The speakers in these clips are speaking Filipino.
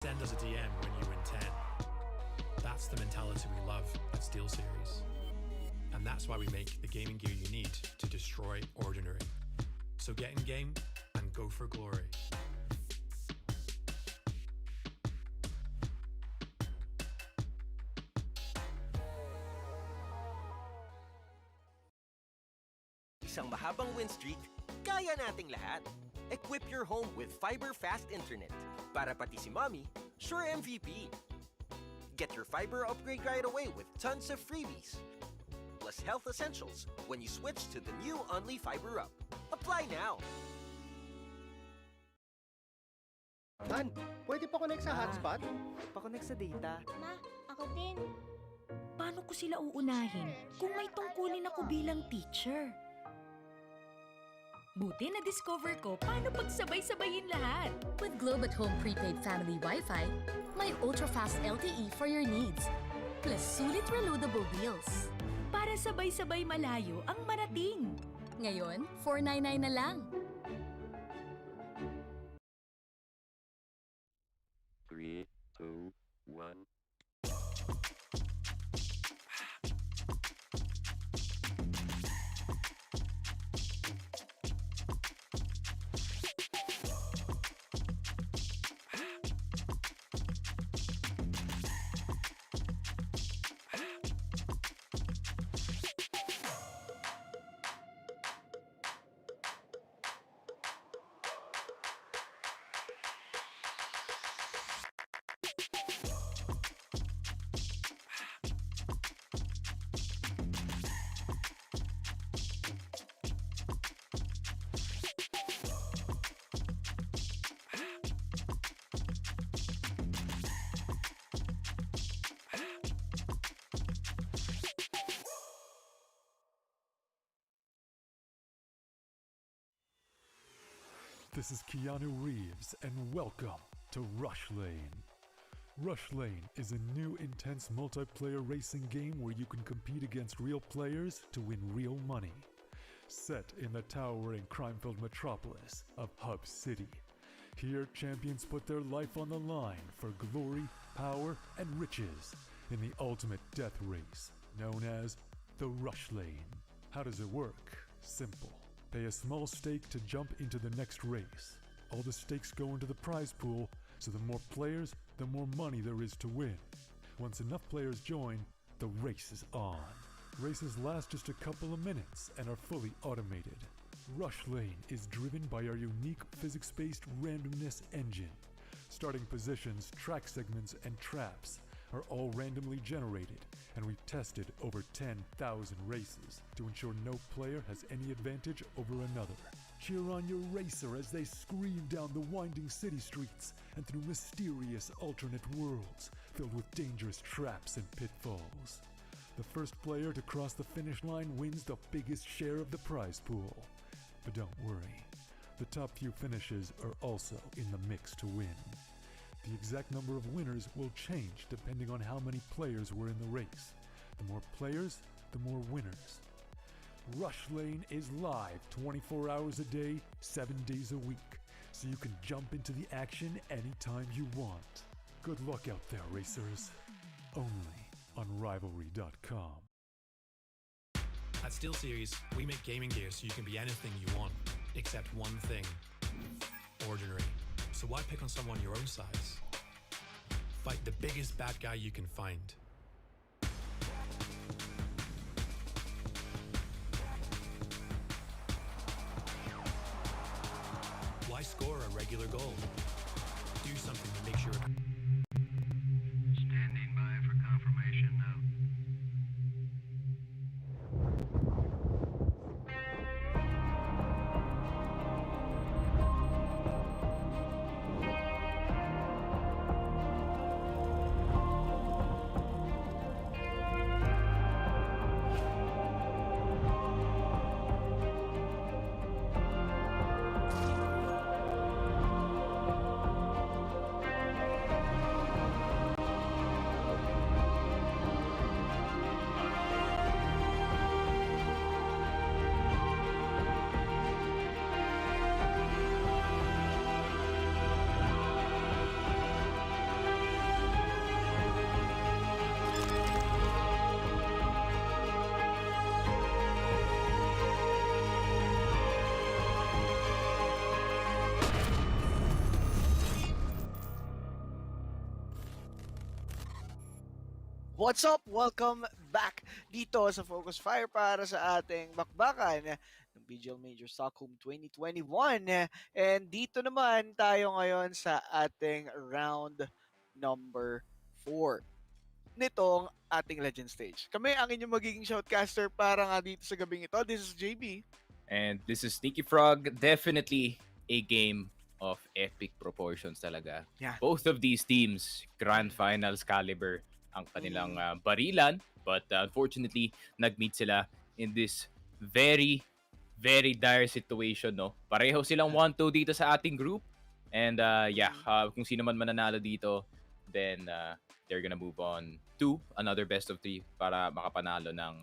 Send us a DM when you win 10. That's the mentality we love at SteelSeries. And that's why we make the gaming gear you need to destroy ordinary. So get in game and go for glory. Isang mahabang win streak, kaya nating lahat. Equip your home with fiber fast internet. Para pati si mommy, sure MVP. Get your fiber upgrade right away with tons of freebies. Plus health essentials when you switch to the new Only Fiber Up. Apply now! Han, pwede pa connect sa hotspot? Pa-connect sa data. Ma, ako din. Paano ko sila uunahin kung may tungkulin ako bilang teacher? Buti na-discover ko paano pagsabay-sabayin lahat. With Globe at Home Prepaid Family Wi-Fi, may ultra-fast LTE for your needs. Plus sulit reloadable deals. Para sabay-sabay malayo ang marating. Ngayon, $499 na lang. 3, 2, 1. This is Keanu Reeves, and welcome to Rush Lane. Rush Lane is a new intense multiplayer racing game where you can compete against real players to win real money. Set in the towering crime-filled metropolis of Hub City. Here, champions put their life on the line for glory, power, and riches in the ultimate death race, known as the Rush Lane. How does it work? Simple. Pay a small stake to jump into the next race. All the stakes go into the prize pool, so the more players, the more money there is to win. Once enough players join, the race is on. Races last just a couple of minutes and are fully automated. Rush Lane is driven by our unique physics-based randomness engine. Starting positions, track segments, and traps are all randomly generated, and we've tested over 10,000 races to ensure no player has any advantage over another. Cheer on your racer as they scream down the winding city streets and through mysterious alternate worlds filled with dangerous traps and pitfalls. The first player to cross the finish line wins the biggest share of the prize pool. But don't worry, the top few finishes are also in the mix to win. The exact number of winners will change depending on how many players were in the race. The more players, the more winners. Rush Lane is live 24 hours a day, 7 days a week, so you can jump into the action anytime you want. Good luck out there, racers. Only on Rivalry.com. At SteelSeries, we make gaming gear so you can be anything you want, except one thing: ordinary. So why pick on someone your own size? Fight the biggest bad guy you can find. Why score a regular goal? Do something to make sure. Standing by for confirmation now. What's up? Welcome back dito sa Focus Fire para sa ating bakbakan ng PGL Major Stockholm 2021. And dito naman tayo ngayon sa ating round number 4 nitong ating Legend Stage. Kami ang inyong magiging shoutcaster para nga dito sa gabing ito. This is JB. And this is Sneaky Frog. Definitely a game of epic proportions talaga. Yeah. Both of these teams, grand finals caliber ang kanilang barilan. But unfortunately, nag-meet sila in this very, very dire situation. No? Pareho silang 1-2 dito sa ating group. And kung sino man mananalo dito, then they're gonna move on to another best of 3 para makapanalo ng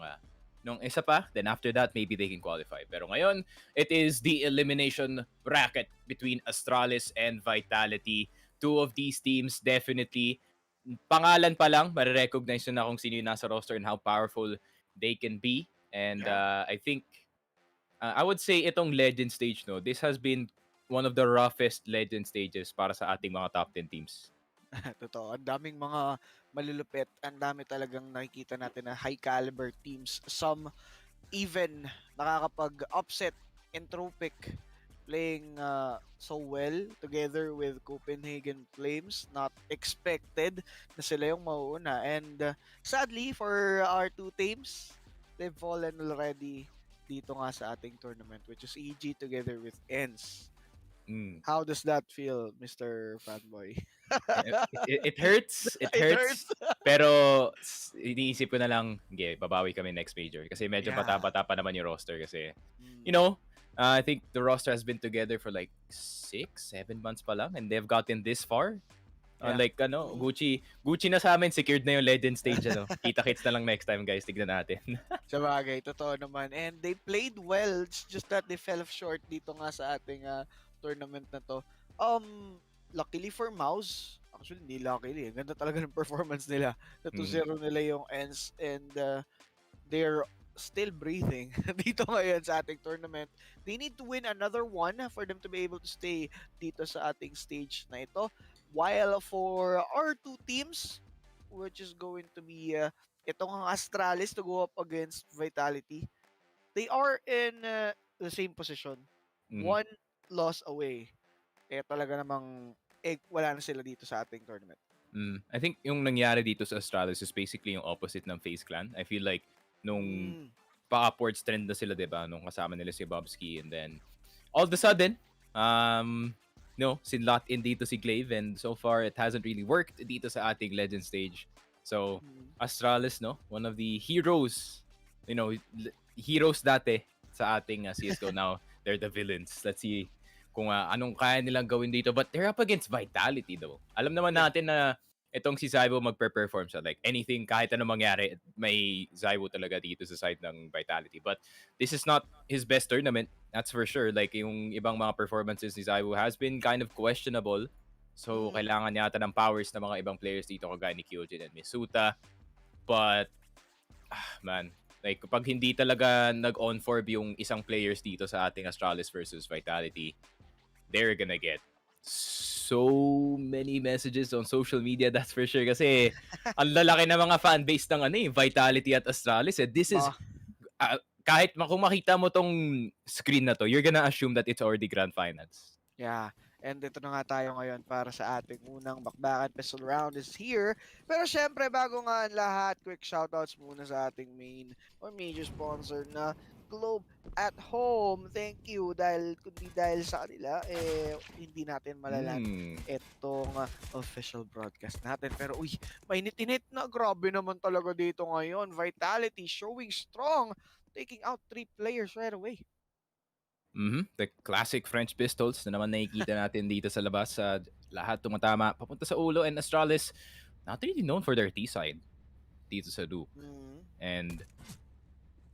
nung isa pa, then after that, maybe they can qualify. Pero ngayon, it is the elimination bracket between Astralis and Vitality. Two of these teams, definitely, pangalan pa lang, marirecognize na kung sino yung nasa roster and how powerful they can be. And I think, I would say itong Legend stage, no, this has been one of the roughest Legend stages para sa ating mga top 10 teams. Totoo. Ang daming mga malulupit. Ang dami talagang nakikita natin na high caliber teams. Some even nakakapag-upset Entropic playing so well together with Copenhagen Flames. Not expected na sila yung mauuna. And sadly for our two teams, they've fallen already dito nga sa ating tournament, which is EG together with ENS. How does that feel, Mr. Fanboy? It hurts. It hurts. Pero iniisip ko na lang, babawi kami next major. Kasi medyo bata-bata pa naman yung roster. Kasi, you know, I think the roster has been together for like 6-7 months pa lang. And they've gotten this far. Like, Gucci na sa amin. Secured na yung Legend stage. Kita-kits na lang next time, guys. Tignan natin. Sabagay, totoo naman. And they played well. It's just that they fell short dito nga sa ating tournament na to. Luckily for Mouse, actually hindi luckily. Ganda talaga ng performance nila. Na 2-0 nila yung ends and they're still breathing dito ngayon sa ating tournament. They need to win another one for them to be able to stay dito sa ating stage na ito. While for our two teams, which is going to be itong Astralis to go up against Vitality, they are in the same position. One loss away. Talaga namang wala na sila dito sa ating tournament. I think yung nangyari dito sa Astralis is basically yung opposite ng FaZe Clan. I feel like nung pa-upwards trend na sila, diba? Nung kasama nila si Bobski and then all of a sudden, sinlot in dito si Glaive and so far it hasn't really worked dito sa ating Legend stage. So, Astralis, one of the heroes, heroes dati sa ating CSGO. Now, they're the villains. Let's see kung anong kaya nilang gawin dito. But they're up against Vitality though. Alam naman natin na itong si Zybo magpe-perform siya. Like anything, kahit anong mangyari, may Zybo talaga dito sa side ng Vitality. But this is not his best tournament. That's for sure. Like yung ibang mga performances ni Zybo has been kind of questionable. So kailangan yata ng powers ng mga ibang players dito kagaya ni Kyojin and Misuta. But, man, like kapag hindi talaga nag-on-form yung isang players dito sa ating Astralis versus Vitality, they're gonna get so many messages on social media, that's for sure. Kasi ang lalaki na mga fanbase ng Vitality at Astralis. This is, kahit kung makita mo tong screen na to, you're gonna assume that it's already grand finals. Yeah. And dito na nga tayo ngayon para sa ating unang bakbakan. Pistol round is here. Pero syempre, bago nga ang lahat, quick shoutouts muna sa ating main or major sponsor na Globe at Home. Thank you. Kundi dahil sa kanila, hindi natin malalan itong official broadcast natin. Pero mainit-init na. Grabe naman talaga dito ngayon. Vitality showing strong. Taking out 3 players right away. The classic French pistols na naman nakikita natin dito sa labas. Lahat tumatama papunta sa ulo. And Astralis, not really known for their T-side dito sa Duke. And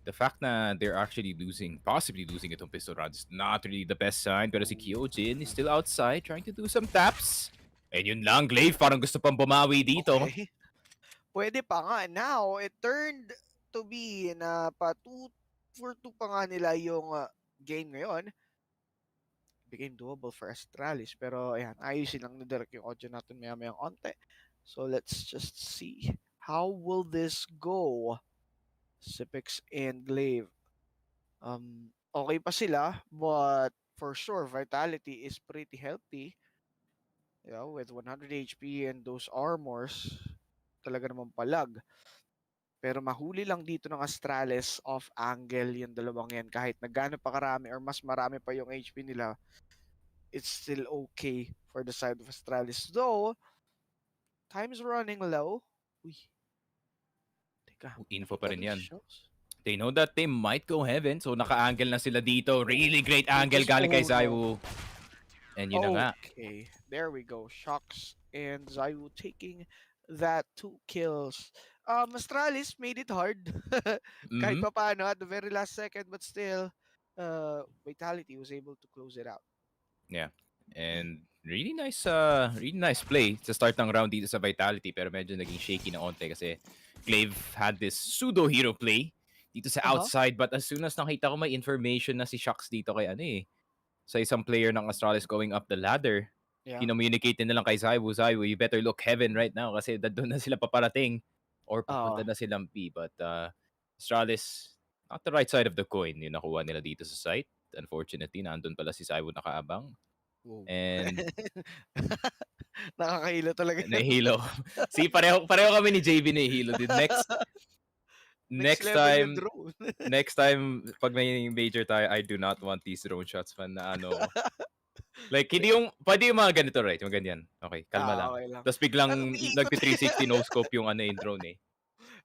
the fact na they're actually possibly losing itong pistol round is not really the best sign. Pero si Kyojin is still outside trying to do some taps. And yun lang, Glaive parang gusto pang bumawi dito. Okay. Pwede pa nga. Now, it turned to be na pa 2-4-2 pa nga nila yung game ngayon. Became doable for Astralis. Pero ayan, ayusin lang na direct yung audio natin maya-mayang onte. So let's just see How will this go? Sipix and Glaive. Okay pa sila, but for sure, Vitality is pretty healthy. Yeah, with 100 HP and those armors, talaga naman palag. Pero mahuli lang dito ng Astralis off angle yung dalawang yan. Kahit na gaano pa karami or mas marami pa yung HP nila, it's still okay for the side of Astralis. Though, time's running low. Uy, teka. Info pa rin yan. Shows? They know that they might go heaven, so naka-angle na sila dito. Really great angle galing kay Zaiwu. And yun na nga. Okay, there we go. Shocks and Zaiwu taking that 2 kills. Astralis made it hard. Kahit pa paano at the very last second, but still, Vitality was able to close it out. Yeah. And really nice play sa start ng round dito sa Vitality, pero medyo naging shaky na onte kasi Glaive had this pseudo hero play dito sa outside, but as soon as nakita ko may information na si Shocks dito kay sa isang player ng Astralis going up the ladder, kinommunicate na lang kay Zaiwu, you better look heaven right now kasi doon na sila paparating or papunta na silang B. But Astralis, not the right side of the coin yung nakuha nila dito sa site. Unfortunately, nandun pala si Zaiwu nakaabang. Whoa. And nakakahilo talaga. Nahihilo. See, pareho kami ni JB nahihilo. Next time pag may major tayo, I do not want these drone shots man na like hindi yung pwede yung mga ganito, right? Yung ganyan. Okay, kalma lang. Okay lang. Tapos biglang nagti-360 no scope yung yung drone eh.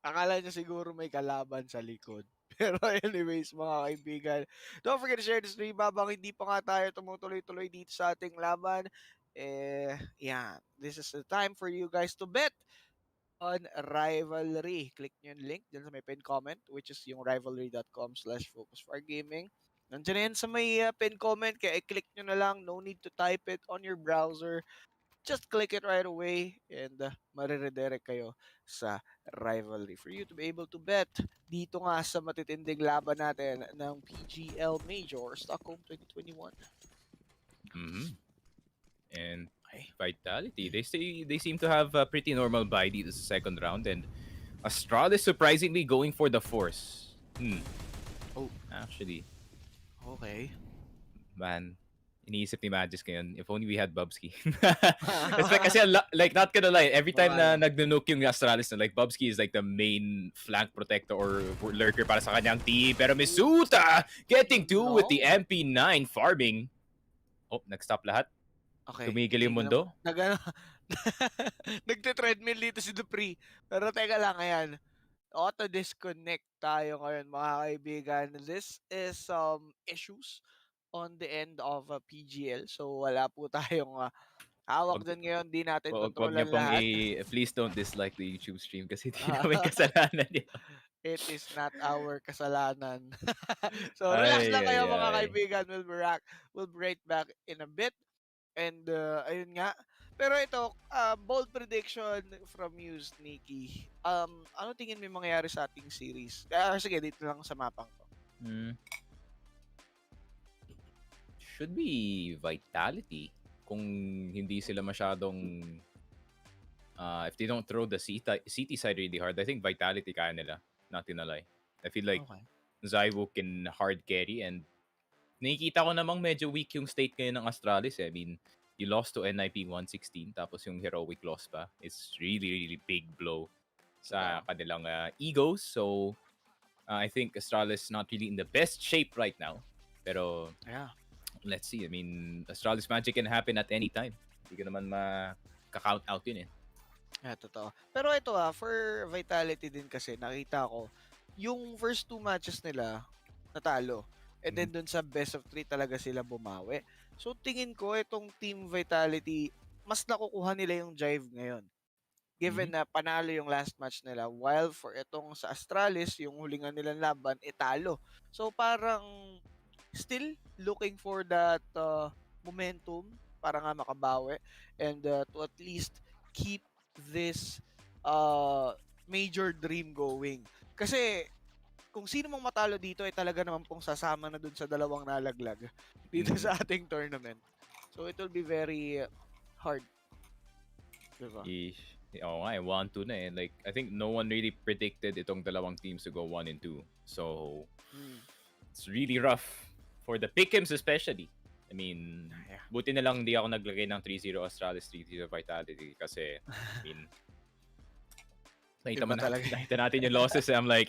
Akala niya siguro may kalaban sa likod. Pero anyways, mga kaibigan, don't forget to share this stream habang hindi pa nga tayo tumutuloy-tuloy dito sa ating laban. This is the time for you guys to bet on Rivalry. Click nyo yung link dyan sa may pinned comment, which is yung rivalry.com/focus4gaming. Nandiyan na yan sa may pinned comment, kaya i-click nyo na lang. No need to type it on your browser. Just click it right away and mariredirect kayo sa Rivalry for you to be able to bet dito nga sa matitinding laban natin ng PGL Major Stockholm 2021. And Vitality, they seem to have a pretty normal buy dito sa second round, and Astralis surprisingly going for the force. Actually. Okay. Man, iniisip ni Magis ngayon, if only we had Bubsky. It's like, kasi like, not gonna lie, every time na nag-nuke yung Astralis, like Bubsky is like the main flank protector or lurker para sa kanyang team. Pero Misuta getting two with the MP9 farming. Oh, nag-stop lahat. Okay. Tumigil yung mundo. Nagte-treadmill dito si Dupree. Pero teka lang, ayan. Auto-disconnect tayo ngayon, mga kaibigan. This is issues on the end of PGL. So, wala po tayong hawak dun ngayon. Di natin kontrolan lahat. Please don't dislike the YouTube stream kasi hindi namin kasalanan yun. It is not our kasalanan. So, relax lang kayo, mga kaibigan. We'll be right back in a bit. And ayun nga. Pero ito, bold prediction from you, Sneaky. Ano tingin mo mangyayari sa ating series? Sige, dito lang sa mapang to. Should be Vitality. Kung hindi sila masyadong if they don't throw the CT side really hard, I think Vitality kaya nila. Not gonna lie. I feel like Zaiwu can hard carry, and nakikita ko namang medyo weak yung state ngayon ng Astralis. I mean, you lost to NIP 116, tapos yung heroic loss pa. It's really, really big blow sa kanilang egos. So, I think Astralis not really in the best shape right now. Pero, let's see. I mean, Astralis magic can happen at any time. Hindi ka naman maka-count out yun eh. Totoo. Pero ito for Vitality din kasi, nakita ko, yung first 2 matches nila, natalo. And then dun sa best of 3 talaga sila bumawi. So tingin ko itong Team Vitality, mas nakukuha nila yung drive ngayon. Given na panalo yung last match nila, while for itong sa Astralis, yung hulingan nilang laban, talo. So parang still looking for that momentum para nga makabawi and to at least keep this major dream going. Kasi kung sino mang matalo dito ay talaga naman pong sasama na dun sa dalawang nalaglag dito sa ating tournament. So it will be very hard. Diba? Oo nga, 1-2 na eh. Like, I think no one really predicted itong dalawang teams to go 1 and 2. So, it's really rough for the Pick'ems especially. I mean, Yeah. buti na lang hindi ako naglagay ng 3-0 Astralis, 3-0 Vitality kasi, I mean, Iba talaga. nakita natin yung losses. I'm like,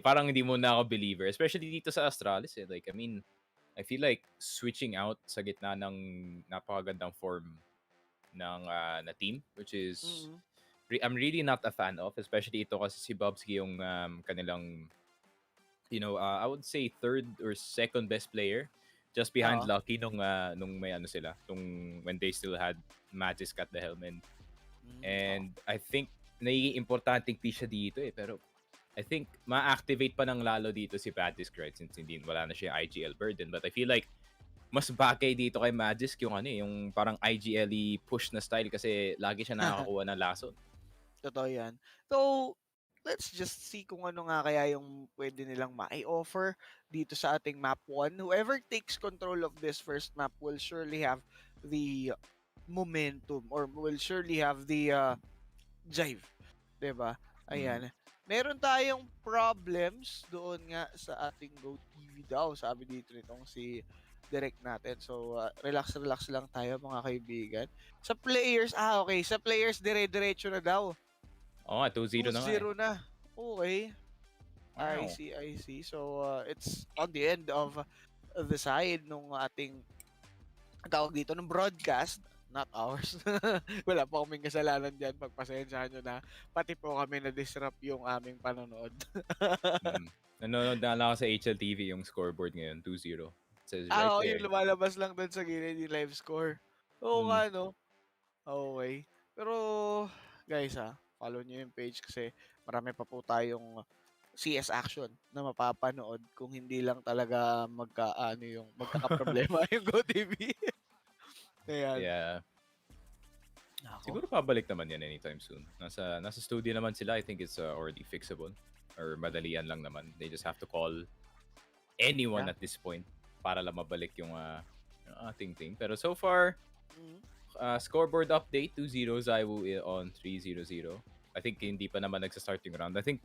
parang hindi mo na ako believer. Especially dito sa Astralis eh. Like, I mean, I feel like switching out sa gitna ng napakagandang form ng na team, which is I'm really not a fan of, especially ito kasi si Bobski yung kanilang I would say third or second best player just behind Oo. Lucky nung may ano sila, when they still had Magisk at the helm. And I think nagiging importanteng piece siya dito eh, pero I think ma-activate pa ng lalo dito si Magisk, right, since hindi wala na siya IGL burden. But I feel like mas bagay dito kay Magisk yung yung parang IGL push na style kasi lagi siya nakakakuha ng lason. Totoo yan. So, let's just see kung ano nga kaya yung pwede nilang ma-offer dito sa ating map 1. Whoever takes control of this first map will surely have the momentum or will surely have the drive. 'Di ba? Ayan. Meron tayong problems doon nga sa ating GoTV daw. Sabi dito nitong si direct natin. So, relax lang tayo mga kaibigan. Sa players, okay. Sa players, dire-diretso na daw. Oo nga, 2-0 na nga eh. 2-0 na. Okay. Wow. I see. So, it's on the end of the side nung ating tawag dito ng broadcast, not ours. Wala po kaming kasalanan dyan. Pagpasensyahan nyo na. Pati po kami na-disrupt yung aming panonood. Nanonood na lang ako sa HLTV yung scoreboard ngayon, 2-0. It says right Oo, there. yung lumalabas lang doon sa gilid yung live score. Oo nga, no? Okay. Pero, guys follow nyo yung page kasi marami pa po tayong CS action na mapapanood kung hindi lang talaga magkakaproblema yung GoTV. Ayan. Yeah. Ako. Siguro pabalik naman yan anytime soon. Nasa studio naman sila. I think it's already fixable. Or madalian lang naman. They just have to call anyone at this point para lang mabalik yung ating team. Pero so far, scoreboard update, 2-0 Zaiwu on 3-0-0. I think hindi pa naman nagsa-start yung round. I think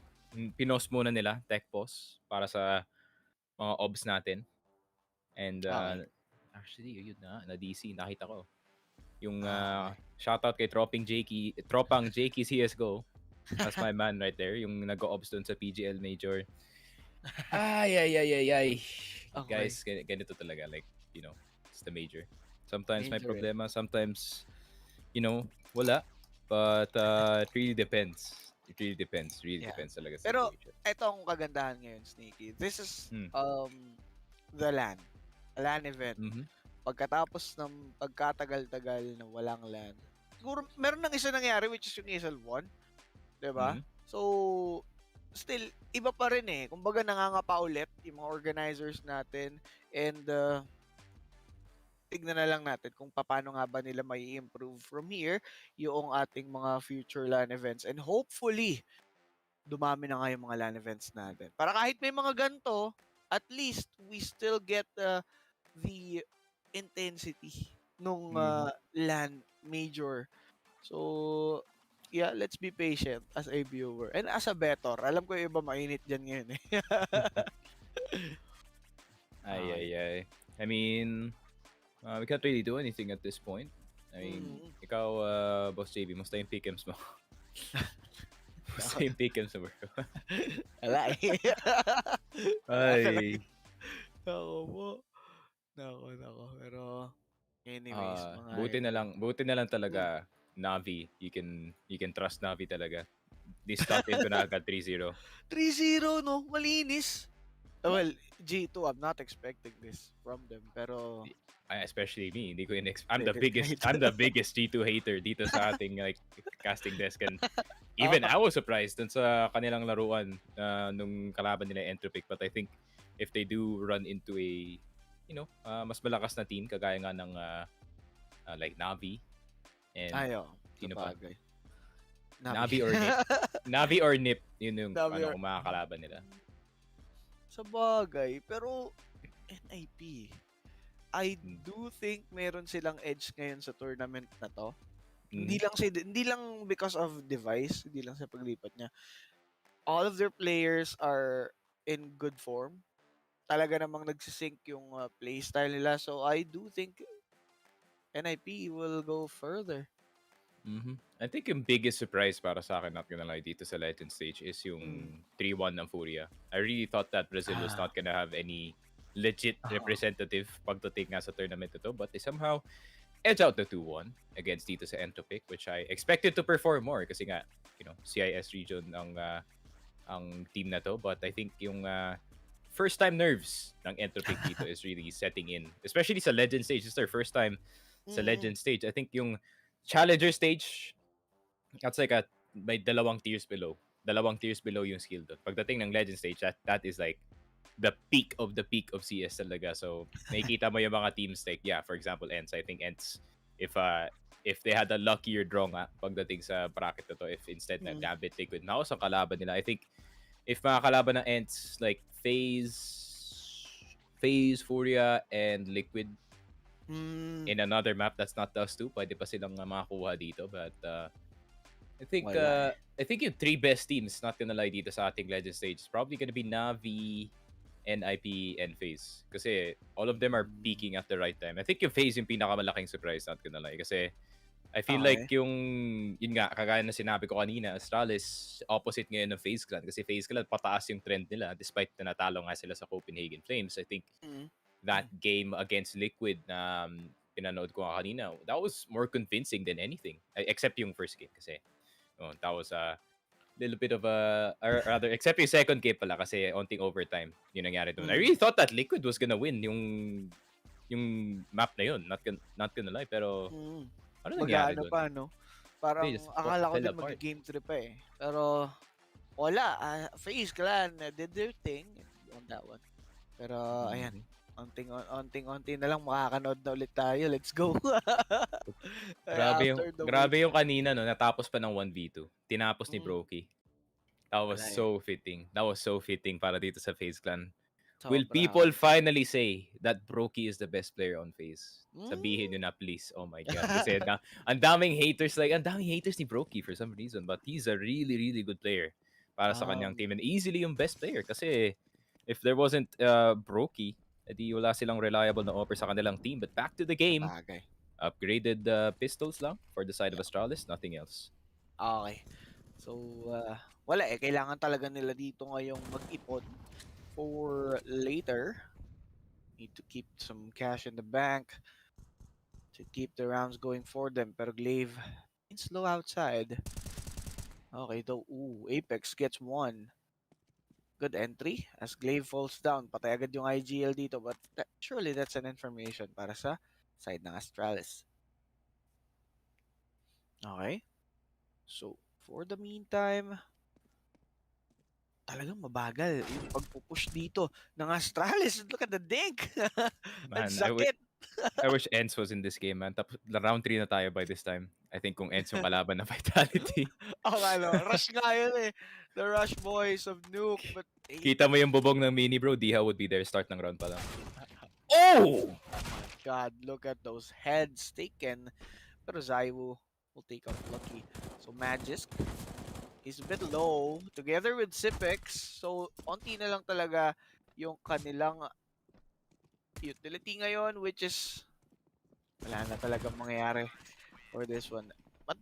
pinost muna nila, tech pause, para sa mga obs natin. And actually, yun na DC, nakita ko. Yung shoutout kay Tropang Jakey CSGO. That's my man right there. Yung nag-obs doon sa PGL Major. Ay. Okay. Guys, ganito talaga. Like, it's the major. Sometimes may Major problema. Sometimes, wala. But it really depends. Really depends talaga sa Pero, situation. ito ang kagandahan ngayon, Sneaky. This is the LAN. A LAN event. Pagkatapos ng pagkatagal-tagal na walang LAN, siguro meron nang isa nangyari which is yung ESL 1. Diba? So, still, iba pa rin eh. Kumbaga nangangapa ulit yung mga organizers natin and tignan na lang natin kung paano nga ba nila may improve from here yung ating mga future LAN events and hopefully dumami na nga yung mga LAN events natin. Para kahit may mga ganito, at least we still get the intensity nung LAN major. So, yeah, let's be patient as a viewer. And as a bettor, alam ko yung iba mainit dyan ngayon eh. Ay. I mean, we can't really do anything at this point. I mean, ikaw, Boss JB, musta yung pick'ems mo? Musta yung pick'ems mo, bro? Wala eh. Ay. Nako. Pero, anyways, mga buti na lang talaga, Navi. You can trust Navi talaga. This stop in ko na agad 3-0. 3-0, no? Malinis. Well, G2, I'm not expecting this from them, pero especially me, hindi ko I'm the biggest G2 hater dito sa ating casting desk, and even I was surprised dun sa kanilang laruan nung kalaban nila Entropic, but I think if they do run into a mas malakas na team kagaya nga ng like Navi and sino pa? Navi or Nip. Navi or Nip, yun yung makakalaban nila. Sa bagay, pero NIP, I do think meron silang edge ngayon sa tournament na to. Hindi lang because of device, hindi lang sa paglipat niya. All of their players are in good form. Talaga namang nagsisync yung playstyle nila. So I do think NIP will go further. I think yung biggest surprise para sa akin, not gonna lie, dito sa Legend stage is yung 3-1 ng Furia. I really thought that Brazil was not gonna have any legit representative pagdating nga sa tournament ito, but they somehow edge out the 2-1 against dito sa Entropic, which I expected to perform more kasi nga, CIS region ang team na to, but I think yung first time nerves ng Entropic dito is really setting in, especially sa Legend stage. It's their first time sa Legend stage. I think yung Challenger stage, that's like may dalawang tiers below yung skill doon. Pagdating ng Legend stage, that is like the peak of CS talaga. So nakikita mo yung mga teams like, for example, Ents. I think Ents, if they had a luckier draw nga pagdating sa bracket na to, if instead na Gambit, Liquid, Mouse ang kalaban nila, I think if mga kalaban ng Ents like FaZe, Furia, and Liquid in another map that's not Dust 2, pwede pa silang makakuha dito. But I think yung three best teams, not gonna lie, dito sa ating Legend stage is probably gonna be Navi, NIP, and FaZe. Kasi all of them are peaking at the right time. I think yung FaZe yung pinakamalaking surprise, not gonna lie. Kasi I feel like yun nga, kagaya na sinabi ko kanina, Astralis, opposite ngayon ng FaZe Clan. Kasi FaZe Clan, pataas yung trend nila despite na natalo nga sila sa Copenhagen Flames. I think that game against Liquid na pinanood ko nga kanina, that was more convincing than anything. Except yung first game kasi that was a little bit of or rather, except yung second game pala kasi onting overtime yung nangyari doon. I really thought that Liquid was gonna win yung map na yun. Not gonna lie, pero ano nangyari doon? Pa, no? Parang akala ko din mag-game 3 pa eh. Pero wala. FaZe Clan did their thing on that one. Pero ayan, onting-onti na lang makakanood na ulit tayo. Let's go. Grabe yung kanina, no, natapos pa ng 1v2. Tinapos ni Brokey. That was so fitting. That was so fitting para dito sa FaZe Clan. Will people finally say that Brokey is the best player on FaZe? Sabihin nyo na, please. Oh my God. Kasi ang daming haters ni Brokey for some reason, but he's a really, really good player para sa kanyang team. And easily yung best player kasi if there wasn't Brokey, edi wala silang reliable na offer sa kanilang team. But back to the game. Upgraded pistols lang for the side of Astralis. Nothing else. Okay. So, wala eh. Kailangan talaga nila dito ngayong mag-ipon for later. Need to keep some cash in the bank to keep the rounds going for them. Pero Glaive in slow outside. Okay, though. Apex gets one. Good entry as Glaive falls down. Patay agad yung IGL dito, but surely that's an information para sa side ng Astralis. Okay. So, for the meantime, talagang mabagal yung pagpupush dito ng Astralis. Look at the dink! Man, I wish Ents was in this game, man. Tapos round 3 na tayo by this time. I think kung Ents yung kalaban na Vitality. Rush nga yun eh. The Rush boys of Nuke. But kita mo yung bubong ng Mini, bro. Diha would be there start ng round pa lang. Oh my God, look at those heads taken. Pero Zaiwu will take out Lucky. So Magisk is a bit low together with Sipex. So onti na lang talaga yung kanilang utility ngayon, which is wala na talagang mangyayari for this one.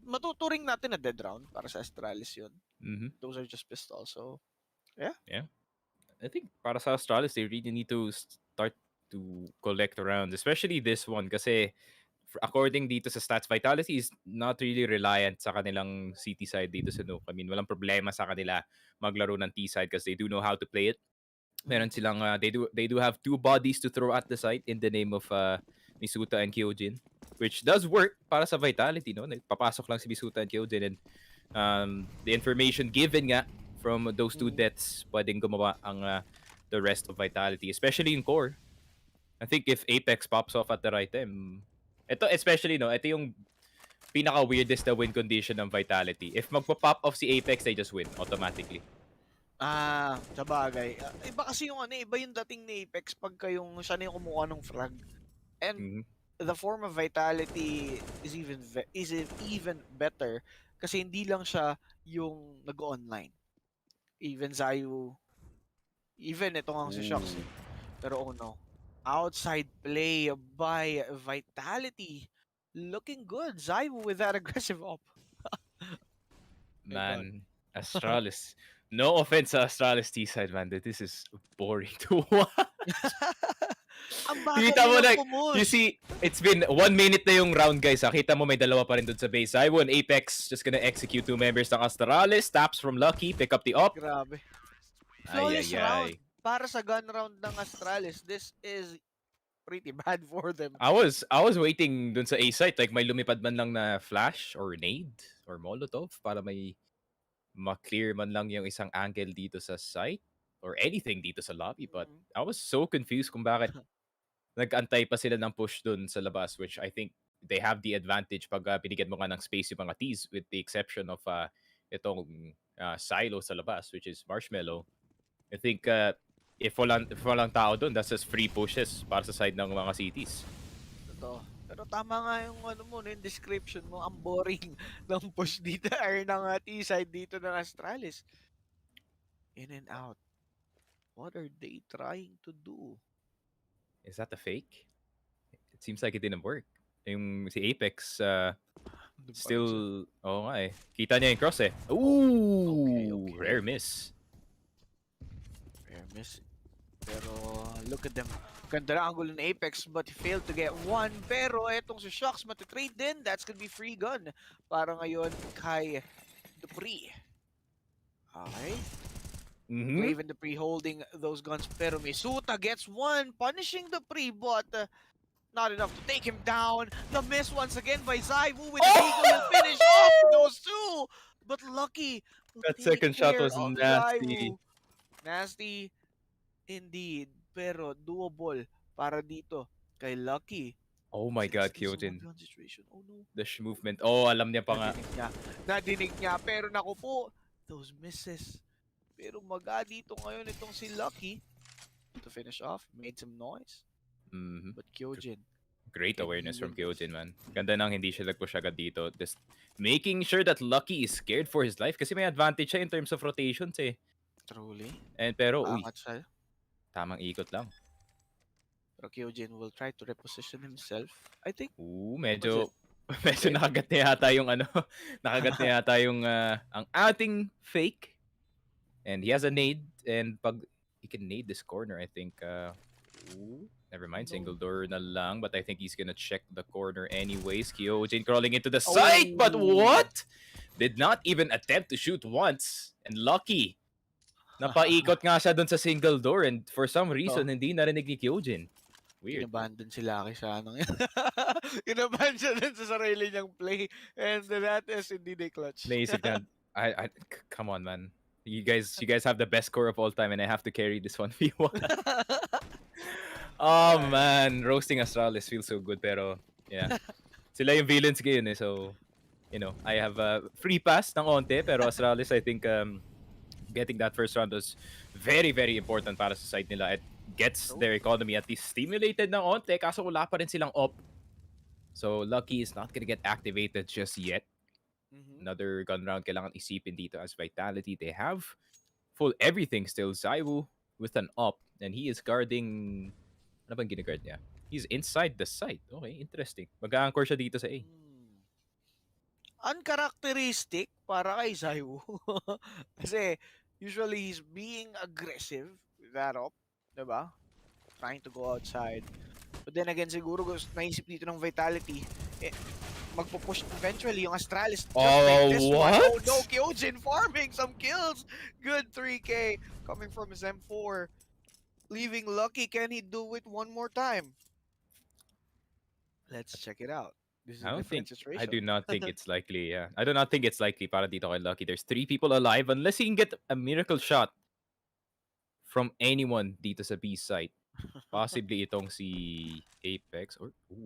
Matuturing natin na dead round para sa Astralis yun. Those are just pistols. So yeah. I think para sa Astralis, they really need to start to collect rounds, especially this one kasi according dito sa stats, Vitality is not really reliant sa kanilang CT side dito sa Nuke. I mean, walang problema sa kanila maglaro ng T side because they do know how to play it. Meron silang they do have two bodies to throw at the site in the name of Misuta and Kyojin, which does work para sa Vitality, no? Papasok lang si Misuta and Kyojin, and the information given nga from those two deaths, pwedeng gumawa ang the rest of Vitality, especially in core. I think if Apex pops off at the right time, ito especially, no, ito yung pinaka-weirdest na win condition ng Vitality. If magpa-pop off si Apex, they just win automatically. Sabagay. Iba kasi yung iba yung dating ni Apex pagka yung siya na yung kumuha ng frag. And the form of Vitality is even better kasi hindi lang siya yung nag-online. Even Zayu, even ito nga si Shocks. Ooh. Pero oh no. Outside play by Vitality. Looking good. Zayu with that aggressive op. My God. Man, Astralis. No offense sa Astralis T-side, man. This is boring to watch. Ang bagal Kita mo nilang like, you pumush. see, it's been 1 minute na yung round, guys. Kita mo may dalawa pa rin dun sa base. I won Apex, just gonna execute 2 members ng Astralis. Taps from Lucky, pick up the op. Grabe. Ay, Flawless ay, round. ay. Para sa gun round ng Astralis, this is pretty bad for them. I was waiting dun sa A site, like may lumipad man lang na flash or nade or molotov para may ma-clear man lang yung isang angle dito sa site or anything dito sa lobby. But I was so confused kung bakit nag-antay pa sila ng push dun sa labas, which I think they have the advantage pag binigyan mo nga ng space yung mga Ts, with the exception of itong silo sa labas, which is Marshmallow. I think if walang tao dun, that's just free pushes para sa side ng mga cities. Totoo. Pero tama nga yung ano mo, yung description mo, ang boring ng push dito or ng T-side dito ng Astralis. In and out. What are they trying to do? Is that a fake? It seems like it didn't work. Yung si Apex, still, nga eh. Kita niya yung cross eh. Ooh, Okay. rare miss. Rare miss. Pero look at them. Ganda na angulo ng Apex but he failed to get one. Pero etong si Shocks matitrade din. That's gonna be free gun. Para ngayon kay Dupree. Okay. Raven Dupree holding those guns. Pero Misuta gets one. Punishing Dupree but not enough to take him down. The miss once again by Zaiwu with the Eagle will finish off those two. But Lucky will That take second shot care was of nasty. Zaiwu. Nasty indeed. Pero doable para dito kay Lucky. Oh my God, Kyojin. Oh no. The movement. Oh, alam niya pa nga. Nadinig niya. Pero naku po, those misses. Pero maga dito ngayon itong si Lucky to finish off. Made some noise. But Kyojin. Great awareness from Kyojin, man. Ganda nang hindi siya nag-push agad dito. Just making sure that Lucky is scared for his life kasi may advantage siya in terms of rotations eh. Truly. And pero, tamang ikot lang. Pero Kyojin will try to reposition himself. I think. Medyo nakagat na yata yung nakagat na yata yung ang ating fake. And he has a nade, and pag he can nade this corner, I think. Never mind, single door na lang, but I think he's gonna check the corner anyways. Kyojin crawling into the site, but what? Did not even attempt to shoot once. And Lucky, napaikot nga siya dun sa single door, and for some reason, hindi narinig ni Kyojin. Weird. Inaban si Lucky sa ano yan. Inaban siya dun sa sarili niyang play. And that is indeed a clutch. Naisip na, come on, man. You guys have the best score of all time, and I have to carry this 1v1. Oh man, roasting Astralis feels so good, pero yeah. Sila yung villains ngayon eh, so I have a free pass ng onte, pero Astralis, I think getting that first round was very, very important para sa side nila. It gets their economy at least stimulated ng onte, kaso wala pa rin silang op. So Lucky is not gonna get activated just yet. Another gun round kailangan isipin dito as Vitality. They have full everything still. Zaiwu with an op, and he is guarding. Ano bang gina-guard niya? He's inside the site. Okay, interesting. Mag-anchor siya dito sa A. Uncharacteristic para kay Zaiwu. Kasi usually he's being aggressive with that op, diba? Trying to go outside. But then again, siguro naisip dito ng Vitality, magpo-push eventually yung Astralis. What? Oh no, Kyojin farming some kills. Good 3K coming from his M4. Leaving Lucky, can he do it one more time? Let's check it out. This is a different situation. I do not think it's likely, yeah. I do not think it's likely para dito kay Lucky. There's 3 people alive unless he can get a miracle shot from anyone dito sa B site. Possibly itong si Apex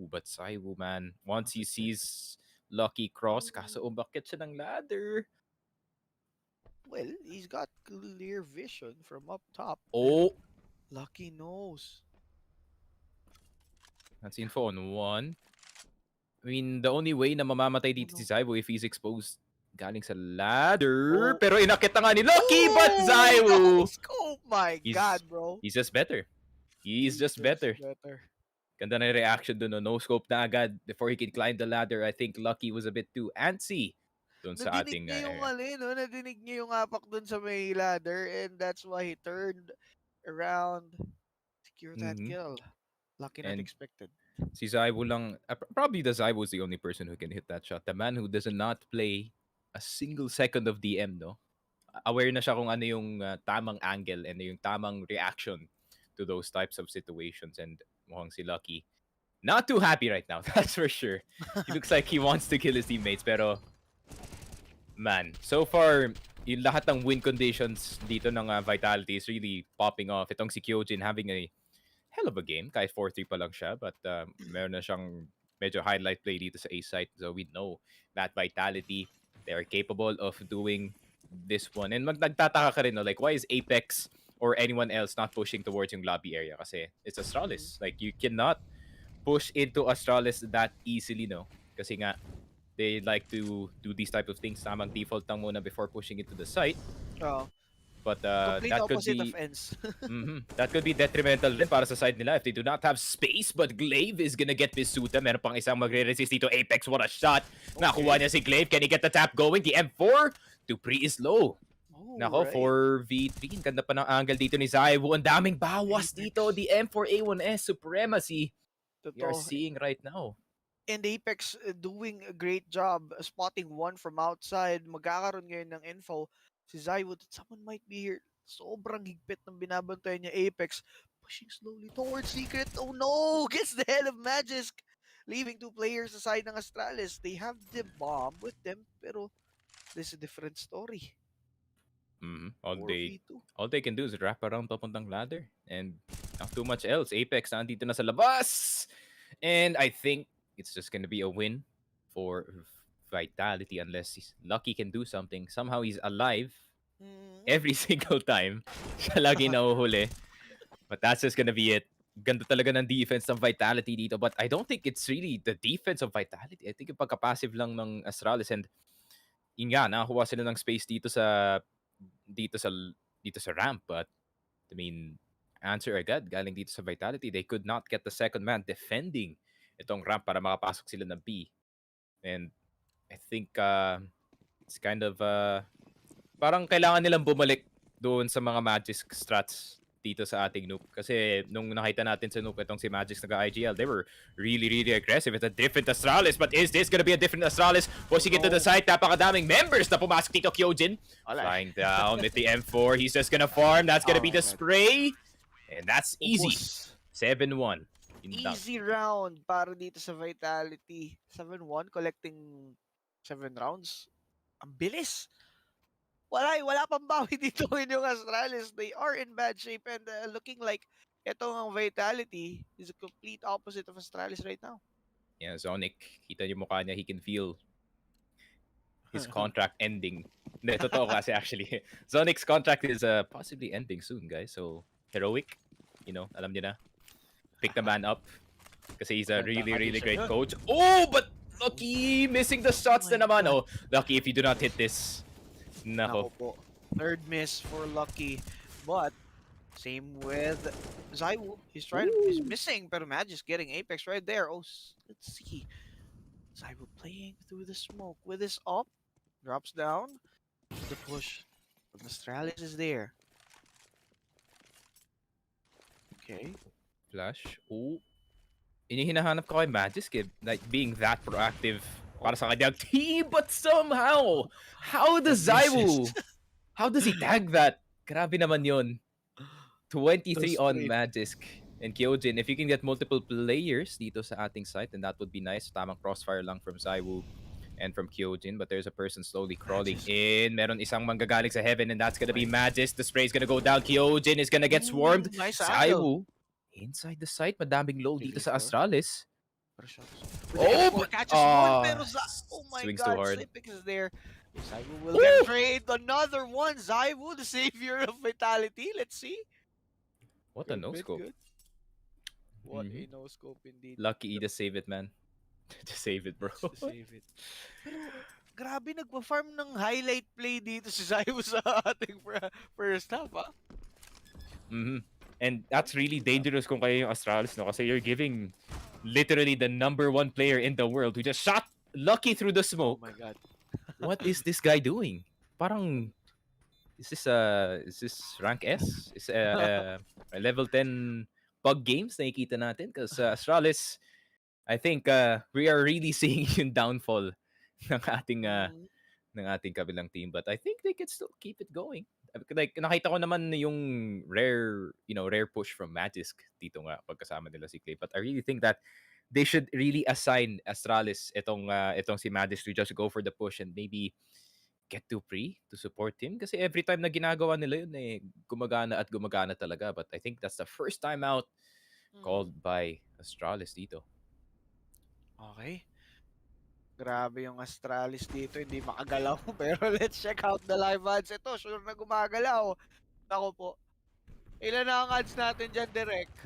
but Zaiwu, man. Once he sees Lucky cross, kaso umakyat siya ng ladder. Well, he's got clear vision from up top. Oh! Lucky knows. That's info on one. I mean, the only way na mamamatay dito si Zaiwu if he's exposed galing sa ladder. Pero inakit na nga ni Lucky, but Zaiwu! Oh my God, bro. He's just better. He's just better. Ganda na yung reaction dun. No scope na agad before he could climb the ladder. I think Lucky was a bit too antsy dun sa ating area. Nadinig niya yung apak dun sa may ladder, and that's why he turned around, secure that kill. Lucky not expected. Si Zaiwu lang, probably the Zaiwu is the only person who can hit that shot. The man who does not play a single second of DM, no? Aware na siya kung ano yung tamang angle and yung tamang reaction to those types of situations. And mukhang si Lucky, not too happy right now, that's for sure. He looks like he wants to kill his teammates, pero man, so far, yung lahat ng win conditions dito ng Vitality is really popping off. Itong si Kyojin having a hell of a game. Kahit 4-3 pa lang siya, but meron na siyang medyo highlight play dito sa A site. So we know that Vitality, they are capable of doing this one. And nagtataka ka rin, no? Like, why is Apex or anyone else not pushing towards yung lobby area? Kasi it's Astralis. Like, you cannot push into Astralis that easily, no? Kasi nga, they like to do these type of things. Tamang default lang muna before pushing into the site. Oh. But complete that could opposite be of ends. that could be detrimental din para sa side nila if they do not have space. But Glaive is gonna get Bisuta. Meron pang isang magre-resist dito. Apex, what a shot. Nakuha niya si Glaive. Can he get the tap going? The M4. Dupree is low. Nako, right. 4v3. Ganda pa ng angle dito ni Zaiwu. Ang daming bawas dito. The M4A1S supremacy. We are seeing right now. And Apex doing a great job spotting one from outside. Magkakaroon ngayon ng info si Zaiwu that someone might be here. Sobrang higpit ng binabantayan niya. Apex pushing slowly towards Secret. Oh no! Gets the head of Magisk. Leaving 2 players aside ng Astralis. They have the bomb with them, pero this is a different story. All they can do is wrap around papuntang ladder. And not too much else. Apex nandito na sa labas. And I think it's just gonna be a win for Vitality unless Lucky can do something. Somehow he's alive every single time. Siya lagi nahuhuli. But that's just gonna be it. Ganda talaga ng defense ng Vitality dito. But I don't think it's really the defense of Vitality. I think yung pagka-passive lang ng Astralis. And yun nga, nakakuha sila ng space dito sa ramp. But I mean, answer agad galing dito sa Vitality. They could not get the second man defending itong ramp para makapasok sila ng B. And I think it's kind of parang kailangan nilang bumalik doon sa mga Magisk strats dito sa ating Nuke. Kasi nung nakita natin sa Nuke itong si Magisk nag-IGL, they were really, really aggressive. It's a different Astralis, but is this gonna be a different Astralis? Pushing it to the side, napakadaming members na pumasok dito. Kyojin flying down with the M4. He's just gonna farm. That's gonna be the spray. And that's easy. 7-1. Easy round para dito sa Vitality. 7-1, collecting 7 rounds. Ang bilis. Wala pang bawi dito yung Astralis. They are in bad shape and looking like itong ang Vitality is a complete opposite of Astralis right now. Yeah, Zonic, kita yung mukha niya, he can feel his contract ending. Hindi, totoo kasi actually. Zonic's contract is possibly ending soon, guys. So, heroic, alam niyo na. Pick the man up kasi he's a really, really great coach. Oh, but Lucky missing the shots na naman. Oh, Lucky if you do not hit this. Nako. Third miss for Lucky. But same with Zaiwu. He's missing, pero Magisk getting Apex right there. Oh, let's see. Zaiwu playing through the smoke with his up. Drops down. The push. But Astralis is there. Okay. Flash. Oh. Hinahanap ko kay Magisk, like being that proactive para sa kanyang team, but somehow, how does he tag that? Grabe naman yun. 23 on Magisk and Kyojin. If you can get multiple players dito sa ating site, then that would be nice. Tamang crossfire lang from Zaiwu and from Kyojin, but there's a person slowly crawling in. Meron isang manggagaling sa heaven, and that's gonna be Magisk. The spray's gonna go down. Kyojin is gonna get swarmed. Nice Zaiwu inside the site, madaming low dito sa Astralis. But catches one, pero oh my swings God, too hard. Slipix is there. Zaiwu will get trade another one. Zaiwu, the savior of Vitality. Let's see. What a no-scope. What a no-scope indeed. Lucky to save it, man. To save it, bro. To save it. Pero, grabe nagpa-farm ng highlight play dito si Zayu sa ating first half, ah. And that's really dangerous kung kayo yung Astralis, no? Kasi you're giving literally the #1 player in the world who just shot Lucky through the Oh smoke. my God. What is this guy doing? Parang, is this rank S? Is a level 10 pug games nakikita natin? Because Astralis, I think we are really seeing yung downfall ng ating kabilang team, but I think they can still keep it going. Like nakita ko naman yung rare push from Magisk dito nga pagkasama nila si Clay, but I really think that they should really assign Astralis itong si Magisk to just go for the push and maybe get to pre to support him kasi every time na ginagawa nila yun gumagana talaga, but I think that's the first time out called by Astralis dito. Okay. Grabe yung Astralis dito, hindi makagalaw. Pero let's check out the live odds. Ito, sure na gumagalaw. Ako po. Ilan na ang odds natin dyan, direct?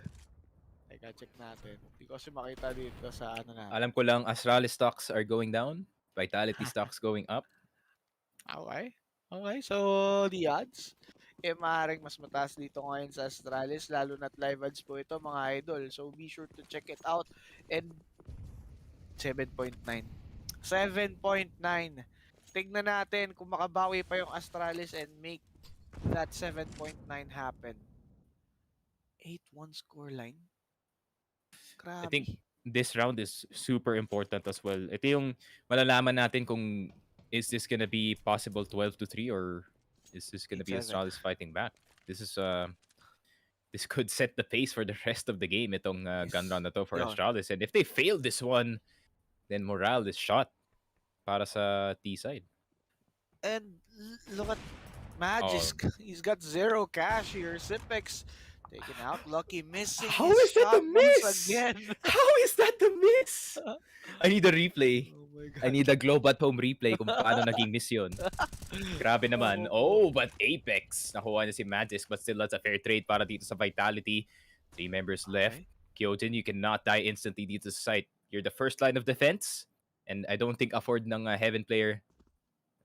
Teka, check natin. Hindi ko kasi makita dito sa ano natin. Alam ko lang, Astralis stocks are going down. Vitality stocks going up. Okay. Okay, so the odds. Maaaring mas mataas dito ngayon sa Astralis, lalo na't live odds po ito, mga idol. So be sure to check it out. And 7.9. 7.9. Tignan natin kung makabawi pa yung Astralis and make that 7.9 happen. 8-1 scoreline. Grabe. I think this round is super important as well. Ito yung malalaman natin kung is this gonna be possible 12-3 or is this gonna be 8-7. Astralis fighting back? This could set the pace for the rest of the game itong gun round na to for Astralis. And if they fail this one, then morale is shot para sa T side. And look at Magisk. He's got 0 cash here. Zipex taken out. Lucky missing. How is that a miss? Again. How is that a miss? I need a replay. Oh my God. I need a Globe at home replay kung paano naging miss yun. Grabe naman. Oh, but Apex. Nakuha niya si Magisk, but still that's a fair trade para dito sa Vitality. 3 members left. Kyojin, you cannot die instantly dito sa site. You're the first line of defense. And I don't think afford ng Heaven player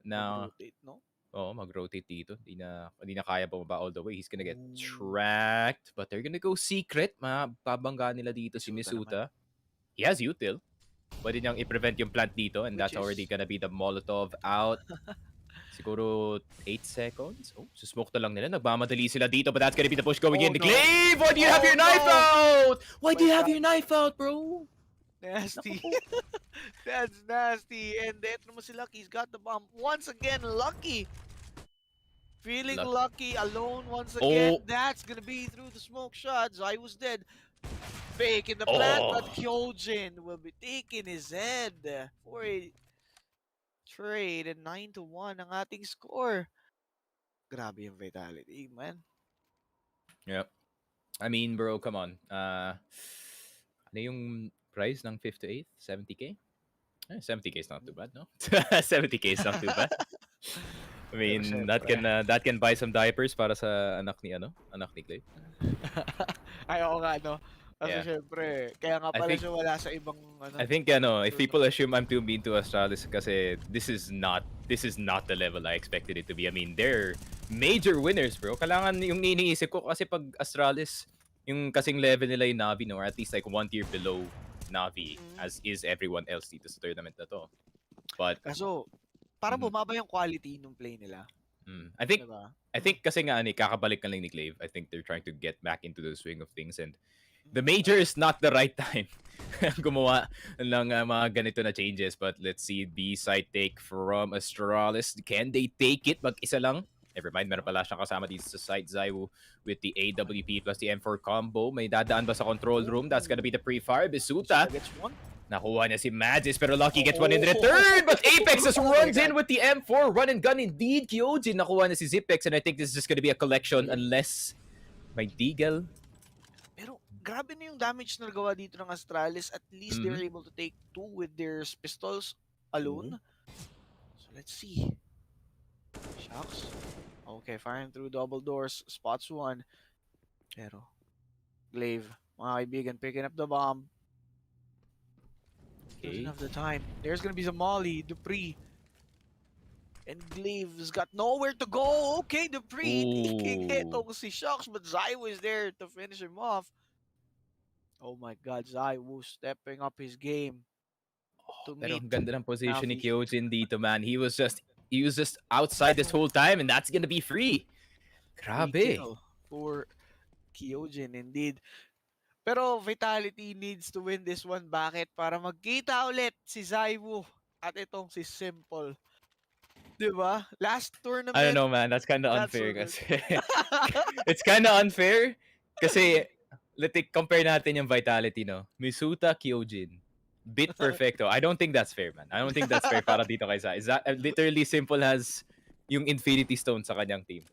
na Mag-rotate, no? mag-rotate dito. Hindi na kaya bumaba all the way. He's gonna get tracked. But they're gonna go secret. Mababangga nila dito si Misuta. He has util. Pwede niyang i-prevent yung plant dito and that's already gonna be the Molotov out. Siguro 8 seconds. Oh, so smoke na lang nila. Nagmamadali sila dito but that's gonna be the push going in. No. Glaive! Why do you have your knife out? Why do you have your knife out, bro? Nasty. That's nasty. And eto naman si Lucky. He's got the bomb. Once again, Lucky. Feeling lucky alone once again. That's gonna be through the smoke shots. I was dead. Fake in the plant, but Kyojin will be taking his head for a trade. And 9-1 ang ating score. Grabe yung Vitality, man. Yep. I mean, bro, come on. Ano yung price ng 5th to 8th? 70k? 70k is not too bad, no? 70k is not too bad. I mean, that can buy some diapers para sa anak ni Clay. Ay, oo nga, no? Kasi syempre, kaya nga pala siya wala sa ibang I think if people assume I'm too mean to Astralis kasi this is not the level I expected it to be. I mean, they're major winners, bro. Kailangan yung iniisip ko kasi pag Astralis, yung kasing level nila yung Navi, no? Or at least like 1 tier below Navi as is everyone else dito sa tournament na to. But kaso parang bumaba yung quality ng play nila. I think kasi nga kakabalik na lang ni Clave. I think they're trying to get back into the swing of things and the major is not the right time gumawa ng mga ganito na changes. But let's see B side take from Astralis. Can they take it? Mag-isa lang. Never mind, meron pala siyang kasama dito sa side. Zayu with the AWP plus the M4 combo. May dadaan ba sa control room? That's gonna be the pre-fire. Bisuta. Nakuha niya si Magis, pero Lucky gets one in return. But Apex just runs in with the M4. Run and gun indeed. Kyojin nakuha niya si Zipex. And I think this is just gonna be a collection unless may Deagle. Pero grabe na yung damage na nagawa dito ng Astralis. At least they're able to take 2 with their pistols alone. So let's see. Shocks. Okay, firing through double doors. Spots one. Pero Glaive Mga kaibigan, picking up the bomb. Doesn't Okay. have the time. There's gonna be some Molly, Dupree. And Gleave's got nowhere to go. Okay, Dupree taking it. Ooh. Si Shocks, but Zaiwu is there to finish him off. Oh my god, Zaiwu stepping up his game to Pero meet ang ganda ng position ni Navi. Kyojin dito, man. He was just outside this whole time, and that's gonna be free. Free Grabe. kill for Kyojin indeed. Pero Vitality needs to win this one. Bakit? Para magkita ulit si Zaiwu at itong si Simple. Diba? Last tournament. I don't know, man. That's kind of That's unfair so good. kasi. It's kind of unfair kasi compare natin yung Vitality, no? Misuta, Kyojin. Bit perfecto. I don't think that's fair, man. I don't think that's fair para dito kay Zai. Literally Simple has yung Infinity Stone sa kanyang team.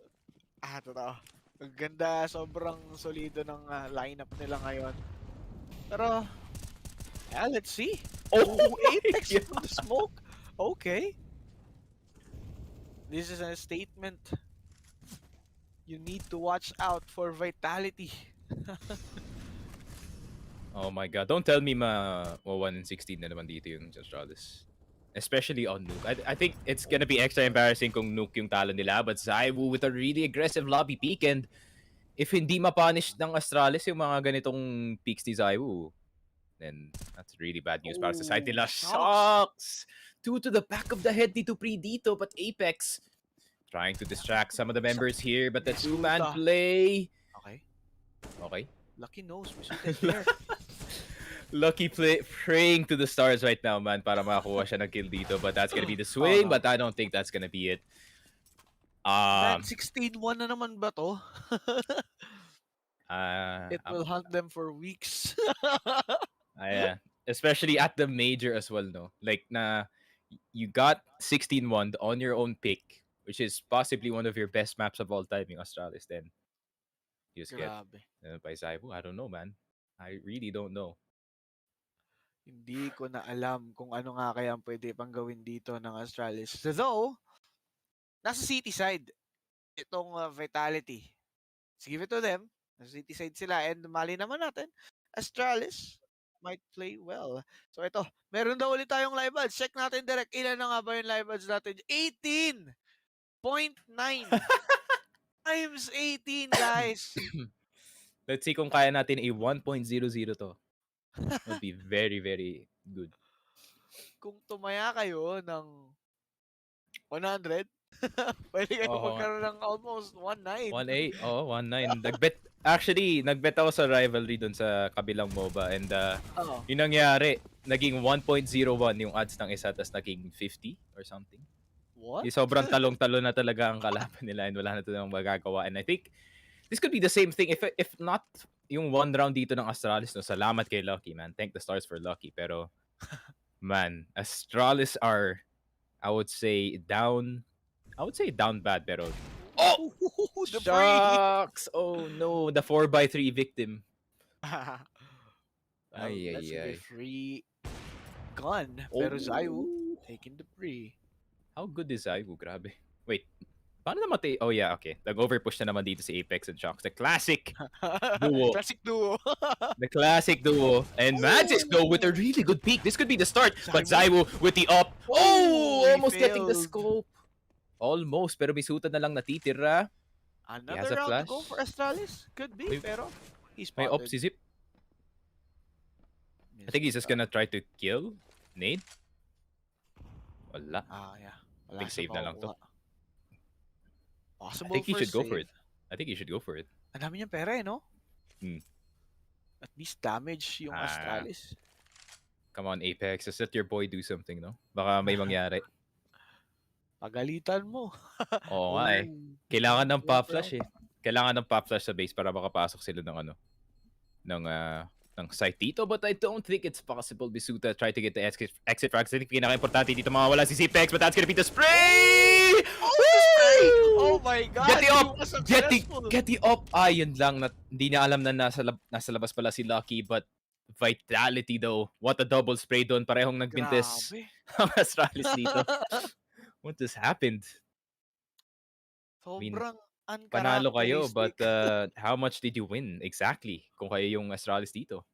Totoo. Ang ganda, sobrang solido ng lineup nila ngayon. Pero, let's see. Oh, Apex from the smoke. Okay. This is a statement. You need to watch out for Vitality. Oh my god. Don't tell me 1-16 na naman dito yung Astralis. Especially on Nuke. I think it's gonna be extra embarrassing kung Nuke yung talo nila, but Zaiwu with a really aggressive lobby peek, and if hindi ma-punish ng Astralis yung mga ganitong peaks ni Zaiwu, then that's really bad news para sa side nila. Shocks! 2 to the back of the head dito dito, but Apex trying to distract some of the members here, but the two-man play. Okay. Lucky knows, we should take care. Lucky praying to the stars right now, man, para makakuha siya ng kill dito. But that's gonna be the swing, but I don't think that's gonna be it. 16-1 na naman ba to? It will hunt them for weeks. Yeah. Especially at the major as well, no? Like, you got 16-1 on your own pick, which is possibly one of your best maps of all time, yung Astralis, then you just get by Zaiwu. I don't know, man. I really don't know. Hindi ko na alam kung ano nga kaya pwede pang gawin dito ng Astralis. So, though, nasa city side itong Vitality. Let's give it to them. Nasa city side sila. And mali naman natin, Astralis might play well. So ito, meron daw ulit tayong live ads. Check natin direct. Ilan na nga ba yung live ads natin? 18.9 times 18, guys. Let's see kung kaya natin a 1.00 to. Would be very, very good. Kung tumaya kayo ng 100, pwede kayo magkaroon ng almost 1.9. 1.8. Oh, 1.9. Nagbet ako sa rivalry dun sa kabilang MOBA, and yung nangyari, naging 1.01 yung odds ng isa, tas naging 50 or something. What? Yung sobrang talong-talo na talaga ang kalaban nila, and wala na talagang magagawa. And I think this could be the same thing if not yung one round dito ng Astralis. No, salamat kay Lucky, man. Thank the stars for Lucky. Pero man, Astralis are, I would say down bad, pero Shocks! Oh no, the 4x3 victim. That's a free gun. Pero Zaiwu taking the free. How good is Zaiwu? Grabe. Wait, paano namatay? Oh yeah, okay. Nag-overpush na naman dito si Apex and Shocks. The classic duo. The classic duo. And Magic though with a really good peek. This could be the start. But Zaiwu with the up. Oh! Almost getting the scope. Almost. Pero Misuta na lang natitira. Another round flash to go for Astralis? Could be, pero he's spotted. May op si Zip. I think he's just gonna try to kill Nade. Wala. Yeah. Wala. Big save na lang to. Possible. I think he should go for it. I think he should go for it. Ang dami niyang pera no? At least damage yung Astralis. Come on, Apex. Just let your boy do something, no? Baka may mangyari. Pagalitan mo. Oo nga Kailangan ng pop flash Kailangan ng pop flash sa base para makapasok sila ng ng site dito, but I don't think it's possible. Bisuta try to get the exit frag. I think pinaka-importante dito mawawala si Apex, but that's gonna be the spray! Oh my god! Get the up! Get the up! Yun lang. Hindi niya alam na nasa labas pala si Lucky, but Vitality though. What a double spray doon. Parehong nagbintes ang Astralis dito. What just happened? Sobrang Panalo kayo, but uncharacteristic. how much did you win exactly kung kayo yung Astralis dito?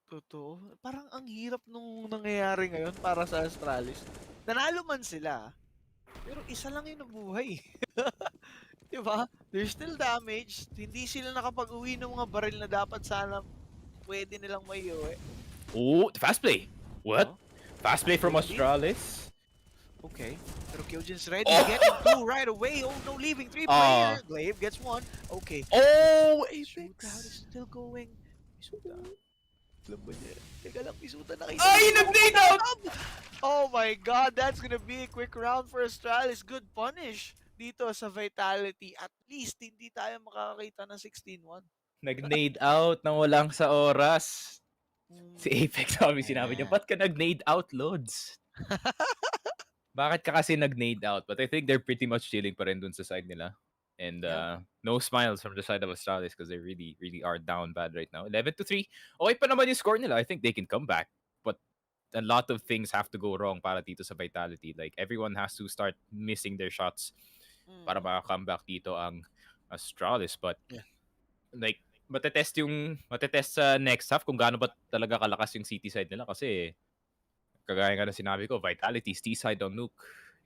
Totoo. Parang ang hirap nung nangyayari ngayon para sa Astralis. Nanalo man sila, pero isa lang yung nabuhay. Di ba? They're still damaged. Hindi sila nakapag-uwi ng mga baril na dapat sana pwede nilang maiuwi. Oh, fast play. What? Oh, Fast play from indeed. Astralis? Okay. Pero Kyojin's ready. Getting two right away. Oh no, leaving three player. Glaive gets one. Okay. Oh, Shoot crowd is still going. Misuta. Alam ba niya? Teka lang, Misuta nakita. Ay, nag-nade out! Oh my god, that's gonna be a quick round for Astralis. Good punish dito sa Vitality. At least, hindi tayo makakakita ng 16-1. Nag-nade out nang walang sa oras. Si Apex sinabi niya, Yeah. ba't ka nag-nade out, Lods? Bakit ka kasi nag-nade out? But I think they're pretty much chilling pa rin dun sa side nila. And no smiles from the side of Astralis because they really, really are down bad right now. 11-3. Okay pa naman yung score nila. I think they can come back. But a lot of things have to go wrong para dito sa Vitality. Like, everyone has to start missing their shots para maka-comeback dito ang Astralis. But, like, matetest sa next half kung gaano ba talaga kalakas yung city side nila kasi kagaya nga na sinabi ko, Vitality's T side on Nuke,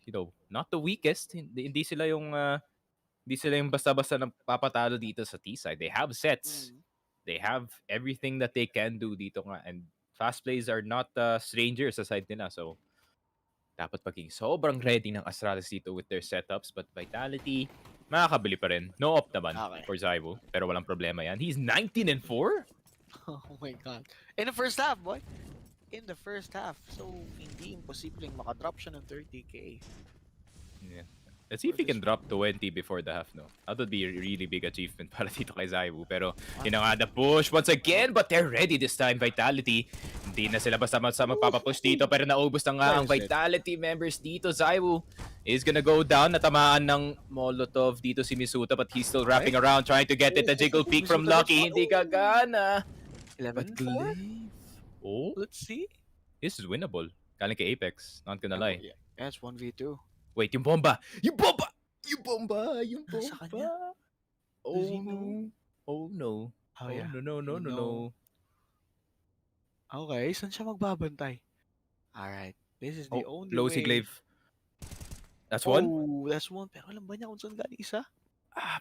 you know, not the weakest. Hindi sila yung basta-basta nagpapatalo dito sa T side. They have sets. They have everything that they can do dito nga, and fast plays are not strangers sa side nila. So dapat maging sobrang ready ng Astralis dito with their setups, but Vitality makakabili pa rin. No op naman for Zybo, pero walang problema yan. He's 19-4? Oh my god. In the first half, boy. In the first half. So, hindi imposibleng makadrop siya ng 30k. Yeah. Let's see if he can drop 20 before the half, no? That would be a really big achievement para dito kay Zybo. Pero, yun na nga, the push once again, but they're ready this time, Vitality. Hindi na sila basta magpapapush dito, pero naubos na nga ang Vitality members dito. Zybo is gonna go down. Natamaan ng Molotov dito si Misuta, but he's still wrapping around, trying to get it. A jiggle peek from Lucky. Hindi kagana. 11-4? Oh, let's see. This is winnable. Galing kay Apex, not gonna lie. Yeah, it's 1v2. Wait, yung bomba! Yung bomba! Yung bomba! Yung Nasa kanya? bomba! Does he Oh, know? oh no. Oh, yeah. No. Okay, saan siya magbabantay? Alright, this is the only low way. si Glaive. That's one? Oh, that's one. Pero alam ba niya kung saan galing isa?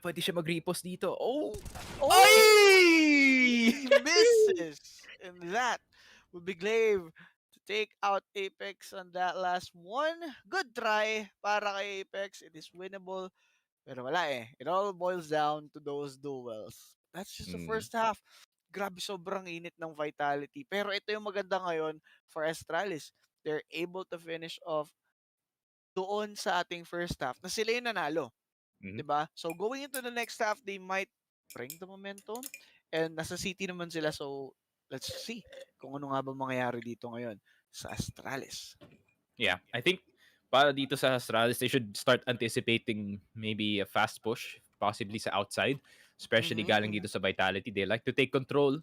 Pwede siya mag-repost dito. Oh! He misses! And that would be Glaive to take out Apex on that last one. Good try para kay Apex. It is winnable. Pero wala eh. It all boils down to those duels. That's just the first half. Grabe, sobrang init ng Vitality. Pero ito yung maganda ngayon for Astralis. They're able to finish off doon sa ating first half na sila yung nanalo. Diba? So going into the next half, they might bring the momentum. And nasa city naman sila. So let's see kung ano nga ba mangyayari dito ngayon sa Astralis. Yeah, I think para dito sa Astralis, they should start anticipating maybe a fast push, possibly sa outside, especially galing dito sa Vitality. They like to take control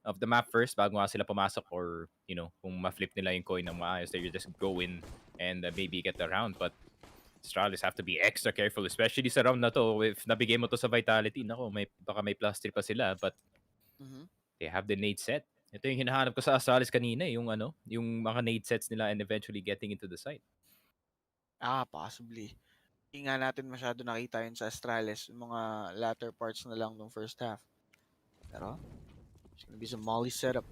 of the map first bago nga sila pumasok, or, you know, kung ma-flip nila yung coin ng maayos, they just go in and maybe get the round. But Astralis have to be extra careful, especially sa round na to. If nabigay mo to sa Vitality, nako, baka may plus 3 pa sila, but they have the nade set. Ito yung hinahanap ko sa Astralis kanina, yung mga nade sets nila and eventually getting into the site. Possibly. Hindi nga natin masyado nakita yun sa Astralis, yung mga latter parts na lang ng first half. Pero, it's gonna be some Molly setup.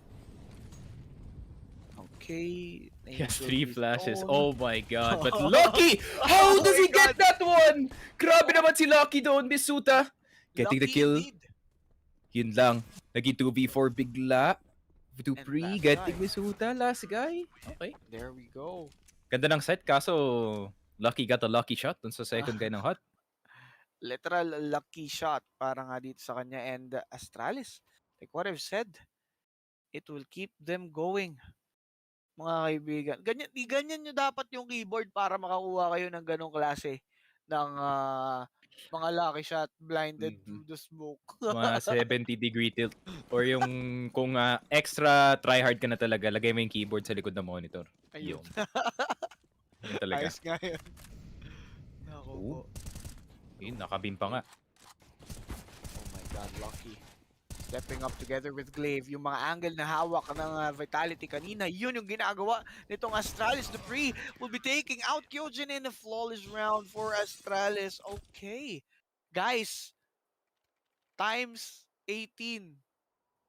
Okay. He has 3 flashes. Oh my god. But Lucky! How does he get that one? Grabe naman si Lucky doon, Misuta. Getting the kill. Yun lang. Naging 2v4 bigla. Dupree getting Misuta. Last guy. Okay. There we go. Ganda ng set, kaso Lucky got a lucky shot dun sa second guy ng hot. Literal lucky shot para nga dito sa kanya. And Astralis, like what I've said, it will keep them going. Mga kaibigan. Ganyan nyo dapat yung keyboard para makakuha kayo ng ganong klase ng mga lucky shot blinded through the smoke. Mga 70-degree tilt. Or yung kung extra tryhard ka na talaga, lagay mo yung keyboard sa likod ng monitor. Ayun. Yun talaga. Ayos nga yun. Naku po. Yun, nakabim pa nga. Oh my God, Lucky. Stepping up together with Glaive. Yung mga angle na hawak ng Vitality kanina, yun yung ginagawa nitong Astralis. Dupree will be taking out Kyojin in a flawless round for Astralis. Okay. Guys, times 18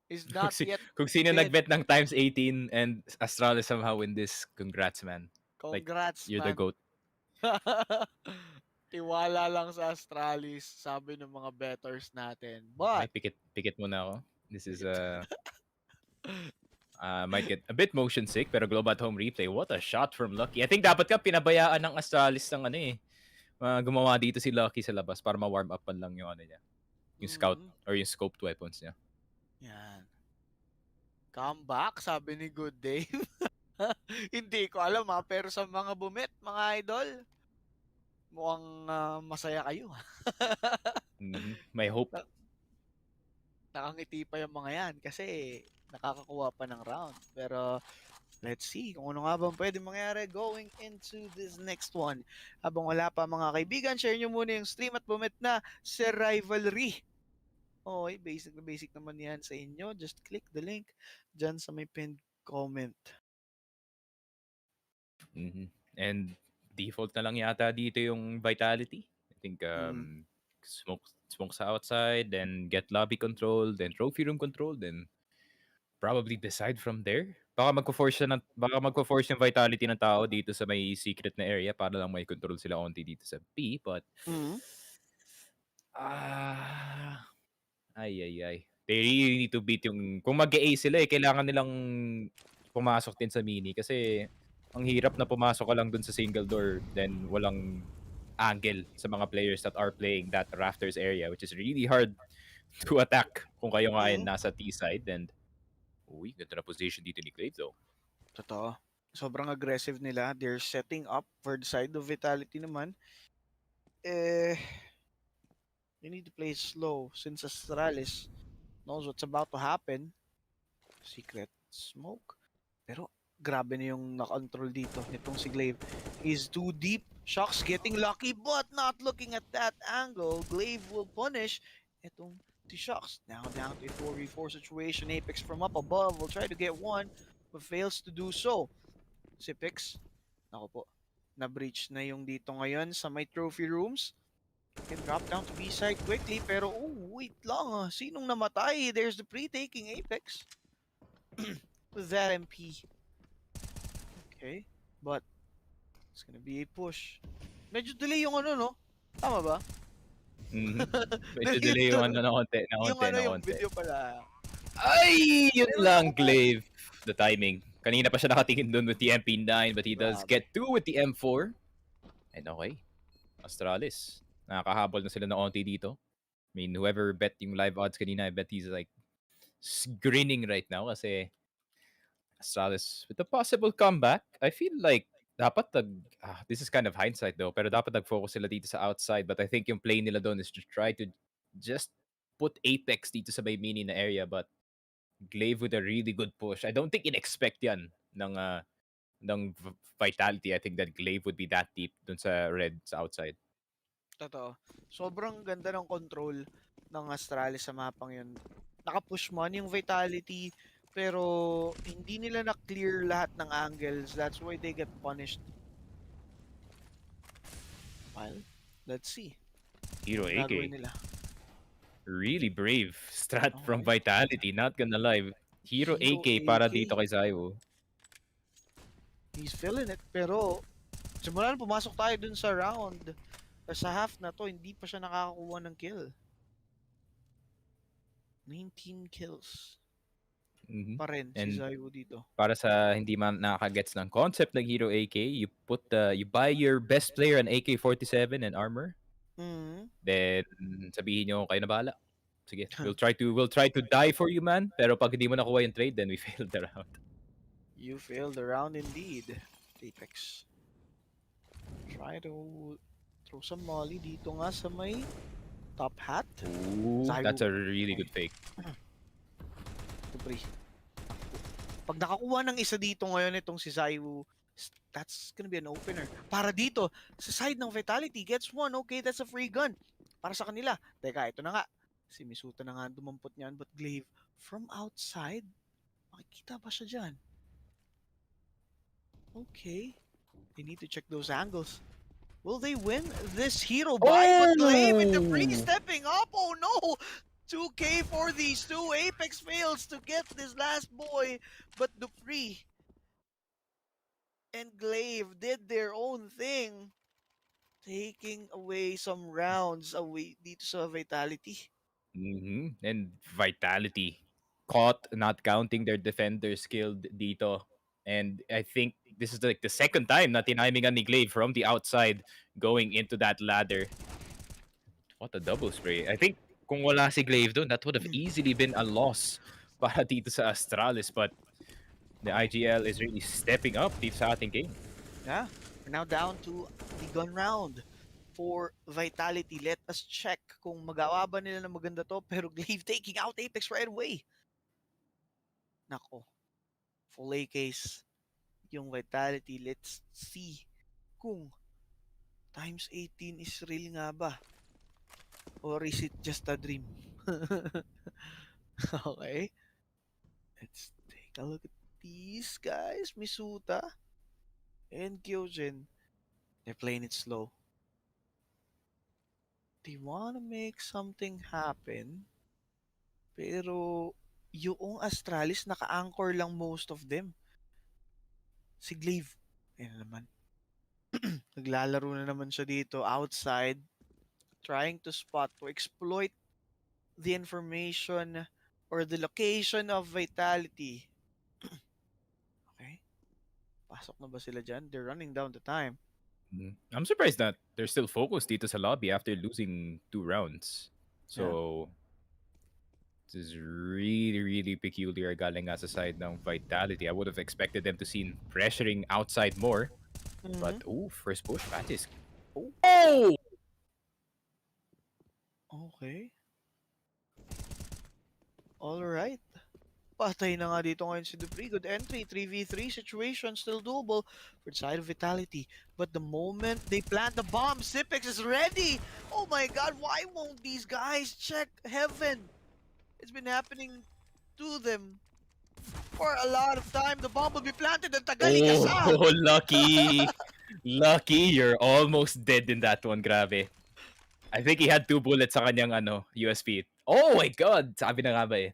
is not yet Kung sino dead. nagbet ng times 18 and Astralis somehow win this, congrats, man. Congrats, You're the man. GOAT. Tiwala lang sa Astralis, sabi ng mga bettors natin. Ay, But, pikit muna ako. This is might get a bit motion sick, pero Global at home replay. What a shot from Lucky. I think dapat ka pinabayaan ng Astralis ng ano eh. Gumawa dito si Lucky sa labas para ma-warm up lang yung ano niya. Yung scout or yung scoped weapons niya. yan. Comeback, sabi ni Good Dave. Hindi ko alam pero sa mga bumit, mga idol, mukhang masaya kayo. May hope. Nakangiti pa yung mga yan kasi nakakakuha pa ng round. Pero let's see kung ano nga bang pwede mangyari going into this next one. Habang wala pa mga kaibigan, share nyo muna yung stream at bumit na sa Rivalry. Okay, basic naman yan sa inyo. Just click the link dyan sa may pinned comment. And default na lang yata dito yung Vitality. I think smoke sa outside, then get lobby control, then trophy room control, then probably decide from there. Baka magpo-force yung Vitality ng tao dito sa may secret na area para lang may control sila onti dito sa B, but ay. They really need to beat yung... Kung mag-A sila kailangan nilang pumasok din sa mini kasi ang hirap na pumasok ka lang dun sa single door then walang angle sa mga players that are playing that rafters area, which is really hard to attack kung kayo nga nasa T side. And ganda na position dito ni Glaive though. Totoo. Sobrang aggressive nila. They're setting up for the side of Vitality naman. You need to play slow since Astralis knows what's about to happen. Secret smoke. Pero grabe na yung na-control dito nitong si Glaive. He's too deep. Shocks getting lucky but not looking at that angle. Glaive will punish itong si Shocks. Now down to a 4v4 situation. Apex from up above will try to get one but fails to do so. Si Pix, ako po, na-breach na yung dito ngayon sa may trophy rooms. Can drop down to B side quickly pero wait lang sinong namatay? There's the pre-taking Apex. With that MP. Okay, but it's gonna be a push. Medyo delay yung ano, no? Tama ba? Medyo delay yung ano na konti. Yung video pala. Ay! Yun lang, Glaive. The timing. Kanina pa siya nakatingin dun with the MP9 but he does get two with the M4. And okay. Astralis. Nakakahabol na sila na onti dito. I mean, whoever bet yung live odds kanina, I bet he's like grinning right now kasi Astralis with a possible comeback. I feel like dapat this is kind of hindsight though, pero dapat nag-focus sila dito sa outside. But I think yung play nila doon is to try to just put Apex dito sa may mini na area. But Glaive with a really good push. I don't think in-expect yan ng Vitality. I think that Glaive would be that deep dun sa red sa outside. Totoo. Sobrang ganda ng control ng Astralis sa mapang yun. Naka-push man yung Vitality pero hindi nila na-clear lahat ng angles. That's why they get punished. Well, let's see. Hero AK. Nila. Really brave strat from Vitality. Not gonna lie. Hero AK para dito kay Zaiwo. He's feeling it pero simula na pumasok tayo dun sa round. Sa half na to, hindi pa siya nakakakuha ng kill. 19 kills. Pa rin si Zaiwo dito. Para sa hindi man nakakagets ng concept ng Hero AK, you buy your best player an AK-47 and armor. Then sabihin nyo kayo na bahala. Sige, we'll try to die for you, man. Pero pag hindi mo nakuha yung trade, then we failed the round. You failed the round indeed, Apex. Try to throw some molly dito nga sa may top hat. Ooh, that's a really good fake. Pag nakakuha ng isa dito ngayon itong si Zaiwo, that's gonna be an opener. Para dito, sa side ng Vitality, gets one. Okay, that's a free gun. para sa kanila. Teka, ito na nga. Si Misuta na nga dumampot niyan, but Glaive from outside. Makikita ba siya dyan? Okay. They need to check those angles. Will they win this hero buy? But Glaive and Dupree stepping up. Oh no! 2K for these two. Apex fails to get this last boy. But Dupree and Glaive did their own thing. Taking away some rounds away dito sa Vitality. And Vitality caught not counting their defenders killed dito. And I think this is like the second time na tinimingan ni Glaive from the outside going into that ladder. What a double spray. I think kung wala si Glaive doon, that would have easily been a loss para dito sa Astralis. But the IGL is really stepping up dito sa ating game. Yeah, we're now down to the gun round for Vitality. Let us check kung magawa ba nila na maganda to, pero Glaive taking out Apex right away. Nako, full A case yung Vitality. Let's see kung times 18 is real nga ba? Or is it just a dream? Okay. Let's take a look at these guys. Misuta and Kyojin. They're playing it slow. They want to make something happen. Pero yung Astralis naka-anchor lang most of them. Si Glaive. Ayan na naman. Naglalaro na naman siya dito outside. Trying to spot, to exploit the information or the location of Vitality. Okay. Pasok na ba sila dyan? They're running down the time. I'm surprised that they're still focused dito sa lobby after losing 2 rounds. So, this is really, really peculiar galing nga sa side ng Vitality. I would have expected them to see pressuring outside more. But, first push, Batis. Oh! Okay. Alright. Patay na nga dito ngayon si Dupree. Good entry. 3v3 situation. Still doable for the side of Vitality. But the moment they plant the bomb, Sipex is ready! Oh my god, why won't these guys check heaven? It's been happening to them for a lot of time. The bomb will be planted and tagali ka sa! Oh, lucky! Lucky, you're almost dead in that one, grabe. I think he had 2 bullets sa kanyang USP. Oh my god! Sabi na nga ba eh.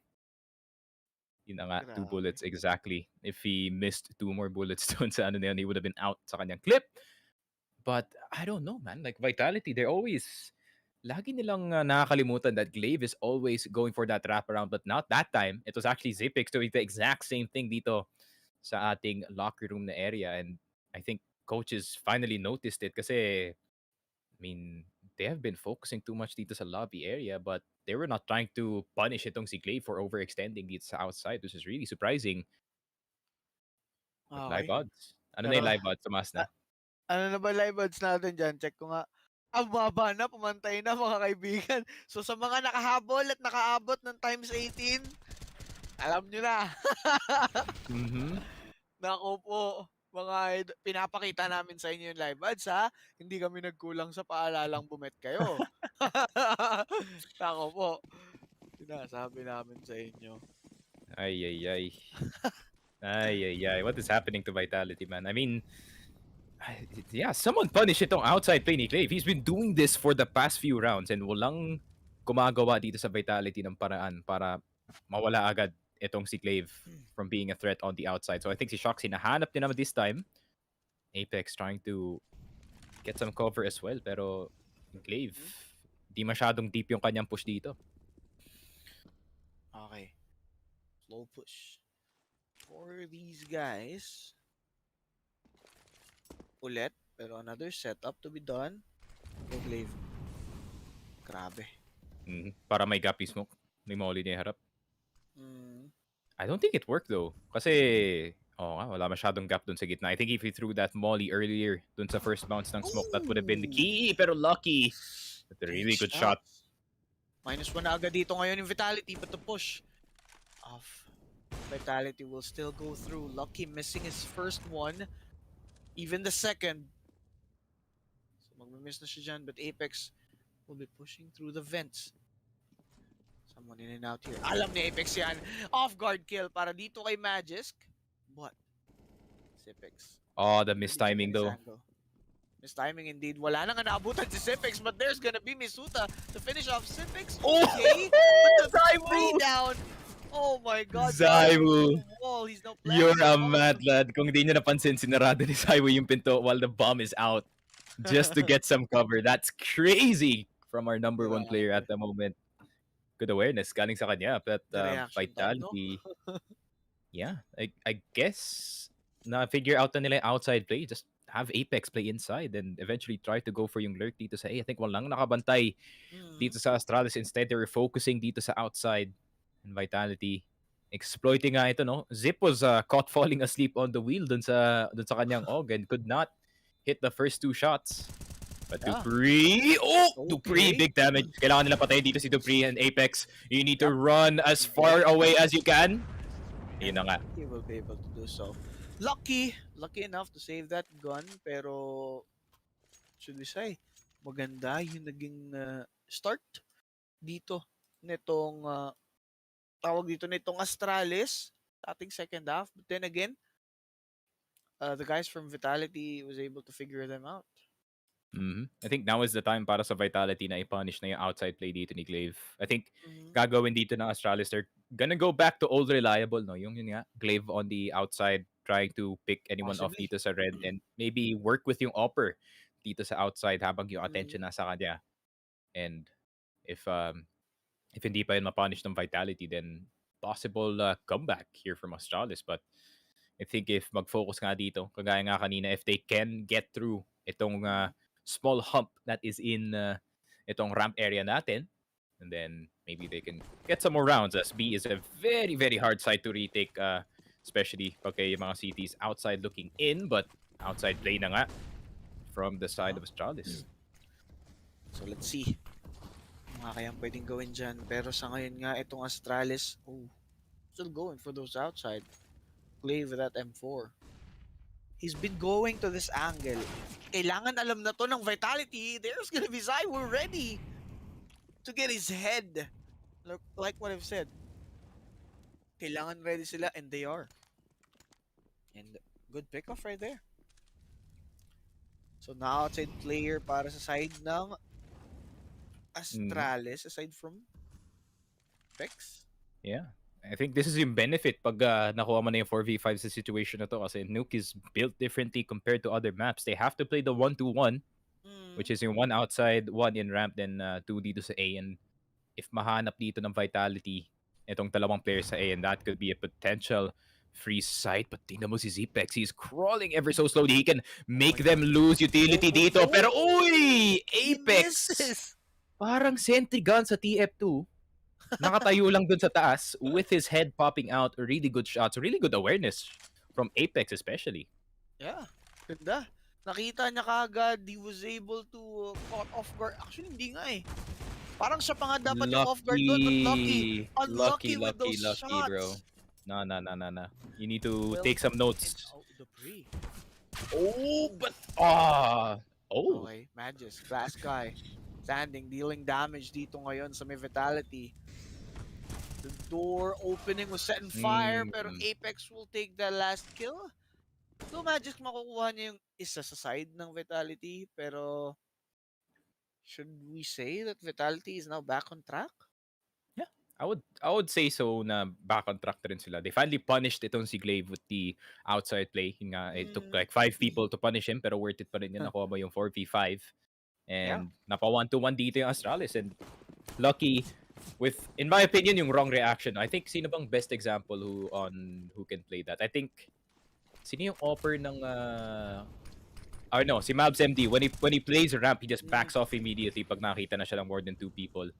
Yun na nga, 2 bullets exactly. If he missed 2 more bullets doon sa ano na yun, he would have been out sa kanyang clip. But I don't know, man. Like Vitality, they're always lagi nilang nakakalimutan that Glaive is always going for that wraparound, but not that time. It was actually Zipix doing the exact same thing dito sa ating locker room na area, and I think coaches finally noticed it kasi, I mean, they have been focusing too much dito sa lobby area, but they were not trying to punish itong si Glaive for overextending dito sa outside, which is really surprising. Live odds. Ano na yung live odds? Tumas na? Ano na ba live odds natin dyan? Check ko nga. Ang baba na, pumantay na mga kaibigan. So sa mga nakahabol at nakaabot ng times 18, alam nyo na. Naku po, mga pinapakita namin sa inyo yung live odds ha. Hindi kami nagkulang sa paalalang bumet kayo. Naku po, sinasabi namin sa inyo. Ay. What is happening to Vitality, man? I mean, yeah, someone punish itong outside play ni Glaive. He's been doing this for the past few rounds and walang gumagawa dito sa Vitality ng paraan para mawala agad itong si Glaive from being a threat on the outside. So I think si Shox hinahanap niya naman this time. Apex trying to get some cover as well, pero Glaive, di masyadong deep yung kanyang push dito. Okay. Slow push for these guys. Ulit, pero another setup to be done. For Glaive. Grabe. Para may gap smoke. May molly niya harap. I don't think it worked though. Kasi, wala masyadong gap dun sa gitna. I think if he threw that molly earlier dun sa first bounce ng smoke, that would have been the key. Pero lucky. That's a really good shot. -1 na agad dito ngayon yung Vitality, but the push of Vitality will still go through. Lucky missing his first one. Even the second. So magmimiss na siya dyan, but Apex will be pushing through the vents. Someone in and out here. Alam ni Apex yan. Off guard kill para dito kay Magisk. But Sipex. Oh, the mistiming though. Mistiming indeed. Wala nang naabutan si Sipex, but there's gonna be Misuta to finish off Sipex. Oh! Okay, but the Zaimu! three down. Oh my God. Zaimu! Wall. He's now planning You're a the bomb. mad lad. Kung di nyo napansin, sinarado ni Saiwo yung pinto while the bomb is out. Just to get some cover. That's crazy from our number one player at the moment. Good awareness. Galing sa kanya. But The reaction time, no? Vitality... Yeah. I guess na-figure out na nila yung outside play. Just have Apex play inside and eventually try to go for yung lurk dito sa A. I think walang nakabantay dito sa Astralis. Instead, they were focusing dito sa outside. And Vitality exploiting nga ito, no? Zip was caught falling asleep on the wheel dun sa kanyang Og and could not hit the first two shots. But Dupree, Dupree, big damage. Kailangan nila patayin dito si Dupree and Apex. You need to run as far away as you can. Yun na nga. He will be able to do so. Lucky enough to save that gun, pero should we say, maganda yung naging start dito nitong tawag dito nitong Astralis ating second half. But then again, the guys from Vitality was able to figure them out. I think now is the time para sa Vitality na i-punish na yung outside play dito ni Glaive. I think gagawin dito ng Astralis, they're gonna go back to old reliable, no? Yung yun nga, Glaive on the outside trying to pick anyone off dito sa red and maybe work with yung Opper dito sa outside habang yung attention nasa kanya. And if hindi pa yun ma-punish ng Vitality, then possible comeback here from Astralis. But I think if mag-focus nga dito, kagaya nga kanina, if they can get through itong small hump that is in itong ramp area natin, and then maybe they can get some more rounds, as B is a very, very hard side to retake, especially yung mga CTs outside looking in, but outside play na nga from the side of Astralis. So let's see. Mga kayang pwedeng gawin dyan. Pero sa ngayon nga, itong Astralis, still going for those outside. Play with that M4. He's been going to this angle. Kailangan alam na to ng Vitality. There's gonna be Zaiwu ready to get his head. Look, like what I've said. Kailangan ready sila, and they are. And good pick-off right there. So now outside player para sa side ng Astralis aside from Vex. Yeah. I think this is yung benefit pag nakuha mo na yung 4v5 sa situation na to kasi Nuke is built differently compared to other maps. They have to play the 1-2-1, which is yung one outside, one in ramp, then two dito sa A. And if mahanap dito ng Vitality, itong dalawang players sa A, and that could be a potential free site. But tingnan mo si Zpex, he's crawling ever so slowly. He can make them lose utility dito. Pero uy! Apex! Parang sentry gun sa TF2. Nakatayo lang dun sa taas with his head popping out. Really good shots. Really good awareness from Apex especially. Yeah. Ganda. Nakita niya kaagad. He was able to caught off guard. Actually, hindi nga eh. Parang siya pa nga dapat yung off guard doon. But lucky. Unlucky with those shots. Bro. No. You need to take some notes. But... Okay. Magis. Glass guy. Standing, dealing damage dito ngayon sa may Vitality. The door opening was set on fire, pero Apex will take the last kill. So Magic makukuha niya yung isa sa side ng Vitality, pero should we say that Vitality is now back on track? Yeah, I would say so na back on track rin sila. They finally punished itong si Glaive with the outside play. It took like 5 people to punish him, pero worth it pa rin yun. Nakuha mo yung 4v5. And napa 1-1 dito yung Astralis, and lucky with, in my opinion, yung wrong reaction. I think sino bang best example who can play that? I think sino yung offer ng si Mabs MD when he plays a ramp, he just backs off immediately pag nakita na siya ng more than 2 people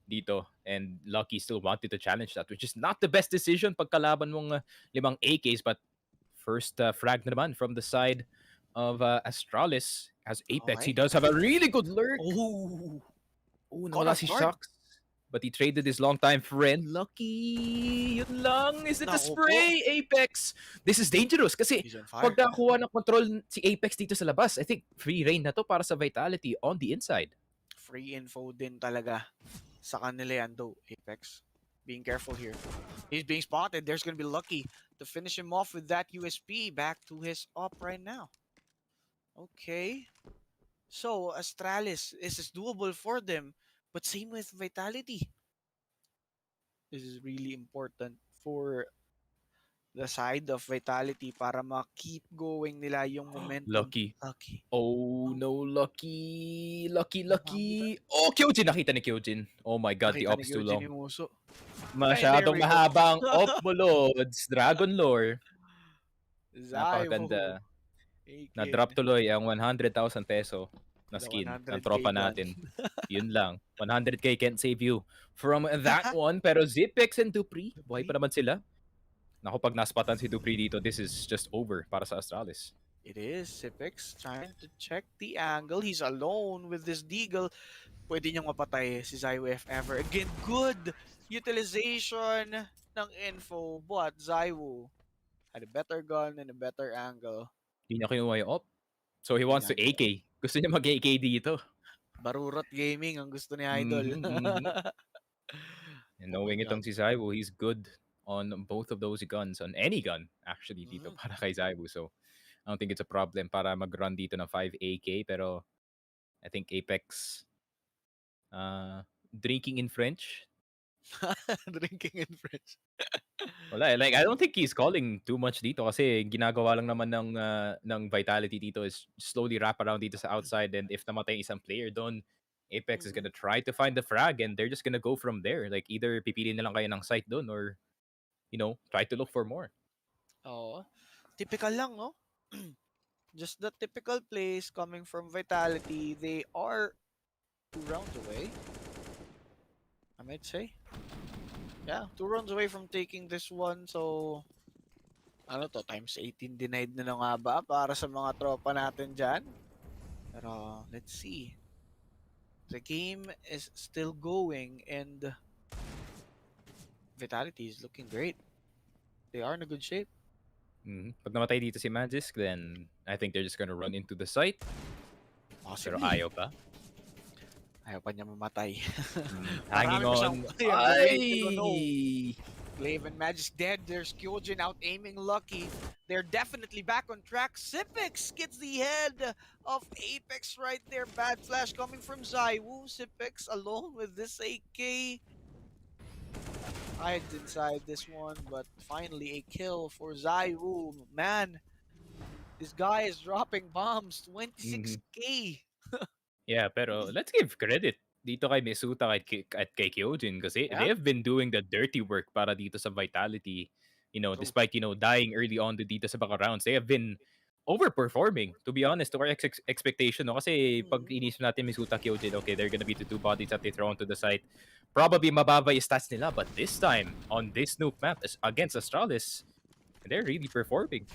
dito, and Lucky still wanted to challenge that, which is not the best decision pagkalaban mong 5 AKs. But first frag na naman from the side of Astralis as Apex. He does have a really good lurk. Nawala si Shocks. But he traded his longtime friend. Lucky! Yun lang! Is it a spray, Apex? This is dangerous kasi pag nakuha ng control si Apex dito sa labas, I think free reign na to para sa Vitality on the inside. free info din talaga sa kanila yan though. Apex, being careful here. He's being spotted. There's gonna be Lucky to finish him off with that USP. Back to his op right now. Okay. So, Astralis, this is doable for them. But same with Vitality. This is really important for the side of Vitality para ma-keep going nila yung momentum. Lucky. Lucky. Oh no, Lucky. Lucky. Nakabutan. Oh, Kyojin. Nakita ni Kyojin. Oh my god, the Nakita ni op's too Gyojin long. yung uso. Masyadong we go. mahaba ang op mo, Lods. Dragon lore. Zaivo. Napakaganda. Aiken. Na-drop tuloy ang 100,000 peso na The skin ng 100K tropa gun. natin. Yun lang. 100k can't save you from that one. Pero Zipex and Dupree, buhay pa naman sila. Naku, pag naspatan si Dupree dito, this is just over para sa Astralis. It is. Sipix trying to check the angle. He's alone with this deagle. Pwede niyang mapatay si Zaiwo if ever. Again, good utilization ng info. But Zaiwo had a better gun and a better angle. Hindi niya kinuha yung op. So he wants to AK. Gusto niya mag-AK dito. Barurot gaming ang gusto ni Idol. And knowing itong si Zaiwo, he's good on both of those guns. On any gun, actually, dito para kay Zaiwo. So I don't think it's a problem para mag-run dito ng 5 AK. Pero I think Apex drinking in French. Drinking in French. Wala, like I don't think he's calling too much dito kasi ginagawa lang naman ng Vitality dito is slowly wrap around dito sa outside, and if namatay isang player doon, Apex is gonna try to find the frag and they're just gonna go from there. Like either pipili na lang kayo ng site doon or try to look for more. Oo. Typical lang, no? Just the typical plays coming from Vitality. They are 2 rounds away, I might say. Yeah, 2 rounds away from taking this one. So, ano to, times 18 denied na nga ba para sa mga tropa natin dyan? Pero, let's see. The game is still going and Vitality is looking great. They are in a good shape. Pag namatay dito si Magisk, then I think they're just gonna run into the site. Possibly. Pero ayaw pa. Ayaw pa niya mamatay. Hanging on. Ay! Glaive and Magisk dead. There's Kyojin out aiming Lucky. They're definitely back on track. Sipix gets the head of Apex right there. Bad flash coming from Zaiwu. Sipix alone with this AK. Hides inside this one, but finally a kill for Zaiwu. Man, this guy is dropping bombs. 26k. Yeah, pero let's give credit dito kay Misuta at kay Kyojin kasi they have been doing the dirty work para dito sa Vitality. Despite dying early on dito sa baka rounds, they have been overperforming, to be honest, to our expectation. No? Kasi pag inisip natin Misuta, Kyojin, okay, they're gonna be the 2 bodies that they throw onto the site. Probably mababa yung stats nila, but this time, on this Snoop map against Astralis, they're really performing.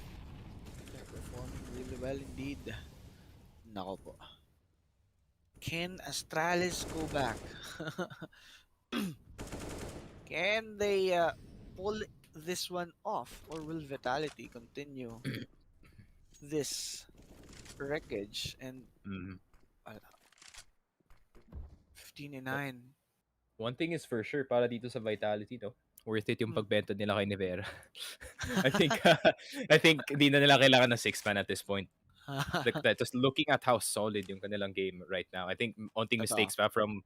They're performing really well indeed. Nako po. Can Astralis go back? Can they pull this one off, or will Vitality continue this wreckage? And 15-9. One thing is for sure para dito sa Vitality, no? Worth it yung pagbenta nila kay Nevera. I think hindi na nila kailangan ng 6-man at this point. Just looking at how solid yung kanilang game right now. I think onting mistakes pa from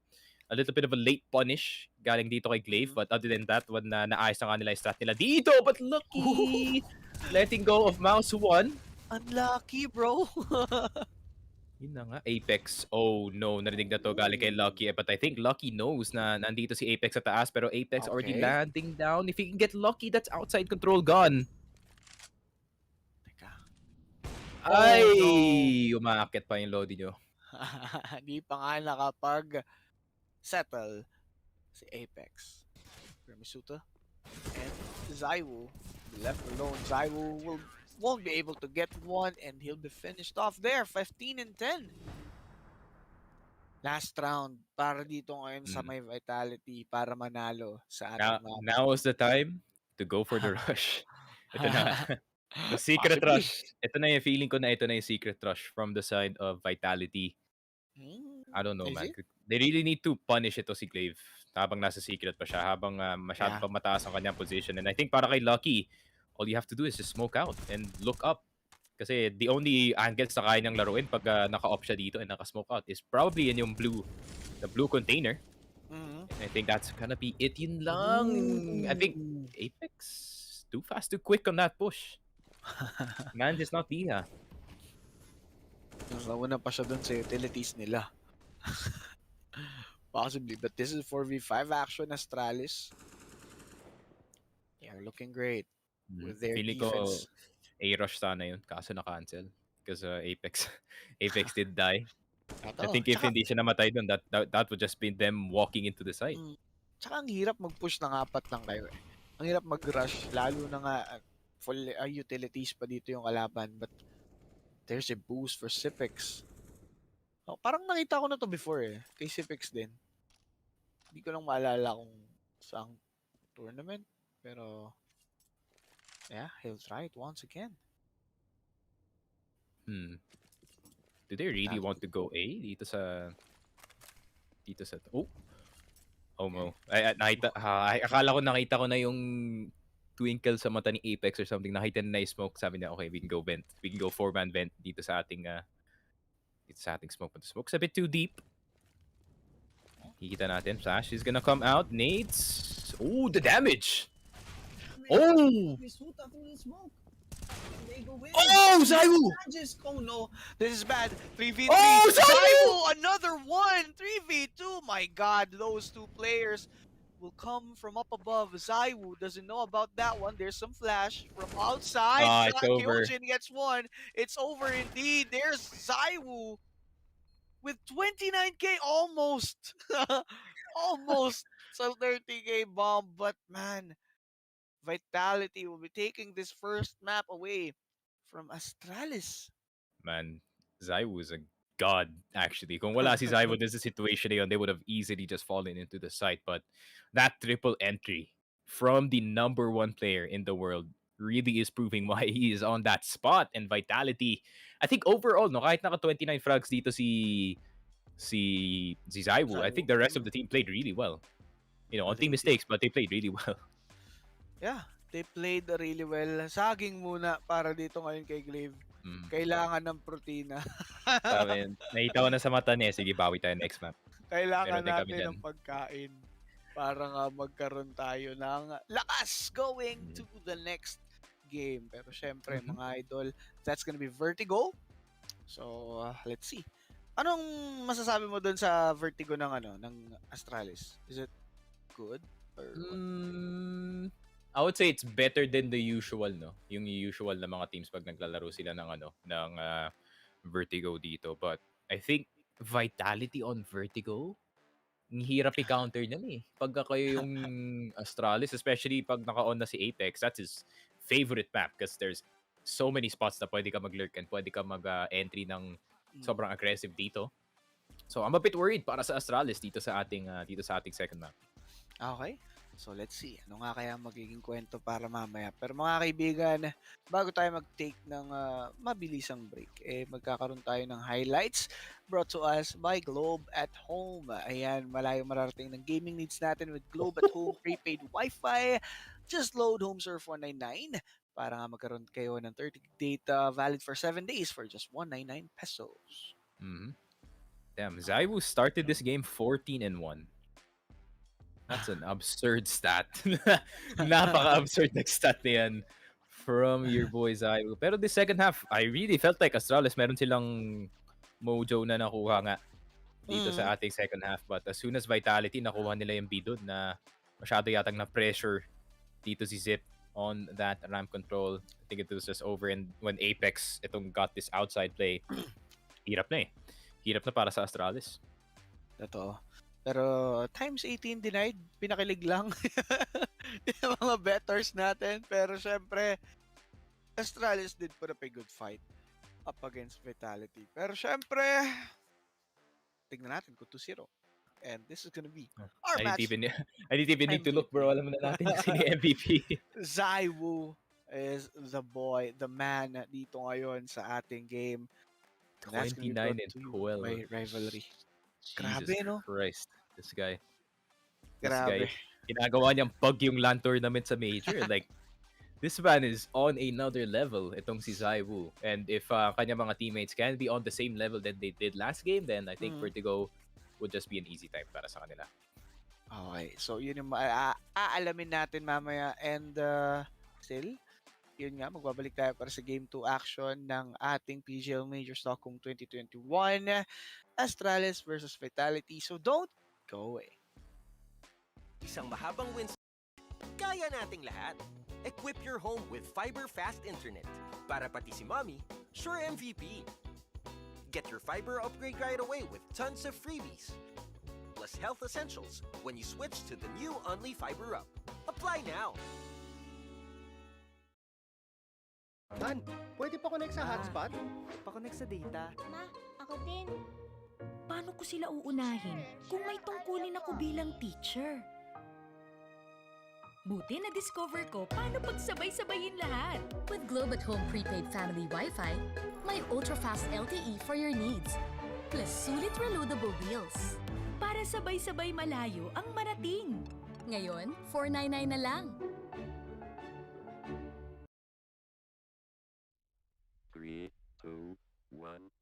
a little bit of a late punish galing dito kay Glaive, but other than that, when naayos na nga nila yung strat nila dito, but Lucky letting go of Mouse 1. Unlucky, bro. Yun na nga, Apex. Oh no, narinig na to galing kay Lucky. But I think Lucky knows na nandito si Apex sa taas, pero Apex already landing down. If he can get Lucky, that's outside control gun. Ay! Umaakit pa yung Lodi nyo. Hindi pa nga nakapag-settle si Apex. Misuta and Zaiwu left alone. Zaiwu won't be able to get one and he'll be finished off there. 15-10. Last round para dito ngayon sa may Vitality para manalo sa ating map. Now is the time to go for the rush. Ito na. The secret rush. Ito na yung feeling ko na ito na yung secret rush from the side of Vitality. I don't know, Is man. it? They really need to punish ito si Glaive habang nasa secret pa siya, habang masyado Yeah. pa mataas ang kanyang position. And I think para kay Lucky, all you have to do is just smoke out and look up. Kasi the only angles na kaya niyang laruin pag naka-off siya dito and naka-smoke out is probably in yung the blue container. Mm-hmm. And I think that's gonna be it. Yun lang. I think Apex too fast, too quick on that push. Man, just not Dia. Nauna pa siya dun sa utilities nila. Possibly, but this is 4v5 action. Astralis. They're looking great with their Feeling ko defense. A-rush sana yun, kaso na-cancel. Because Apex Apex did die. I Ito. think if hindi siya namatay dun, that would just be them walking into the site. Tsaka ang hirap mag-push ng apat lang kayo eh. Ang hirap mag-rush, lalo na nga full utilities pa dito yung kalaban. But there's a boost for CPH. Oh, parang nakita ko na to before eh. Kay CPH din. Hindi ko lang maalala kung saang tournament. Pero, yeah, he'll try it once again. Do they really want to go A dito sa Oh no. Akala ko nakita ko na yung twinkle sa mata ni Apex or something. Nakita na smoke. Sabi niya, okay, we can go vent. We can go 4-man vent dito sa ating smoke. But the smoke's a bit too deep. Kikita natin. Flash is gonna come out. Nades. Oh, the damage! Oh! Oh, Zaiwu! Oh no, this is bad. 3v3. Oh, Zaiwu! Another one! 3v2. My god, those two players will come from up above. Zaiwu doesn't know about that one. There's some flash from outside. It's over. Kyojin gets one. It's over indeed. There's Zaiwu with 29k almost. Almost. So 30k bomb, but man, Vitality will be taking this first map away from Astralis. Man, Zaiwu is a god, actually. Kung wala si Zaiwu in this situation na yun, they would have easily just fallen into the site. But that triple entry from the number one player in the world really is proving why he is on that spot. And Vitality, I think overall, no, kahit naka 29 frags dito si Zaiwu, I think the rest of the team played really well. You know, on team mistakes, but they played really well. Yeah, they played really well. Saging muna para dito ngayon kay Glaive. Kailangan ng protina. Sabi, nakita ko na sa mata niya. Sige, bawi tayo next map. Kailangan natin ng pagkain para nga magkaroon tayo ng lakas going to the next game. Pero syempre, mga idol, that's gonna be Vertigo. So, let's see. Anong masasabi mo dun sa Vertigo ng Astralis? Is it good or what? I would say it's better than the usual, no? Yung usual na mga teams pag naglalaro sila ng Vertigo dito. But I think Vitality on Vertigo, ang hirap i-counter niyan eh. Pagka kayo yung Astralis, especially pag naka-on na si Apex, that's his favorite map because there's so many spots na pwede ka mag-lurk and pwede ka mag-entry ng sobrang aggressive dito. So I'm a bit worried para sa Astralis dito sa ating second map. Okay. So let's see, ano nga kaya magiging kwento para mamaya. Pero mga kaibigan, bago tayo mag-take ng mabilisang break, magkakaroon tayo ng highlights brought to us by Globe at Home. Ayan, malayo mararating ng gaming needs natin with Globe at Home prepaid Wi-Fi. Just load HomeSurf 199 para nga magkaroon kayo ng 30 data valid for 7 days for just 199 pesos. Damn, Zaiwu started this game 14-1. That's an absurd stat. Napaka-absurd na stat na yan from your boy Zaiwu. Pero the second half, I really felt like Astralis meron silang mojo na nakuha nga dito sa ating second half. But as soon as Vitality, nakuha nila yung bidod na masyado yatang na-pressure dito si Zip on that ramp control. I think it was just over. And when Apex itong got this outside play, hirap na eh. Hirap na para sa Astralis. Totoo. Pero times 18 denied, pinakilig lang yung mga bettors natin. Pero syempre, Astralis did put up a good fight up against Vitality. Pero syempre, tignan natin kung 2-0. And this is gonna be our match. I didn't even need to look, bro. Alam na natin sino yung MVP. Zaiwu is the boy, the man dito ngayon sa ating game. 29-12. By rivalry. Jesus Grabe, no? Christ. This guy. This Grabe. guy. Ginagawa niyang pug yung LAN tournament sa major. Like, this man is on another level, itong si Zaiwu. And if kanya mga teammates can be on the same level that they did last game, then I think Vertigo would just be an easy time para sa kanila. Okay, so yun yung aalamin natin mamaya. And still, yun nga, magbabalik tayo para sa Game 2 action ng ating PGL Major Stockholm 2021, Astralis versus Vitality. So don't go away. Isang mahabang wins, kaya nating lahat. Equip your home with fiber fast internet. Para pati si mommy, sure MVP. Get your fiber upgrade right away with tons of freebies. Plus health essentials when you switch to the new Only Fiber Up. Apply now. Han, pwede pa connect sa hotspot? Pa-connect sa data. Ma, ako din. Paano ko sila uunahin kung may tungkulin ako bilang teacher? Buti na-discover ko paano pagsabay-sabayin lahat. With Globe at Home Prepaid Family Wi-Fi, may ultra-fast LTE for your needs. Plus sulit reloadable deals. Para sabay-sabay malayo ang marating. Ngayon, $499 na lang. 3, 2, 1.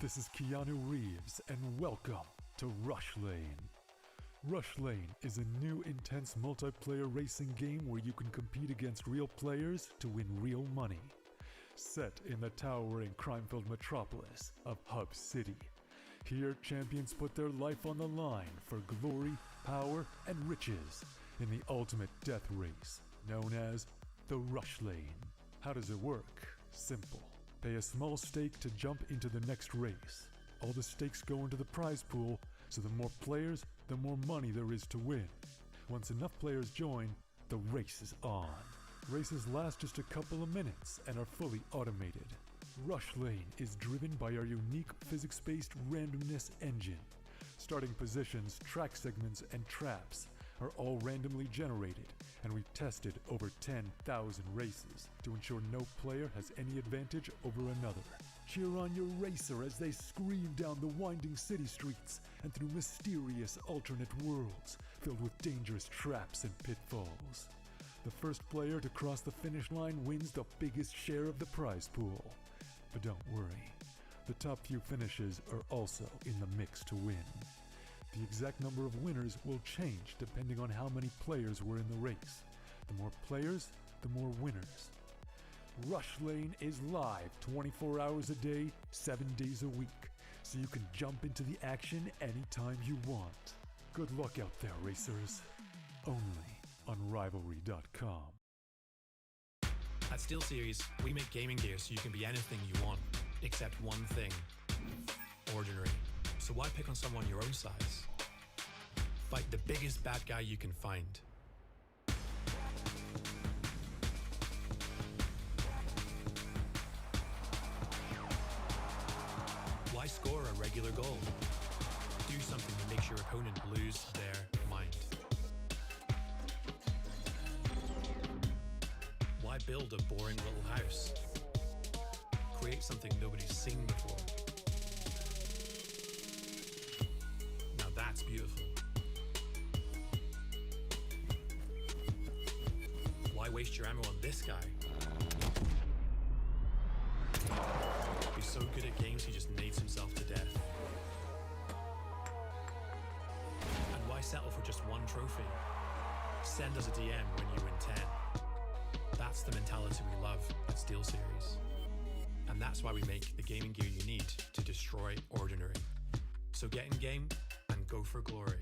This is Keanu Reeves, and welcome to Rush Lane. Rush Lane is a new intense multiplayer racing game where you can compete against real players to win real money. Set in the towering crime-filled metropolis of Hub City. Here, champions put their life on the line for glory, power, and riches in the ultimate death race, known as the Rush Lane. How does it work? Simple. Pay a small stake to jump into the next race. All the stakes go into the prize pool, so the more players, the more money there is to win. Once enough players join, the race is on. Races last just a couple of minutes and are fully automated. Rush Lane is driven by our unique physics-based randomness engine. Starting positions, track segments, and traps are all randomly generated, and we've tested over 10,000 races to ensure no player has any advantage over another. Cheer on your racer as they scream down the winding city streets and through mysterious alternate worlds filled with dangerous traps and pitfalls. The first player to cross the finish line wins the biggest share of the prize pool. But don't worry, the top few finishes are also in the mix to win. The exact number of winners will change depending on how many players were in the race. The more players, the more winners. Rush Lane is live 24 hours a day, 7 days a week, so you can jump into the action anytime you want. Good luck out there, racers. Only on Rivalry.com. At SteelSeries, we make gaming gear so you can be anything you want, except one thing: ordinary. So why pick on someone your own size? Fight the biggest bad guy you can find. Why score a regular goal? Do something that makes your opponent lose their mind. Why build a boring little house? Create something nobody's seen before. Now that's beautiful. Why waste your ammo on this guy? He's so good at games he just nades himself to death. And why settle for just one trophy? Send us a DM when you win 10. That's the mentality we love at SteelSeries. And that's why we make the gaming gear you need to destroy ordinary. So get in game and go for glory.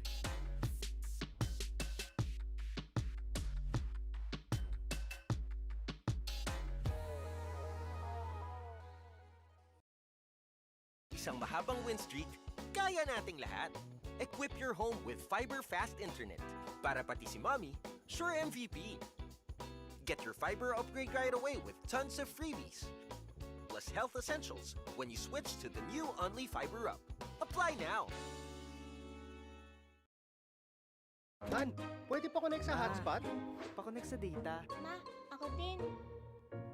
Isang mahabang win streak, kaya nating lahat. Equip your home with fiber fast internet. Para pati si mommy, sure MVP. Get your fiber upgrade right away with tons of freebies. Plus health essentials when you switch to the new Only Fiber Up. Apply now! Han, pwede pa connect sa hotspot? Pa-connect sa data. Ma, ako din.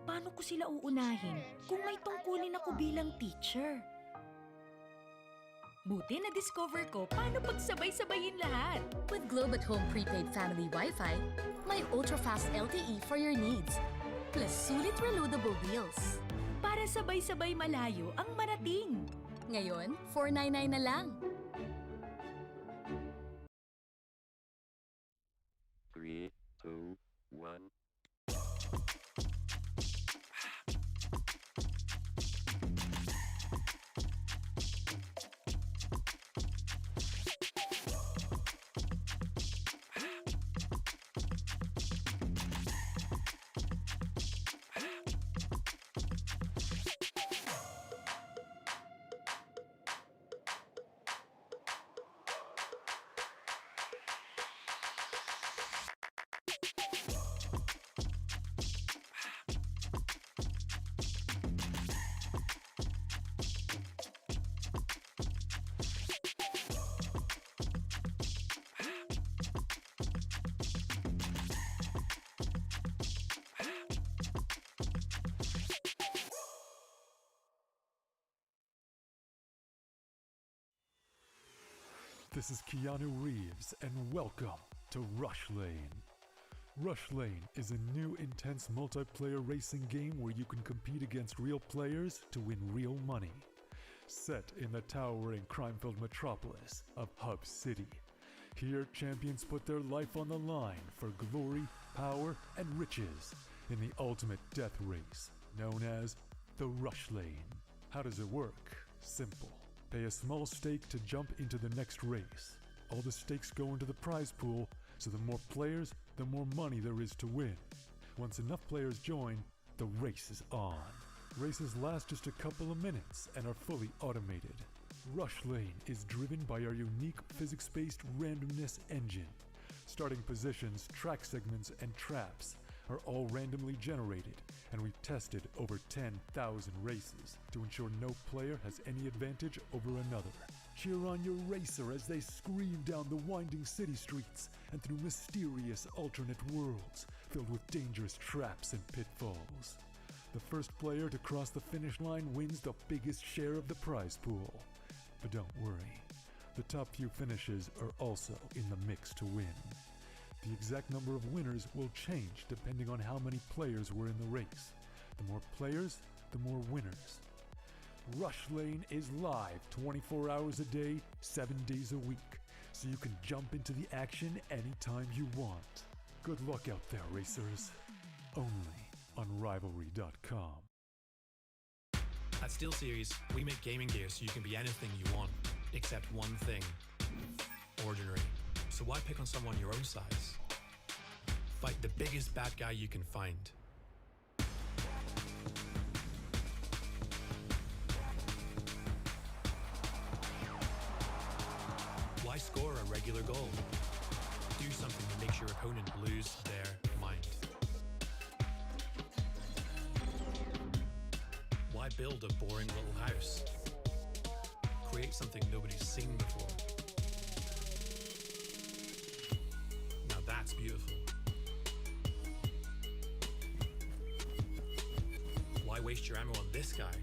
Paano ko sila uunahin kung may tungkulin ako bilang teacher? Buti na-discover ko paano pagsabay-sabayin lahat. With Globe at Home Prepaid Family Wi-Fi, may ultra-fast LTE for your needs. Plus sulit reloadable deals. Para sabay-sabay malayo ang marating. Ngayon, $499 na lang. 3, 2, 1. This is Keanu Reeves, and welcome to Rush Lane. Rush Lane is a new intense multiplayer racing game where you can compete against real players to win real money. Set in the towering crime-filled metropolis of Hub City, here champions put their life on the line for glory, power, and riches in the ultimate death race known as the Rush Lane. How does it work? Simple. Pay a small stake to jump into the next race. All the stakes go into the prize pool, so the more players, the more money there is to win. Once enough players join, the race is on. Races last just a couple of minutes and are fully automated. Rush Lane is driven by our unique physics-based randomness engine. Starting positions, track segments, and traps are all randomly generated, and we've tested over 10,000 races to ensure no player has any advantage over another. Cheer on your racer as they scream down the winding city streets and through mysterious alternate worlds filled with dangerous traps and pitfalls. The first player to cross the finish line wins the biggest share of the prize pool. But don't worry, the top few finishes are also in the mix to win. The exact number of winners will change depending on how many players were in the race. The more players, the more winners. Rush Lane is live 24 hours a day, 7 days a week, so you can jump into the action anytime you want. Good luck out there, racers. Only on Rivalry.com. At SteelSeries, we make gaming gear so you can be anything you want, except one thing: ordinary. So why pick on someone your own size? Fight the biggest bad guy you can find. Why score a regular goal? Do something that makes your opponent lose their mind. Why build a boring little house? Create something nobody's seen before. Now that's beautiful. Why waste your ammo on this guy?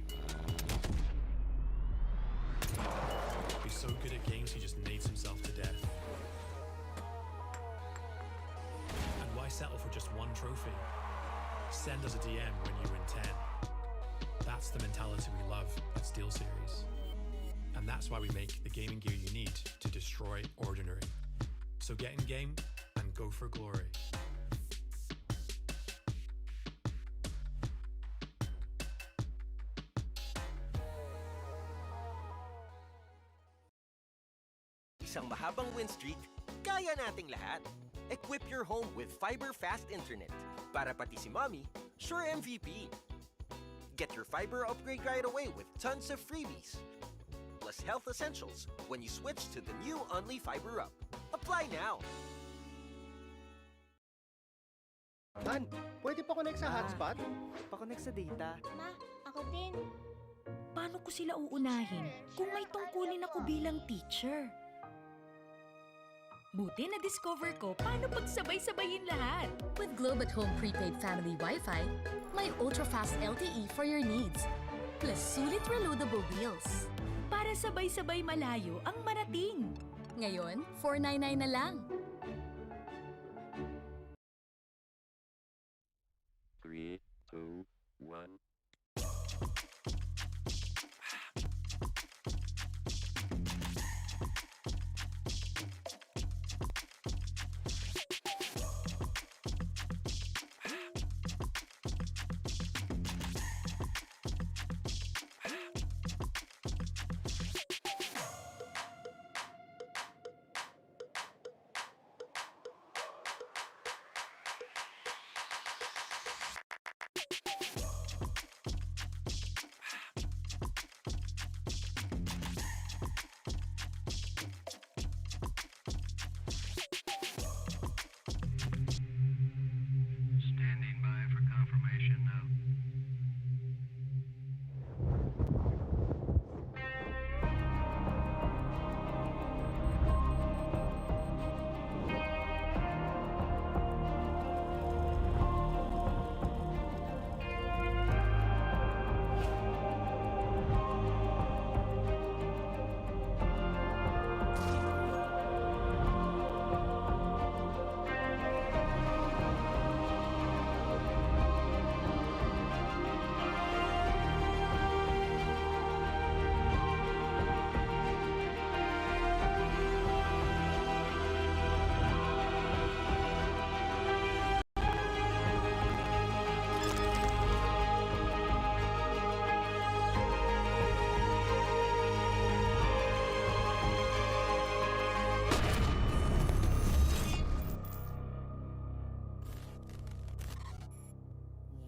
He's so good at games he just nades himself to death. And why settle for just one trophy? Send us a DM when you win 10. That's the mentality we love at SteelSeries. And that's why we make the gaming gear you need to destroy ordinary. So get in game and go for glory. isang mahabang win streak, kaya nating lahat. Equip your home with fiber fast internet. Para pati si mommy, sure MVP. Get your fiber upgrade right away with tons of freebies. Plus health essentials when you switch to the new Only Fiber Up. Apply now! Han, pwede pa connect sa hotspot? Pa-connect sa data. Ma, ako din. Paano ko sila uunahin kung may tungkulin ako bilang teacher? Buti na-discover ko paano pagsabay-sabayin lahat. With Globe at Home Prepaid Family Wi-Fi, may ultra-fast LTE for your needs. Plus sulit reloadable deals. Para sabay-sabay malayo ang marating. Ngayon, $499 na lang. 3, 2, 1.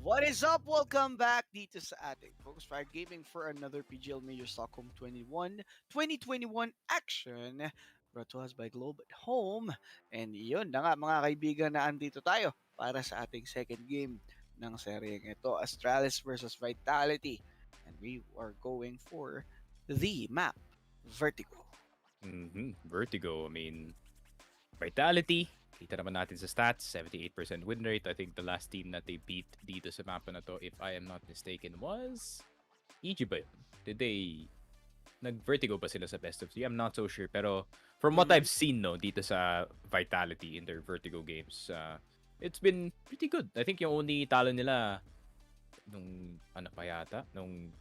What is up? Welcome back dito sa ating Focus Fire Gaming for another PGL Stockholm 2021 action brought to us by Globe at Home. And yun na nga mga kaibigan, na andito tayo para sa ating second game ng seryeng ito, Astralis versus Vitality. And we are going for the map, Vertigo. Vertigo, I mean, Vitality, kita naman natin sa stats, 78% win rate. I think the last team that they beat dito sa mapa na to, if I am not mistaken, was EG ba yun? Did they nag-Vertigo ba sila sa best of 3? I'm not so sure, pero from what I've seen no dito sa Vitality in their Vertigo games, it's been pretty good. I think yung only talo nila nung ano pa yata, nung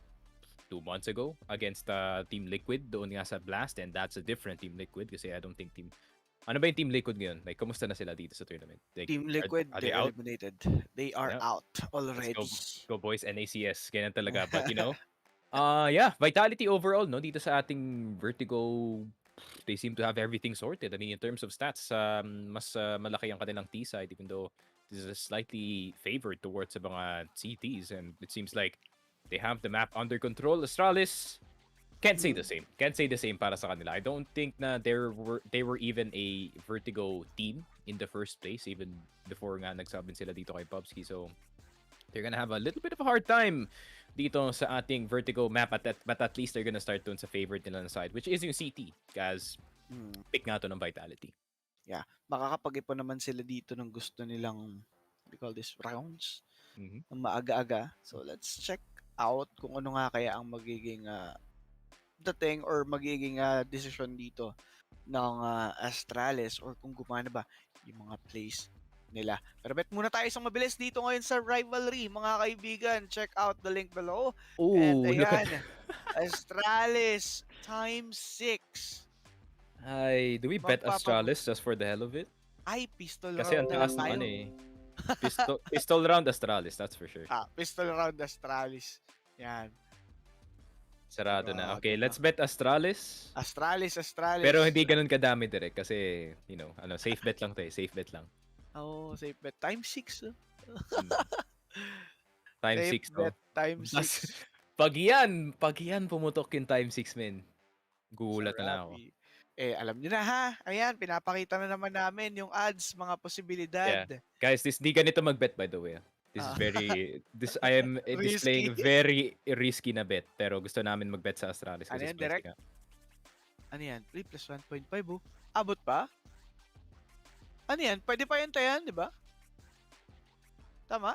2 months ago against Team Liquid doon nga sa Blast, and that's a different Team Liquid kasi I don't think ano ba yung Team Liquid ngayon? Like, kamusta na sila dito sa tournament? Like, Team Liquid, are they they out? eliminated. They are Yeah. out already. Let's go boys, NACS. Ganyan talaga. But you know, yeah, Vitality overall, no, dito sa ating Vertigo, they seem to have everything sorted. I mean, in terms of stats, mas malaki ang kanilang T side, even though this is slightly favored towards sa mga CTs, and it seems like they have the map under control. Astralis, can't say the same. Can't say the same para sa kanila. I don't think na they were even a Vertigo team in the first place, even before nga nagsabin sila dito kay Bobski. So they're gonna have a little bit of a hard time dito sa ating Vertigo map, but at least they're gonna start dun sa favorite nila na side, which is yung CT. Guys, pick nga to ng Vitality. Yeah, makakapag-ipon naman sila dito ng gusto nilang, we call this, rounds, ng maaga-aga. So let's check out kung ano nga kaya ang magiging dating or magiging decision dito ng Astralis, or kung gumana ba yung mga plays nila. Pero bet muna tayo isang mabilis dito ngayon sa rivalry, mga kaibigan. Check out the link below. Ooh, and look ayan, Astralis times 6. Ay, do we bet Astralis just for the hell of it? Ay, pistol Kasi ang round taas tayo. naman eh. Pistol round Astralis, that's for sure. Pistol round Astralis. Yan. Sarado na. Sarado Okay, na. let's bet Astralis. Astralis. Pero hindi ganun kadami direct kasi, safe bet lang 'to eh, safe bet lang. Oh, safe bet. Time 6. Mm. Time Safe 6, bet, no? time Tas, 6. pag yan pumutok yung time 6, men. Gugulat na lang ako. Sarabi. Alam niyo na ha. Ayan, pinapakita na naman namin yung ads, mga posibilidad. Yeah. Guys, this di ganito mag-bet by the way. This is I am displaying Risky. very risky na bet pero gusto namin mag-bet sa Astralis Ano kasi yan, spicy direct? nga. Ano yan? 3 plus 1.5 oh. Abot pa? Ano yan? Pwede pa yan tayan, di ba? Tama?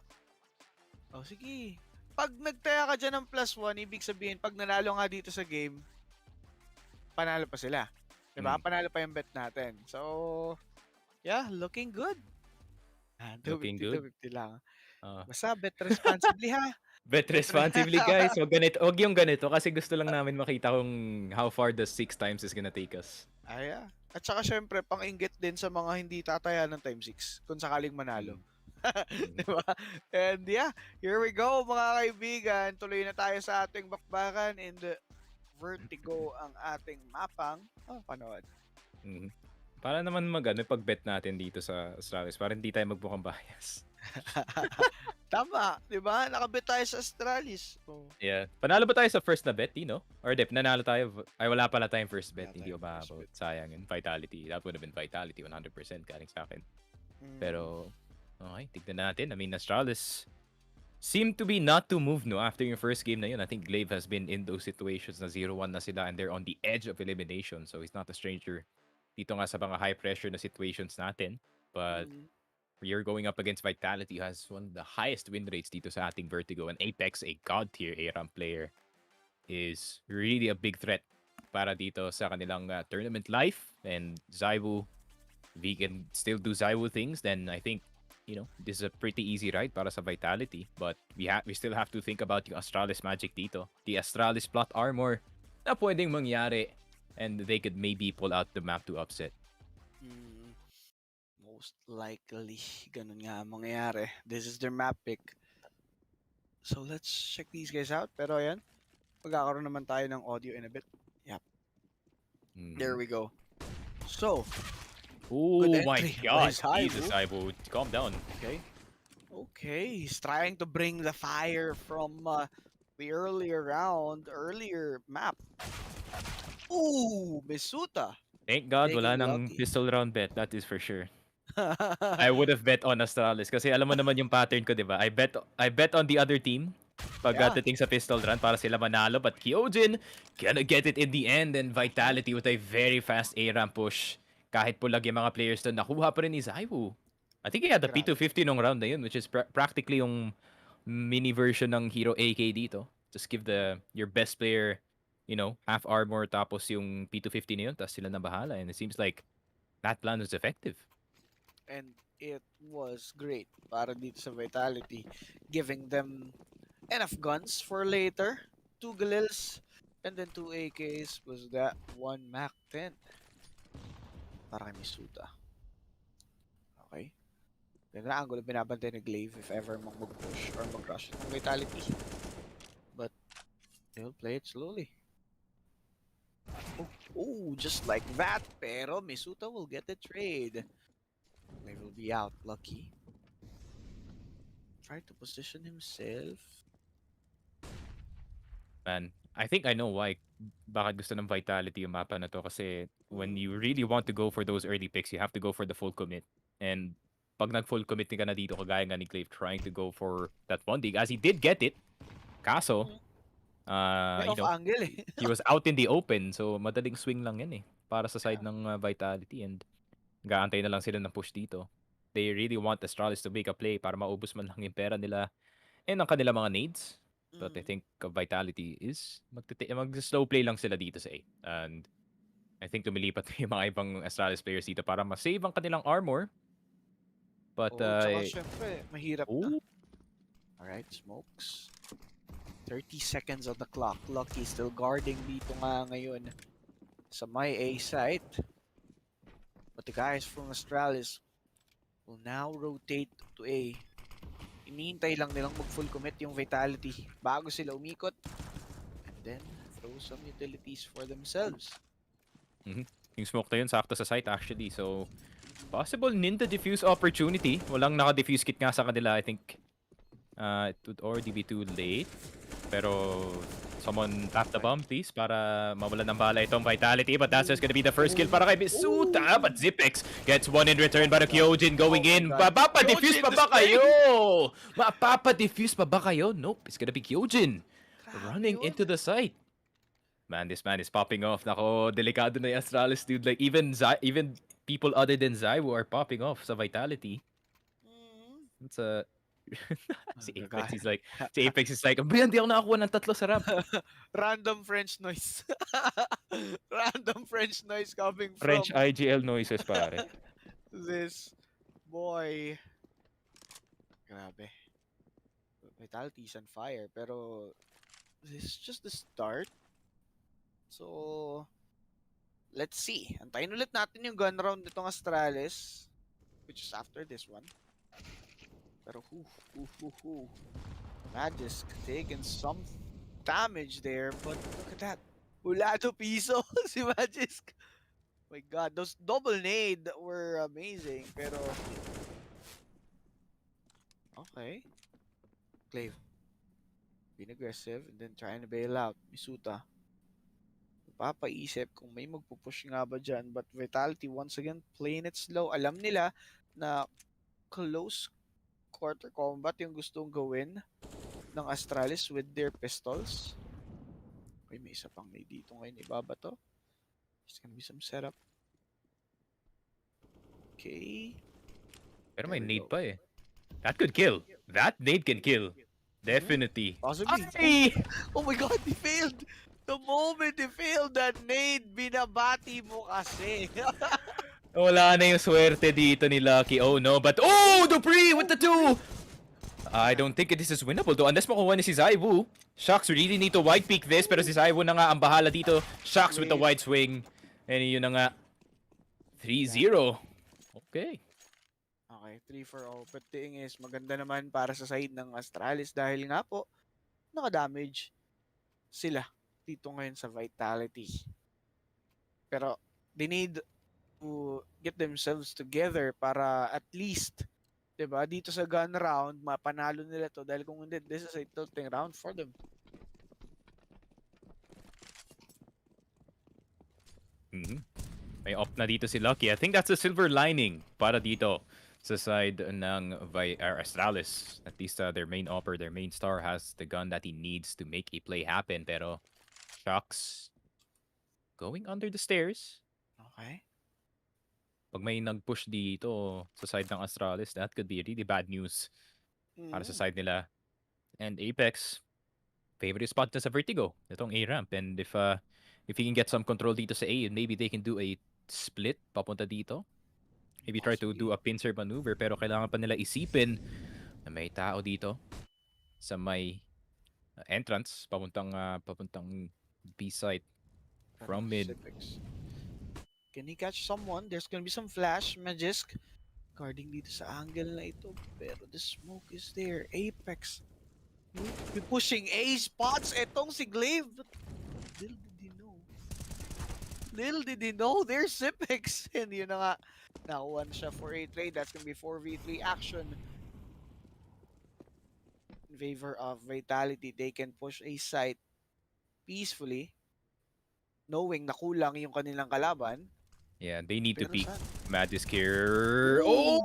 Oh, sige. Pag nagtaya ka dyan ng plus 1, ibig sabihin, pag nanalo nga dito sa game, panalo pa sila. Di ba? Panalo pa yung bet natin. So, yeah, looking good. Looking 250, good. 250 lang. Ah. Basta bet responsibly ha. Bet responsibly, guys. Wag yung ganito kasi gusto lang namin makita kung how far the 6 times is gonna take us. Ay, at saka syempre, pang-inggit din sa mga hindi tataya ng time 6 kung sakaling manalo. Diba? And yeah, here we go mga kaibigan. Tuloy na tayo sa ating bakbakan in the Vertigo ang ating mapang. Oh, panood. Mhm. Para naman pag-bet natin dito sa Astralis para hindi tayo magmukhang bias. Tama, di ba? Nakabet tayo sa Astralis. Oh. Yeah. Panalo ba tayo sa first na bet, no? Or nanalo tayo? Ay, wala pala tayong first bet. Wala Hindi ko tayong first ba sayang yun. Vitality. That would have been Vitality 100% galing sa akin. Pero, okay, tignan natin. I mean, Astralis seem to be not to move, no? After yung first game na yun, I think Glaive has been in those situations na 0-1 na sila and they're on the edge of elimination. So, he's not a stranger dito nga sa mga high pressure na situations natin. But, you're going up against Vitality, who has one of the highest win rates dito sa ating Vertigo. And Apex, a god tier A-rank player, is really a big threat para dito sa kanilang tournament life. And Zaiwu, if he can still do Zaiwu things, then I think, this is a pretty easy ride para sa Vitality. But we still have to think about yung Astralis magic dito. The Astralis plot armor na pwedeng mangyari. And they could maybe pull out the map to upset. Most likely, ganun nga ang mangyayari. This is their map pick. So let's check these guys out. Pero ayan, magkakaroon naman tayo ng audio in a bit. Yep. There we go. So, oh my entry god, by Jesus, Zaiwu, calm down. Okay, he's trying to bring the fire from the earlier map. Ooh, Misuta. Thank God wala Taking nang lucky. pistol round bet, that is for sure. I would have bet on Astralis kasi alam mo naman yung pattern ko, di ba? I bet on the other team pagdating sa pistol round para sila manalo, but Kyojin gonna get it in the end, and Vitality with a very fast A-ramp push. Kahit pulag yung mga players doon, nakuha pa rin ni Zaiwu. I think he had the P250 nung round na yun, which is practically yung mini version ng Hero AK dito. Just give your best player, half armor tapos yung P250 na yun, tapos sila na bahala. And it seems like that plan was effective. And it was great para dito sa Vitality, giving them enough guns for later. 2 Galils and then 2 AKs was that 1 Mac 10 para kay Misuta. Okay. Ganda na angulo binabantay ni Glaive if ever mag-push or mag-rush ng Vitality. But they'll play it slowly. Oh, just like that. Pero Misuta will get the trade. They will be out lucky. Try to position himself. Man, I think I know why bakit gusto ng Vitality yung mapa na to kasi when you really want to go for those early picks, you have to go for the full commit. And pag nag-full commit ka na dito, kagaya nga ni Glaive trying to go for that one dig, as he did get it. Kaso, angle eh. he was out in the open, so madaling swing lang yan eh para sa side ng Vitality, and gaantay na lang sila ng push dito. They really want Astralis to make a play para maubos man lang yung pera nila and ang kanila mga nades. But I think Vitality is mag-slow play lang sila dito sa A. And I think lumilipat yung mga ibang Astralis players dito para ma-save ang kanilang armor. But, tsaka syempre, mahirap na. Alright, smokes. 30 seconds on the clock. Lucky still guarding dito nga ngayon sa my A site. But the guys from Astralis will now rotate to A. Inihintay lang nilang mag-full commit yung Vitality bago sila umikot. And then, throw some utilities for themselves. Yung smoke na yun, sakto sa site actually. So, possible Ninja defuse opportunity. Walang naka-defuse kit nga sa kanila. I think it would already be too late. Pero, someone tap the bomb please para mawala ng bala itong Vitality. But that's just gonna be the first kill para kay Misuta. But Zipex gets one in return para Kyojin going in. Mapapa-defuse pa ba kayo? Mapapa-defuse pa ba kayo? Nope, it's gonna be Kyojin running into the site. Man, this man is popping off. Nako, delikado na yung Astralis, dude. Like, even people other than Zaiwu are popping off sa Vitality. It's a... si Apex is like, Brian, di ako nakakuha ng 3 sa ramp. Random French noise. Random French noise coming French from IGL noises, pare. this boy. Grabe. Vitality is on fire, pero this is just the start. So, let's see. Antayin ulit natin yung gun round nitong Astralis, which is after this one. Pero Magisk taking some damage there, but look at that. Ulado piso si Magisk. My God, those double nade were amazing, pero okay. Clave being aggressive and then trying to bail out. Misuta papaisip kung may magpupush nga ba dyan, but Vitality once again playing it slow. Alam nila na close quarter combat yung gustong gawin ng Astralis with their pistols. Okay, may isa pang may dito ngayon, ibaba to. There's gonna be some setup. Okay. Pero may nade pa eh. That could kill. That nade can kill. Definitely. Possibly. Ay! Oh my God, he failed! The moment he failed that nade, binabati mo kasi. Wala na yung swerte dito ni Lucky. Oh no, but oh, Dupree with the 2! I don't think this is winnable though, unless makuha ni si Zaiwu. Shucks really need to wide peek this, pero si Zaiwu na nga ang bahala dito. Shucks with the wide swing. And yun na nga. 3-0. Okay. Okay, 3-4-0. But the thing is, maganda naman para sa side ng Astralis dahil nga po, naka-damage sila dito ngayon sa Vitality. Pero they need to get themselves together para at least, diba, dito sa gun round, mapanalo nila to dahil kung hindi, this is a tilting round for them. May op na dito si Lucky. I think that's a silver lining para dito sa side ng Astralis. At least their main opper, their main star has the gun that he needs to make a play happen. Pero Shocks going under the stairs. Okay. Pag may nag-push dito sa side ng Astralis, that could be really bad news para sa side nila. And Apex, favorite spot na sa Vertigo, itong A-ramp. And if he can get some control dito sa A, maybe they can do a split papunta dito. Maybe try to do a pincer maneuver, pero kailangan pa nila isipin na may tao dito sa may entrance papuntang B side from mid. Can he catch someone? There's gonna be some flash. Magisk guarding dito sa angle na ito, pero the smoke is there. Apex be pushing A spots. Etong si Glaive. Little did he know, there's Zipex. And yun na nga, nakuha siya for a trade. That's gonna be 4v3 action in favor of Vitality. They can push a site peacefully, knowing na kulang yung kanilang kalaban. Yeah, they need to peek. saan? Magisk here. Oh!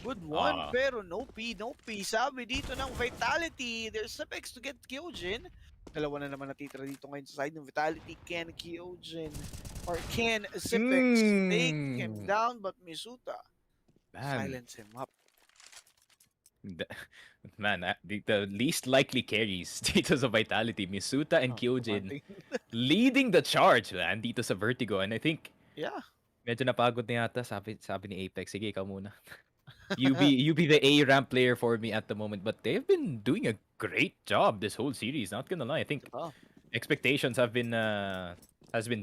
Good one, pero no P. Sabi dito ng Vitality, there's Zipex to get Kyojin. Dalawa na naman natitira dito ngayon sa side ng Vitality. Can Kyojin or can Zipex take him down? But Misuta silence him up. Man, the least likely carries dito sa Vitality. Misuta and Kyojin leading the charge, man, dito sa Vertigo. And I think, medyo napagod na yata, sabi ni Apex. Sige, ikaw muna. you be the A-ramp player for me at the moment. But they've been doing a great job this whole series. Not gonna lie. I think expectations has been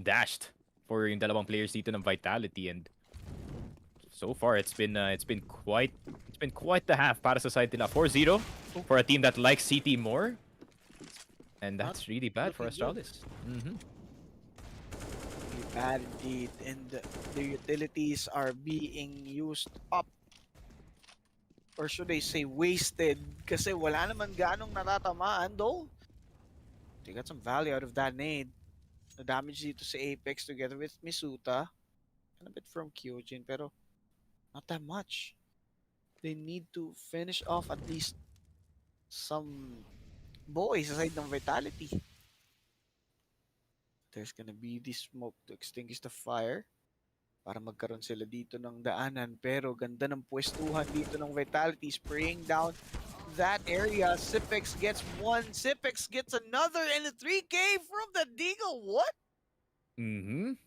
dashed for yung dalawang players dito ng Vitality, and so far it's been quite the half para sa side nila. 4-0 for a team that likes CT more. And Not that's really bad for looking good. Astralis. Mm-hmm. Really bad indeed. And the utilities are being used up. Or should I say wasted? Kasi wala naman ganong natatamaan though. They got some value out of that nade. The damage dito sa Apex together with Misuta. And a bit from Kyojin, pero not that much. They need to finish off at least some boys aside ng Vitality. There's gonna be this smoke to extinguish the fire para magkaroon sila dito ng daanan. Pero ganda ng pwestuhan dito ng Vitality, spraying down that area. Sipex gets one, Sipex gets another, and a 3K from the Deagle. What? Mm-hmm.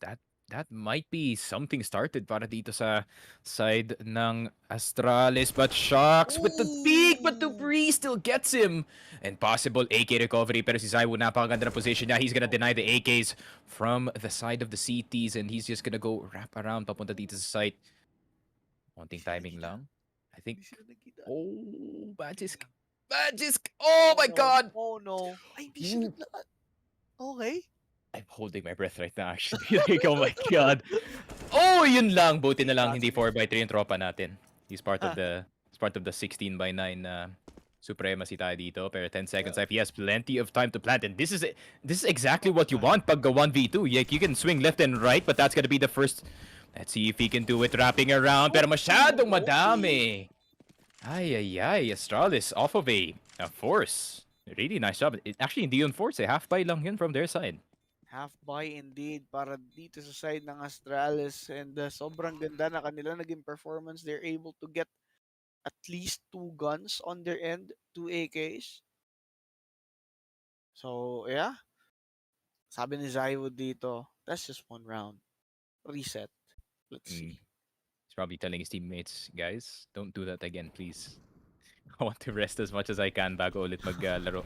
That that might be something started para dito sa side ng Astralis, but Shocks with the peak, but Dupree still gets him. And possible AK recovery, pero si Zaiwu napakaganda na position niya. He's gonna deny the AKs from the side of the CTs, and he's just gonna go wrap around papunta dito sa site. Konting timing lang. I think. Oh, Magisk. Magisk! Oh my god! Oh no. Ay, di siya naglaan. Okay. I'm holding my breath right now, actually. Like, oh my god. Oh, yun lang. Buti na lang hindi 4x3 yung tropa natin. He's part of the 16x9 supremacy tayo dito. Pero 10 seconds left. He has plenty of time to plant. And this is exactly what you want pag 1v2. You can swing left and right, but that's gonna be the first. Let's see if he can do it wrapping around. Pero masyadong madami. Ay. Astralis off of a force. Really nice job. Actually, hindi yun force. Half buy lang yun from their side. Half buy indeed para dito sa side ng Astralis, and sobrang ganda na kanila naging performance. They're able to get at least 2 guns on their end, 2 AKs. So, yeah. Sabi ni Zaiwood dito, that's just one round. Reset. Let's see. He's probably telling his teammates, guys, don't do that again, please. I want to rest as much as I can bago ulit maglaro.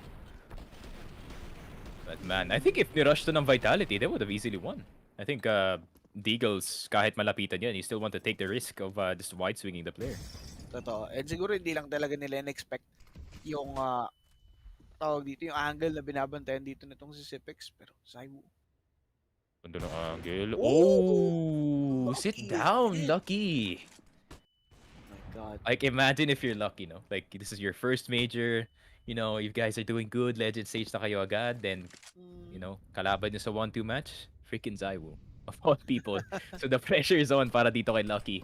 But man, I think if nirush to ng Vitality, they would have easily won. I think Deagles, kahit malapitan yan, you still want to take the risk of just wide swinging the player. Totoo. And siguro hindi lang talaga nila in-expect yung tawag dito, yung angle na binabantayan dito nitong si Sipex. Pero Zaiwu. Ganda ng angle. Oh! Sit down, Lucky! Oh my god. Like, imagine if you're Lucky, no? Like, this is your first major. You know, you guys are doing good, legend stage na kayo agad, then, you know, kalaban nyo sa 1-2 match, freaking Zaiwu, of all people. So the pressure is on para dito kay Lucky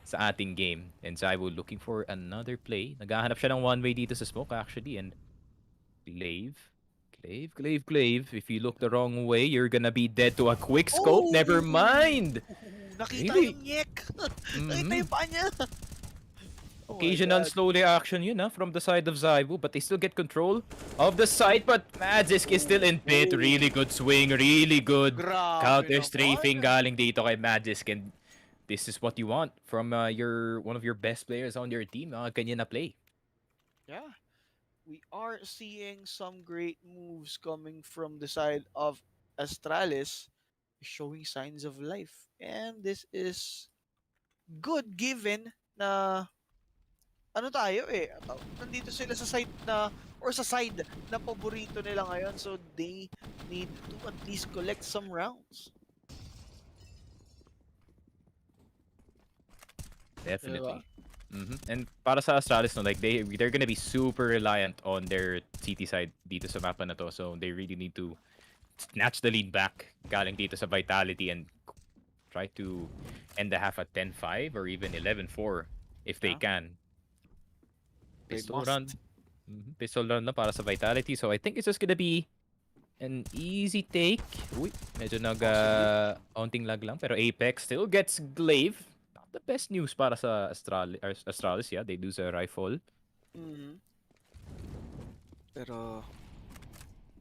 sa ating game. And Zaiwu looking for another play. Naghahanap siya ng one-way dito sa smoke, actually, and Glaive. If you look the wrong way, you're gonna be dead to a quick scope. Never mind! Nakita Really? yung nyek! Nakita yung paa niya! Occasional slow reaction yun from the side of Zaiwu, but they still get control of the site, but Magisk is still in pit. Really good swing, really good counter strafing galing dito kay Magisk, and this is what you want from one of your best players on your team. Ganyan na play. Yeah. We are seeing some great moves coming from the side of Astralis, showing signs of life. And this is good given na ano tayo nandito sila sa side na or sa side na paborito nila ngayon, so they need to at least collect some rounds. Definitely. And para sa Astralis, no, like they're gonna be super reliant on their CT side dito sa mapa na to, so they really need to snatch the lead back galing dito sa Vitality and try to end the half at 10-5 or even 11-4 if they can. Pistol run na para sa Vitality, so I think it's just gonna be an easy take. Uy, medyo onting lag lang, pero Apex still gets Glaive. Not the best news para sa Astralis, yeah, they lose a rifle. Pero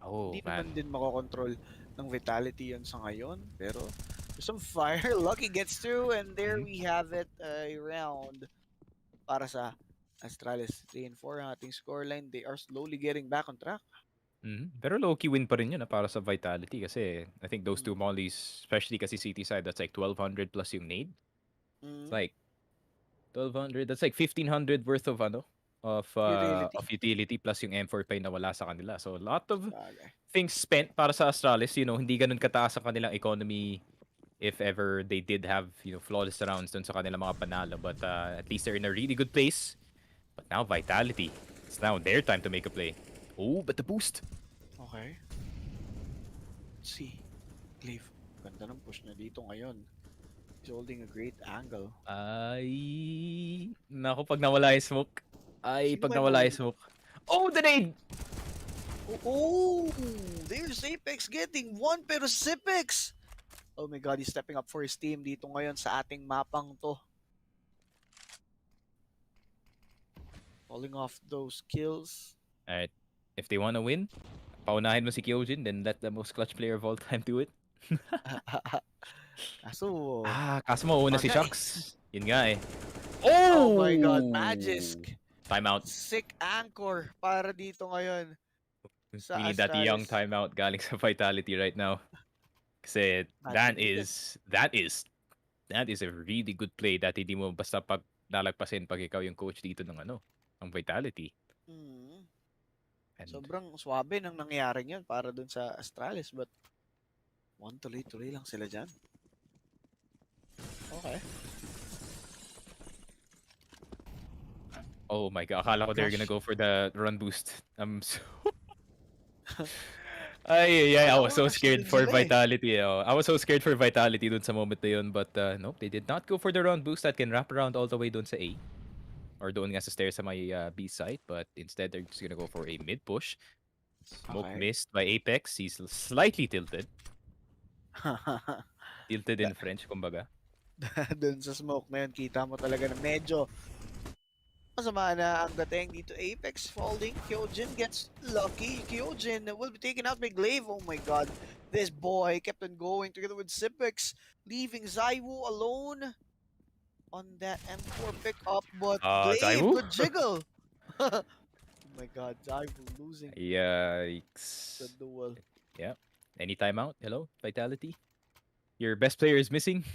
hindi naman din makokontrol ng Vitality yan sa ngayon, pero there's some fire. Lucky gets through, and there we have it, a round para sa Astralis. 3-4 ang ating scoreline. They are slowly getting back on track. Pero low-key win pa rin yun para sa Vitality kasi I think those two mollies, especially kasi CT side, that's like 1,200 plus yung nade. It's like 1,200, that's like 1,500 worth of of utility plus yung M4 pa yung nawala sa kanila. So a lot of Bagay. things spent para sa Astralis, hindi ganun kataas ang kanilang economy if ever they did have, flawless rounds dun sa kanilang mga panalo. But at least they're in a really good place. But now Vitality, it's now their time to make a play. Oh, but the boost. Okay. Let's see. Glaive. Ganda ng push na dito ngayon. He's holding a great angle. Ay, naku, pag nawala yung smoke. Ay, Sino pag ba yung nawala yung nahuli? smoke. Oh, the nade! Oh, there's Apex getting one, pero Sipex! Oh my god, he's stepping up for his team dito ngayon sa ating mapang to. Falling off those kills. Alright, if they wanna win, paunahin mo si Kyojin, then let the most clutch player of all time do it. Kaso, Kaso mauuna si bagay. Shucks. Yun nga eh. Oh my god, Magisk! Timeout. Sick anchor para dito ngayon sa We need that young Astralis. timeout galing sa Vitality right now. Kasi that is a really good play that hindi mo basta pag lalagpasin pag ikaw yung coach dito ng ng Vitality. And sobrang swabe nang nangyari yun para dun sa Astralis, but tuloy-tuloy lang sila dyan. Okay. Oh my god, akala ko they're gonna go for the run boost. I'm so... I was so scared for Vitality. I was so scared for Vitality dun sa moment na yun, but nope, they did not go for the run boost that can wrap around all the way dun sa A. Or doon nga sa stairs sa may B site, but instead they're just gonna go for a mid push. Smoke missed by Apex. He's slightly tilted. Tilted in French, kumbaga. Dun sa smoke na yun, kita mo talaga na medyo masama na ang dating dito. Apex falling. Kyojin gets lucky. Kyojin will be taken out by Glaive. Oh my god. This boy kept on going together with Sipex, leaving Zaiwu alone on that M4 pickup, but Glaive could jiggle. Oh my god, Zaiwu losing Yikes. the duel. Yeah. Any timeout? Hello, Vitality? Your best player is missing?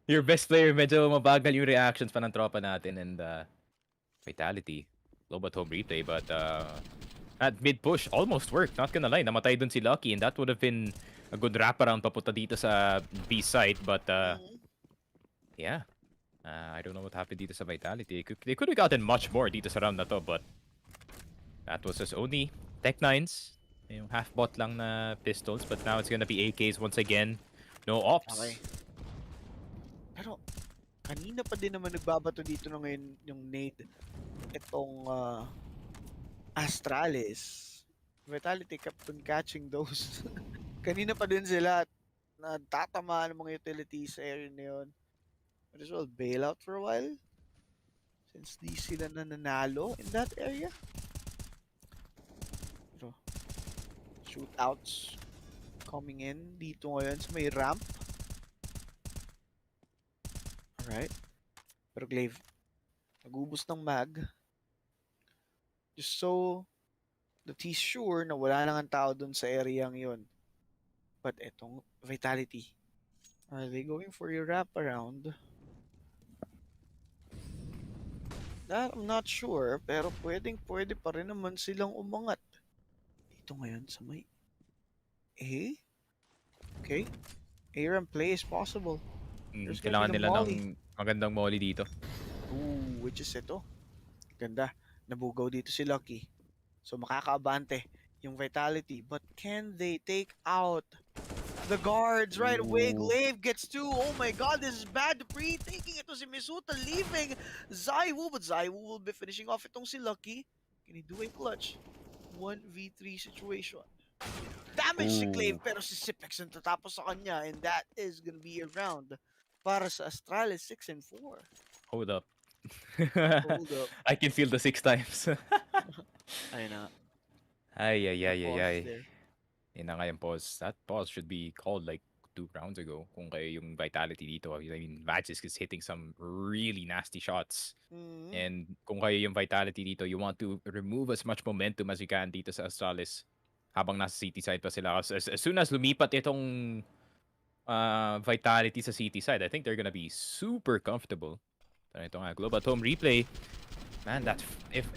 Your best player, medyo mabagal yung reactions pa ng tropa natin, and Vitality, low at home replay, but that mid push almost worked, not gonna lie. Namatay dun si Lucky, and that would have been a good wraparound papunta dito sa B site, but yeah. I don't know what happened dito sa Vitality. They could have gotten much more dito sa round na to, but that was just only Tech 9s. Yung half bot lang na pistols, but now it's gonna be AKs once again. No ops. Okay. Pero kanina pa din naman nagbabato dito na ngayon yung nade itong Astralis. Vitality kept on catching those. Kanina pa din sila at natatamaan ng mga utilities sa area na yun. Might as well bail out for a while since di sila nananalo in that area. Pero shootouts coming in dito ngayon sa may ramp. Alright. Pero Glaive, nag-ubos ng mag. Just so that he's sure na wala nang ang tao dun sa area yun. But etong Vitality, are they going for your wraparound? That I'm not sure, pero pwede pa rin naman silang umangat. Dito ngayon sa may A? Okay. A-ramp play is possible. Kailangan nila ng magandang molly dito. Ooh, which is ito. Ganda. Nabugaw dito si Lucky. So makakaabante yung Vitality. But can they take out the guards right away? Glaive gets two. Oh my god, this is bad. Pre-taking ito si Misuta, leaving Zaiwu. But Zaiwu will be finishing off itong si Lucky. Can he do a clutch? 1v3 situation. Damage si Glaive, pero si Sipex ang tatapos sa kanya, and that is gonna be a round para sa Astralis 6 and 4. Hold up. Hold up. I can feel the 6 times. Ayun na. Ay. There. Yun na nga yung pause. That pause should be called like 2 rounds ago. Kung kayo yung Vitality dito. I mean, Magisk is hitting some really nasty shots. And kung kayo yung Vitality dito, you want to remove as much momentum as you can dito sa Astralis habang nasa city side pa sila. As soon as lumipat itong Vitality sa city side, I think they're gonna be super comfortable. Ito nga, Globe at Home replay. Man,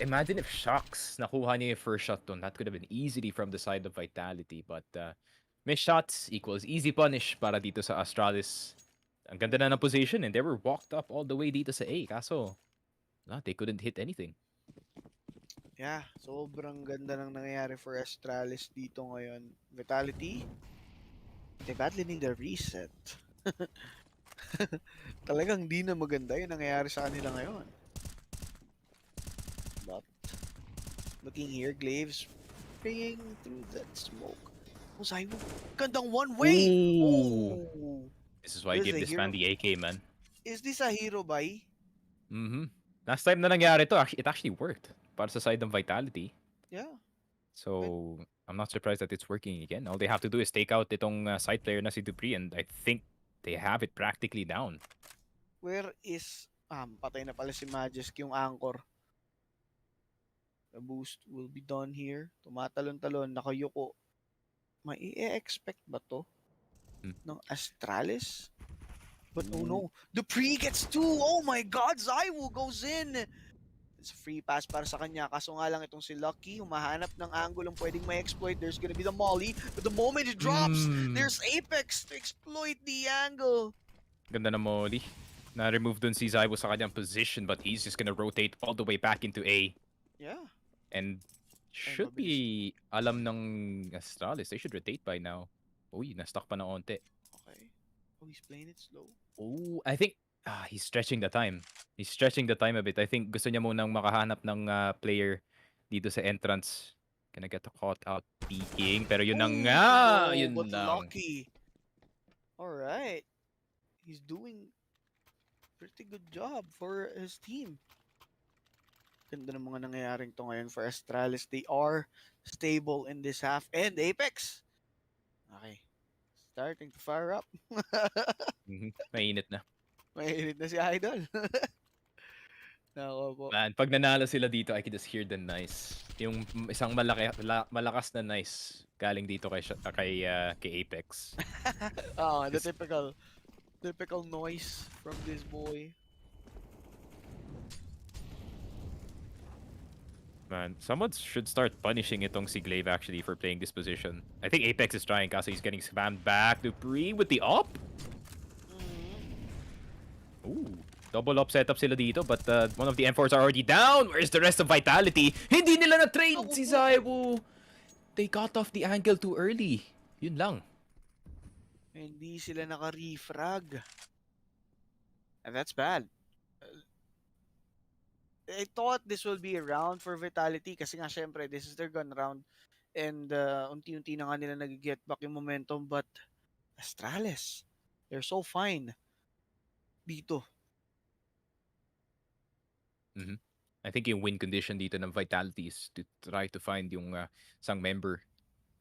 imagine if Shocks nakuha niya yung first shot doon. That could have been easily from the side of Vitality. But missed shots equals easy punish para dito sa Astralis. Ang ganda na ng position and they were walked up all the way dito sa A. Kaso, they couldn't hit anything. Yeah, sobrang ganda ng nangyayari for Astralis dito ngayon. Vitality, they badly need a reset. Talagang di na maganda yung nangyayari sa kanila ngayon. But, looking here, Glaives bringing through that smoke. Oh, Zaiwo, gandang one way! Ooh. Oh. This is why you give this man the AK, man. Is this a hero buy? Last time na nangyari to, it actually worked. Para sa side ng Vitality. Yeah. So, I'm not surprised that it's working again. All they have to do is take out itong side player na si Dupree and I think they have it practically down. Where is... patay na pala si Magisk yung anchor. The boost will be done here. Tumatalon-talon, nakayuko. Mai-expect ba to? Ng Astralis? But oh no, Dupree gets 2! Oh my God, Zaiwo goes in! It's a free pass para sa kanya. Kaso nga lang itong si Lucky, humahanap ng angle ang pwedeng ma-exploit. There's gonna be the molly. But the moment it drops, there's Apex to exploit the angle. Ganda na molly. Na-remove dun si Zaiwo sa kanyang position but he's just gonna rotate all the way back into A. Yeah. And should be alam ng Astralis. They should rotate by now. Uy, na-stuck pa na onte. Okay. Oh, he's playing it slow. Oh, I think he's stretching the time. He's stretching the time a bit. I think gusto niya munang makahanap ng player dito sa entrance. Gonna get caught out peeking. Pero yun na nga! Yun but lang. Lucky. Alright. He's doing pretty good job for his team. Ganda ng mga nangyayaring to ngayon for Astralis. They are stable in this half. And Apex! Okay. Starting to fire up. Mainit na. Mainit na si Idol. Nako po. Man, pag nanalo sila dito, I can just hear the nice. Yung isang malakas na nice galing dito kay Apex. The typical noise from this boy. Man, someone should start punishing itong si Glaive actually for playing this position. I think Apex is trying kasi he's getting spammed back. Dupree with the op? Ooh, double up setup sila dito but one of the M4s are already down. Where's the rest of Vitality? Hindi nila na-trade si Zaiwo. They got off the angle too early. Yun lang. Hindi sila naka-refrag. And that's bad. I thought this will be a round for Vitality kasi nga syempre this is their gun round and unti-unti na nga nila nag-get back yung momentum but Astralis, they're so fine dito. I think yung win condition dito ng Vitality is to try to find yung isang member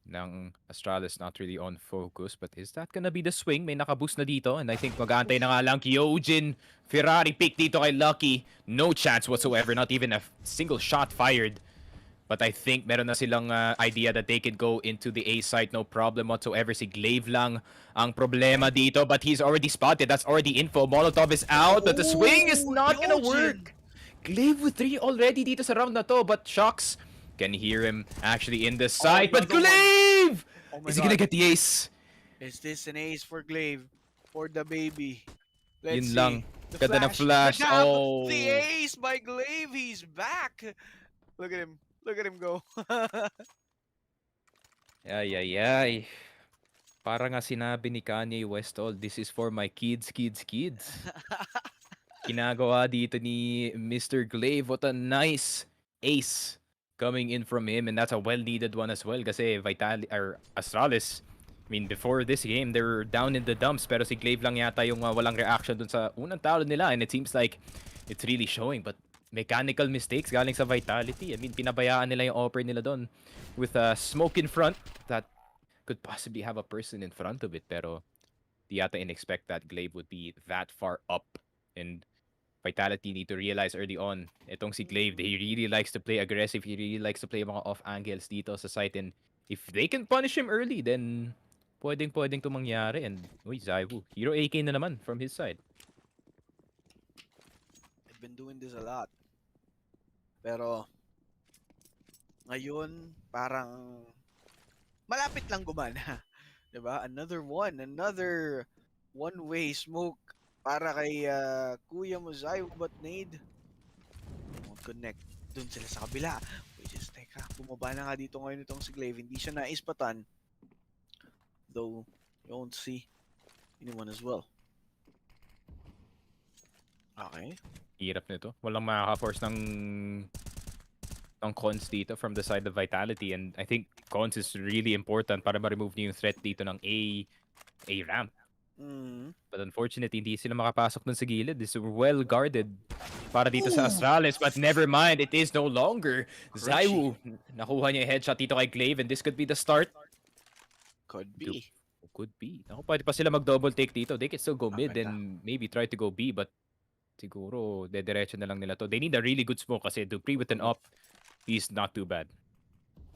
ng Astralis not really on focus. But is that gonna be the swing? May nakaboost na dito. And I think mag-aantay na nga lang Kyojin. Ferrari pick dito kay Lucky. No chance whatsoever. Not even a single shot fired. But I think meron na silang idea that they can go into the A site. No problem whatsoever. Si Glaive lang ang problema dito. But he's already spotted. That's already info. Molotov is out. But the swing is not gonna work. Glaive with 3 already dito sa round na to. But Shocks can hear him actually in the side. But Glaive! Is he gonna get the ace? Is this an ace for Glaive? For the baby? Let's Yun see. lang. Ganda ng flash. Oh. The ace by Glaive. He's back. Look at him. Look at him go. Ay. Para nga sinabi ni Kanye West, this is for my kids. Ginagawa dito ni Mr. Glaive. What a nice ace coming in from him, and that's a well-needed one as well kasi Astralis, I mean, before this game, they were down in the dumps pero si Glaive lang yata yung walang reaction dun sa unang talo nila and it seems like it's really showing but mechanical mistakes galing sa Vitality. I mean, pinabayaan nila yung offer nila dun with a smoke in front that could possibly have a person in front of it pero di yata in-expect that Glaive would be that far up and Vitality need to realize early on, itong si Glaive, he really likes to play aggressive. He really likes to play mga off angles dito sa site. And if they can punish him early, then pwedeng to mangyari. And, Zaiwo, hero AK na naman from his side. I've been doing this a lot. Pero ngayon parang malapit lang gumana. 'Di ba? Another one-way smoke para kay Kuya Mozai, but nade won't connect dun sila sa kabila. Which is, teka, bumaba na nga dito ngayon itong si Glaive. Hindi siya naispatan. Though, you won't see anyone as well. Okay. Hirap nito. Walang makaka-force ng cons dito from the side of Vitality, and I think cons is really important para ma-remove niyo yung threat dito ng A ramp. But unfortunately, hindi sila makapasok dun sa gilid. This is well guarded para dito sa Astralis, but never mind, it is no longer. Zaiwu, nakuha niya yung headshot dito kay Glaive, and this could be the start. Could be. Could be. Naku, pwede pa sila mag-double take dito. They can still go mid and maybe try to go B, but siguro, dediretso na lang nila to. They need a really good smoke kasi Dupree with an up, he's not too bad.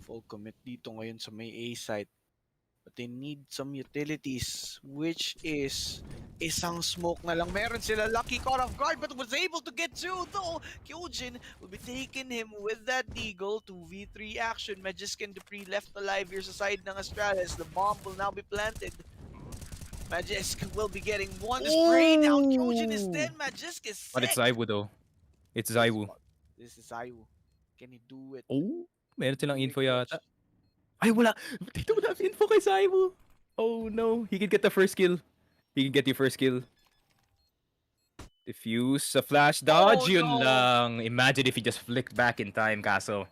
Full commit dito ngayon sa may A site. But they need some utilities, which is isang smoke na lang. Meron sila, Lucky caught off guard but was able to get two though. Kyojin will be taking him with that deagle. 2v3 action. Magisk and Dupree left alive here sa side ng Astralis. The bomb will now be planted. Magisk will be getting one spray down. Kyojin is dead. Magisk is sick. But it's Zaiwu though. It's Zaiwu. This is Zaiwu. Can he do it? Oh, meron silang info yata. Ay, wala. Dito wala info kay Zaiwu. Oh no, he can get the first kill. He can get the first kill. Diffuse, a flash dodge, yun lang. Imagine if he just flicked back in time, kaso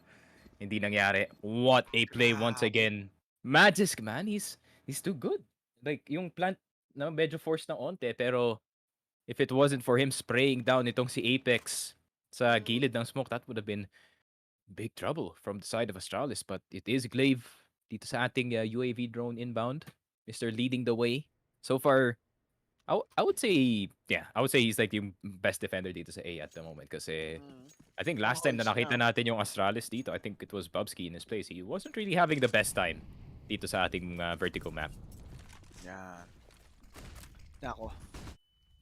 hindi nangyari. What a play once again. Magisk, man, he's too good. Like, yung plant, na medyo forced na onte, pero if it wasn't for him spraying down itong si Apex sa gilid ng smoke, that would have been big trouble from the side of Astralis. But it is Glaive dito sa ating UAV drone inbound. Mr. leading the way. So far, I would say, yeah, I would say he's like the best defender dito sa A at the moment. Kasi I think last time na nakita natin yung Astralis dito, I think it was Bubsky in his place. He wasn't really having the best time dito sa ating Vertigo map. Yan. Nako.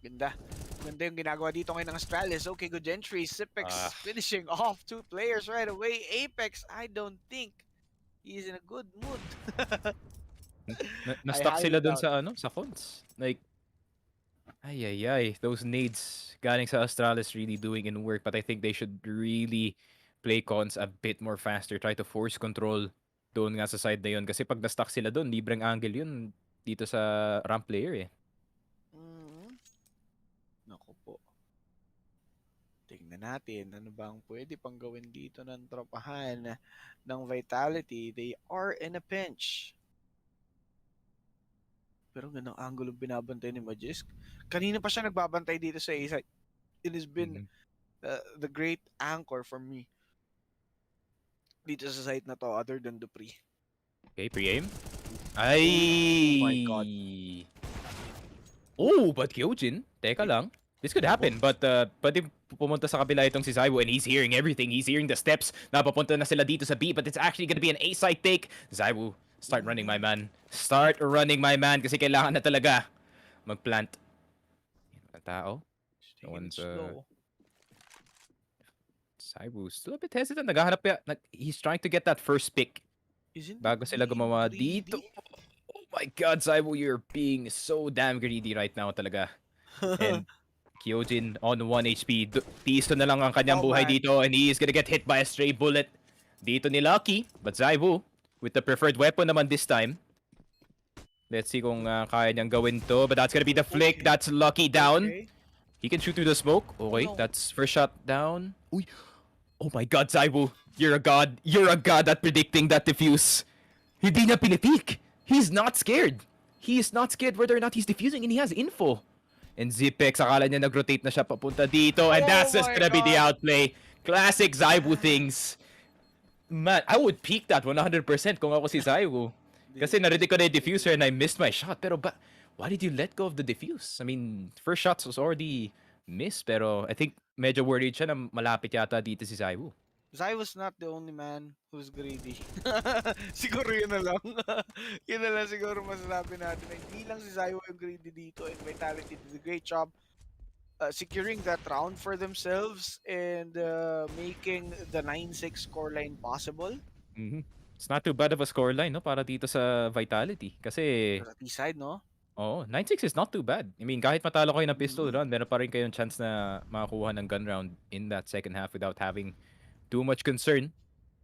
Ganda. Ganda yung ginagawa dito ngayon ng Astralis. Okay, good entry. Sipex finishing off two players right away. Apex, I don't think he's in a good mood. Na-stuck sila dun sa sa cons. Like, ay. Those nades galing sa Astralis really doing in work. But I think they should really play cons a bit more faster. Try to force control doon nga sa side na yun. Kasi pag na-stuck sila dun, libreng angle yun dito sa ramp player eh. Naku po. Tingnan natin ano bang pwede pang gawin dito ng tropahan ng Vitality. They are in a pinch. Pero ganang angulo binabantay ni Magisk. Kanina pa siya nagbabantay dito sa A side. It has been the great anchor for me dito sa site na to other than Dupree. Okay, pre-aim. Ay! Oh my God. Oh, but Kyojin, teka lang. This could happen, but pwede pumunta sa kabila itong si Zaiwu and he's hearing everything. He's hearing the steps. Napapunta na sila dito sa B, but it's actually gonna be an A-side take. Zaiwu, start running, my man. Start running, my man, kasi kailangan na talaga mag-plant. Ang tao. No one's, Zaiwu, still a bit hesitant. Naghahanap ya. He's trying to get that first pick. Bago sila gumawa dito. Oh my God, Zaiwu, you're being so damn greedy right now talaga. And Kyojin on 1 HP. Pisto na lang ang kanyang buhay dito and he is gonna get hit by a stray bullet. Dito ni Lucky, but Zaiwu with the preferred weapon naman this time. Let's see kung kaya niyang gawin to, but that's gonna be the flick. That's Lucky down. He can shoot through the smoke. Okay, that's first shot down. Uy. Oh my God, Zaiwu. You're a god. You're a god at predicting that defuse. Hindi niya pinitik. He's not scared. He is not scared whether or not he's defusing and he has info. And Zipex, akala niya nag-rotate na siya papunta dito. And that's just gonna be the outplay. Classic Zaiwu things. Man, I would peak that 100% kung ako si Zaiwu. Kasi narinig ko na yung diffuser and I missed my shot. Pero why did you let go of the diffuse? I mean, first shots was already missed. Pero I think medyo worried siya na malapit yata dito si Zaiwu. Zaiwu's not the only man who's greedy. Siguro yun na lang. Yun na lang siguro masasabi natin. Hindi lang si Zaiwu yung greedy dito and Vitality did a great job securing that round for themselves and making the 9-6 scoreline possible. Mhm. It's not too bad of a scoreline, no? Para dito sa Vitality. Kasi, Sa T-side, no? 9-6 is not too bad. I mean, kahit matalo kayo ng pistol Mhm. round, meron pa rin kayong chance na makakuha ng gun round in that second half without having too much concern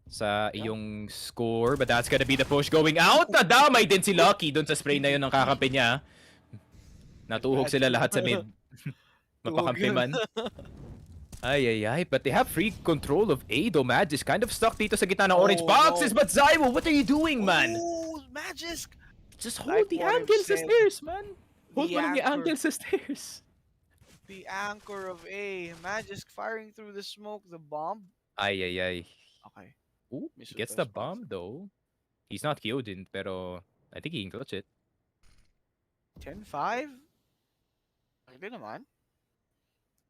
sa Yeah. iyong score. But that's gonna be the push going out. Nadamay din si Lucky dun sa spray na yun ng kakampi niya. Natuhog sila lahat sa mid. Mapakampi man. Ay. But they have free control of A, though Mad is kind of stuck dito sa gitna ng orange boxes. No. But Zywo, what are you doing, man? Oh, Magisk! Just hold Like the what I've angle sa said, stairs, man. Hold the mo lang yung anchor. angle sa stairs. The anchor of A. Magisk firing through the smoke, the bomb. Ay. Okay. Ooh, he Misuta gets the is bomb, though. He's not Kyojin, pero I think he can clutch it. 10-5? Pwede naman.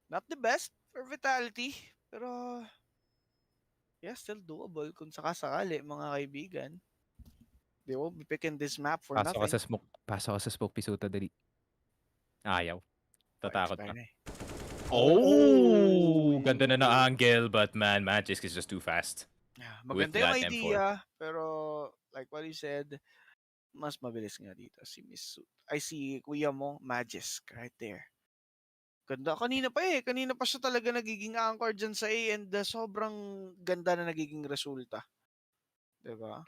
Not the best for Vitality, pero yeah, still doable kung sakasakali, mga kaibigan. They won't be picking this map for Pasok ka nothing. sa smoke. Pasok ka sa smoke, Pisuta, dali. Ayaw. Tatakot pa. Oh! Ganda na na angle, but man, Magisk is just too fast. Yeah, With maganda yung that M4. idea, pero like what you said, mas mabilis nga dito si Miss I see kuya mo, Magisk, right there. Ganda. Kanina pa siya talaga nagiging anchor dyan sa A and sobrang ganda na nagiging resulta. Diba?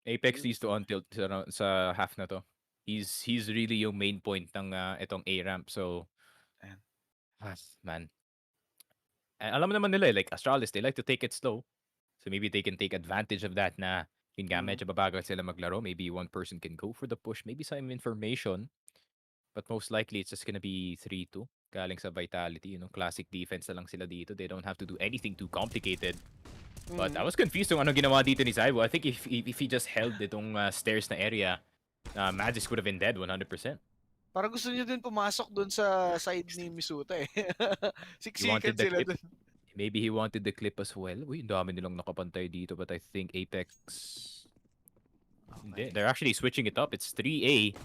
Apex needs to untilt sa half na to. He's really yung main point ng itong A ramp. So, man. Alam mo naman nila, like Astralis, they like to take it slow. So maybe they can take advantage of that na yun nga, medyo babagal sila maglaro. Maybe one person can go for the push. Maybe some information. But most likely, it's just gonna be 3-2. Galing sa Vitality. Classic defense na lang sila dito. They don't have to do anything too complicated. But I was confused kung ano ginawa dito ni Zywo. I think if he just held itong stairs na area, Magisk would have been dead 100%. Parang gusto niyo din pumasok dun sa side ni Misuta eh. He wanted Siksikan the sila clip. dun. Maybe he wanted the clip as well. Uy, dami nilang nakapantay dito. But I think Apex... Hindi. They're actually switching it up. It's 3A.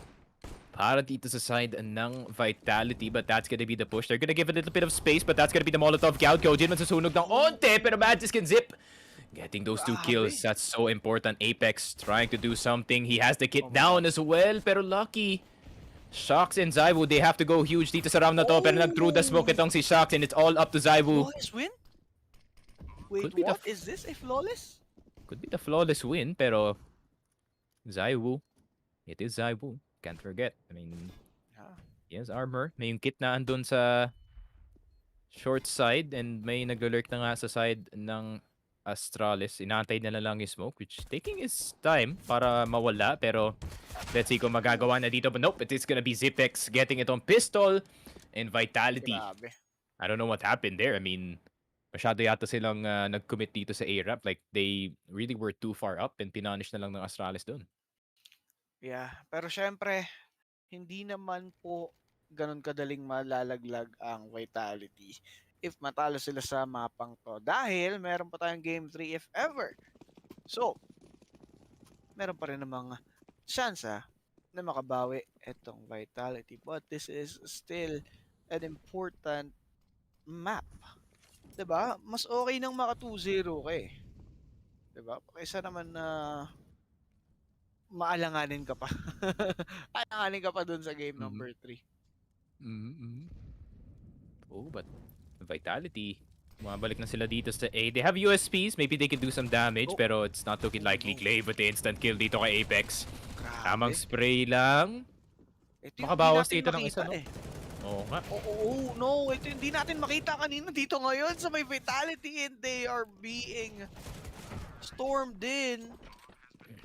Para dito sa side ng Vitality, but that's gonna be the push. They're gonna give a little bit of space, but that's gonna be the Molotov Gout. Kyojin masasunog ng onte, pero Magisk can zip. Getting those 2 kills, that's so important. Apex trying to do something. He has the kit down as well, pero Lucky. Shox and Zywo, they have to go huge dito sa round na to, pero nag-through the smoke itong si Shox, and it's all up to Zywo. Flawless win? Wait, what? Is this a flawless? Could be the flawless win, pero Zywo. It is Zywo. Can't forget. I mean, he has armor. May yung kit na andun sa short side and may nag-lurk na nga sa side ng Astralis. Inaantay na lang yung smoke, which taking his time para mawala. Pero let's see kung magagawa na dito. But nope, it is gonna be Zipex getting itong pistol and Vitality. Grabe. I don't know what happened there. I mean, masyado yata silang nag-commit dito sa A-ramp. Like, they really were too far up and pinunish na lang ng Astralis dun. Yeah, pero syempre, hindi naman po ganun kadaling malalaglag ang Vitality if matalo sila sa mapang to. Dahil meron pa tayong Game 3 if ever. So, meron pa rin namang tsansa na makabawi itong Vitality. But this is still an important map. Diba? Mas okay nang maka 2-0 ka eh. Diba? Kaysa naman na maalanganin ka pa. Alanganin ka pa dun sa game number 3. Oh, but Vitality, mabalik na sila dito sa A. They have USPs, maybe they can do some damage, pero it's not looking likely. Clay with the instant kill dito kay Apex. Tamang spray lang. Makabawas dito ng isa, no? Oo nga. Oo, no. Ito hindi natin makita kanina dito ngayon sa may Vitality and they are being stormed in.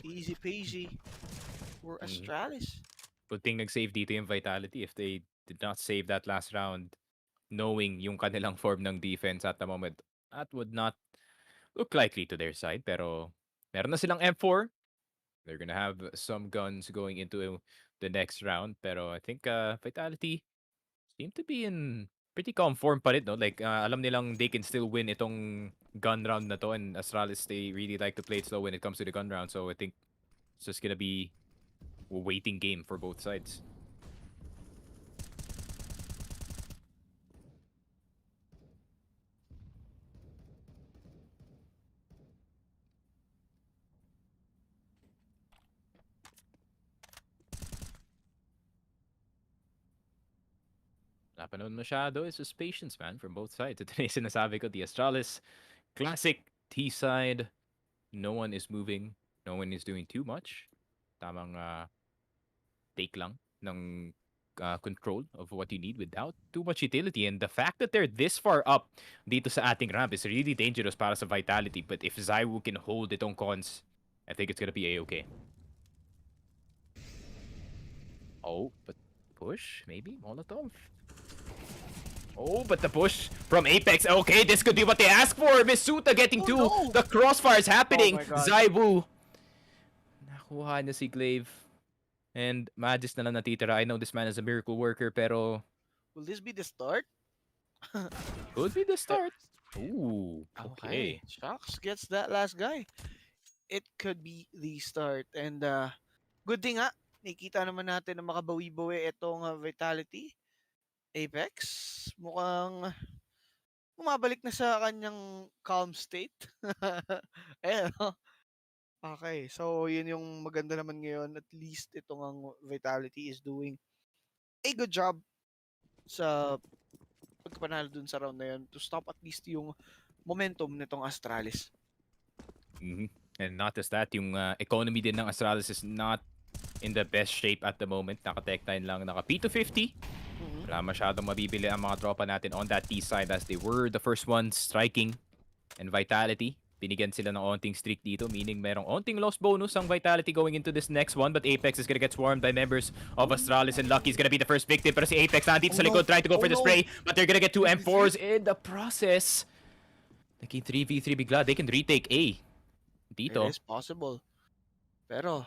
Easy peasy for Astralis. Good thing nag-save dito yung Vitality. If they did not save that last round, knowing yung kanilang form ng defense at the moment, that would not look likely to their side. Pero meron na silang M4. They're gonna have some guns going into the next round. Pero I think Vitality seem to be in pretty calm form pa rin, no? Like, alam nilang they can still win itong gun round na to. And Astralis, they really like to play it slow when it comes to the gun round. So I think it's just gonna be a waiting game for both sides. napanood masyado is just patience, man, from both sides. Ito na yung sinasabi ko, the Astralis, classic T side. No one is moving. No one is doing too much. Tamang take lang ng control of what you need without too much utility. And the fact that they're this far up dito sa ating ramp is really dangerous para sa Vitality. But if Zywoo can hold itong cons, I think it's gonna be A-okay. Oh, but push? Maybe? Molotov? Oh, but the push from Apex. Okay, this could be what they asked for. Misuta getting two. no. The crossfire is happening. Oh my God. Zywoo. Nakuha na si Glaive. And Magis na lang natitira. I know this man is a miracle worker, pero Will this be the start? could be the start. Ooh, okay. Shox gets that last guy. It could be the start. And good thing nga, nakita naman natin na makabawi-bawi itong Vitality. Apex, mukhang bumabalik na sa kanyang calm state. Ayan, oh. Okay, so yun yung maganda naman ngayon. At least itong ang Vitality is doing a good job sa pagpanalo dun sa round na yun to stop at least yung momentum nitong Astralis. Mhm. And not just that, yung economy din ng Astralis is not in the best shape at the moment. Naka-tech 9 lang, naka P250. Wala masyadong mabibili ang mga tropa natin on that T side as they were the first ones striking. And Vitality, binigyan sila ng onting streak dito, meaning merong onting loss bonus ang Vitality going into this next one. But Apex is gonna get swarmed by members of Astralis, and Lucky is gonna be the first victim. Pero si Apex nandito sa likod, trying to go for the spray, but they're gonna get 2 M4s in the process. Naging 3v3 bigla. They can retake A dito. It is possible. Pero,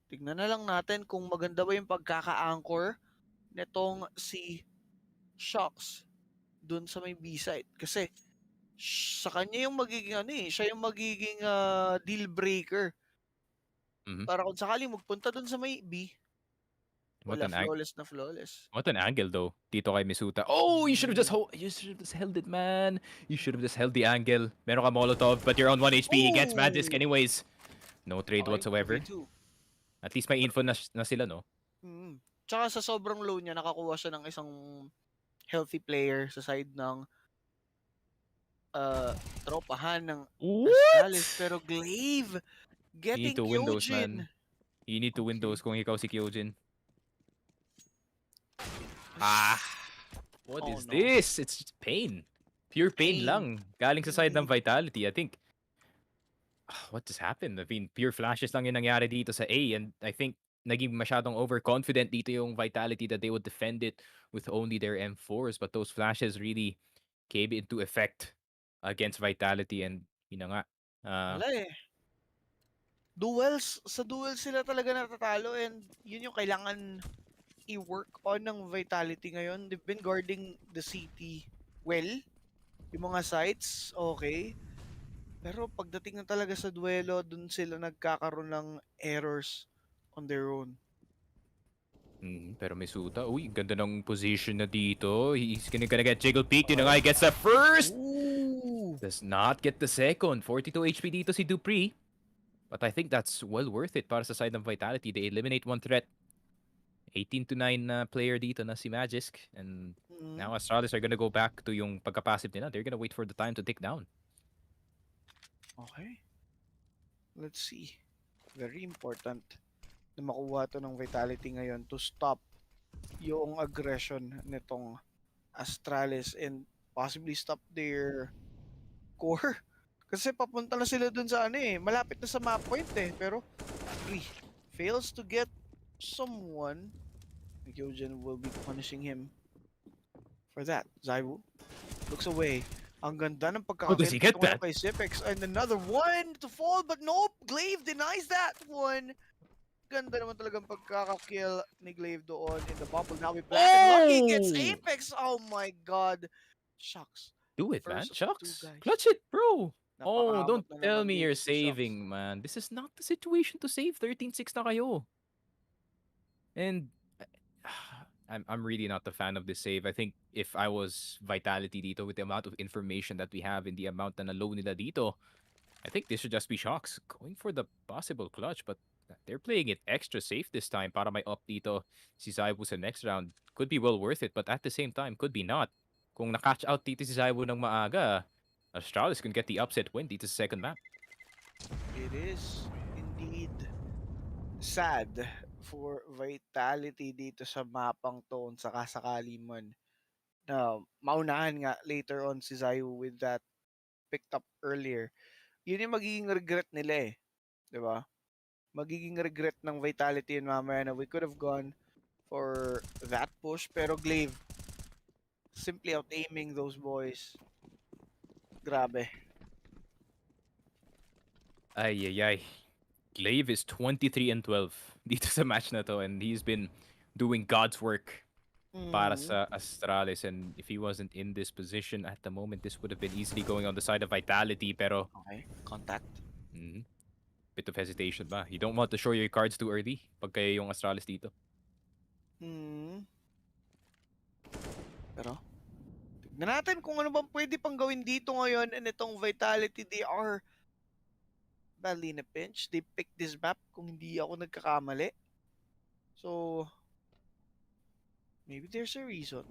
tignan na lang natin kung maganda ba yung pagkaka-anchor netong si Shox dun sa may B-side. Kasi, sa kanya yung magiging siya yung magiging deal breaker. Para kung sakaling magpunta dun sa may B, wala, flawless. What an angle though, dito kay Misuta. Oh, you should have just held it, man. You should have just held the angle. Meron ka Molotov, but you're on 1 HP against Magisk anyways. No trade whatsoever. At least may info na sila, no? Tsaka sa sobrang low niya, nakakuha siya ng isang healthy player sa side ng tropahan ng Astralis. Pero Glaive getting Kyojin. You need to win those kung ikaw si Kyojin. What is this? It's just pain. Pure pain lang. Galing sa side ng Vitality. I think, what just happened? I mean, pure flashes lang yung nangyari dito sa A. And I think, naging masyadong overconfident dito yung Vitality that they would defend it with only their M4s. But those flashes really came into effect against Vitality. And yun na nga. Wala eh. Sa duels sila talaga natatalo. And yun yung kailangan i-work on ng Vitality ngayon. They've been guarding the city well. Yung mga sites, okay. Pero pagdating na talaga sa duelo, dun sila nagkakaroon ng errors on their own. Pero Misuta, uy, ganda ng position na dito. He's gonna get jiggle peeked. Yun na nga, he gets the first! Does not get the second. 42 HP dito si Dupree. But I think that's well worth it para sa side ng Vitality. They eliminate one threat. 18-9 player dito na si Magisk. And now Astralis are gonna go back to yung pagka-passive nila. They're gonna wait for the time to tick down. Okay. Let's see. Very important na makuha to ng Vitality ngayon to stop yung aggression nitong Astralis and possibly stop their core. Kasi papunta na sila dun sa malapit na sa map point pero fails to get someone. Kyojin will be punishing him for that. Zywoo looks away. Ang ganda ng does he get that? Kay Zipex. And another one to fall, but nope, Glaive denies that one. Ganda naman talagang pagkakakill ni Glaive doon in the bubble. Now we black and Lucky gets Apex. Oh my god. Shucks. Do it, man. Shucks. Clutch it, bro. Oh, don't tell me you're saving, man. This is not the situation to save. 13-6 na kayo. And I'm really not a fan of this save. I think if I was Vitality dito with the amount of information that we have and the amount na nalow nila dito, I think this should just be Shocks going for the possible clutch. But They're playing it extra safe this time para may up dito si Zaiwu sa next round. Could be well worth it, but at the same time, could be not. Kung na-catch out dito si Zaiwu ng maaga, Astralis can get the upset win dito sa second map. It is indeed sad for Vitality dito sa mapang to sa kasakali man na maunahan nga later on si Zayu with that picked up earlier. Yun yung magiging regret nila eh. Diba? Magiging regret ng Vitality yun mamaya na we could have gone for that push pero Glaive simply out-aiming those boys. Grabe. Ay. Glaive is 23-12 dito sa match na to, and he's been doing God's work para sa Astralis, and if he wasn't in this position at the moment, this would have been easily going on the side of Vitality, pero Okay, contact. Bit of hesitation ba? You don't want to show your cards too early pag kayo yung Astralis dito. Pero tignan natin kung ano bang pwede pang gawin dito ngayon, and itong Vitality, they are badly in a pinch. They picked this map kung hindi ako nagkakamali. So, maybe there's a reason.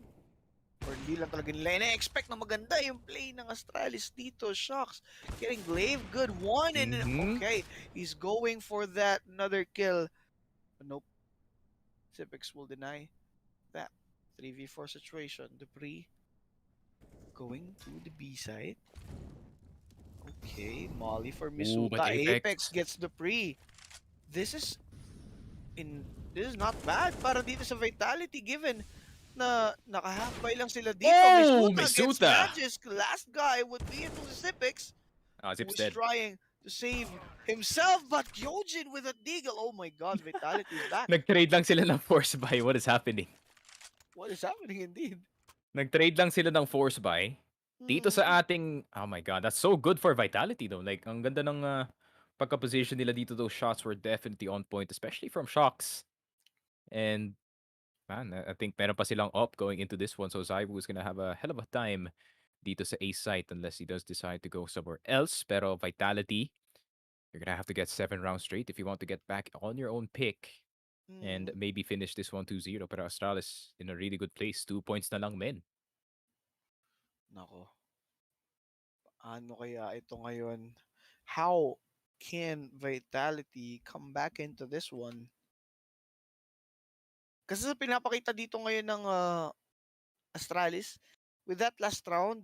Or hindi lang talaga nila ina-expect na maganda yung play ng Astralis dito. Shocks. Getting Glaive. Good one. And okay, he's going for that another kill. But nope. CPH will deny that. 3v4 situation. Dupree going to the B side. Okay, Molly for Misuta. But Apex gets Dupree. This is not bad para dito sa Vitality given na naka-half-buy lang sila dito. Misuta gets Magisk. Last guy would be into the CPH. Zip's Who's dead. trying to save himself, but Kyojin with a deagle. Oh my god, Vitality is back. Nag-trade lang sila ng force buy. What is happening? What is happening indeed? Nag-trade lang sila ng force buy. Dito sa ating, oh my god, that's so good for Vitality though. Like, ang ganda ng pagka-position nila dito. Those shots were definitely on point, especially from Shocks. And, man, I think meron pa silang up going into this one. So Zaiwu is gonna have a hell of a time dito sa A site unless he does decide to go somewhere else. Pero Vitality, you're gonna have to get 7 rounds straight if you want to get back on your own pick and maybe finish this one 2-0. Pero Astralis in a really good place. 2 points na lang, men. Nako. Ano kaya ito ngayon? How can Vitality come back into this one? Kasi sa pinapakita dito ngayon ng Astralis, with that last round,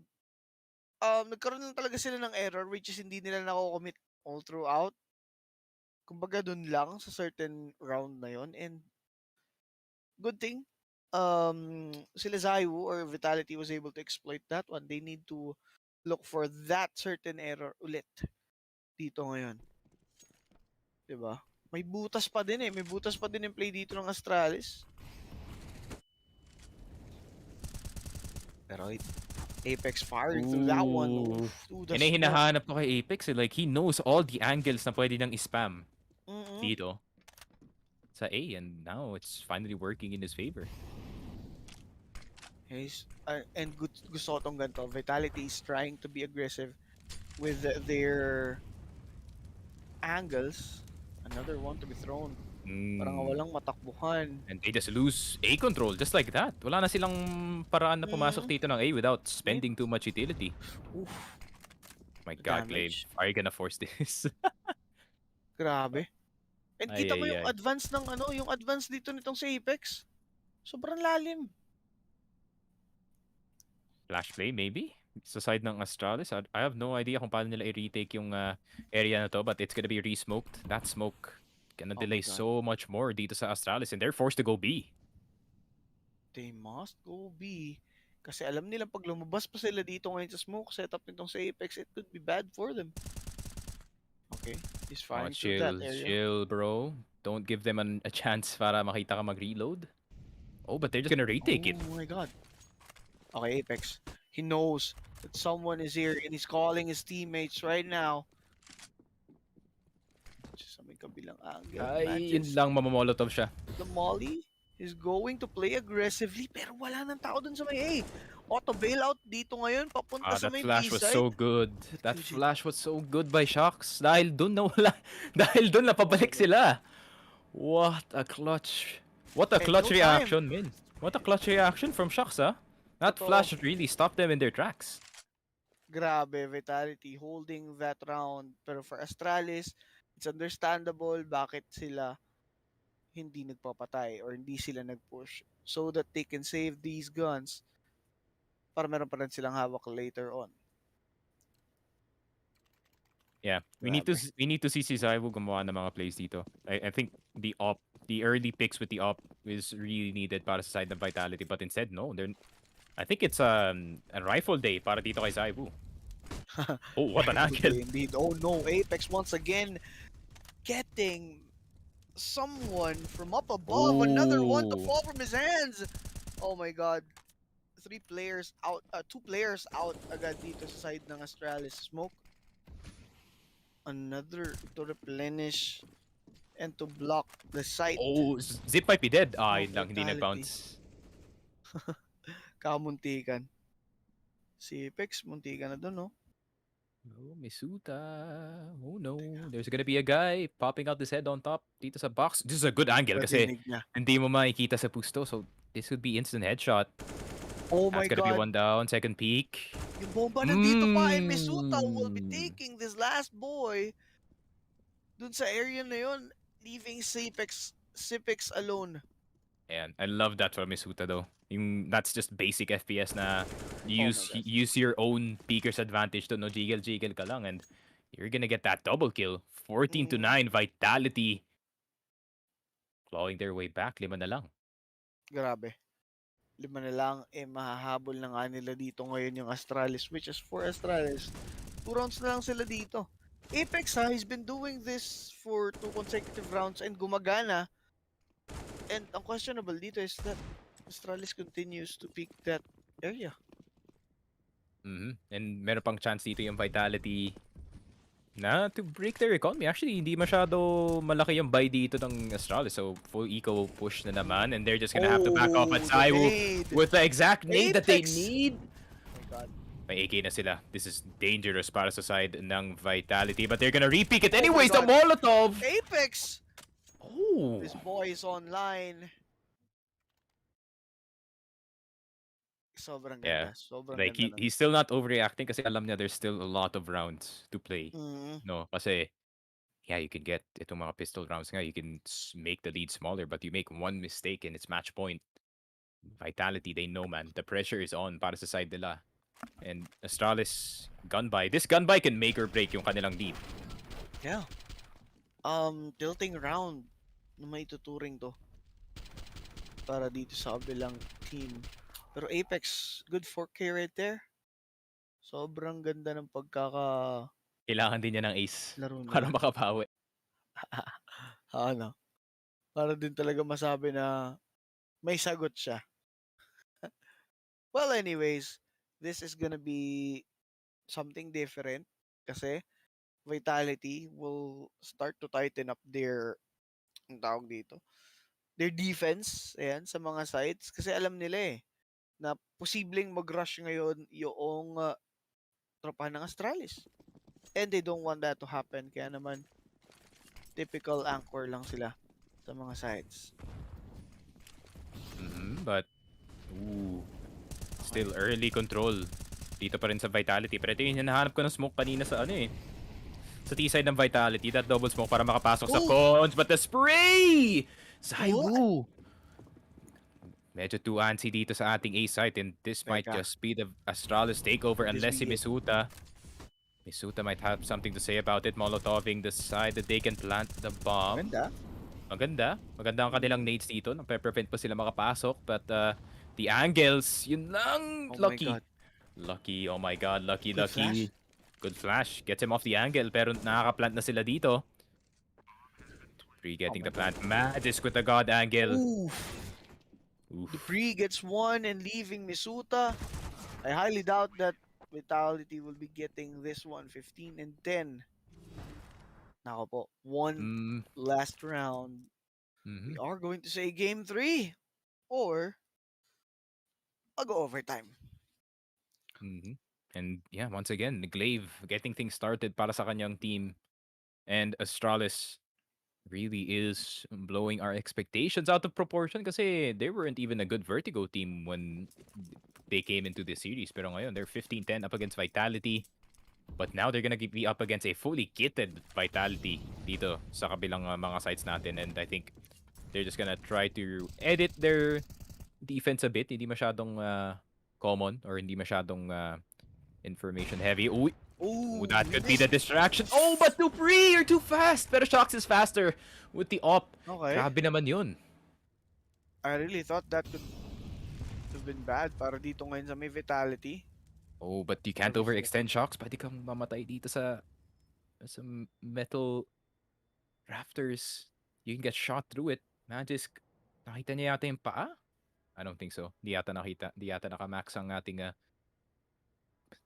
nagkaroon lang talaga sila ng error which is hindi nila nako-commit all throughout. Kumbaga dun lang sa certain round na yon, and good thing sila Zayu or Vitality was able to exploit that one. They need to look for that certain error ulit dito ngayon. Diba? May butas pa din eh. May butas pa din yung play dito ng Astralis. Pero Apex firing through that one. Ooh, And hinahanap ko kay Apex. Like, he knows all the angles na pwede nang spam dito sa A, and now it's finally working in his favor. Yes, and gusto ko tong ganito. Vitality is trying to be aggressive with their angles. Another one to be thrown. Parang walang matakbuhan. And they just lose A control just like that. Wala na silang paraan na pumasok dito ng A without spending too much utility. Oof. My god, Glaive. Are you gonna force this? Grabe. And kita mo yung advance ng yung advance dito nitong sa Apex. Sobrang lalim. Flash play, maybe? Sa side ng Astralis. I have no idea kung paano nila i-retake yung area na to, but it's gonna be re-smoked. That smoke gonna delay so much more dito sa Astralis, and they're forced to go B. They must go B. Kasi alam nila pag lumabas pa sila dito ngayon sa smoke setup nitong sa Apex, it could be bad for them. Okay, he's firing through that area. Chill, bro. Don't give them a chance para makita ka mag-reload. Oh, but they're just gonna retake it. Oh my god. Okay, Apex. He knows that someone is here and he's calling his teammates right now. Just sa may kabilang angle. Ay, yun lang, mamamolotov siya. The Molly is going to play aggressively pero wala nang tao dun sa may A. Auto bailout dito ngayon papunta sa may B side. That flash was so good. That flash was so good by Shocks. Dahil dun nawala. Dahil dun napabalik sila. What a clutch. What a And clutch no time. reaction, man. What a clutch reaction from Shucks, huh? That Totoo. flash really stopped them in their tracks. Grabe, Vitality holding that round. Pero for Astralis, it's understandable bakit sila hindi nagpapatay or hindi sila nag-push so that they can save these guns para meron pa rin silang hawak later on. Yeah, Grabe. we need to see si Zaiwu gumawa ng mga plays dito. I think the early picks with the op is really needed para sa side ng Vitality, but instead no, I think it's a rifle day para dito kay Zaiwu. Oh, what an angle! Indeed. Oh no, Apex once again getting someone from up above. Another one to Ooh. fall from his hands. Oh my god. 3 players out, 2 players out agad dito sa side ng Astralis. Smoke. Another to replenish and to block the site. Oh, Zip might be dead. Ah, yun lang, hindi Vitality. nag-bounce. Kamuntikan. Si Apex, muntikan na dun, no? Oh, Misuta. Oh no, there's gonna be a guy popping out his head on top dito sa box. This is a good angle kasi Nadinig niya. hindi mo makikita sa pusto, so this would be instant headshot. Oh That's my gonna be god. one down, second peek. Yung bomba nandito pa, and Misuta will be taking this last boy dun sa area na yun, leaving Sipex alone. And I love that from Misuta though. That's just basic FPS na use my God. use your own peeker's advantage to no jiggle ka lang and you're gonna get that double kill. 14 to 9 Vitality. Clawing their way back, 5 na lang. Grabe. 5 na lang, mahahabol na nga nila dito ngayon yung Astralis, which is for Astralis. 2 rounds na lang sila dito. Apex ha, he's been doing this for 2 consecutive rounds and gumagana. And ang questionable dito is that Astralis continues to pick that area. And meron pang chance dito yung Vitality na to break their economy. Actually, hindi masyado malaki yung buy dito ng Astralis. So, full eco push na naman. And they're just gonna have to back off at Zaiwu with the exact nade that they need. Oh my god. May AK na sila. This is dangerous para sa side ng Vitality. But they're gonna re-peek it Oh my anyways. The God. Molotov! Apex! Oh! This boy is online. Sobrang Yeah. ganda. Sobrang Like, ganda. he's still not overreacting kasi alam niya there's still a lot of rounds to play. No, kasi yeah, you can get itong mga pistol rounds nga, you can make the lead smaller, but you make one mistake and it's match point. Vitality, they know, man. The pressure is on para sa side nila. And Astralis, gun buy. This gun buy can make or break yung kanilang lead. Yeah. Tilting round na may tuturing to para dito sa kabilang team. Pero Apex, good 4K right there. Sobrang ganda ng Kailangan din niya ng ace laro nila. para makapawi. Ano? Para din talaga masabi na may sagot siya. Well, anyways, this is gonna be something different kasi Vitality will start to tighten up their ang tawag dito, their defense, ayan, sa mga sides kasi alam nila na posibleng mag-rush ngayon yung tropa ng Astralis. And they don't want that to happen kaya naman typical anchor lang sila sa mga sides. But still early control dito pa rin sa Vitality. Pero ito yung hinahanap ko ng smoke kanina sa sa T-side ng Vitality. That double smoke para makapasok sa cons. But the spray! Zaiwu! Medyo too antsy dito sa ating A site and this might just be the Astralis takeover unless si Misuta might have something to say about it. Molotoving the side that they can plant the bomb. Maganda ang kanilang nades dito. Nang-prevent pa sila makapasok. But the angles, yun lang. Lucky. Lucky, oh my god. Lucky. Good flash. Gets him off the angle. Pero nakaka-plant na sila dito. Dupree getting the plant. Magisk with the god angle. Dupree gets one and leaving Misuta. I highly doubt that Vitality will be getting this one. 15 and 10. Nako po. One last round. We are going to say game 3. Or I'll go overtime. And yeah, once again, the Glaive getting things started para sa kanyang team. And Astralis really is blowing our expectations out of proportion kasi they weren't even a good Vertigo team when they came into this series. Pero ngayon, they're 15-10 up against Vitality. But now they're gonna be up against a fully kitted Vitality dito sa kabilang mga sites natin. And I think they're just gonna try to edit their defense a bit. Hindi masyadong common or hindi masyadong information heavy. Uy, Oh, that he could be the missed. distraction. Oh, but Dupree, you're too fast. Pero Shox is faster with the op. Okay. Grabe naman yun. I really thought that could have been bad para dito ngayon sa may Vitality. Oh, but you can't overextend Shox. Pwede kang mamatay dito sa metal rafters. You can get shot through it. Magisk, nakita niya yata yung paa? I don't think so. Di yata nakita. Di yata nakamax ang ating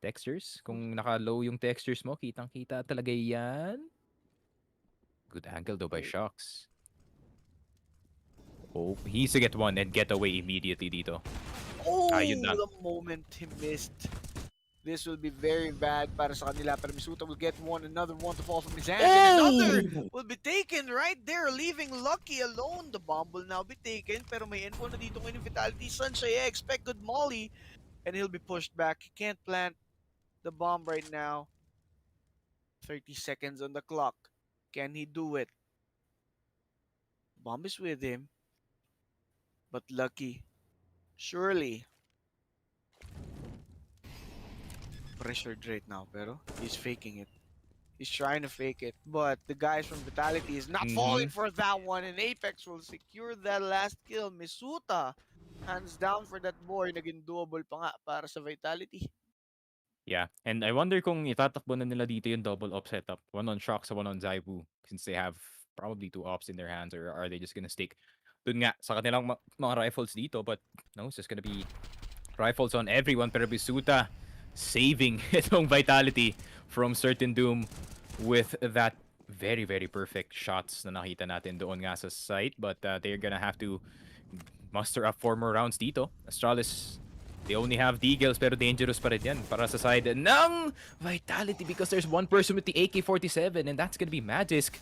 textures. Kung naka-low yung textures mo, kitang-kita talaga yan. Good angle though by Shox. Oh, he needs to get one and get away immediately dito. Oh, Yun lang. the moment he missed. This will be very bad para sa kanila. Pero Misuta will get one, another one to fall from his hands. And another will be taken right there, leaving Lucky alone. The bomb will now be taken. Pero may info na dito ngayon yung Vitality. Sunshine, expect good molly. And he'll be pushed back. He can't plant the bomb right now. 30 seconds on the clock. Can he do it? Bomb is with him. But Lucky, surely pressured right now, pero he's faking it. He's trying to fake it, but the guys from Vitality is not falling for that one, and Apex will secure that last kill. Misuta, hands down for that boy, naging doable pa nga para sa Vitality. Yeah, and I wonder kung itatakbo na nila dito yung double op setup. One on Shox, one on Zaibu, since they have probably two ops in their hands, or are they just gonna stick dun nga sa kanilang mga rifles dito? But no, it's just gonna be rifles on everyone. Pero Bisuta saving itong Vitality from certain doom with that very, very perfect shots na nakita natin doon nga sa site. But they're gonna have to muster up 4 more rounds dito. Astralis, they only have Deagles pero dangerous pa rin yan para sa side ng Vitality because there's one person with the AK-47 and that's gonna be Magisk.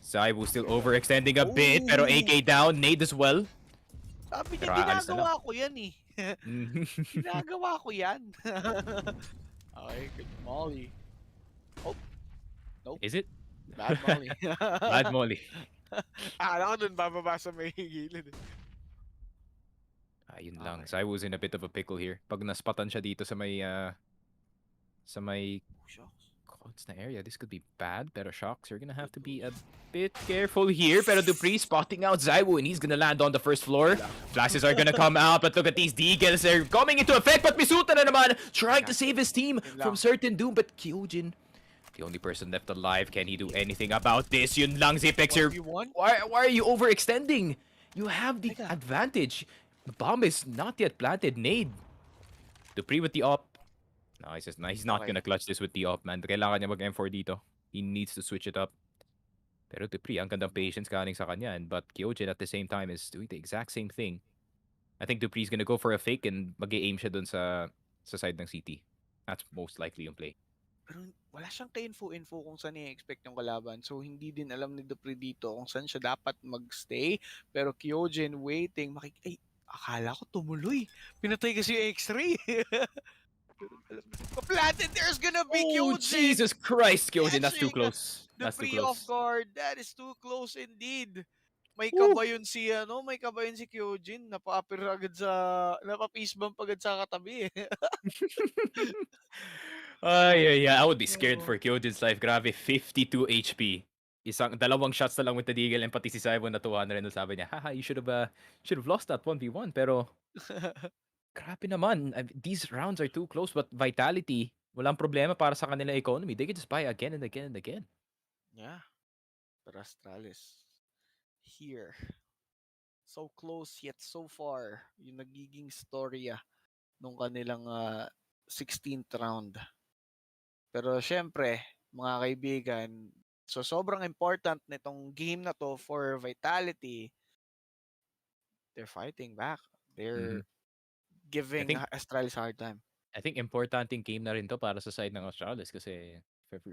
Zaibu still overextending a bit pero AK down, nade as well. Sabi niya, ginagawa ko yan eh. Ginagawa ko yan. Okay, good molly. Oh, nope. Is it? Bad molly. Bad molly. Akala ko dun bababa sa may gilid. Yun lang. Zaibu's in a bit of a pickle here. Pag naspatan siya dito sa may codes na area, this could be bad. Pero Shox, you're gonna have to be a bit careful here. Pero Dupree spotting out Zaibu and he's gonna land on the first floor. Flashes are gonna come out, but look at these Deagles. They're coming into effect, but Misuta na naman trying to save his team from certain doom. But Kyojin, the only person left alive, can he do anything about this? Yun lang, Zipex. Why are you overextending? You have the advantage. The bomb is not yet planted. Nade. Dupree with the op. No, he's not gonna clutch this with the op, man. Kailangan niya mag-M4 dito. He needs to switch it up. Pero Dupree, ang gandang patience galing sa kanya. But Kyojin at the same time is doing the exact same thing. I think Dupree's gonna go for a fake and mag-aim siya dun sa side ng CT. That's most likely yung play. Pero wala siyang ka-info kung saan i-expect yung kalaban. So, hindi din alam ni Dupree dito kung saan siya dapat magstay. Pero Kyojin waiting. Ay, akala ko tumuloy. Pinatay kasi yung X-ray. Planted, there's gonna be Kyojin! Jesus Christ, Kyojin, that's too close. That's too Dupree close. off guard. That is too close indeed. May kabayon si Kyojin. Napa-upper agad napa-peace bump agad sa katabi. I would be scared for Kyojin's life. Grabe, 52 HP. Dalawang shots na lang with the Deagle and pati si Saibo na 200 na sabi niya, haha, you should have lost that 1v1. Pero, grabe naman. These rounds are too close, but Vitality, walang problema para sa kanila economy. They can just buy again and again and again. Yeah. But Astralis, here. So close yet so far. Yung nagiging storya nung kanilang 16th round. Pero syempre, mga kaibigan, so sobrang important nitong game na to for Vitality. They're fighting back. They're giving Astralis a hard time. I think important yung game na rin to para sa side ng Astralis kasi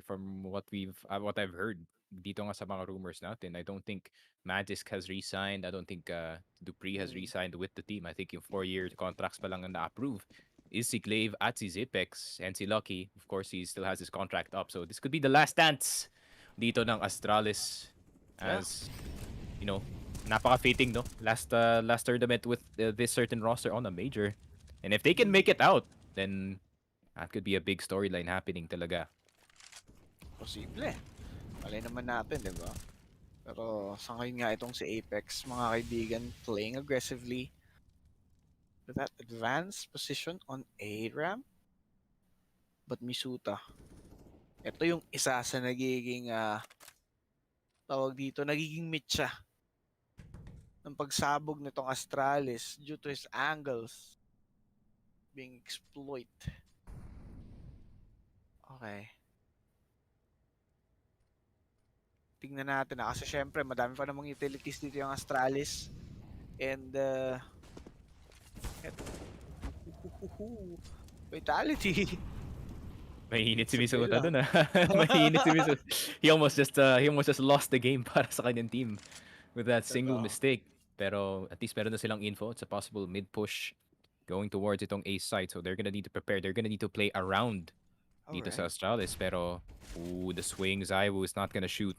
From what I've heard dito nga sa mga rumors natin, I don't think Magisk has re-signed. I don't think Dupree has re-signed with the team. I think yung 4-year contracts pa lang ang na-approve is si Glaive at si Zipex, and si Lucky. Of course, he still has his contract up. So this could be the last dance dito ng Astralis, as you know, napaka-fitting, no? Last tournament with this certain roster on a major. And if they can make it out, then that could be a big storyline happening talaga. Posible. Malay naman natin, di ba? Pero sa ngayon nga itong si Apex, mga kaibigan, playing aggressively with that advanced position on A ramp. But Misuta, ito yung isa sa nagiging tawag dito, nagiging mitsa ng pagsabog nitong Astralis due to his angles being exploit. Okay. Tingnan natin na kasi syempre madami pa namang utilities dito yung Astralis. And fatality. Mainit si Misuta dun ah. Mainit si Misuta. He almost just lost the game para sa kanyang team with that single mistake. Pero at least meron na silang info. It's a possible mid push going towards itong A side. So they're gonna need to prepare. They're gonna need to play around dito sa Astralis. Pero the swing, Zaiwu is not gonna shoot.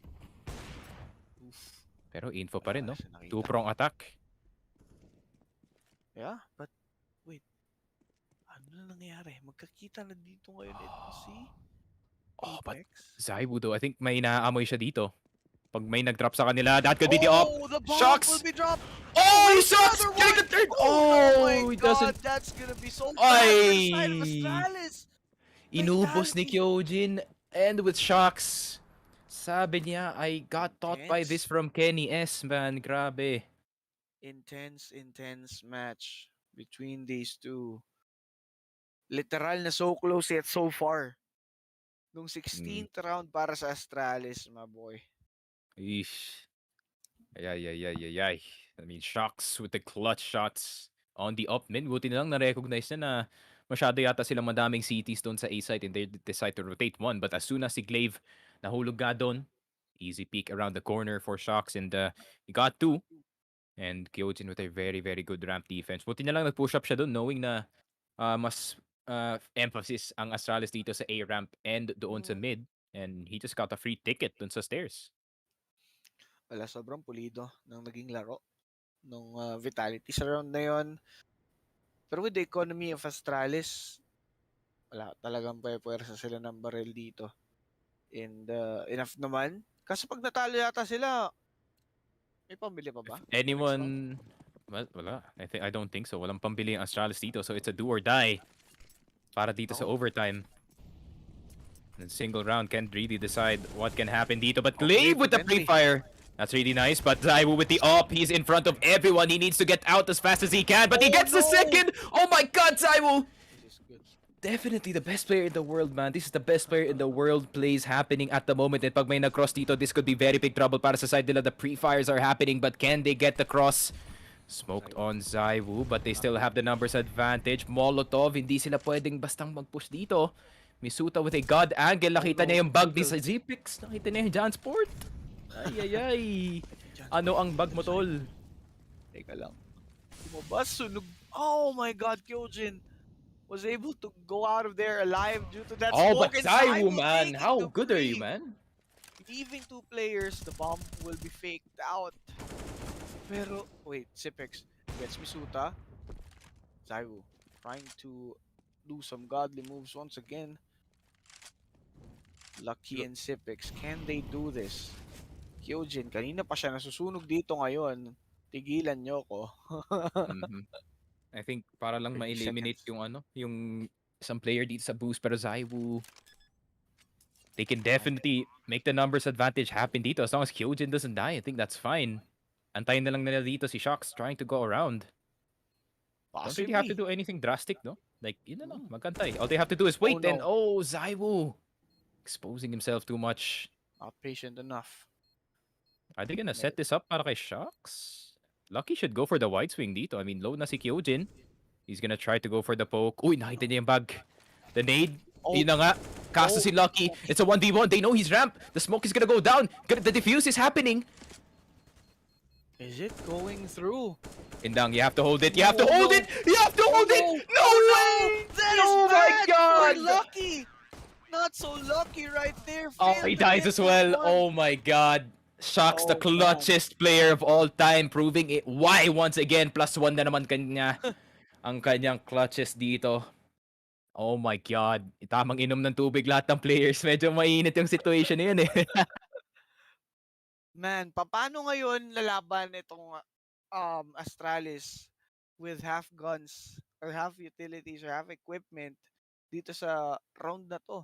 Pero info pa rin, no? Two-prong attack. Yeah, but wait. Ano na nangyayari? Magkakita na dito ngayon ito si But Apex. Zaiwu though, I think may naaamoy siya dito. Pag may nag-drop sa kanila, that could be the op. The bomb Shocks! will be dropped. Oh, Shocks! Getting the third! Oh my he god, doesn't. that's gonna be so bad for the side of Ay! Astralis. Inubos ni Fatality. Kyojin, and with Shocks. Sabi niya, I got taught by this from Kenny S, man. Grabe. Intense match between these two. Literal na so close yet so far. Nung 16th round para sa Astralis, my boy. Eesh. Ay. I mean, Shocks with the clutch shots on the up mid. Buti na lang na-recognize na masyado yata silang madaming CTs doon sa A site and they decide to rotate one. But as soon as si Glaive nahulog nga doon, easy peek around the corner for Shocks, and he got two. And Kyojin with a very, very good ramp defense. Buti na lang nag-push up siya doon knowing na mas emphasis ang Astralis dito sa A ramp and doon sa mid. And he just got a free ticket doon sa stairs. Wala, sobrang pulido ng naging laro nung Vitality sa round na yon. Pero with the economy of Astralis, wala, talagang pwera sila ng barrel dito. And enough naman. Kasi pag natalo yata sila, may pambili pa ba? Anyone? Well, wala. I don't think so. Walang pambili ang Astralis dito. So it's a do or die para dito sa overtime. And single round can't really decide what can happen dito. But Glaive with the pre-fire. That's really nice. But Zaiwu with the op. He's in front of everyone. He needs to get out as fast as he can. But he gets the second. Oh my god, Zaiwu! Definitely the best player in the world, man. This is the best player in the world plays happening at the moment. And pag may nag-cross dito, this could be very big trouble para sa side nila. The pre-fires are happening, but can they get the cross? Smoked on Zaiwu, but they still have the numbers advantage. Molotov, hindi sila pwedeng bastang mag-push dito. Misuta with a god angle. Nakita niya yung bug ni sa Zipix. Nakita niya yung Jansport. Ay. Ano ang bug mo, tol? Teka lang. Lumabas, sunog. Oh my god, Kyojin was able to go out of there alive due to that smoke. But Zaiwu, man. How good are you, man? Leaving two players, the bomb will be faked out. Pero, wait, Zipex gets Misuta. Zaiwu trying to do some godly moves once again. Lucky and Zipex, can they do this? Kyojin, kanina pa siya nasusunog dito ngayon. Tigilan nyo ko. I think para lang ma-eliminate yung isang player dito sa boost, pero Zaiwu, they can definitely make the numbers advantage happen dito as long as Kyojin doesn't die. I think that's fine. Antayin na lang nila dito si Shocks trying to go around. Don't really have to do anything drastic, no? Like, yun na lang, magkantay. All they have to do is wait, and Zaiwu exposing himself too much. Not patient enough. Are they gonna set this up para kay Shocks? Lucky should go for the wide swing dito. I mean, low na si Kyojin. He's gonna try to go for the poke. Uy, nakita niya yung bag. The nade. Yun na nga. Kaso si Lucky, it's a 1v1. They know he's ramp. The smoke is gonna go down. The defuse is happening. Is it going through? Indang, you have to hold it. You have to hold it. You have to hold it. No way! That is Oh my bad God! for Lucky. Not so lucky right there. Oh, Failed he to dies get as that well. one. Oh my God. Shocks the Oh, man. clutchest player of all time, proving it why once again +1 na naman kanya ang kanyang clutches dito. Oh my God. Tamang inom ng tubig lahat ng players. Medyo mainit yung situation na yun eh. Man, paano ngayon lalaban itong Astralis with half guns or half utilities or half equipment dito sa round na to?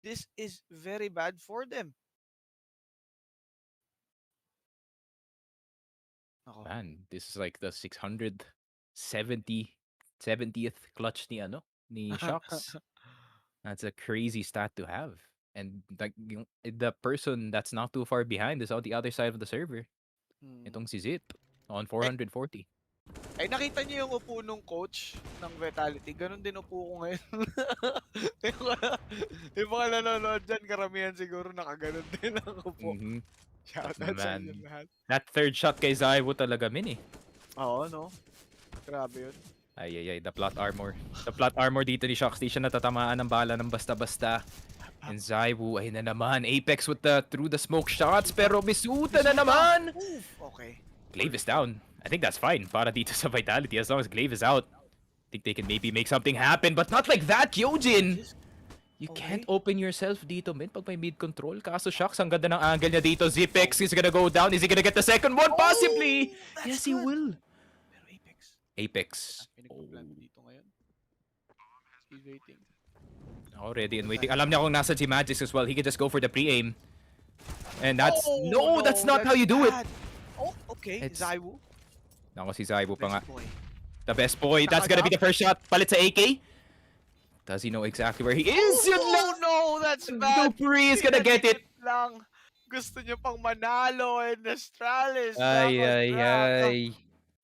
This is very bad for them. Man, this is like the 70th clutch ni Shocks. That's a crazy stat to have. And like the person that's not too far behind is on the other side of the server. Itong si Zip on 440. Ay, nakita niyo yung upo nung coach ng Vitality? Ganon din upo ko ngayon. yung mga nanonood dyan, karamihan siguro nakaganon din ang upo. Shoutout sa inyo lahat. That third shot kay Zaiwo talaga min eh. Oo, no? Grabe yun. Ay, the plot armor. The plot armor dito ni Shocks, di siya natatamaan ng bala ng basta-basta. And Zaiwo, ay na naman. Apex with through the smoke shots, pero Misuta na naman! Okay. Glaive is down. I think that's fine para dito sa Vitality as long as Glaive is out. I think they can maybe make something happen, but not like that, Kyojin! You can't open yourself dito, man, pag may mid control. Kaso Shocks, ang ganda ng angle niya dito. Zipex is gonna go down. Is he gonna get the second one? Possibly! Yes, he will. Pero Apex. Pinagpaplano dito ngayon. He's waiting. Already and waiting. Alam niya kung nasa si Magix as well. He can just go for the pre-aim. And that's... no, that's not how you do it! Oh, okay. Zaiwo. Nako, si Zaiwo pa nga. Boy. The best boy. That's gonna be the first shot. Palit sa AK. Does he know exactly where he is? Oh, no, that's bad. Dupree is gonna get it. Lang. Gusto niya pang manalo and Astralis. Ay.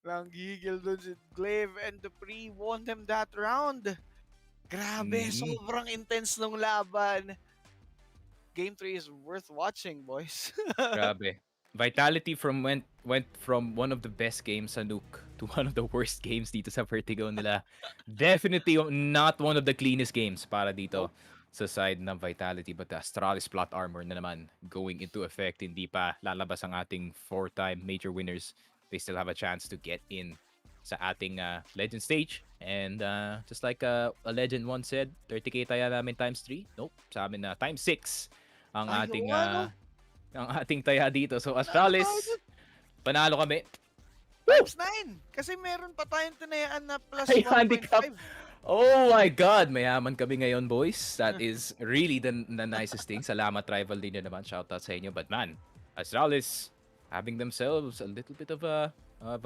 Lang gigil dun si Glaive and Dupree won them that round. Grabe, sobrang intense nung laban. Game 3 is worth watching, boys. Grabe. Vitality went from one of the best games sa Nuke to one of the worst games dito sa Vertigo nila. Definitely not one of the cleanest games para dito sa side ng Vitality. But the Astralis plot armor na naman going into effect. Hindi pa lalabas ang ating 4-time major winners. They still have a chance to get in sa ating Legend stage. And just like a Legend once said, 30k taya namin times 3. Nope, sa amin na times 6 ang ating taya dito. So Astralis, panalo kami. Times 9! Kasi meron pa tayong tinayaan na plus 1.5. Oh my God! Mayaman kami ngayon, boys. That is really the nicest thing. Salamat, rival din nyo naman. Shoutout sa inyo. But man, Astralis having themselves a little bit of a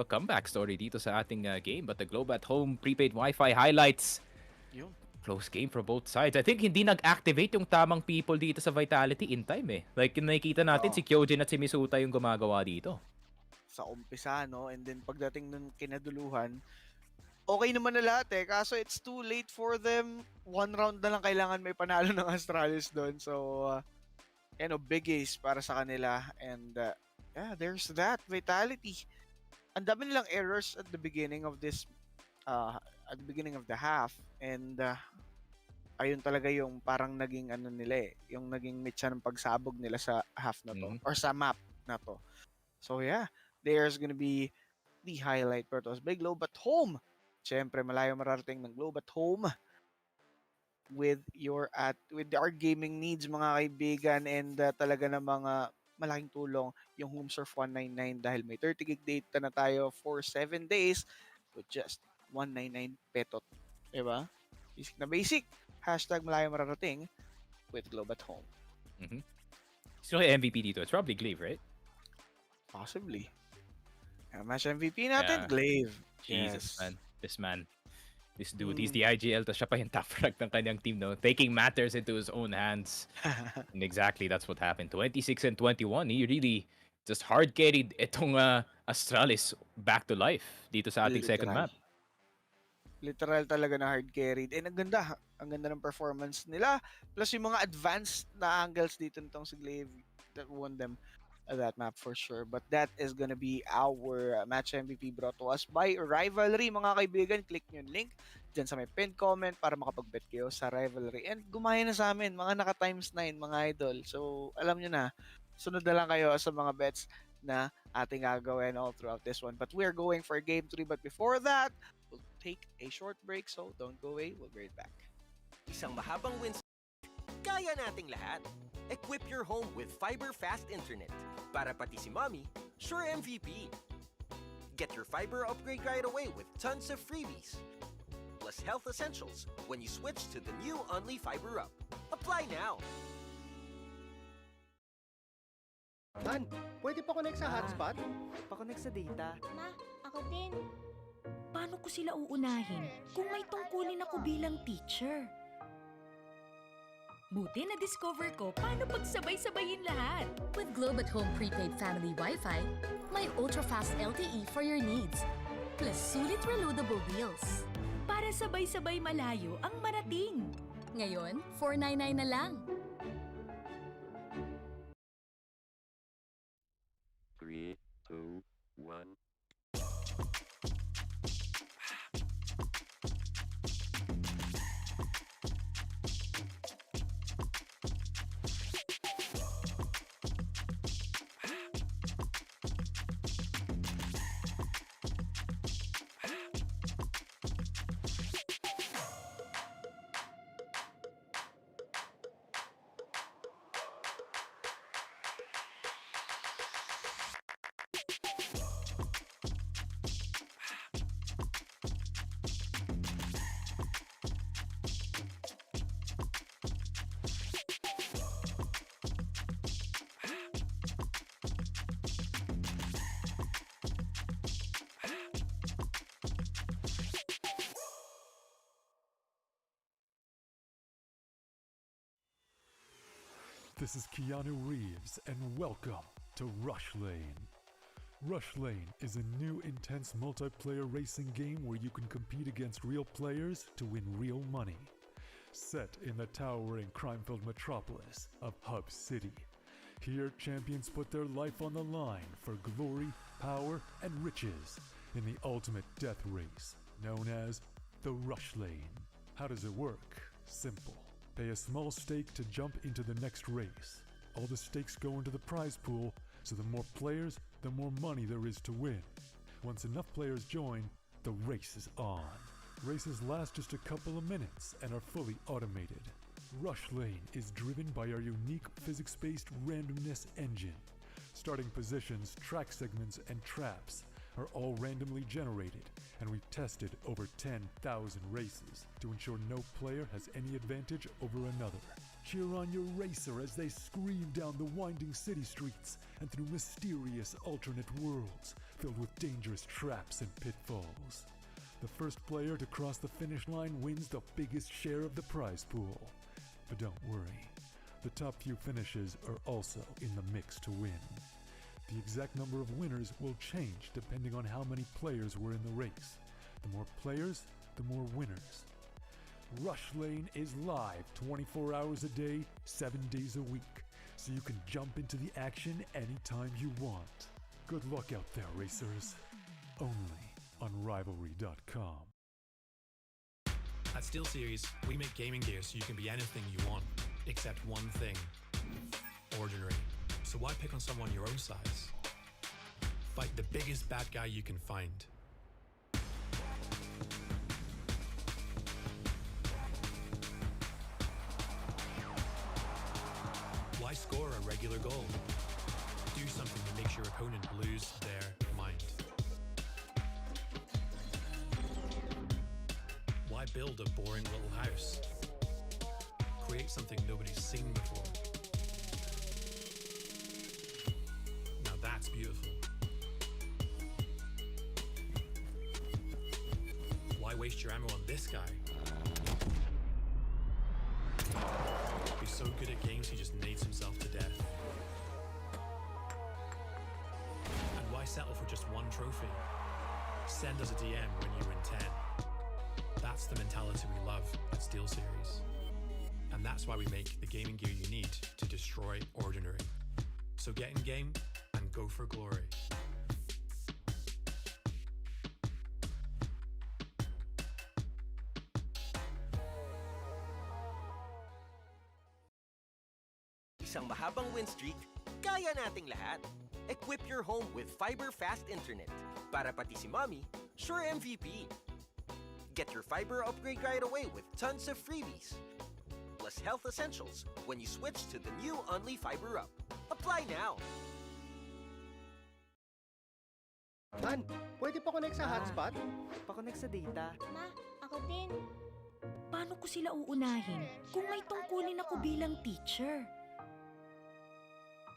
comeback story dito sa ating game. But the Globe at Home prepaid Wi-Fi highlights. Close game from both sides. I think hindi nag-activate yung tamang people dito sa Vitality in time eh. Like nakikita natin si Kyojin at si Misuta yung gumagawa dito. Sa umpisa, no? And then pagdating ng kinaduluhan, okay naman na lahat eh. Kaso it's too late for them. One round na lang kailangan may panalo ng Astralis doon. So, big ace para sa kanila. And yeah, there's that. Vitality. Ang dami nilang errors at the beginning of this at the beginning of the half. And ayun talaga yung parang naging nila eh. Yung naging mitsa ng pagsabog nila sa half na to. Or sa map na to. So yeah, there's gonna be the highlight for us. Big Globe at Home. Siyempre, malayo mararating ng Globe at Home with our gaming needs, mga kaibigan, and talaga na mga malaking tulong yung HomeSurf 199 dahil may 30 gig data na tayo for 7 days with just 199 petot. Diba? Basic na basic. Hashtag malayo mararating with Globe at Home. Sino yung MVP dito? It's probably Glaive, right? Possibly. Match MVP natin, Glaive. Jesus, man. This dude, he's the IGL, tapos siya pa yung top rank ng kanyang team, no? Taking matters into his own hands. And exactly, that's what happened. 26 and 21, he really just hard carried itong Astralis back to life dito sa ating second map. Literal talaga na hard carried. And ang ganda ng performance nila. Plus yung mga advanced na angles dito nitong si Glaive that won them that map for sure. But that is gonna be our match MVP brought to us by Rivalry. Mga kaibigan, click nyo yung link dyan sa may pinned comment para makapag-bet kayo sa Rivalry. And gumaya na sa amin, mga naka times 9 mga idol. So alam nyo na, sunod na lang kayo sa mga bets na ating gagawin all throughout this one. But we're going for game 3. But before that, we'll take a short break, so don't go away. We'll be right back. Isang mahabang wins, kaya nating lahat. Equip your home with fiber fast internet. Para pati si mommy, sure MVP. Get your fiber upgrade right away with tons of freebies. Plus health essentials when you switch to the new Only Fiber Up. Apply now. Han, pwede pa connect sa hotspot? Pa-connect sa data. Ma, ako din. Paano ko sila uunahin kung may tungkulin ako bilang teacher? Buti na-discover ko paano pagsabay-sabayin lahat. With Globe at Home Prepaid Family Wi-Fi, may ultra-fast LTE for your needs. Plus sulit reloadable deals. Para sabay-sabay malayo ang marating. Ngayon, $499 na lang. 3, 2, 1. This is Keanu Reeves, and welcome to Rush Lane. Rush Lane is a new intense multiplayer racing game where you can compete against real players to win real money. Set in the towering crime-filled metropolis of Hub City. Here, champions put their life on the line for glory, power, and riches in the ultimate death race, known as the Rush Lane. How does it work? Simple. Pay a small stake to jump into the next race. All the stakes go into the prize pool, so the more players, the more money there is to win. Once enough players join, the race is on. Races last just a couple of minutes and are fully automated. Rush Lane is driven by our unique physics-based randomness engine. Starting positions, track segments, and traps are all randomly generated, and we've tested over 10,000 races to ensure no player has any advantage over another. Cheer on your racer as they scream down the winding city streets and through mysterious alternate worlds filled with dangerous traps and pitfalls. The first player to cross the finish line wins the biggest share of the prize pool. But don't worry, the top few finishes are also in the mix to win. The exact number of winners will change depending on how many players were in the race. The more players, the more winners. Rush Lane is live 24 hours a day, 7 days a week, so you can jump into the action anytime you want. Good luck out there, racers. Only on Rivalry.com. At SteelSeries, we make gaming gear so you can be anything you want, except one thing: ordinary. So why pick on someone your own size? Fight the biggest bad guy you can find. Why score a regular goal? Do something that makes your opponent lose their mind. Why build a boring little house? Create something nobody's seen before. Now that's beautiful. Why waste your ammo on this guy? He's so good at games he just nades himself to death. And why settle for just one trophy? Send us a DM when you win 10. That's the mentality we love at SteelSeries. And that's why we make the gaming gear you need to destroy ordinary. So get in game and go for glory. Isang mahabang win streak, kaya nating lahat. Equip your home with fiber fast internet. Para pati si mommy, sure MVP. Get your fiber upgrade right away with tons of freebies. Plus health essentials when you switch to the new Only Fiber Up. Apply now! Han, pwede pa connect sa hotspot? Pa-connect sa data. Ma, ako din. Paano ko sila uunahin kung may tungkulin ako bilang teacher?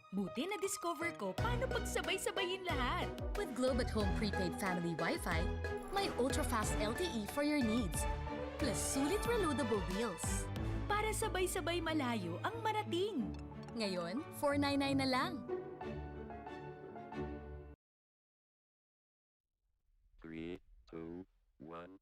Buti na-discover ko paano pagsabay-sabayin lahat. With Globe at Home Prepaid Family Wi-Fi, may ultra-fast LTE for your needs. Plus sulit reloadable deals. Para sabay-sabay malayo ang marating. Ngayon, $499 na lang. 3, 2, 1.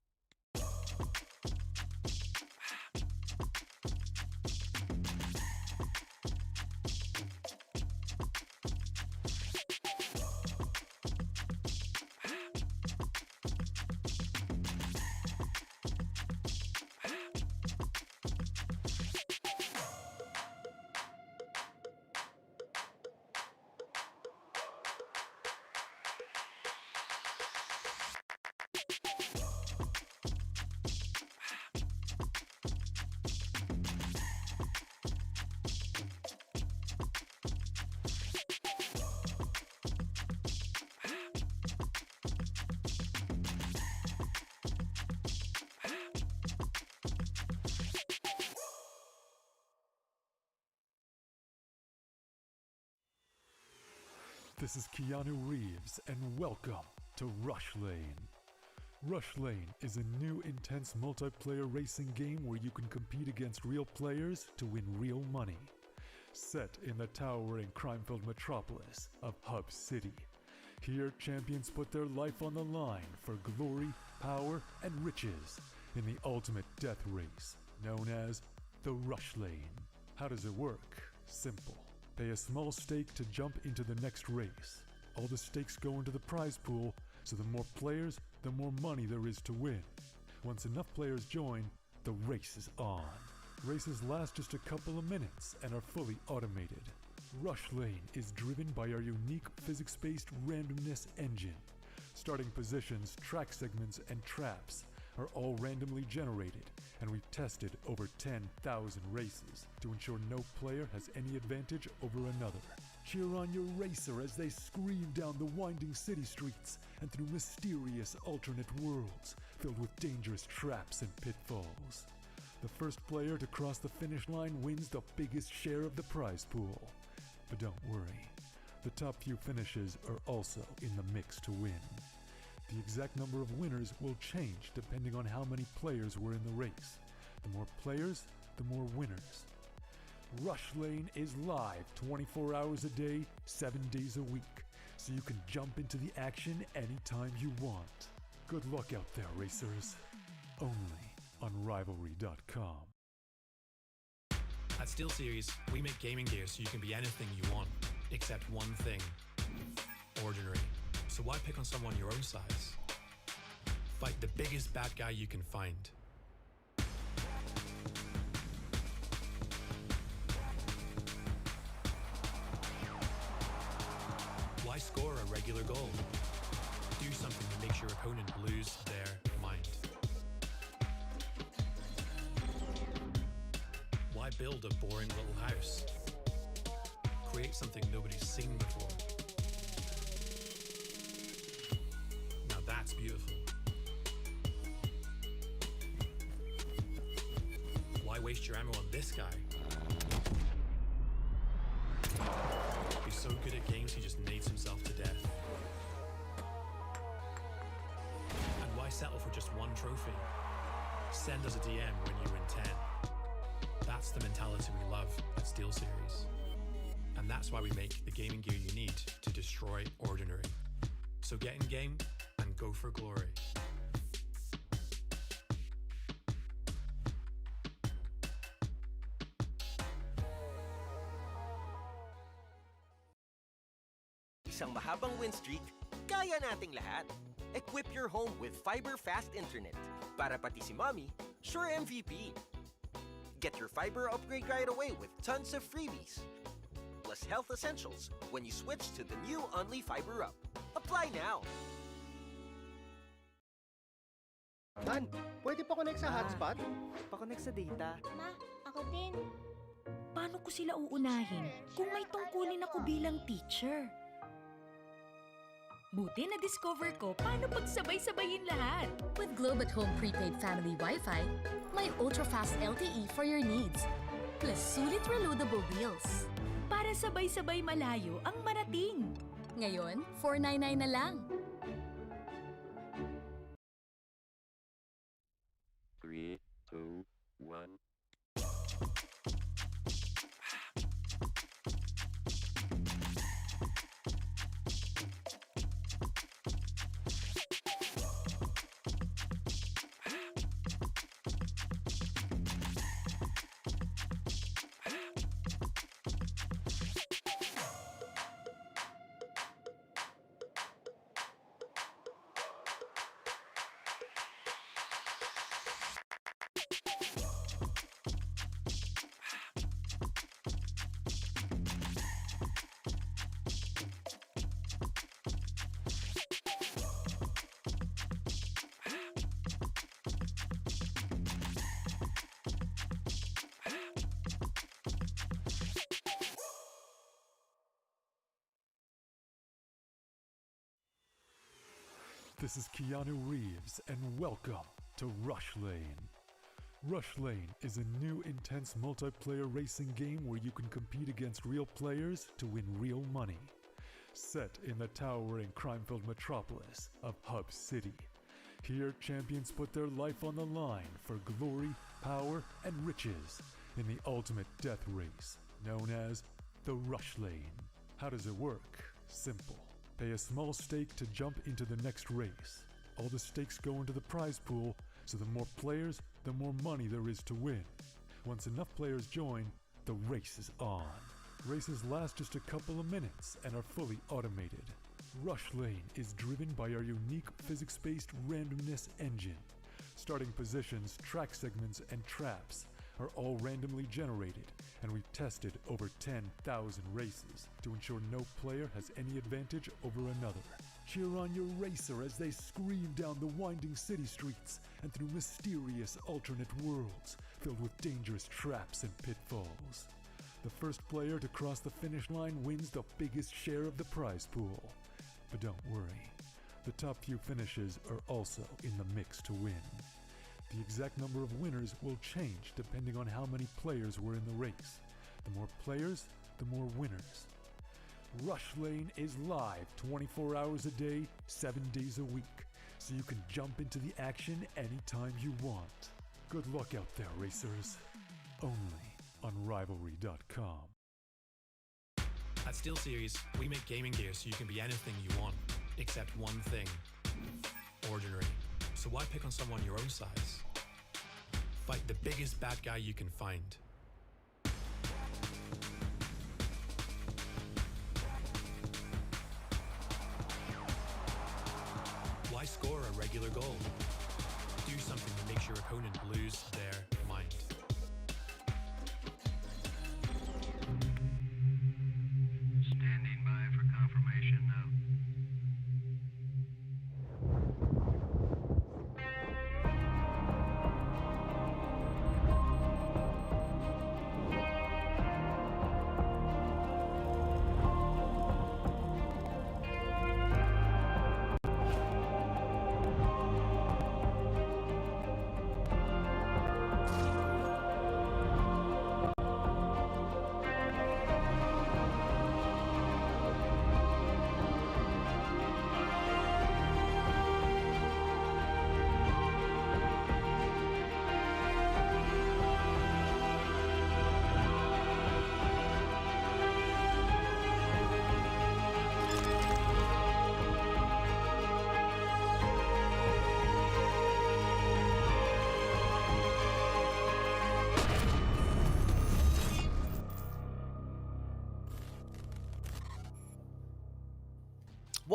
This is Keanu Reeves, and welcome to Rush Lane. Rush Lane is a new intense multiplayer racing game where you can compete against real players to win real money. Set in the towering crime-filled metropolis of Hub City. Here, champions put their life on the line for glory, power, and riches in the ultimate death race, known as the Rush Lane. How does it work? Simple. Pay a small stake to jump into the next race. All the stakes go into the prize pool, so the more players, the more money there is to win. Once enough players join, the race is on. Races last just a couple of minutes and are fully automated. Rush Lane is driven by our unique physics-based randomness engine. Starting positions, track segments, and traps are all randomly generated, and we've tested over 10,000 races to ensure no player has any advantage over another. Cheer on your racer as they scream down the winding city streets and through mysterious alternate worlds filled with dangerous traps and pitfalls. The first player to cross the finish line wins the biggest share of the prize pool. But don't worry, the top few finishes are also in the mix to win. The exact number of winners will change depending on how many players were in the race. The more players, the more winners. Rush Lane is live 24 hours a day, 7 days a week, so you can jump into the action anytime you want. Good luck out there, racers. Only on Rivalry.com. At SteelSeries, we make gaming gear so you can be anything you want, except one thing: ordinary. So why pick on someone your own size? Fight the biggest bad guy you can find. Why score a regular goal? Do something that makes your opponent lose their mind. Why build a boring little house? Create something nobody's seen before. Now that's beautiful. Why waste your ammo on this guy? He's so good at games he just nades himself to death. And why settle for just one trophy? Send us a DM when you win 10. That's the mentality we love at SteelSeries. And that's why we make the gaming gear you need to destroy ordinary. So get in game and go for glory. mahabang win streak, kaya nating lahat. Equip your home with fiber fast internet. Para pati si mommy, sure MVP. Get your fiber upgrade right away with tons of freebies. Plus health essentials when you switch to the new Only Fiber Up. Apply now. Han, pwede pa connect sa hotspot? Pa-connect sa data. Ma, ako din. Paano ko sila uunahin kung may tungkulin ako bilang teacher? Buti na-discover ko paano pagsabay-sabayin lahat. With Globe at Home Prepaid Family Wi-Fi, may ultra-fast LTE for your needs. Plus sulit reloadable deals. Para sabay-sabay malayo ang marating. Ngayon, $499 na lang. 3, 2, 1. This is Keanu Reeves, and welcome to Rush Lane. Rush Lane is a new intense multiplayer racing game where you can compete against real players to win real money. Set in the towering crime-filled metropolis of Hub City. Here, champions put their life on the line for glory, power, and riches in the ultimate death race, known as the Rush Lane. How does it work? Simple. Pay a small stake to jump into the next race. All the stakes go into the prize pool, so the more players, the more money there is to win. Once enough players join, the race is on. Races last just a couple of minutes and are fully automated. Rush Lane is driven by our unique physics-based randomness engine. Starting positions, track segments, and traps are all randomly generated, and we've tested over 10,000 races to ensure no player has any advantage over another. Cheer on your racer as they scream down the winding city streets and through mysterious alternate worlds filled with dangerous traps and pitfalls. The first player to cross the finish line wins the biggest share of the prize pool. But don't worry, the top few finishes are also in the mix to win. The exact number of winners will change depending on how many players were in the race. The more players, the more winners. Rush Lane is live 24 hours a day, 7 days a week, so you can jump into the action anytime you want. Good luck out there, racers. Only on Rivalry.com. At SteelSeries, we make gaming gear so you can be anything you want, except one thing: ordinary. So why pick on someone your own size? Fight the biggest bad guy you can find. Why score a regular goal? Do something that makes your opponent lose their mind. Standing by for confirmation now.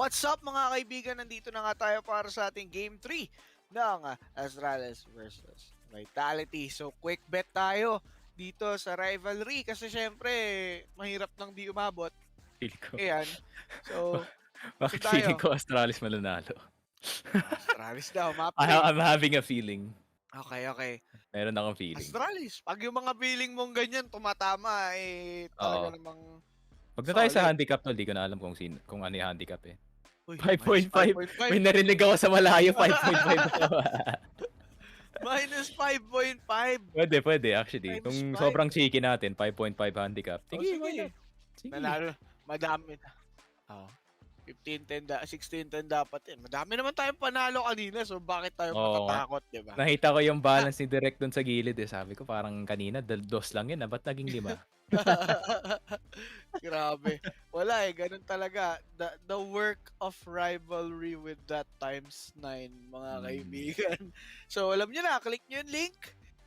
What's up mga kaibigan? Nandito na nga tayo para sa ating Game 3 ng Astralis versus Vitality. So quick bet tayo dito sa rivalry kasi syempre mahirap nang di umabot. Feel ko. Ayan. So, Bakit so feeling tayo. ko Astralis mananalo? Astralis daw, map 3. I'm having a feeling. Okay. Meron akong feeling. Astralis, pag yung mga feeling mong ganyan tumatama, talaga Oo. namang Pag na tayo sa solid. handicap tol, di ko na alam kung ano yung handicap eh. Uy, 5.5. -5.5. May narinig ako sa malayo, 5.5 ako. -5.5. Pwede actually. -5. Kung sobrang cheeky natin, 5.5 handicap. Sige, why not? Sige. Nanalo, madami na. 15-10, 16-10 dapat yan. Madami naman tayong panalo kanina, so bakit tayo matatakot, di ba? Nakita ko yung balance ni Direk dun sa gilid eh. Sabi ko parang kanina, dos lang yun. Ba't naging 5? Grabe. Wala ganun talaga. The work of rivalry with that times 9, mga kaibigan. So, alam nyo na, click nyo yung link.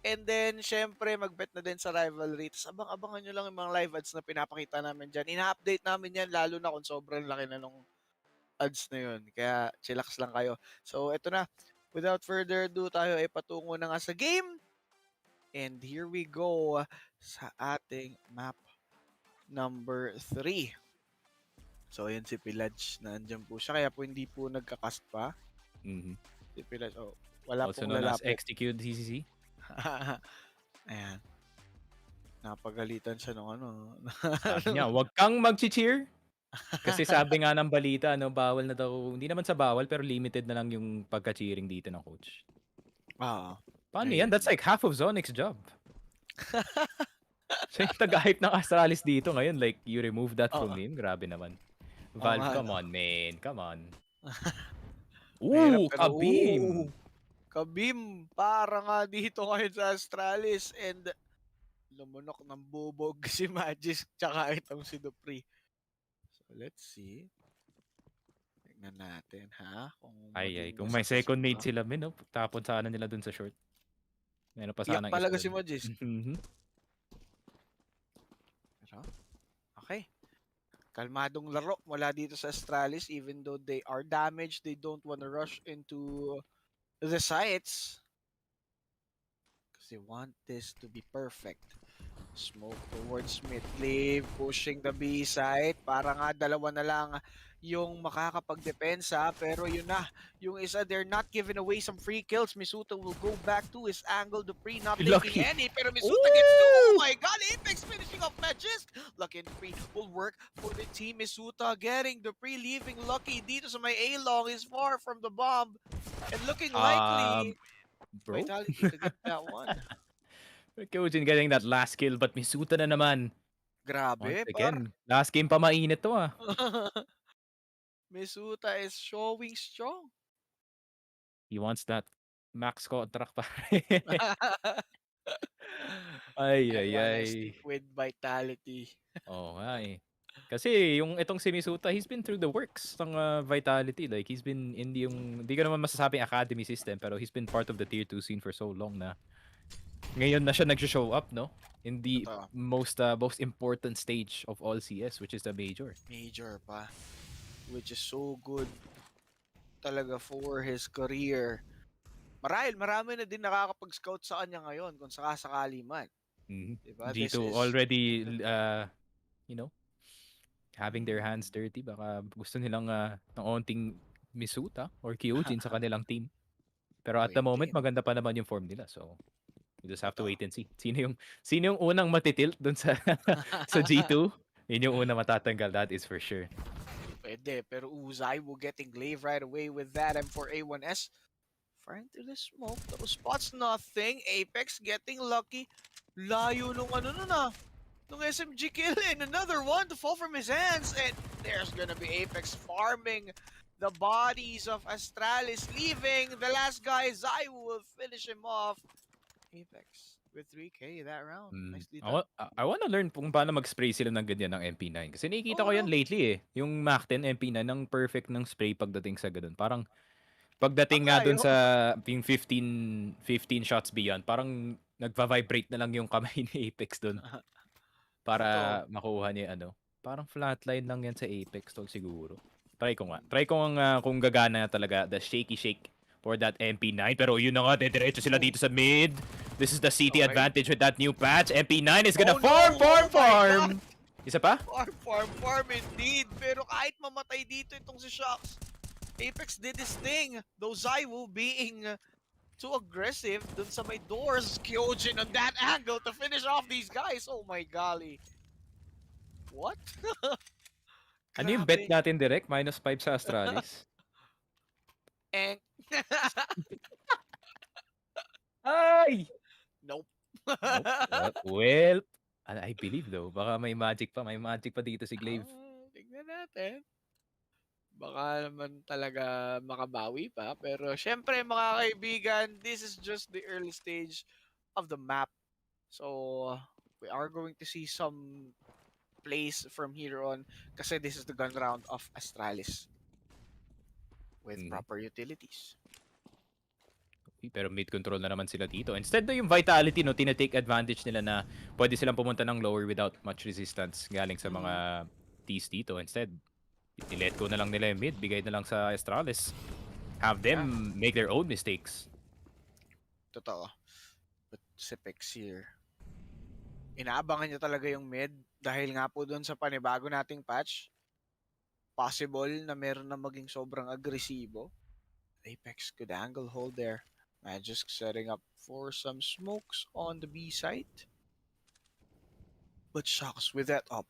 And then, syempre, mag-bet na din sa rivalry. Tapos, abangan nyo lang yung mga live ads na pinapakita namin dyan. Ina-update namin yan, lalo na kung sobrang laki na nung ads na yun. Kaya, chillax lang kayo. So, eto na. Without further ado, tayo ay patungo na nga sa game. And here we go sa ating map number 3. So, ayan si Pilaj. Nandiyan po siya. Kaya po hindi po nagkakast pa. Si Pilaj. Wala also pong known as lalapit. execute CCC. Ayan. Napagalitan siya nung ano. Sabi niya, wag kang mag-cheer. Kasi sabi nga ng balita, bawal na daw. Hindi naman sa bawal, pero limited na lang yung pagka-cheering dito ng coach. Paano yan? That's like half of Zonic's job. Siya yung taga-hype ng Astralis dito ngayon. Like, you remove that from him. Grabe naman. Valve, come on, man. Come on. Ooh, Kabim! Kabim, para nga dito ngayon sa Astralis and lumunok ng bubog si Magis tsaka itong si Dupree. So, let's see. Tignan natin, ha? Kung may second mate sila, tapon sana nila dun sa short. Meron pa sana iyak talaga si Magis. Okay. Kalmadong laro mula dito sa Astralis even though they are damaged, they don't want to rush into the sites because they want this to be perfect. Smoke towards mid lane, pushing the B site. Para nga dalawa na lang yung makakapagdepensa, pero yun na, yung isa, they're not giving away some free kills. Misuta will go back to his angle. Dupree not taking any, pero Misuta gets 2. Oh my god, Apex finishing off Magisk. Lucky and Dupree will work for the team. Misuta getting Dupree, leaving Lucky dito sa may A-long. He's far from the bomb and looking likely bro? Vitality to get that one. Kyojin getting that last kill, but Misuta na naman. Grabe, again, last game pa mainit to Misuta is showing strong. He wants that max contract pa. ay. Stick with Vitality. Oo nga eh. Kasi yung itong si Misuta, he's been through the works ng Vitality. Like, he's been in hindi ko naman masasabing academy system, pero he's been part of the tier 2 scene for so long na ngayon na siya nag-show up, no? In the most important stage of all CS, which is the major. Major pa. Which is so good talaga for his career. Marami na din nakakapag-scout sa kanya ngayon kung sakasakali man. Diba? G2 already, having their hands dirty. Baka gusto nilang ng onting Misuta or Kyojin sa kanilang team. Pero at the moment, maganda pa naman yung form nila. So, we just have to wait and see. Sino yung unang matitilt dun sa G2? Yun yung unang matatanggal, that is for sure. Pwede, pero Uzai will getting glaive right away with that. And for A1S, far into the smoke. Those spots, nothing. Apex getting lucky. Layo nung nung SMG kill and another one to fall from his hands. And there's gonna be Apex farming the bodies of Astralis, leaving the last guy. Zai will finish him off. Apex with 3K that round. Nicely done. I wanna learn kung paano mag-spray sila ng ganyan ng MP9. Kasi nakikita ko yan lately eh. Yung Mach 10 MP9 ng perfect ng spray pagdating sa ganun. Parang pagdating nga dun sa yung 15 shots beyond, parang nagva-vibrate na lang yung kamay ni Apex dun. Para makuha niya parang flatline lang yan sa Apex tol siguro. Try ko nga. Try ko kung gagana talaga the shaky shake for that MP9. Pero yun na nga, diretso sila dito sa mid. This is the CT Okay. advantage with that new patch. MP9 is gonna Oh, farm, no! farm, Oh my farm! Isa pa? Farm indeed. Pero kahit mamatay dito itong si Shox, Apex did his thing. Though Zaiwu being too aggressive dun sa may doors. Kyojin on that angle to finish off these guys. Oh my golly. What? Ano yung bet Grabe. natin direct? -5 sa Astralis. And Ay! nope. Nope. Well, I believe though. Baka may magic pa. May magic pa dito si Glaive. Tignan natin. Baka naman talaga makabawi pa. Pero syempre mga kaibigan, this is just the early stage of the map. So we are going to see some plays from here on kasi this is the gun round of Astralis with proper utilities. Pero mid control na naman sila dito. Instead na yung Vitality, no, tinatake advantage nila na pwede silang pumunta ng lower without much resistance galing sa mga Ts dito. Instead, i-let go na lang nila yung mid, bigay na lang sa Astralis. Have them make their own mistakes. Totoo. But CPH here, inaabangan niya talaga yung mid dahil nga po doon sa panibago nating patch. Possible na meron na maging sobrang agresibo. Apex could angle hold there. Magisk setting up for some smokes on the B site. But Shox with that up.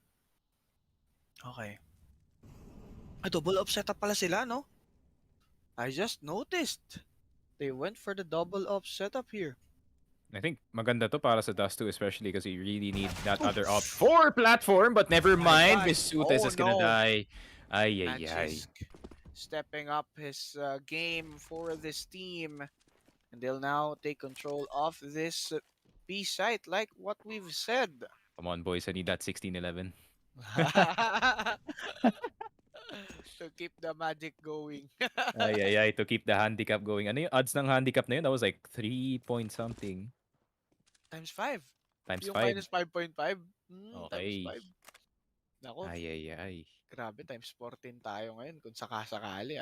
Okay. A double up setup pala sila, no? I just noticed. They went for the double up setup here. I think maganda to para sa Dust 2, especially kasi you really need that other op for platform, but never mind. Miss Sutes is gonna die. Ay. Magisk stepping up his game for this team. And they'll now take control of this B site like what we've said. Come on, boys. I need that 16-11. To keep the magic going. Ay. To keep the handicap going. Ano yung odds ng handicap na yun? That was like 3 point something. Times 5. Times Yung 5. minus 5.5. Okay. Times 5. Nako. Ay. Grabe, times 14 tayo ngayon kung sakasakali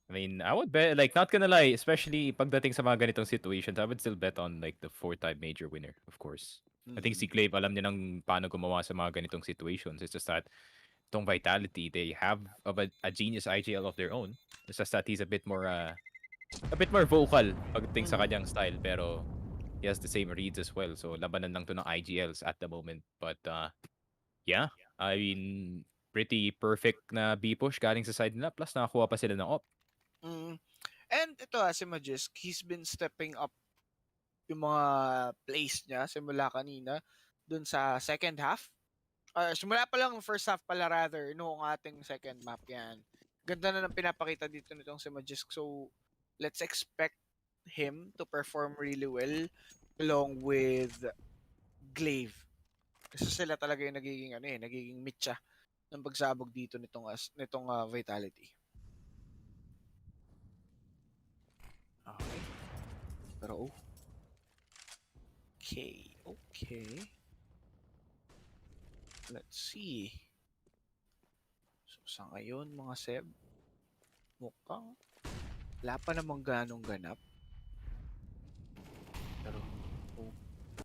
I mean, I would bet, like, not gonna lie, especially pagdating sa mga ganitong situations, I would still bet on, like, the 4-time major winner, of course. I think si Glaive, alam niya ng paano gumawa sa mga ganitong situations. It's just that, itong Vitality, they have a genius IGL of their own. It's just that he's a bit more vocal pagdating sa kanyang style, pero he has the same reads as well. So, labanan lang to ng IGLs at the moment. But, yeah, I mean, pretty perfect na B-push galing sa side nila. Plus, nakakuha pa sila ng op. And ito si Magisk, he's been stepping up yung mga plays niya simula kanina dun sa second half. Simula pa lang first half pala rather, noong ating second map yan. Ganda na ng pinapakita dito nitong si Magisk. So, let's expect him to perform really well along with Glaive. Kasi sila talaga yung nagiging mitya ng pagsabog dito nitong Vitality. Okay. Pero okay. Let's see. So sa ngayon mga Seb, mukhang wala pa namang ganong ganap. Pero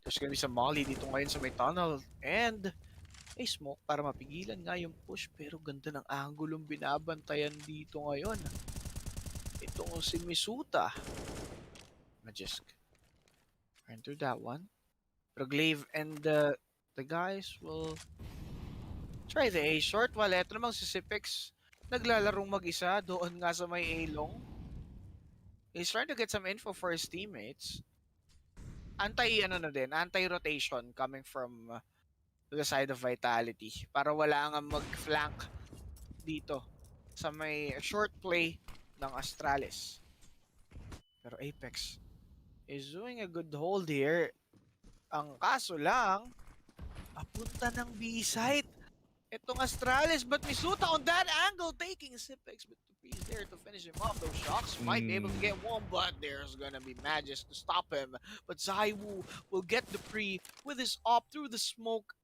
there's gonna be some molly dito ngayon sa may tunnel and a smoke para mapigilan nga yung push, pero ganda ng anggulong binabantayan dito ngayon. Itong si Misuta. Magisk. Enter that one. Pero Glaive and the guys will try the A short, while eto namang si CPH naglalarong mag-isa doon nga sa may A long. He's trying to get some info for his teammates. Anti-rotation coming from the side of Vitality para wala nga mag-flank dito sa may short play ng Astralis. Pero Apex is doing a good hold here. Ang kaso lang, papunta ng B site itong Astralis, but Misuta on that angle taking CPH, but he's there to finish him off. Those shots might be able to get one, but there's gonna be Magisk to stop him. But Zaiwu will get the pre with his op through the smoke.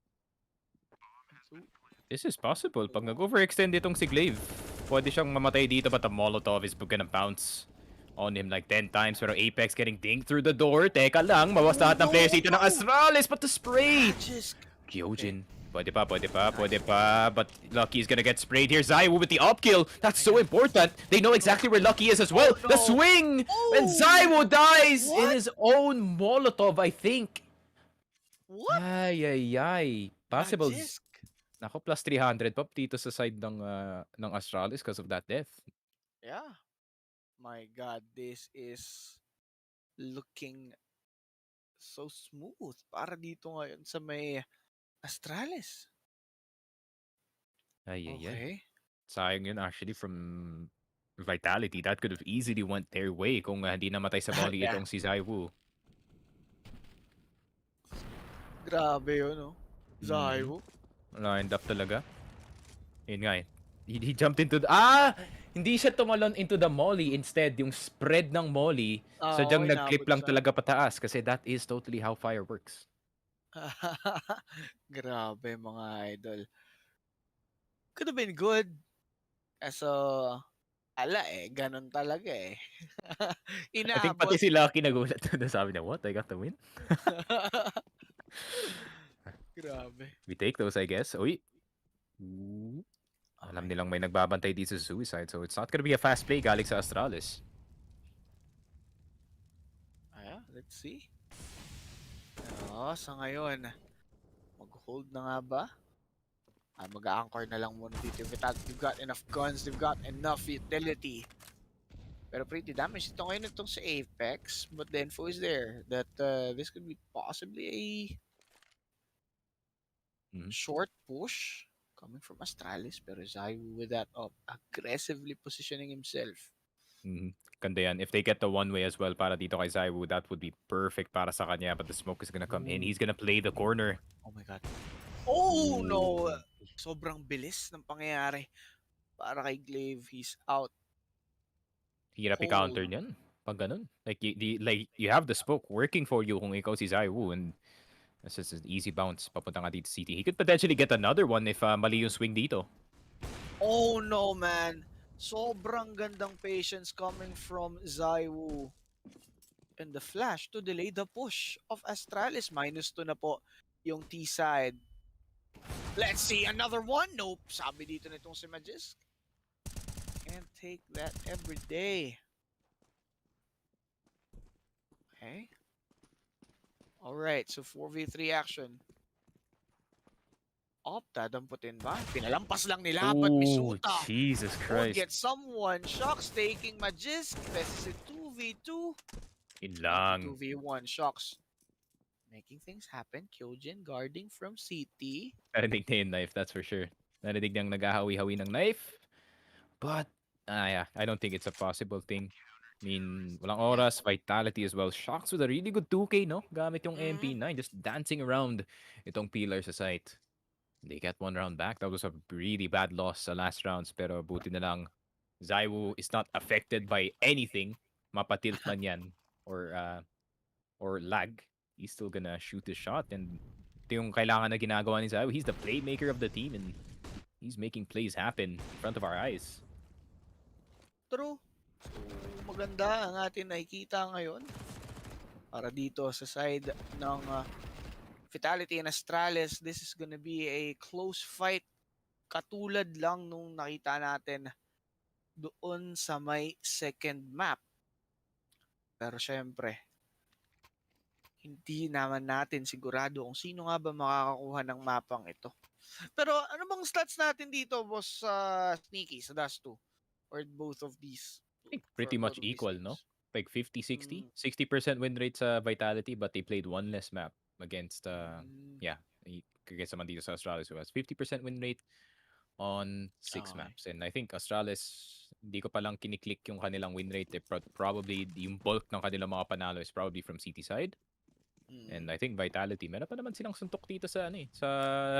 This is possible. Pag nag-overextend itong si Glaive, pwede siyang mamatay dito, but the Molotov is gonna bounce on him like 10 times. Pero Apex getting dinged through the door. Teka lang, mawas lahat ng players dito ng Astralis, but the spray! Kyojin. Pwede pa. But Lucky is gonna get sprayed here. Zaiwu with the up kill. That's so important. They know exactly where Lucky is as well. The swing! And Zaiwu dies in his own Molotov, I think. What? Ay. Possible. Magisk. Nako, plus 300 pa dito sa side ng Astralis because of that death. Yeah. My God, this is looking so smooth para dito ngayon sa may Astralis. Ay. Okay. Sayang yun actually from Vitality. That could have easily went their way kung hindi namatay sa volley Yeah. itong si Zaiwu. Grabe yun, no? Zaiwu. Lined up talaga. Yun nga eh. He jumped into the... Hindi siya tumalon into the molly. Instead, yung spread ng molly, sadyang nag-clip lang talaga pataas kasi that is totally how fire works. Grabe mga idol. Could have been good. Kaso, ganun talaga eh. I think pati si Lucky nagulat na sabi niya, what? I got the win? Grabe. We take those, I guess. Uy. Alam nilang may nagbabantay dito sa Suicide, so it's not gonna be a fast play galing sa Astralis. Let's see. Sa ngayon, mag-hold na nga ba? Mag-anchor na lang muna dito. They've got enough guns, they've got enough utility. Pero pretty damage ito ngayon itong sa Apex, but the info is there that this could be possibly a short push coming from Astralis, pero Zaiwu with that up, aggressively positioning himself. Ganda yan. If they get the one way as well para dito kay Zaiwu, that would be perfect para sa kanya, but the smoke is gonna come in. He's gonna play the corner. Oh my God. Oh no! Sobrang bilis ng pangyayari para kay Glaive. He's out. Hirap i-counter niyan. Pag ganun. Like you have the smoke working for you kung ikaw si Zaiwu, and that's just an easy bounce papunta nga dito CT. He could potentially get another one if mali yung swing dito. Oh no, man. Sobrang gandang patience coming from Zaiwu. And the flash to delay the push of Astralis. -2 na po yung T-side. Let's see another one. Nope. Sabi dito nitong si Magisk. Can't take that every day. Okay. Alright, so 4v3 action. Dadamputin ba? Pinalampas lang nila, but Misuta Jesus Christ. will get someone. Shocks taking Magisk. This is a 2v2. Yun lang. 2v1. Shocks making things happen. Kyojin guarding from CT. Narinig na yung knife, that's for sure. Narinig niyang naghahawi-hawi ng knife. But, I don't think it's a possible thing. I mean, walang oras, Vitality as well. Shocks with a really good 2K, no? Gamit yung MP9, just dancing around itong pillar sa site. They get one round back. That was a really bad loss sa last rounds. Pero buti na lang, Zaiwu is not affected by anything. Mapatilt man yan. Or lag. He's still gonna shoot his shot. And ito yung kailangan na ginagawa ni Zaiwu. He's the playmaker of the team. And he's making plays happen in front of our eyes. True. So, maganda ang atin nakikita ngayon. Para dito sa side ng Vitality and Astralis, this is gonna be a close fight. Katulad lang nung nakita natin doon sa may second map. Pero syempre, hindi naman natin sigurado kung sino nga ba makakakuha ng mapang ito. Pero ano bang stats natin dito, boss Sneaky, sa Dust 2? Or both of these? I think pretty much equal, no? Like 50-60. 60% win rate sa Vitality, but they played one less map against, against naman dito sa Astralis, who has 50% win rate on 6 maps. And I think Astralis, hindi ko palang kiniklik yung kanilang win rate. Probably, yung bulk ng kanilang mga panalo is probably from City side. And I think Vitality, meron pa naman silang suntok dito sa,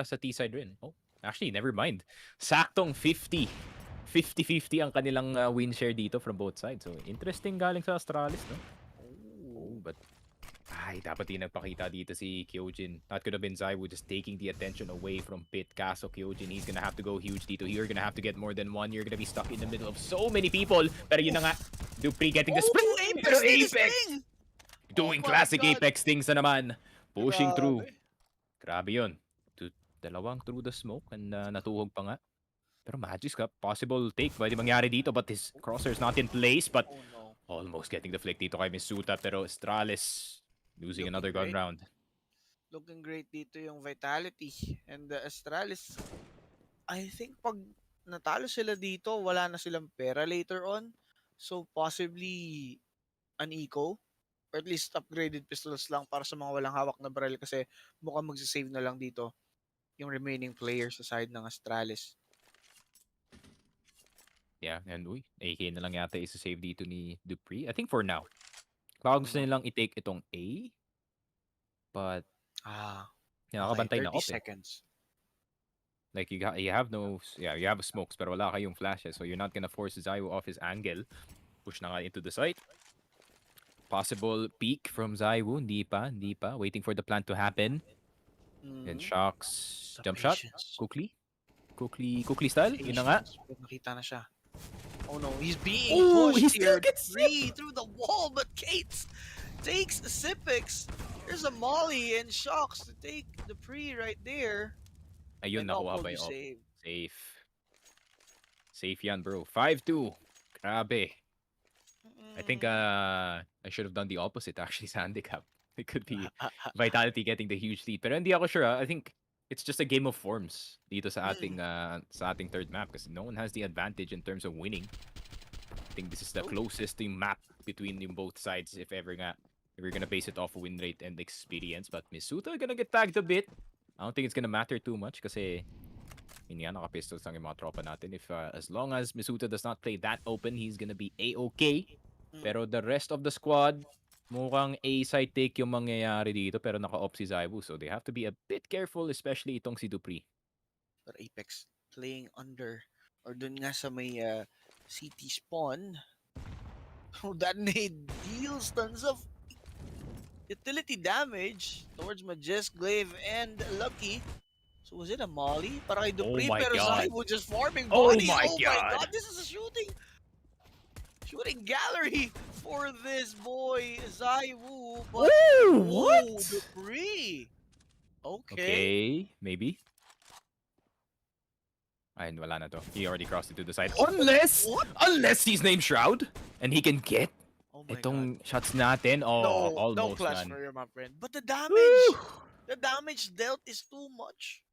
sa T-side rin. Oh, actually, never mind. Saktong 50-50 ang kanilang win share dito from both sides. So, interesting galing sa Astralis, no? Oh, but Ay, dapat di nagpakita dito si Kyojin. That could have been Zaiwu just taking the attention away from Pit. Kaso Kyojin, he's gonna have to go huge dito. You're gonna have to get more than one. You're gonna be stuck in the middle of so many people. Pero yun na nga, Dupree getting the spring. Apex Pero did his Apex thing! doing Oh my classic God. Apex things na naman. Pushing through. Grabe. Grabe yun. Dalawang through the smoke and natuhog pa nga. Pero Magic's got possible take. Pwede mangyari dito but his crosser's not in place. But Oh no. almost getting the flick dito kay Misuta. Pero Astralis losing Looking another gun great. round. Looking great dito yung Vitality. And the Astralis, I think pag natalo sila dito, wala na silang pera later on. So possibly an eco or at least upgraded pistols lang para sa mga walang hawak na barrel kasi mukhang magsisave na lang dito yung remaining players sa side ng Astralis. Yeah, and AK na lang yata isa-save dito ni Dupree. I think for now. Baka gusto nilang i-take itong A. But, nakakabantay na 30 op eh. seconds. Like, you have no, you have smokes, pero wala kayong flashes. So, you're not gonna force Zaiwu off his angle. Push na nga into the site. Possible peek from Zaiwu. Hindi pa. Waiting for the plant to happen. And Shocks, jump shot. Kukli style. Yun na nga. Nakita na siya. Oh no, he's being Oh, he pushed still here. gets Free through the wall, but Kates takes Sipix. There's a Molly and Shocks to take the pre right there. Ayun, And nakuha will ba be yung op? saved. Safe yan, bro. 5-2. Grabe. I think I should have done the opposite actually sa handicap. It could be Vitality getting the huge lead. Pero hindi ako sure. I think it's just a game of forms dito sa ating third map kasi no one has the advantage in terms of winning. I think this is the closest yung map between yung both sides if we're gonna base it off win rate and experience. But Misuta gonna get tagged a bit. I don't think it's gonna matter too much kasi yun nga, naka-pistols lang yung mga tropa natin. If as long as Misuta does not play that open, he's gonna be A-okay. Pero the rest of the squad, mukhang A-side take yung mangyayari dito pero naka-off si Zaiwu. So they have to be a bit careful, especially itong si Dupree. But Apex playing under or dun nga sa may CT spawn. Oh, that nade deals tons of utility damage towards Majesk, Glaive, and Lucky. So was it a Molly? Para kay Dupree, my pero God. Zaiwu just forming Oh bodies. my My God. God, this is a shooting gallery for this boy Zaiwu. But what? Dupree. Okay. Okay, maybe. Ay, wala na to. He already crossed it to the side. Unless he's named Shroud and he can get itong shots natin. Oh, No almost clash none. for you, my friend. But the damage dealt is too much.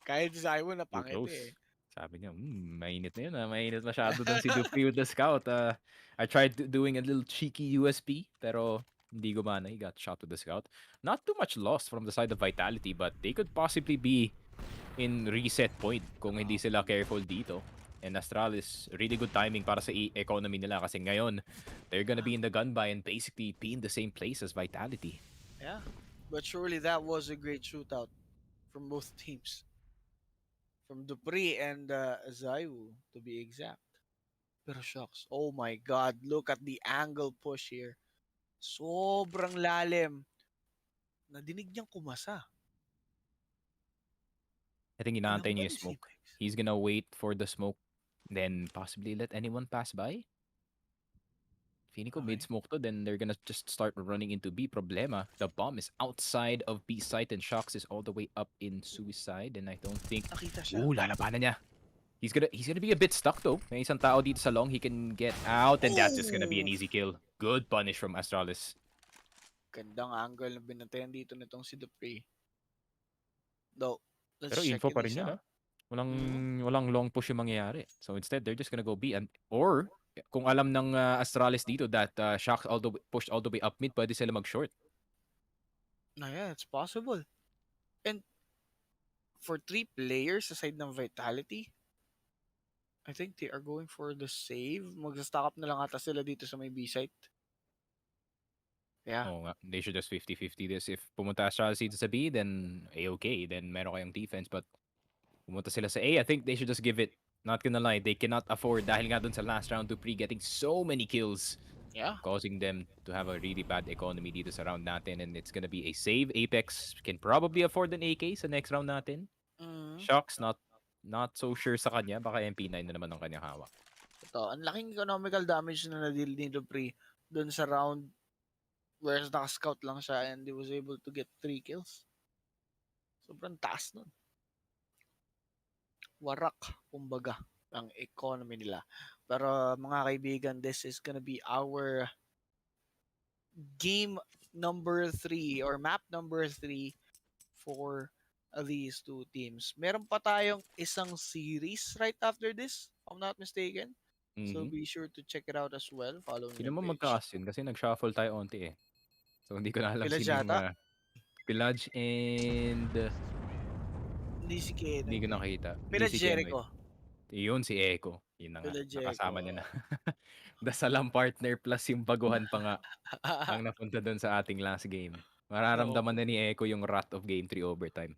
Kahit Zaiwu na Too pangit close. eh. Sabi niya, mainit na yun. Mainit masyado dun si Dupree with the scout. I tried doing a little cheeky USP, pero hindi gumana. He got shot with the scout. Not too much loss from the side of Vitality, but they could possibly be in reset point kung hindi sila careful dito. And Astralis, really good timing para sa economy nila kasi ngayon, they're gonna be in the gun buy and basically be in the same place as Vitality. Yeah, but surely that was a great shootout from both teams. From Dupree and Zaiwu, to be exact. Pero Shocks, oh my God, look at the angle push here. Sobrang lalim. Nadinig niyang kumasa. I think inaantay niya yung smoke. He's gonna wait for the smoke, then possibly let anyone pass by. Feeling ko mid-smoke to, then they're gonna just start running into B. Problema, the bomb is outside of B site and Shocks is all the way up in Suicide and I don't think... Nakita siya. Lalabanan niya. He's gonna be a bit stuck though. May isang tao dito sa long, he can get out and that's just gonna be an easy kill. Good punish from Astralis. Gandang angle na binantayan dito nitong si Dupree. Though, Pero info pa rin yun, ha? Walang long push yung mangyayari. So instead, they're just gonna go B. Or, kung alam ng Astralis dito that Shocks pushed all the way up mid, pwede sila mag-short. Yeah, it's possible. And for 3 players aside ng Vitality, I think they are going for the save. Magsa-stock up na lang ata sila dito sa may B site. Yeah. Oo nga. They should just 50-50 this. If pumunta Astralis dito sa B, then A-okay. Then meron kayong defense. But pumunta sila sa A, I think they should just give it. Not gonna lie, they cannot afford dahil nga dun sa last round, Dupree getting so many kills. Yeah. causing them to have a really bad economy dito sa round natin, and it's gonna be a save. Apex can probably afford an AK sa next round natin. Shocks, not so sure sa kanya. Baka MP9 na naman ang kanyang hawak. Ito, ang laking economical damage na na-deal ni Dupree dun sa round where naka-scout lang siya and he was able to get 3 kills. Sobrang taas nun. Warak, kumbaga, ang economy nila. Pero mga kaibigan, this is gonna be our game number 3 or map number 3 for these two teams. Meron pa tayong isang series right after this, if I'm not mistaken. So be sure to check it out as well. Follow Hindi yung naman page. magkakas yun kasi nag-shuffle tayo onti eh. So hindi ko na alam Pillage sino yung yata? Pillage and Hindi si Ken. hindi ko nakita. Hindi Pillage si Ken, Jericho. Yun si Echo. Yun na nga. Pillage Nakasama Jericho. niya na. Dasalang partner plus yung baguhan pa nga ang napunta doon sa ating last game. Mararamdaman na ni Echo yung wrath of Game 3 overtime.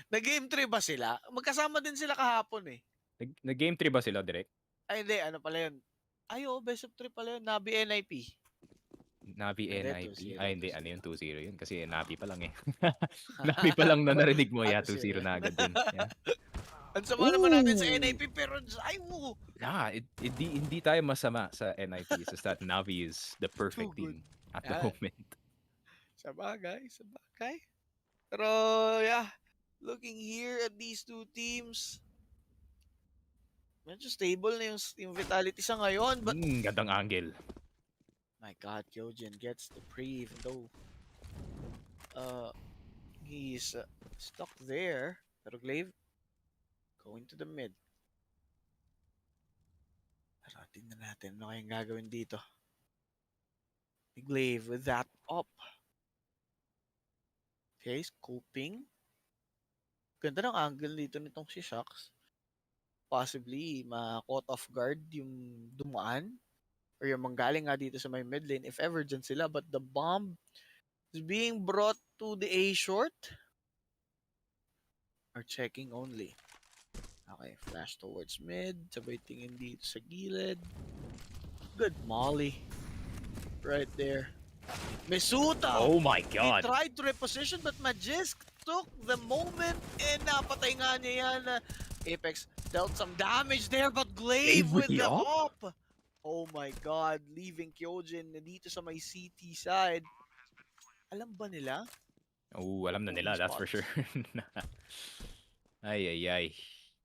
Nag-game 3 ba sila? Magkasama din sila kahapon eh. Nag-game 3 ba sila direct? Ay hindi, ano pala yun? Ay best of 3 pala yun. Nabi NIP. Navi Hindi, NIP? 2-0, Ay hindi, 2-0. ano yun? 2-0 yun. Kasi Navi pa lang eh. Navi pa lang na narinig mo. Yeah, 2-0 na agad din. Yeah. Ang sama naman natin sa NIP pero ay mo. Yeah, hindi tayo masama sa NIP. It's just that Navi is the perfect team at the moment. Sabagay. Pero yeah, looking here at these two teams, medyo stable na yung vitality sa ngayon. But Gandang angle. my God, Kyojin gets the pre even though he's stuck there. Pero Glaive going to the mid. Pero tingnan natin ano kayang gagawin dito. Glaive with that up. Okay, scoping. Ganda ng angle dito nitong si Shocks. Possibly ma-caught off guard yung dumaan or yung manggaling nga dito sa may mid lane if ever dyan sila. But the bomb is being brought to the A short. Or checking only. Okay, flash towards mid. Sabay tingin dito sa gilid. Good molly. Right there. Mesuta! Oh my God! He tried to reposition but Magisk took the moment and napatay nga niya yan. Apex dealt some damage there but Glaive with the up! Oh my God, leaving Kyojin dito sa may CT side. Alam ba nila? Oh, alam na nila, that's for sure. Ay.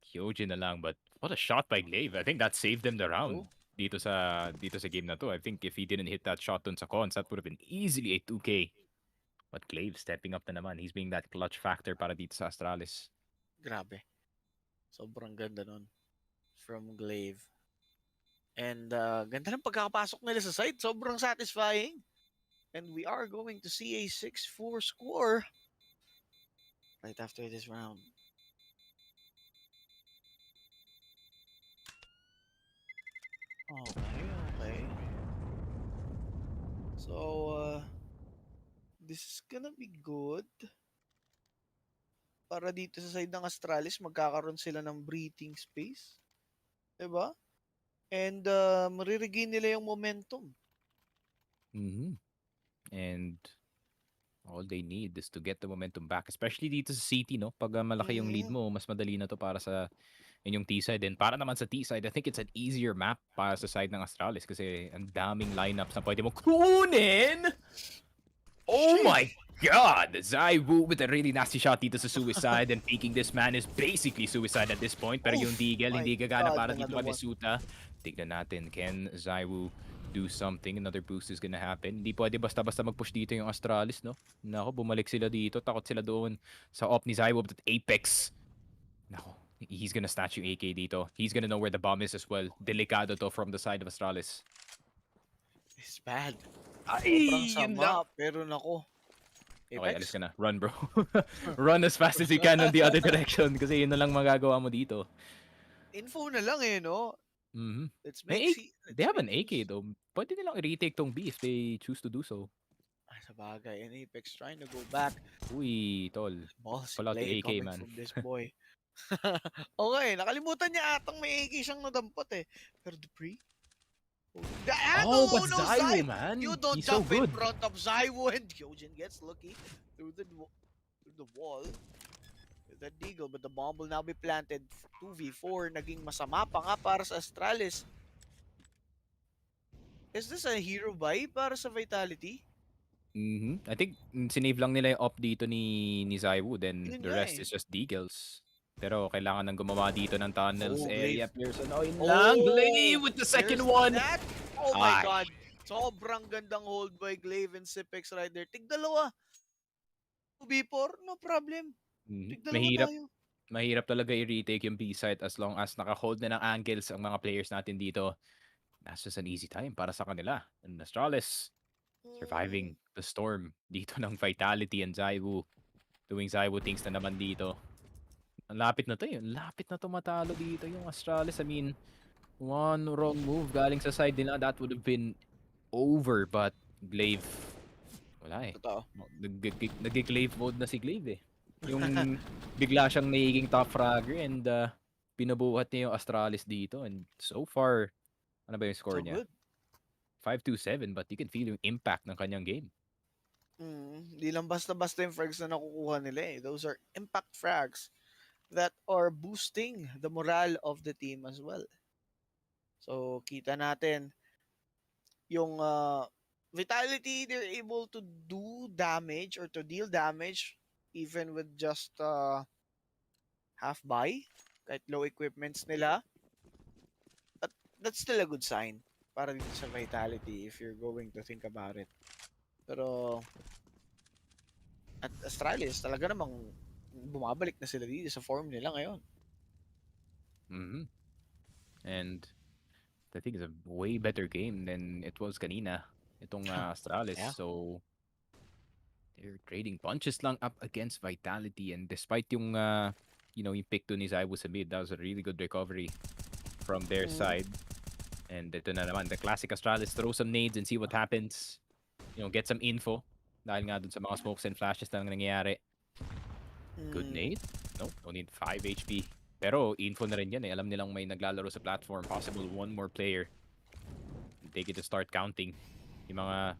Kyojin na lang, but what a shot by Glaive. I think that saved them the round. Dito sa game na to. I think if he didn't hit that shot dun sa cons, that would have been easily a 2K. But Glaive stepping up na naman. He's being that clutch factor para dito sa Astralis. Grabe. Sobrang ganda nun from Glaive. And ganda ng pagkakapasok nila sa side. Sobrang satisfying. And we are going to see a 6-4 score right after this round. Okay. So, this is gonna be good. Para dito sa side ng Astralis, magkakaroon sila ng breathing space. Diba? And mariregain nila yung momentum. And all they need is to get the momentum back. Especially dito sa City, no? Pag malaki yung lead mo, mas madali na to para sa inyong T-side. And para naman sa T-side, I think it's an easier map para sa side ng Astralis kasi ang daming lineups na pwede mo kunin! Oh my God! Zaiwu with a really nasty shot dito sa Suicide and peeking this man is basically Suicide at this point. Pero yung Deagle, hindi gagana para dito kay Suta. Tignan natin, can Zaiwu do something? Another boost is gonna happen. Hindi pwede basta-basta mag-push dito yung Astralis, no? Nako, bumalik sila dito. Takot sila doon sa op ni Zaiwu at Apex. Nako, he's gonna snatch yung AK dito. He's gonna know where the bomb is as well. Delikado to from the side of Astralis. It's bad. Ay, sobrang sama, pero nako. Apex? Okay, alis ka na. Run, bro. Run as fast as you can on the other direction kasi yun na lang magagawa mo dito. Info na lang eh, no? They have an AK though. Pwede nilang i-retake tong B if they choose to do so. Ay, sa bagay. And Apex trying to go back. Uy, tol. Ballsy Pull out the play AK, coming man. from this boy. Okay, nakalimutan niya atang may AK siyang nadampot eh. Pero Dupree, Oh, but no, Zywo, man. You don't He's so jump in good. front of Zywo, and Kyojin gets lucky through the wall with that deagle, but the bomb will now be planted. 2v4, naging masama pa nga para sa Astralis. Is this a hero buy para sa Vitality? I think sinave lang nila yung op dito ni Zywo, then Yun the nga rest eh. is just deagles. Pero kailangan nang gumawa dito ng tunnels Oh, area. Glaive. Pearson, yun lang. Glaive with the second There's one. That. Oh my Ay. God. Sobrang gandang hold by Glaive and CPH right there. Tig-dalawa. 2v4, no problem. Tig-dalawa tayo. Mahirap talaga i-retake yung B-site as long as naka-hold na ng angles ang mga players natin dito. That's just an easy time para sa kanila. And Astralis surviving the storm dito ng Vitality and Zywo. Doing Zywo things na naman dito. Ang lapit na to yun. Lapit na to matalo dito yung Astralis. I mean, one wrong move galing sa side nila, that would have been over. But Glaive, wala eh. Totoo. Nag-Glaive mode na si Glaive eh. Yung bigla siyang nagiging top fragger and pinubuhat niya yung Astralis dito. And so far, ano ba yung score So niya? good. 5-2-7, but you can feel yung impact ng kanyang game. Hindi lang basta-basta yung frags na nakukuha nila eh. Those are impact frags that are boosting the morale of the team as well. So, kita natin yung Vitality, they're able to do damage or to deal damage even with just half buy, kahit low equipments nila. But that's still a good sign para dito sa Vitality if you're going to think about it. Pero at Astralis, talaga namang bumabalik na sila dito sa form nila ngayon. And I think it's a way better game than it was kanina. Itong Astralis. Yeah. So, they're trading punches lang up against Vitality. And despite yung, yung pick to ni Zywo sa mid, that was a really good recovery from their side. And ito na naman, the classic Astralis, throw some nades and see what happens. Get some info. Dahil nga dun sa mga smokes and flashes na nangyayari. Good nade? No, only 5 HP. Pero info na rin yan eh. Alam nilang may naglalaro sa platform. Possible one more player. They get to start counting yung mga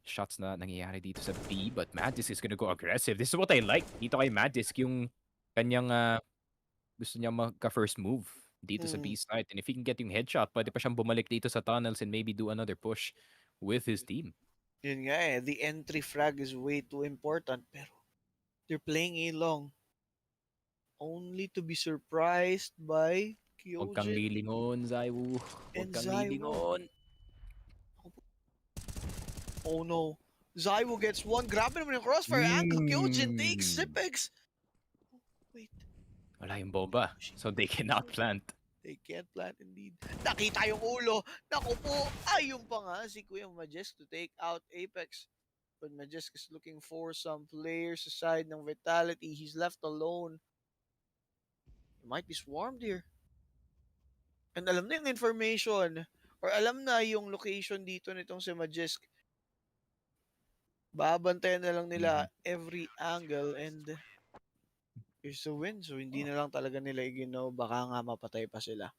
shots na nangyayari dito sa B. But Maddisk is gonna go aggressive. This is what I like dito kay Maddisk. Yung kanyang gusto niya magka-first move dito sa B side. And if he can get yung headshot, pwede pa siyang bumalik dito sa tunnels and maybe do another push with his team. Yun nga eh. The entry frag is way too important. Pero they're playing A long. Only to be surprised by Kyojin. Huwag kang lilingon, Zywo. Huwag kang lilingon. Oh no. Zywo gets one. Grabe naman yung crossfire angle. Kyojin takes CPH. Wait. Wala yung bomba. So they cannot plant. They can't plant indeed. Nakita yung ulo. Naku po. Ayun pa nga si Kuya Majesk to take out Apex. But Majesk is looking for some players aside ng Vitality. He's left alone. He might be swarmed here. And alam na yung information or alam na yung location dito nitong si Majesk. Babantayan na lang nila every angle and here's a win. So hindi na lang talaga nila iginaw. Baka nga mapatay pa sila.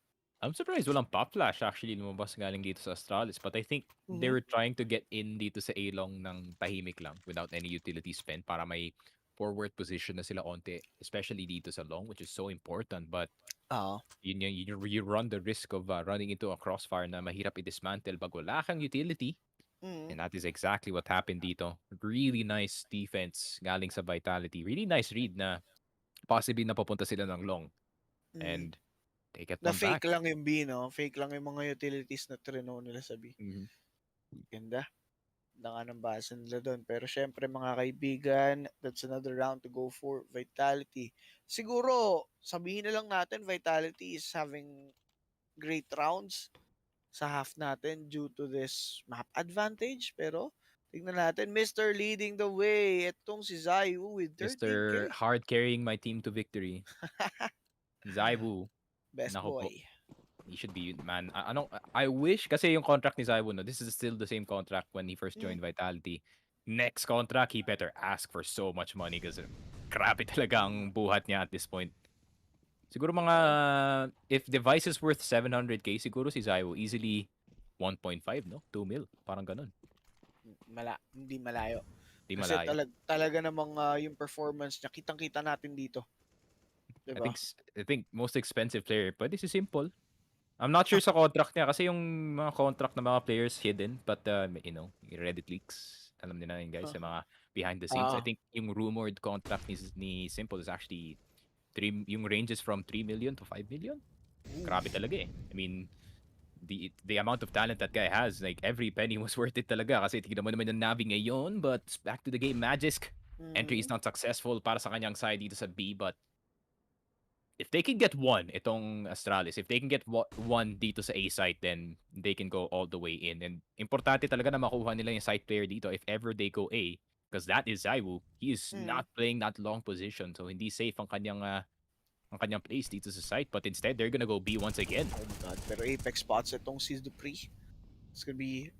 I'm surprised walang pop flash actually lumabas galing dito sa Astralis. But I think they were trying to get in dito sa A-long ng tahimik lang without any utility spend para may forward position na sila onte. Especially dito sa long, which is so important. But you run the risk of running into a crossfire na mahirap i-dismantle pag wala kang utility. And that is exactly what happened dito. Really nice defense galing sa Vitality. Really nice read na possibly napapunta sila ng long. And they get one back. Fake lang yung B, no? Fake lang yung mga utilities na trino nila sa B. Ganda. Nga ng basa nila doon. Pero syempre mga kaibigan, that's another round to go for Vitality. Siguro, sabihin na lang natin, Vitality is having great rounds sa half natin due to this map advantage. Pero, tignan natin, Mr. leading the way. Itong si Zywo with 13K. Mr. hard carrying my team to victory. Zywo. Best boy. He should be, man. I wish, kasi yung contract ni Zywo, no, this is still the same contract when he first joined Vitality. Next contract, he better ask for so much money kasi grabe talaga ang buhat niya at this point. Siguro mga, if device is worth 700k, siguro si Zywo easily 1.5, no? 2 mil. Parang ganun. Hindi malayo. Di Kasi malayo. talaga namang yung performance niya, kitang-kita natin dito. I Diba? think most expensive player, pwede si Simple. I'm not sure sa contract niya kasi yung mga contract ng mga players hidden, but Reddit leaks. Alam niyo na yun, guys, sa mga behind the scenes. I Ah, think yung rumored contract ni Simple is actually yung ranges from 3 million to 5 million. Grabe talaga eh. I mean, the amount of talent that guy has, like every penny was worth it talaga kasi tignan mo naman yung Navi ngayon, but back to the game, Magisk. Entry is not successful para sa kanyang side dito sa B, but if they can get one, itong Astralis, if they can get one dito sa A site, then they can go all the way in. And importante talaga na makuha nila yung site player dito if ever they go A, because that is Zaiwu. He is not playing that long position, so hindi safe ang kanyang place dito sa site. But instead, they're gonna go B once again. oh my god. Pero Apex spots itong si Dupree. It's gonna be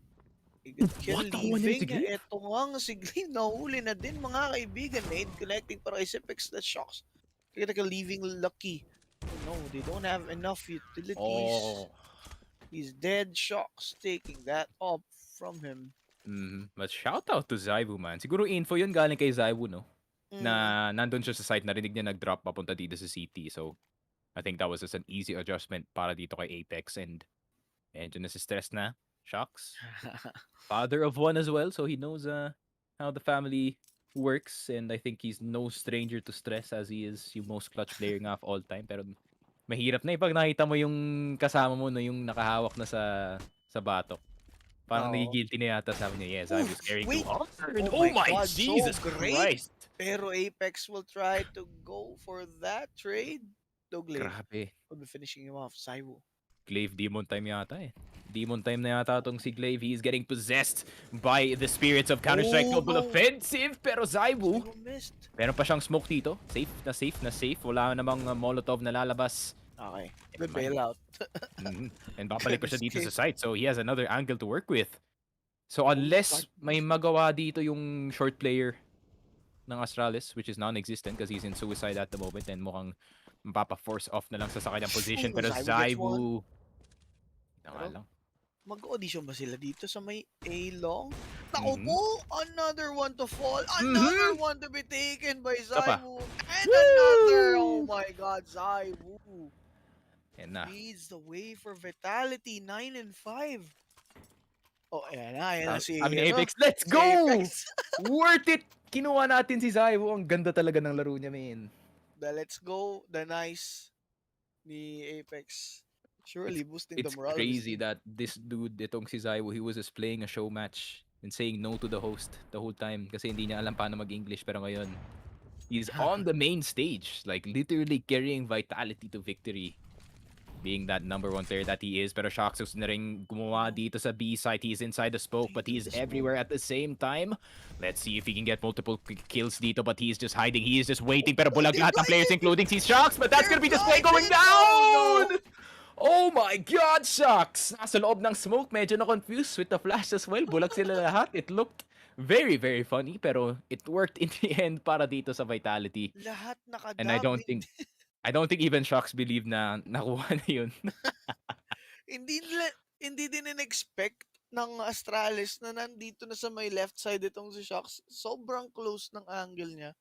a good kill. What? Nakuha nila si Leaving. Glaive? Ito nga si Glaive. Nahuli na din mga kaibigan. Nade connecting para kay Apex. That shocks. Kaya leaving Lucky. Oh no, they don't have enough utilities. Oh. He's dead. Shocks taking that up from him. But shout out to Zaiwu, man. Siguro info yun galing kay Zaiwu, no? Na nandun siya sa site, narinig niya nag-drop papunta dito sa city. So, I think that was just an easy adjustment para dito kay Apex. And medyo nasi-stress na. Shocks. Father of one as well, so he knows how the family works. And I think he's no stranger to stress as he is yung most clutch player nga of all time. Pero mahirap na pag nakita mo yung kasama mo na yung nakahawak na sa batok. Parang nagigilty na yata, sabi niya, yes, I was carrying wait. too hard. Oh my God, Jesus so great. Christ! Pero Apex will try to go for that trade. Though Glaive Grabe. will be finishing him off. Zaiwu. Glaive demon time yata eh. Demon time na yata itong si Glaive. He is getting possessed by the spirits of Counter-Strike Global Offensive. Pero Zaiwu, meron pa siyang smoke dito. Safe na safe. Wala namang Molotov na lalabas. Okay. Good bailout. And babalik pa siya dito sa site. So he has another angle to work with. So unless may magawa dito yung short player ng Astralis, which is non-existent because he's in suicide at the moment, and mukhang mapapa-force off na lang sa kanyang position. Pero Zaiwu, lang. Mag-audition ba sila dito sa may A-long? Naku po! Another one to fall! Another one to be taken by Zaiwu! And another! Oh my God, Zaiwu! Leads the way for Vitality, 9 and 5. Oh, ayan na si Apex. Let's go! Worth it! Kinuha natin si Zaiwu. Ang ganda talaga ng laro niya, man. Let's go, the nice ni Apex. Surely boosting the morale. It's crazy that this dude, itong si Zaiwu, he was just playing a show match and saying no to the host the whole time kasi hindi niya alam paano mag-English. Pero ngayon, he's on the main stage, like literally carrying Vitality to victory, being that number one player that he is. Pero Shoxus na rin gumawa dito sa B site. He's inside the smoke, but he's everywhere at the same time. Let's see if he can get multiple kills dito, but he's just hiding. He is just waiting. Pero bulag lahat ng players, including si Shox, but that's gonna be display going down! Oh my God, Shox! Nasa loob ng smoke, medyo na-confused with the flash as well. Bulag sila lahat. It looked very, very funny, pero it worked in the end para dito sa Vitality. Lahat nakadami. And I don't think even Shox believed na nakuha na yun. Hindi din in-expect ng Astralis na nandito na sa may left side itong si Shox. Sobrang close ng angle niya.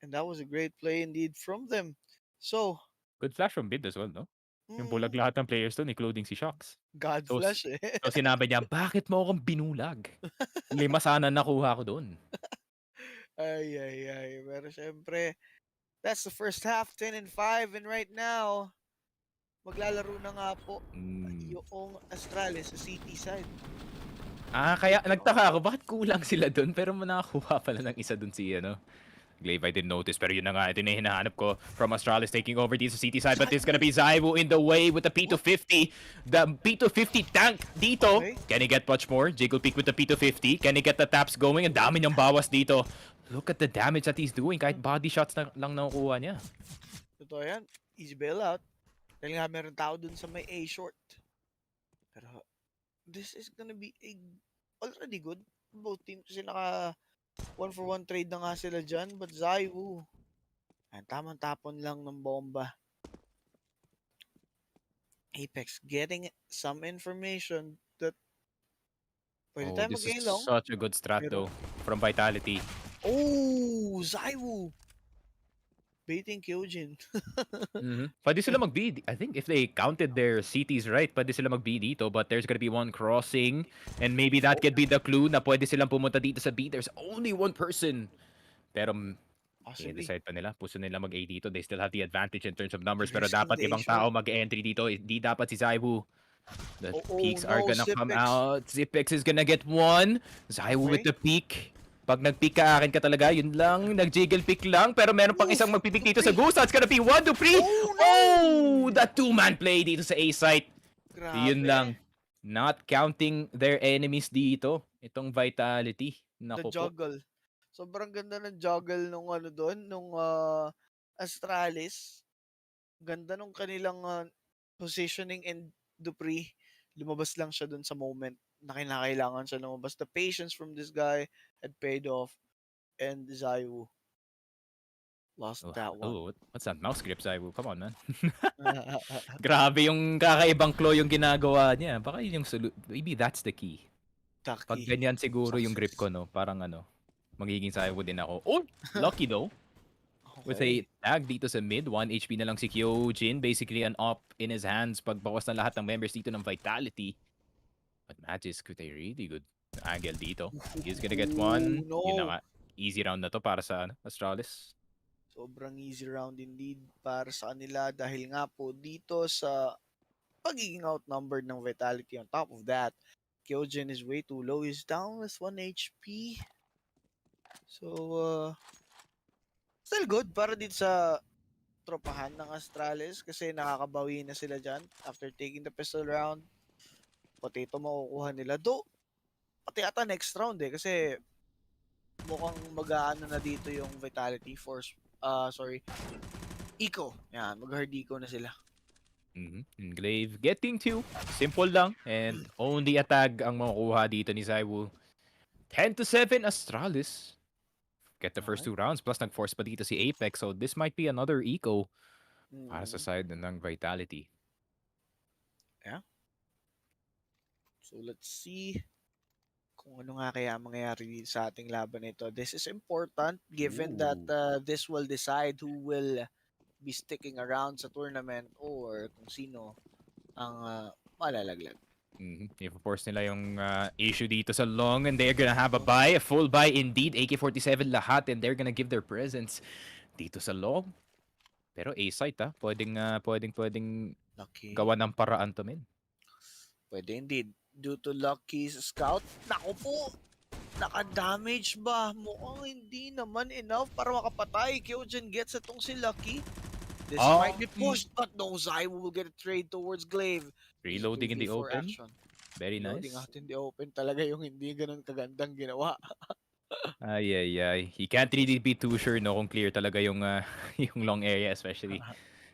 And that was a great play indeed from them. So, good flash from mid as well, no? Yung bulag lahat ng players doon, including si Shox. God flash eh. So sinabi niya, bakit mo akong binulag? 5 sana nakuha ko doon. Ay. Pero syempre, that's the first half, 10 and 5. And right now, maglalaro na nga po yung Astralis sa City side. Kaya nagtaka ako, bakit kulang sila doon? Pero nakakuha pala ng isa doon si, Glaive, I didn't notice. Pero yun na nga, ito na hinahanap ko from Astralis taking over dito sa City side. But it's gonna be Zaiwu in the way with the P250. The P250 tank dito. Okay. Can he get much more? Jiggle peek with the P250. Can he get the taps going? Ang dami niyang bawas dito. Look at the damage that he's doing. Kahit body shots na lang nakukuha niya. Totoo yan. Easy bailout. Dahil nga meron tao dun sa may A short. Pero this is gonna be already good. Both teams kasi naka 1-for-1 trade na nga sila dyan. But Zaiwu, tamang tapon lang ng bomba. Apex getting some information that pwede Oh, tayo this is mag-A long. such a good strat Pero, though from Vitality. oh, Zaiwu baiting Kyojin. Pwede sila mag-B. I think if they counted their CTs right, pwede sila mag-B dito. But there's gonna be one crossing. And maybe that could be the clue na pwede silang pumunta dito sa B. There's only one person. Pero Possibly. i-decide pa nila. Puso nila mag-A dito. They still have the advantage in terms of numbers. Pero Risking dapat the A ibang short. tao mag-entry dito. Hindi dapat si Zaiwu. The Oh peaks are no, gonna come Zipex. out. Zipex is gonna get one. Zaiwu with Okay. the peak. Pag nag-peak ka, akin ka talaga. Yun lang. Nag-jiggle pick lang. Pero meron pang isang magpipick dito sa Goose. That's gonna be 1, 2, 3. Oh no! Oh! The two-man play dito sa A site. Yun lang. Grabe. Not counting their enemies dito. Itong Vitality. The Naku po. juggle. Sobrang ganda ng juggle nung ano doon, nung Astralis. Ganda nung kanilang positioning and Dupree. Lumabas lang siya doon sa moment na kinakailangan siya lumabas. The patience from this guy had paid off. And Zaiwu lost that one. Oh, what's that mouse grip, Zaiwu? Come on, man. Grabe yung kakaibang claw yung ginagawa niya. Baka yun yung maybe that's the key. Pag ganyan siguro yung grip ko, no? Parang ano, magiging Zaiwu din ako. Oh, lucky though. With a tag dito sa mid, 1 HP na lang si Kyojin. Basically an op in his hands pagbawas na lahat ng members dito ng Vitality. But Magis with a really good angle dito. He's gonna get one. No. Yun na nga. Easy round na to para sa Astralis. Sobrang easy round indeed para sa kanila dahil nga po dito sa pagiging outnumbered ng Vitality. On top of that, Kyojin is way too low. He's down with 1 HP. So, still good para dito sa tropahan ng Astralis kasi nakakabawi na sila dyan after taking the pistol round. Potato makukuha nila. Though, pati ata next round kasi mukhang mag-aano na dito yung Vitality Force. Eco. Yan, mag-hard eco na sila. Glaive getting 2. Simple lang. And only a tag ang makukuha dito ni Zaiwu. 10-7 Astralis. Get the first 2 rounds. Plus nag-force pa dito si Apex. So this might be another eco para sa side ng Vitality. Yeah. So let's see kung ano nga kaya mangyayari sa ating laban nito. This is important given that this will decide who will be sticking around sa tournament or kung sino ang malalaglag. I-force nila yung issue dito sa long and they're gonna have a buy, a full buy indeed. AK-47 lahat and they're gonna give their presence dito sa long. Pero A-site pwedeng gawa ng paraan to, men. Pwede indeed. Due to Lucky's scout, naku po, naka-damage ba? Mukhang hindi naman enough para makapatay. Kyojin gets itong si Lucky. This might be pushed, but no, Zaiwu will get a trade towards Glaive. Reloading in the open. Action. Very nice. Reloading out in the open talaga yung hindi ganun kagandang ginawa. Ay. He can't really be too sure no kung clear talaga yung yung long area especially.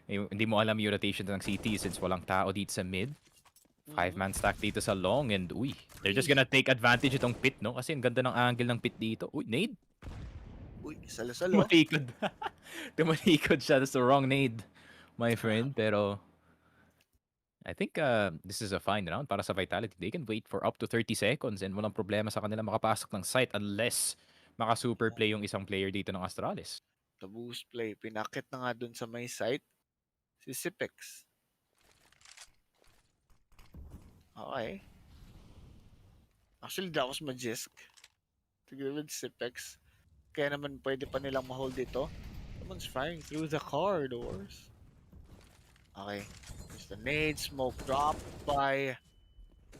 Hindi mo alam yung rotation ng CT since walang tao dito sa mid. 5-man stack dito sa long and they're just gonna take advantage itong pit, no? Kasi ang ganda ng angle ng pit dito. Nade. Salo-salo. Tumalikod. Tumalikod siya. That's the wrong nade, my friend. Pero I think this is a fine round para sa Vitality. They can wait for up to 30 seconds and walang problema sa kanila makapasok ng site unless maka-super play yung isang player dito ng Astralis. The boost play. Pinakit na nga dun sa may site si Sipex. Okay. Actually, that was Magisk. Together with Sipex. Kaya naman pwede pa nilang ma-hold dito. Someone's firing through the corridors. Okay. There's the nade. Smoke drop by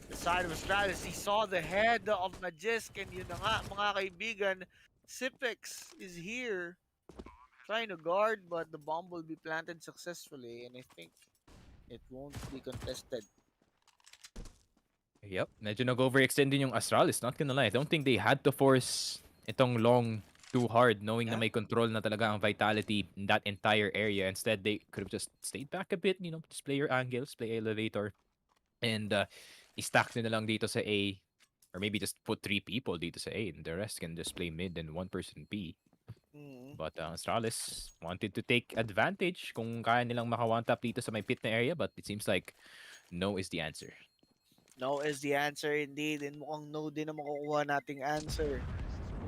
the side of Astralis. He saw the head of Magisk. And yun na nga, mga kaibigan. Sipex is here. Trying to guard, but the bomb will be planted successfully. And I think it won't be contested. Yep. Medyo nag-overextend din yung Astralis. Not gonna lie. I don't think they had to force itong long too hard knowing na may control na talaga ang Vitality in that entire area. Instead, they could have just stayed back a bit, just play your angles, play elevator, and i-stack nyo na lang dito sa A. Or maybe just put 3 people dito sa A and the rest can just play mid and 1 person B. But Astralis wanted to take advantage kung kaya nilang maka-one-tap dito sa may pit na area but it seems like No is the answer. No is the answer indeed. And mukhang no din ang makukuha nating answer.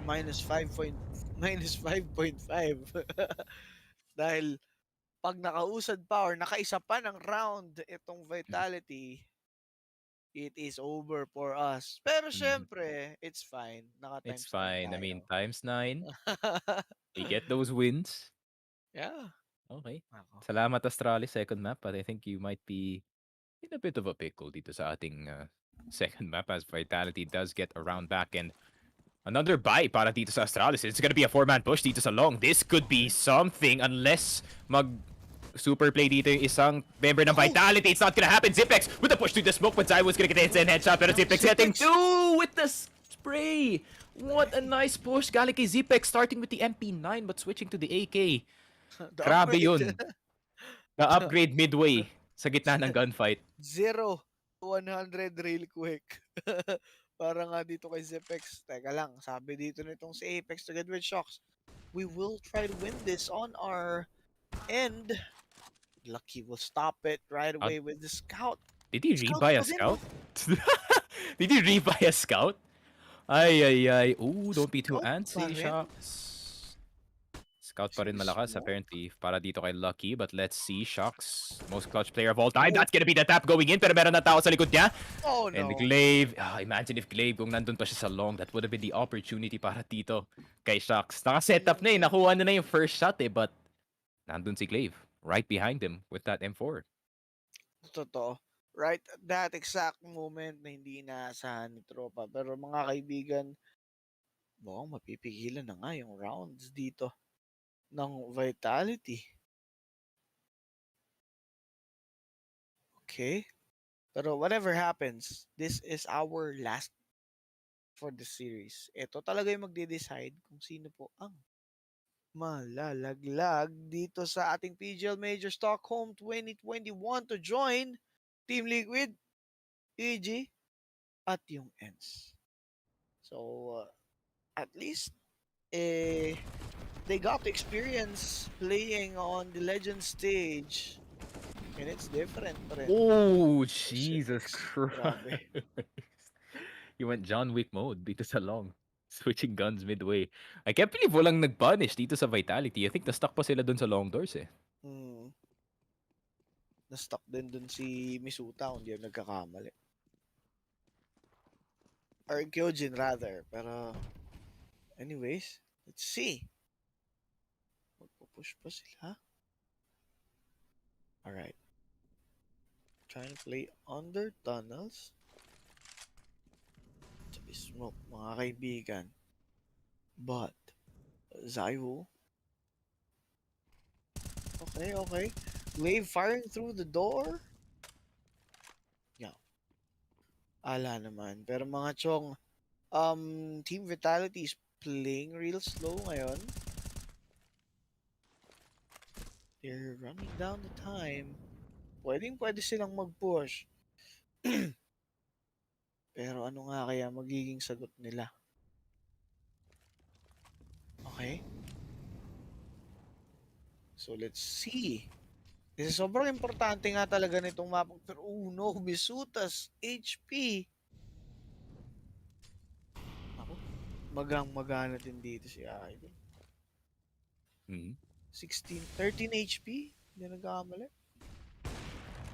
Minus 5 point, minus 5.5. Dahil pag nakausad pa or nakaisa pa ng round itong Vitality, it is over for us. Pero Mhm. syempre, it's fine. Naka It's times 9 fine. I tayo. mean, times 9. We get those wins. Yeah. Okay. Ako. Salamat, Astralis, second map. But I think you might be in a bit of a pickle dito sa ating second map as Vitality does get around back and another buy para dito sa Astralis. It's gonna be a 4-man push dito sa long. This could be something unless super play dito yung isang member ng Vitality. It's not gonna happen. Zipex with the push through the smoke, but Zai was gonna get hit and headshot. Pero Zipex getting two with the spray. What a nice push. Galing kay Zipex starting with the MP9 but switching to the AK. Grabe yun. Na-upgrade midway sa gitna ng gunfight. 0 to 100 real quick. Para nga dito kay Zepex. Teka lang, sabi dito nitong si Apex together with Shocks. We will try to win this on our end. Lucky will stop it right away with the scout. Did he Scout rebuy a pa din, scout? oh. Did he rebuy a scout? Ay, ay, ay. Ooh, don't be too Scout pa antsy, rin? Shocks. Scout pa rin malakas, apparently, para dito kay Lucky. But let's see, Shocks. Most clutch player of all time. That's gonna be the tap going in, pero meron na tao sa likod niya. Oh, And no. Glaive, imagine if Glaive, kung nandun pa siya sa long, that would have been the opportunity para dito kay Shocks. Naka-setup na eh. Nakuha na yung first shot eh, but nandun si Glaive. Right behind him with that M4. Totoo. Right at that exact moment na hindi inaasahan ni Tropa. Pero mga kaibigan, mukhang mapipigilan na nga yung rounds dito ng Vitality. Okay. Pero whatever happens, this is our last for the series. Ito talaga yung magde-decide kung sino po ang malalaglag dito sa ating PGL Major Stockholm 2021 to join Team Liquid, EG, at yung ENS. So, at least, they got to experience playing on the Legend stage. And it's different pa rin. Oh, Jesus Christ. Grabe. You went John Wick mode dito sa long. Switching guns midway. I can't believe walang nag-punish dito sa Vitality. I think na-stuck pa sila dun sa long doors eh. Na-stuck din dun si Misuta kung di ako nagkakamali. Or Kyojin rather. Pero, anyways, let's see. Magpupush pa sila. Alright. Trying to play under tunnels. To be smoke, mga kaibigan. But, Zaiwu. Okay, okay. Glaive firing through the door. Yeah. Ala naman. Pero mga chong, Team Vitality is playing real slow ngayon. They're running down the time. Pwede silang mag-push. Pero ano nga kaya magiging sagot nila? Okay. So let's see. Kasi sobrang importante nga talaga nitong map. Pero no, Bisutas, HP. Ako, magang-magana din dito si Idol. 13 HP? Hindi nagkakamali.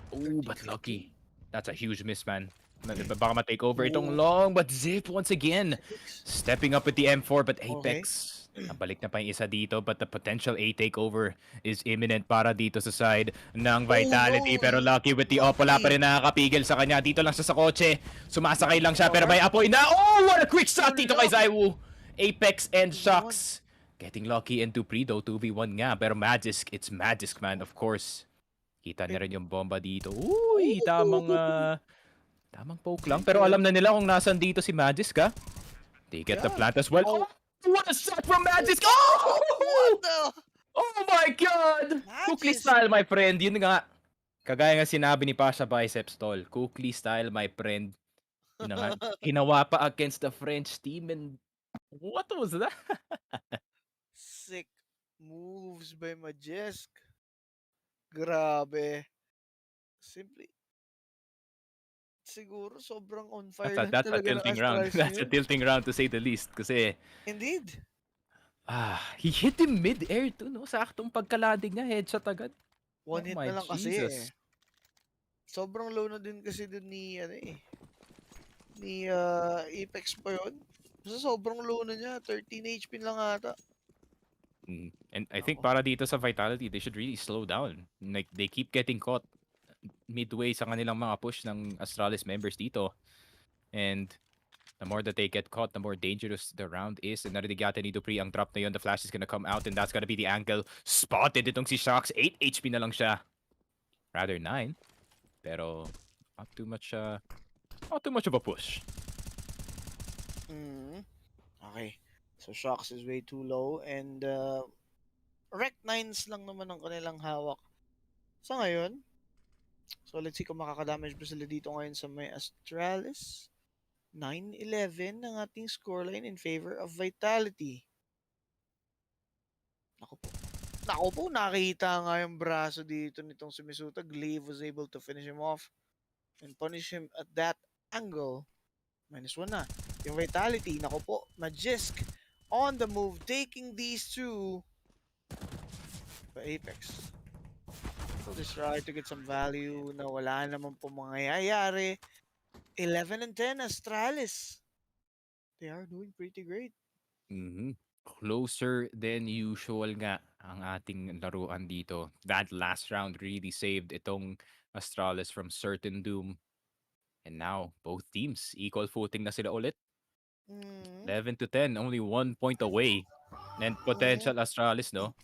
Oh, but Lucky. That's a huge miss, man. Baka ma-take over itong long, but Zip once again. Stepping up with the M4, but Apex. Nabalik na pa yung isa dito, but the potential A takeover is imminent para dito sa side ng Vitality. Pero Lucky with the op, wala pa rin nakakapigil sa kanya. Dito lang siya sa kotse. Sumasakay lang siya, pero may apoy na. Oh, what a quick shot dito kay Zaiwu. Apex and Shocks. Getting Lucky into Predo, 2v1 nga. Pero Magisk, it's Magisk, man, of course. Kita na rin yung bomba dito. Uy, tamang poke lang. Pero alam na nila kung nasan dito si Magisk, ha? They get the plant as well. Oh, what a shot from Magisk! Oh! What the? Oh my God! Kukli style, my friend. Yun nga. Kagaya nga sinabi ni Pasha Biceps Tol. Kukli style, my friend. Yun na nga. Ginawa pa against the French team and what was that? Sick moves by Magisk. Grabe. Simply siguro sobrang on That's fire a, lang that's a talaga ng tilting round. Astralis That's a ngayon. tilting round to say the least. Kasi, Indeed. he hit him mid-air too, no? Saktong pagkalading niya, headshot agad. One Oh hit my na lang kasi Jesus. Sobrang low na din kasi dun ni, ano ni Apex pa yun. Basta sobrang low na niya. 13 HP lang ata. And I think Nako. para dito sa Vitality, they should really slow down. Like, they keep getting caught midway sa kanilang mga push ng Astralis members dito. And the more that they get caught, the more dangerous the round is. And narinig yata ni Dupree ang drop na yun. The flash is gonna come out and that's gonna be the angle. Spotted itong si Shox. 8 HP na lang siya. Rather 9. Pero not too much of a push. Okay. So Shox is way too low and Rec 9s lang naman ang kanilang hawak sa ngayon. So let's see kung makakadamage ba sila dito ngayon sa may Astralis. 9-11 ang ating scoreline in favor of Vitality. Naku po, nakita nga yung braso dito nitong Sumisuta. Glaive was able to finish him off and punish him at that angle. -1 na. Yung Vitality, naku po, Magisk on the move, taking these two. Apex. So just try to get some value na wala naman po mangyayari. 11 and 10 Astralis. They are doing pretty great. Closer than usual nga ang ating laruan dito. That last round really saved itong Astralis from certain doom. And now, both teams, equal footing na sila ulit. 11 to 10, only 1 point away. And potential Astralis, no?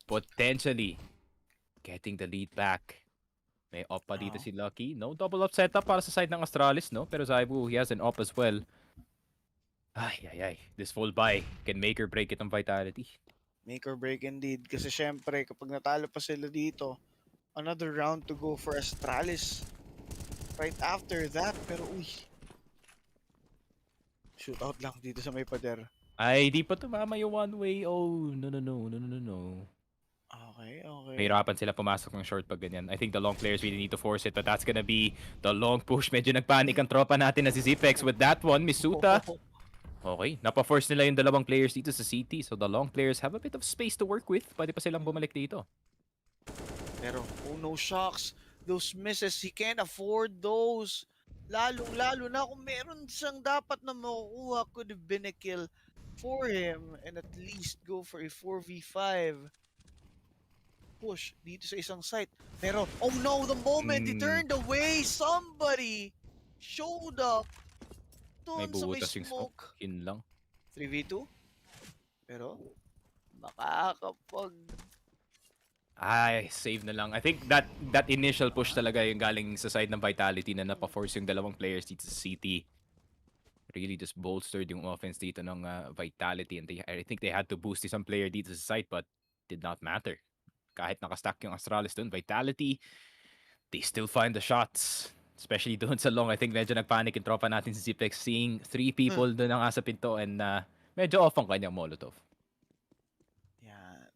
Potentially getting the lead back. May op pa dito si Lucky. No double up setup para sa side ng Astralis, no? Pero Zaibu, he has an op as well. Ay. This full buy can make or break itong Vitality. Make or break indeed. Kasi syempre, kapag natalo pa sila dito, another round to go for Astralis. Right after that, pero uy. Shootout lang dito sa may pader. Ay, di pa tumama yung one way. Oh, no. Okay. Mahirapan sila pumasok ng short pag ganyan. I think the long players really need to force it, but that's gonna be the long push. Medyo nagpanic ang tropa natin na si Zipex. With that one, Misuta. Okay, napa-force nila yung dalawang players dito sa CT. So the long players have a bit of space to work with. Pwede pa silang bumalik dito. Pero, oh no, Shocks. Those misses, he can't afford those. Lalong-lalo na kung meron siyang dapat na makukuha, could have been a kill for him and at least go for a 4v5 push dito sa isang site. Pero, oh no, the moment he turned away, somebody showed up doon sa may smoke. Yun lang. 3v2? Pero, makakapag... Ay, save na lang. I think that initial push talaga yung galing sa side ng Vitality na napa-force yung dalawang players dito sa CT. Really just bolstered yung offense dito ng Vitality. And I think they had to boost isang player dito sa side but did not matter. Kahit nakastack yung Astralis dun, Vitality, they still find the shots. Especially doon sa long. I think medyo nagpanic yung tropa natin si Zipex seeing 3 people doon ang asa pinto and medyo off ang kanyang Molotov.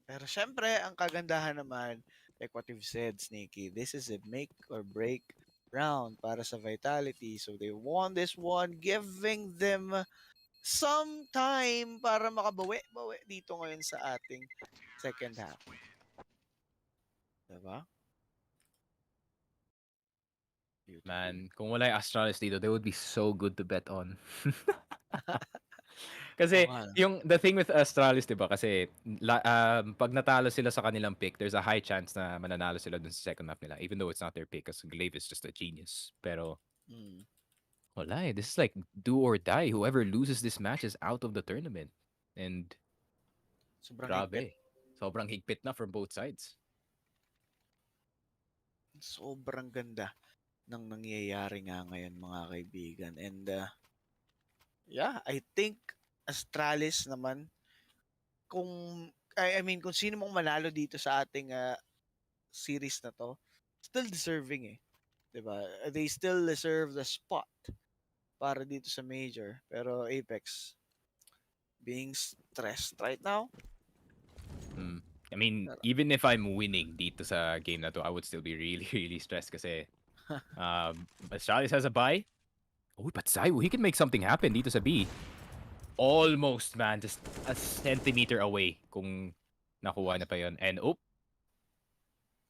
Pero syempre, ang kagandahan naman, like what you've said, Sneaky, this is a make or break round para sa Vitality. So they won this one, giving them some time para makabawi dito ngayon sa ating second half. Diba? Man, kung wala yung Astralis dito, they would be so good to bet on. Kasi the thing with Astralis, 'di ba? Kasi pag natalo sila sa kanilang pick, there's a high chance na mananalo sila dun sa second map nila even though it's not their pick because Glaive is just a genius. Pero wala eh. This is like do or die. Whoever loses this match is out of the tournament. And grabe. Sobrang higpit na from both sides. Sobrang ganda ng nangyayari nga ngayon, mga kaibigan. And yeah, I think Astralis naman, kung sino mong manalo dito sa ating series na to, still deserving eh. Diba? They still deserve the spot para dito sa major. Pero Apex, being stressed right now. I mean, even if I'm winning dito sa game na to, I would still be really, really stressed kasi Astralis has a bye. Oh, but Zaiwu, he can make something happen dito sa B. Almost, man. Just a centimeter away kung nakuha na pa yun. And, oh,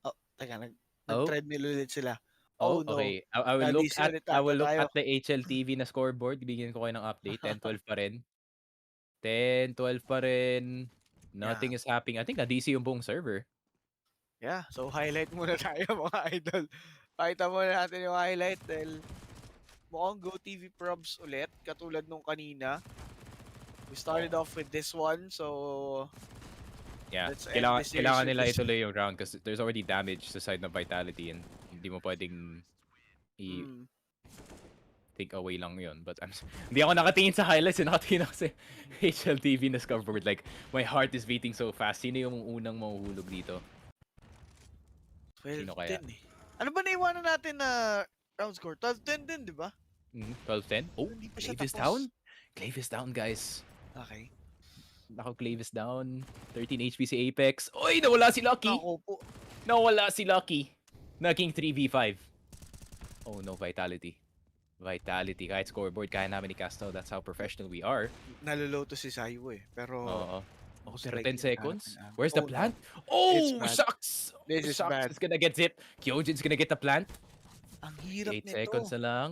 Oh, teka, oh, nag-treadmill ulit sila. oh, Oh no, okay. I will look na-DC at ulit I ata will look tayo. at the HLTV na scoreboard. Bibigyan ko kayo ng update. 10-12 pa rin. 10-12 pa rin. Yeah. Nothing is happening. I think na-DC yung buong server. Yeah, so highlight muna tayo mga idol. Pakita muna natin yung highlight dahil mukhang GoTV probs ulit katulad nung kanina. We started off with this one, so Yeah, let's end this series kailangan with nila this. ituloy yung round kasi there's already damage sa side ng Vitality and hindi mo pwedeng take away lang yun. But hindi ako nakatingin sa highlights, nakatingin ako sa HLTV na scoreboard. Like, my heart is beating so fast. Sino yung unang mahuhulog dito? Sino kaya? 12-10 eh. Ano ba naiwanan natin na round score? 12-10 din, di ba? 12-10? Oh, Hindi pa siya Clave is tapos. down? Clave is down, guys. Okay. Nako, Clave is down. 13 HP si Apex. Oy, nawala si Lucky! Ako po. Nawala si Lucky. Naging 3v5. Oh no, Vitality. Vitality, kahit scoreboard, kaya namin ni Casto. That's how professional we are. Naloloto si Sayo eh. Pero... Oo. Oh, pero like 10 seconds? hinahanap. Where's the Oh, plant? no. Oh, It's bad. Shucks! This is Shucks bad. is gonna get zipped. Kyojin's gonna get the plant. Ang hirap 8 nito. seconds na lang.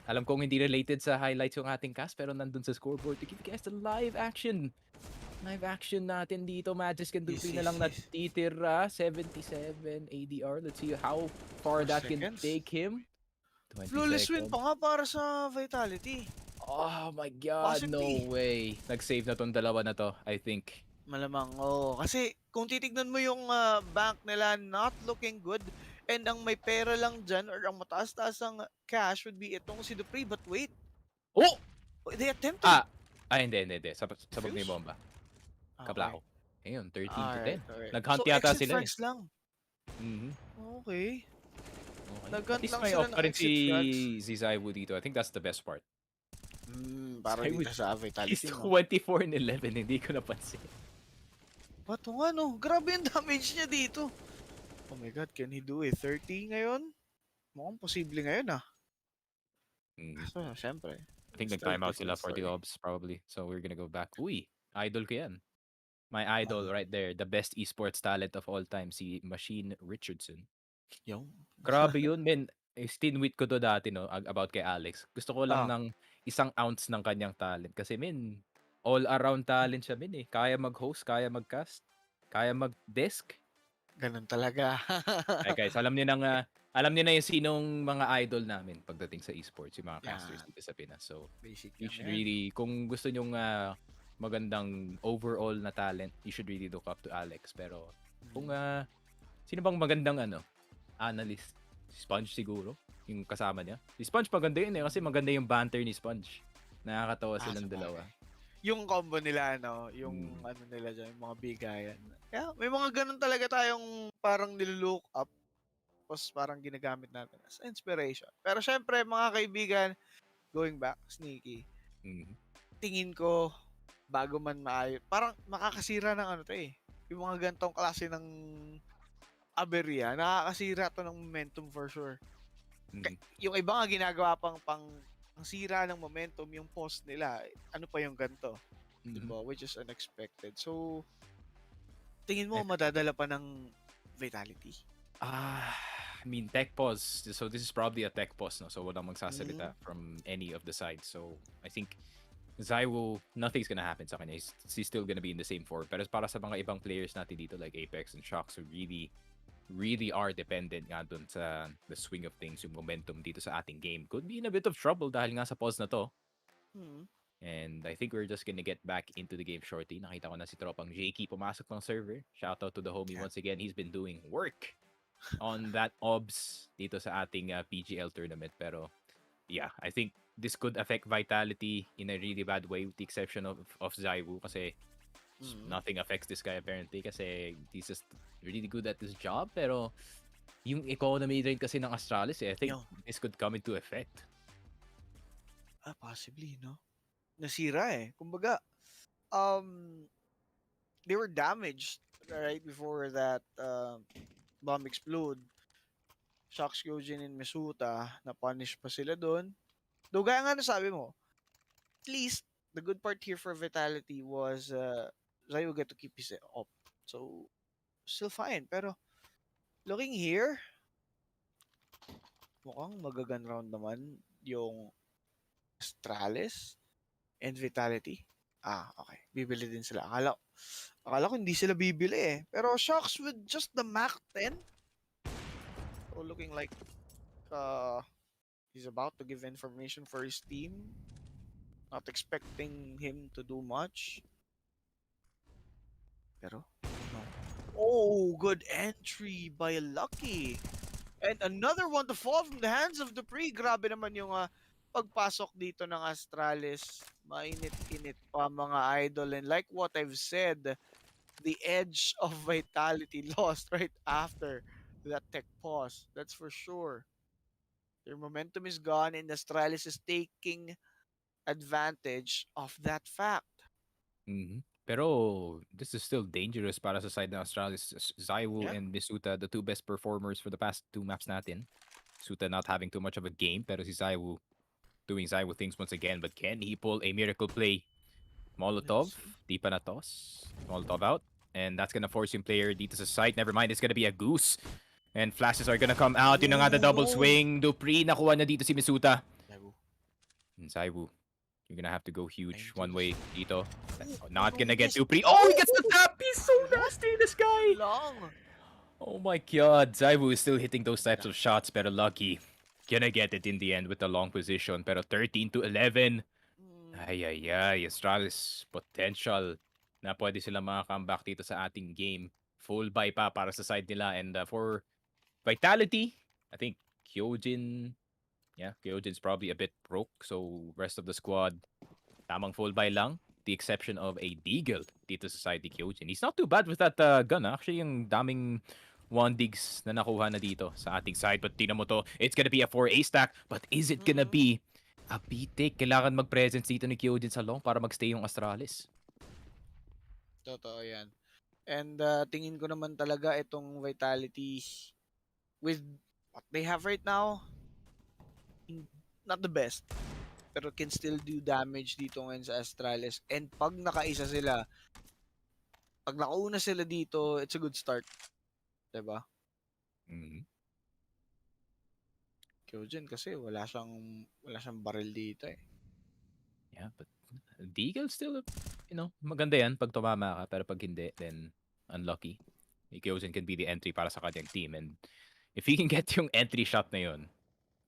Alam kong hindi related sa highlights yung ating cast, pero nandun sa scoreboard to give you guys the live action. Live action natin dito. Magis can do na lang natitira. 77 ADR. Let's see how far that can take him. 20 Flawless win seconds. pa nga para sa Vitality. Oh my god, Possibly. no way. Nag-save na tong dalawa na to, I think. Malamang, oo. Kasi kung titignan mo yung bank nila, not looking good. And ang may pera lang dyan or ang mataas-taas ang cash would be itong si Dupree. But wait. Oh! They attempted. Hindi. Sabag na yung bomba. Kaplao. Ayun, 13 to 10. Alright. Nag-hunt So, yata exit sila frags lang. Okay. Nag-hunt At least lang may sila off ng pa rin exit frags. si Zaiwu dito. I think that's the best part. Para dito sa Vitality. He's 24 and 11. Hindi ko napansin. Bato nga no. Grabe yung damage niya dito. Oh my god, can he do it? 30 ngayon? Mukhang posible ngayon ah. So, syempre. I think nag-timeout sila for the obs probably. So we're gonna go back. Uy, idol ko yan. My idol right there. The best esports talent of all time. Si Machine Richardson. Yung? Grabe yun, men. Stinwit ko to dati, no? About kay Alex. Gusto ko lang ng 1 ounce ng kanyang talent. Kasi, men, all-around talent siya, men, eh. Kaya mag-host, kaya mag-cast, kaya mag-desk. Ganun talaga. Ay, guys, alam niyo na yung sinong mga idol namin pagdating sa esports, yung mga casters dito sa Pinas. So, you should really, kung gusto nyong magandang overall na talent, you should really look up to Alex. Pero, kung sino bang magandang analyst? Si Sponge siguro, yung kasama niya. Si Sponge maganda yun eh, kasi maganda yung banter ni Sponge. Nakakatawa silang dalawa. Yung combo nila, no? Yung ano nila dyan, yung mga bigayan. Yeah, may mga ganun talaga tayong parang nilook up. Tapos parang ginagamit natin as inspiration. Pero syempre, mga kaibigan, going back, Sneaky, tingin ko, bago man maayos, parang makakasira ng ano to eh. Yung mga gantong klase ng aberya, nakakasira to ng momentum for sure. Yung iba nga ginagawa pang ang sira ng momentum, yung post nila, ano pa yung ganito. Diba? Which is unexpected. So, tingin mo madadala pa ng Vitality? I mean, tech pause. So this is probably a tech pause, no? So walang magsasalita from any of the sides. So I think Zaiwu, nothing's gonna happen sa kanya. He's still gonna be in the same form. Pero para sa mga ibang players natin dito, like Apex and Shocks, who really are dependent nga dun sa the swing of things, yung momentum dito sa ating game, could be in a bit of trouble dahil nga sa pause na to. And I think we're just gonna get back into the game shortly. Nakita ko na si Tropang Jakey pumasok ng server. Shout out to the homie once again. He's been doing work on that obs dito sa ating PGL tournament. Pero yeah, I think this could affect Vitality in a really bad way with the exception of Zaiwu kasi nothing affects this guy apparently kasi he's just really good at his job. Pero yung economy rin kasi ng Astralis, I think this could come into effect. Possibly, no? Nasira eh. Kumbaga, they were damaged right before that bomb explode. Shocks, Gyojin, and Misuta, na-punish pa sila doon. Though gaya nga sabi mo, at least the good part here for Vitality was Zai will get to keep his up. So still fine. Pero looking here, mukhang magagan round naman yung Astralis and Vitality. Okay. Bibili din sila. Akala ko hindi sila bibili eh. Pero Shocks with just the Mach 10. So looking like he's about to give information for his team. Not expecting him to do much. Pero, no. Oh, good entry by Lucky. And another one to fall from the hands of Dupree. Grabe naman yung pagpasok dito ng Astralis. Mainit-init pa mga idol. And like what I've said, the edge of Vitality lost right after that tech pause. That's for sure. Their momentum is gone and Astralis is taking advantage of that fact. Pero this is still dangerous para sa side ng Astralis. Zaiwu and Misuta, the two best performers for the past two maps natin. Suta not having too much of a game, pero si Zaiwu doing Zaiwu things once again. But can he pull a miracle play? Molotov, di pa na toss. Molotov out. And that's gonna force yung player dito sa site. Never mind, it's gonna be a goose. And flashes are gonna come out. Yun na nga the double swing. Dupree, nakuha na dito si Misuta. And Zaiwu, you're gonna have to go huge one way dito. Not gonna get Dupree. Oh, he gets the tap! He's so nasty, this guy! Oh my god, Zaiwu is still hitting those types of shots, pero Lucky gonna get it in the end with the long position. Pero 13-11. Ay, Astralis potential na pwede sila maka-comeback dito sa ating game. Full buy pa para sa side nila. And for Vitality, I think Kyojin's probably a bit broke. So rest of the squad, tamang full buy lang. The exception of a Deagle dito sa side ni Kyojin. He's not too bad with that gun. Actually, yung daming one digs na nakuha na dito sa ating side. But tingnan mo to, it's gonna be a 4A stack. But is it gonna be a B-take? Kailangan mag-presence dito ni Kyojin sa long para magstay yung Astralis. Totoo yan. And tingin ko naman talaga itong Vitality with what they have right now, not the best. Pero can still do damage dito ngayon sa Astralis. And pag nakaisa sila, pag nakauna sila dito, it's a good start. Diba? Kyojin kasi wala siyang barrel dito eh. Yeah, but Deagle still, maganda yan pag tumama ka. Pero pag hindi, then unlucky. Kyojin can be the entry para sa kanyang team. And if he can get yung entry shot na yun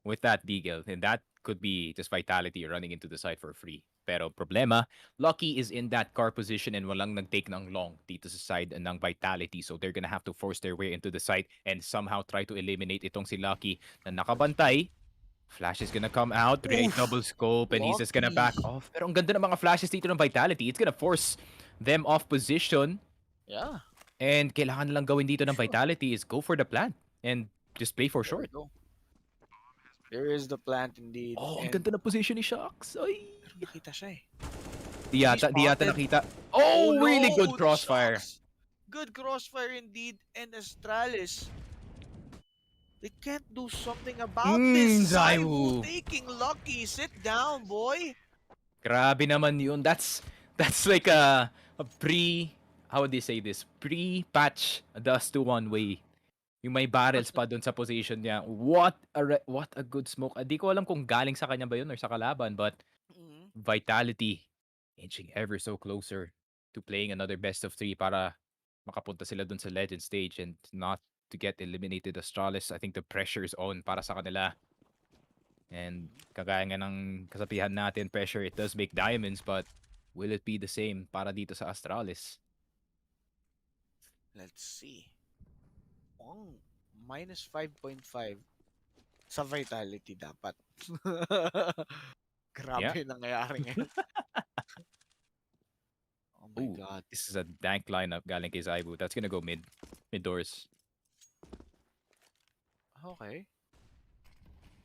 with that Deagle, then that could be just Vitality running into the side for free. Pero problema, Lucky is in that car position and walang nag-take ng long dito sa side ng Vitality. So they're gonna have to force their way into the side and somehow try to eliminate itong si Lucky na nakabantay. Flash is gonna come out, create double scope, and he's just gonna back off. Pero ang ganda ng mga flashes dito ng Vitality. It's gonna force them off position. Yeah. And kailangan lang gawin dito ng Vitality is go for the plant and just play for short. There is the plant indeed. Oh, ang ganda ng position ni Shocks. Ay. Pero nakita siya eh. Di yata nakita. Oh, really good crossfire. Good crossfire indeed. And Astralis, they can't do something about this. Zaiwu taking Lucky. Sit down, boy. Grabe naman yun. That's like a how would they say this? Pre-patch dust to one way. Yung may barrels pa dun sa position niya. What a good smoke. Di ko alam kung galing sa kanya ba yun or sa kalaban, but Vitality inching ever so closer to playing another best of 3 para makapunta sila dun sa legend stage and not to get eliminated Astralis. I think the pressure is on para sa kanila. And kagaya nga ng kasabihan natin, pressure, it does make diamonds, but will it be the same para dito sa Astralis? Let's see. Minus 5.5 sa Vitality dapat. Grabe nangyayari ngayon. Oh my god. This is a dank lineup galing kay Zaiwu. That's gonna go mid doors. Okay.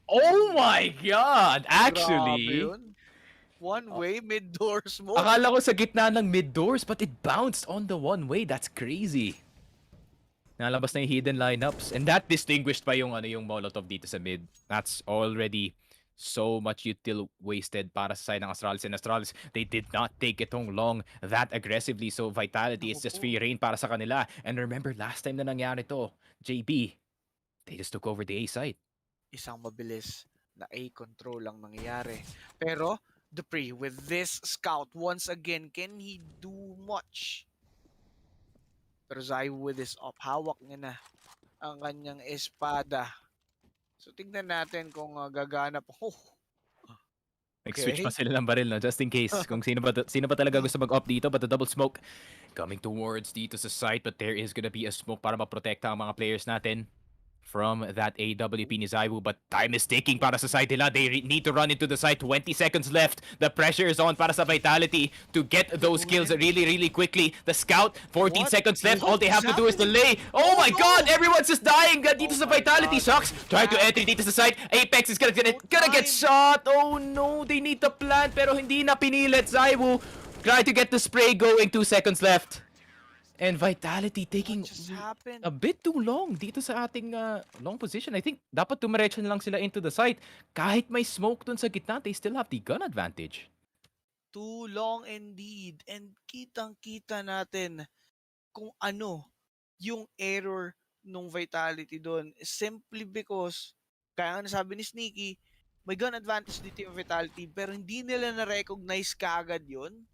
Oh my god! Actually, one way mid door smoke. Akala ko sa gitna ng mid doors, but it bounced on the one way. That's crazy. Nalabas na yung hidden lineups. And that distinguished pa yung Molotov dito sa mid. That's already So much util wasted para sa side ng Astralis, and Astralis, they did not take itong long that aggressively, so Vitality is just free reign para sa kanila. And remember, last time na nangyari to, JB, they just took over the A side. Isang mabilis na A control lang nangyayari. Pero, Dupree, with this scout, once again, can he do much? Pero Zai with his up, hawak niya na ang kanyang espada. So, tingnan natin kung gagana pa. Oh, Nag-switch pa sila ng baril, no? Just in case. Kung sino ba talaga gusto mag-off dito. But the double smoke coming towards dito sa site. But there is gonna be a smoke para maprotekta ang mga players natin from that AWP ni Zaiwu. But time is ticking para sa side nila. They need to run into the site. 20 seconds left. The pressure is on para sa Vitality to get those kills really, really quickly. The scout, 14 seconds left. All they have to do is delay. Oh my god! Everyone's just dying dito sa Vitality. Shocks trying to enter dito sa site. Apex is gonna get shot. Oh no! They need to plant pero hindi na pinilit. Zaiwu try to get the spray going. 2 seconds left. And Vitality taking a bit too long dito sa ating long position. I think dapat dumiretso na lang sila into the site. Kahit may smoke dun sa gitna, they still have the gun advantage. Too long indeed. And kitang-kita natin kung ano yung error nung Vitality doon. Simply because, kaya nga nasabi ni Sneaky, may gun advantage dito yung Vitality pero hindi nila na-recognize kaagad yun.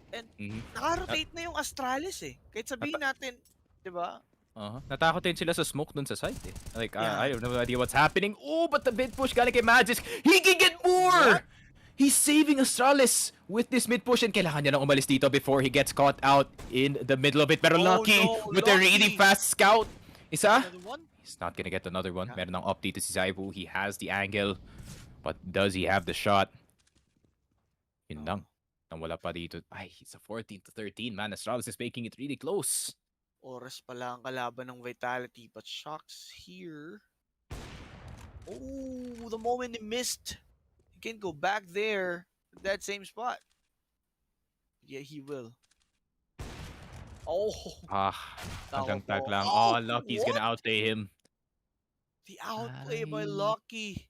And naka-rotate na yung Astralis eh. Kahit sabihin natin, di ba? Natakot din sila sa smoke dun sa site eh. Like, I have no idea what's happening. Oh, but the mid push galing kay Magisk. He can get more! He's saving Astralis with this mid push and kailangan niya nang umalis dito before he gets caught out in the middle of it. Pero Lucky with a really fast scout. Isa? He's not gonna get another one. Meron ng up dito si Zaiwu. He has the angle. But does he have the shot? Yun lang. Nang wala pa dito. Ay, it's a 14-13, man. Astralis is making it really close. Oras pala ang kalaban ng Vitality. But Shocks here. Oh, the moment he missed. He can go back there. That same spot. Yeah, he will. Oh. Hanggang tag lang. Oh, Lucky's gonna outplay him. The outplay by Lucky.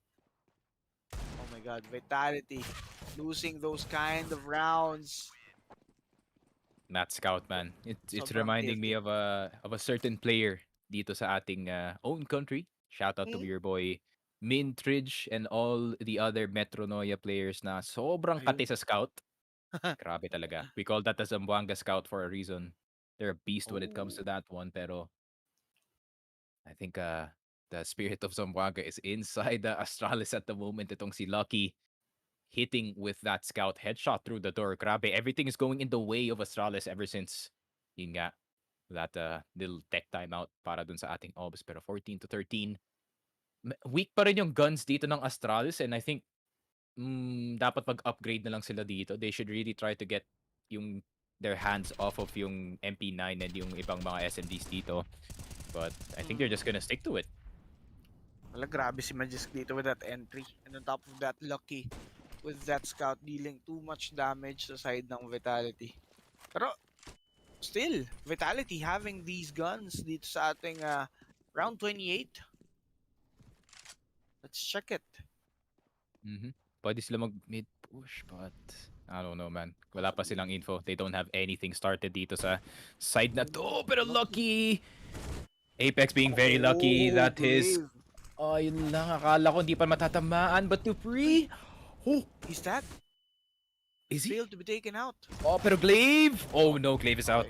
Oh my god, Vitality. Losing those kind of rounds. That scout, man. It's reminding me of a certain player dito sa ating own country. Shout out to your boy Mintridge and all the other Metro Noia players na sobrang kate sa scout. Grabe talaga. We call that the Zamboanga scout for a reason. They're a beast when it comes to that one, pero I think the spirit of Zamboanga is inside the Astralis at the moment. Itong si Lucky hitting with that scout headshot through the door. Grabe, everything is going in the way of Astralis ever since yun nga, that little tech timeout para dun sa ating obs. Pero 14-13. Weak pa rin yung guns dito ng Astralis and I think dapat mag-upgrade na lang sila dito. They should really try to get their hands off of yung MP9 and yung ibang mga SMDs dito. But I think they're just gonna stick to it. Wala, grabe si Magisk dito with that entry. And on top of that, Lucky with that scout dealing too much damage sa side ng Vitality. Pero still, Vitality having these guns dito sa ating round 28. Let's check it. Pwede sila mag-mid push but I don't know, man. Wala pa silang info. They don't have anything started dito sa side na to. Pero Lucky! Apex being very lucky that his... Oh, yun lang. Akala ko hindi pa matatamaan. But Dupree... Oh, is that? Is he? Failed to be taken out. Oh, pero Glaive! Oh no, Glaive is out.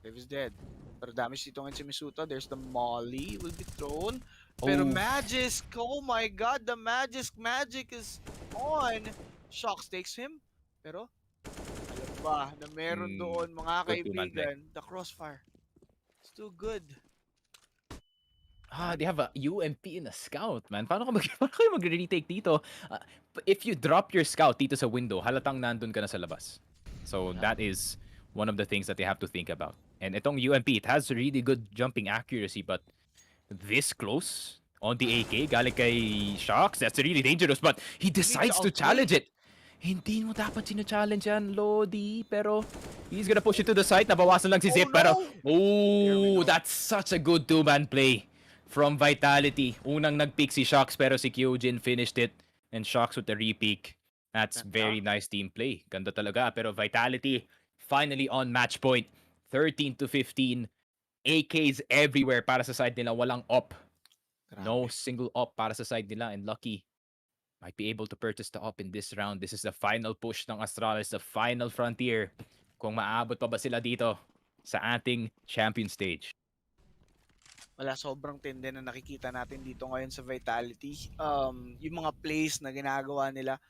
Glaive is dead. Pero damage dito ngayon si Misuta. There's the Molly will be thrown. Pero Magisk, oh my god, the magic is on. Shocks takes him. Pero, alam ba na meron doon mga kaibigan, the crossfire. It's too good. They have a UMP in a scout, man. Paano kayo mag-retake dito? If you drop your scout dito sa window, halatang nandun ka na sa labas. So that is one of the things that they have to think about. And itong UMP, it has really good jumping accuracy, but this close on the AK, galing kay Shocks, that's really dangerous, but he decides to challenge it. Hindi mo dapat sino-challenge yan, Lodi. Pero he's gonna push it to the side. Nabawasan lang si Zip. Pero, that's such a good two-man play from Vitality. Unang nag-pick si Shocks pero si Kyojin finished it and Shocks with the repeak. That's Ganda. very nice team play. Ganda talaga. Pero Vitality, finally on match point. 13-15. AKs everywhere para sa side nila. Walang op. No Grabe. single op para sa side nila. And Lucky might be able to purchase the op in this round. This is the final push ng Astralis, the final frontier. Kung maabot pa ba sila dito sa ating champion stage. Wala, sobrang tindi na nakikita natin dito ngayon sa Vitality. Yung mga plays na ginagawa nila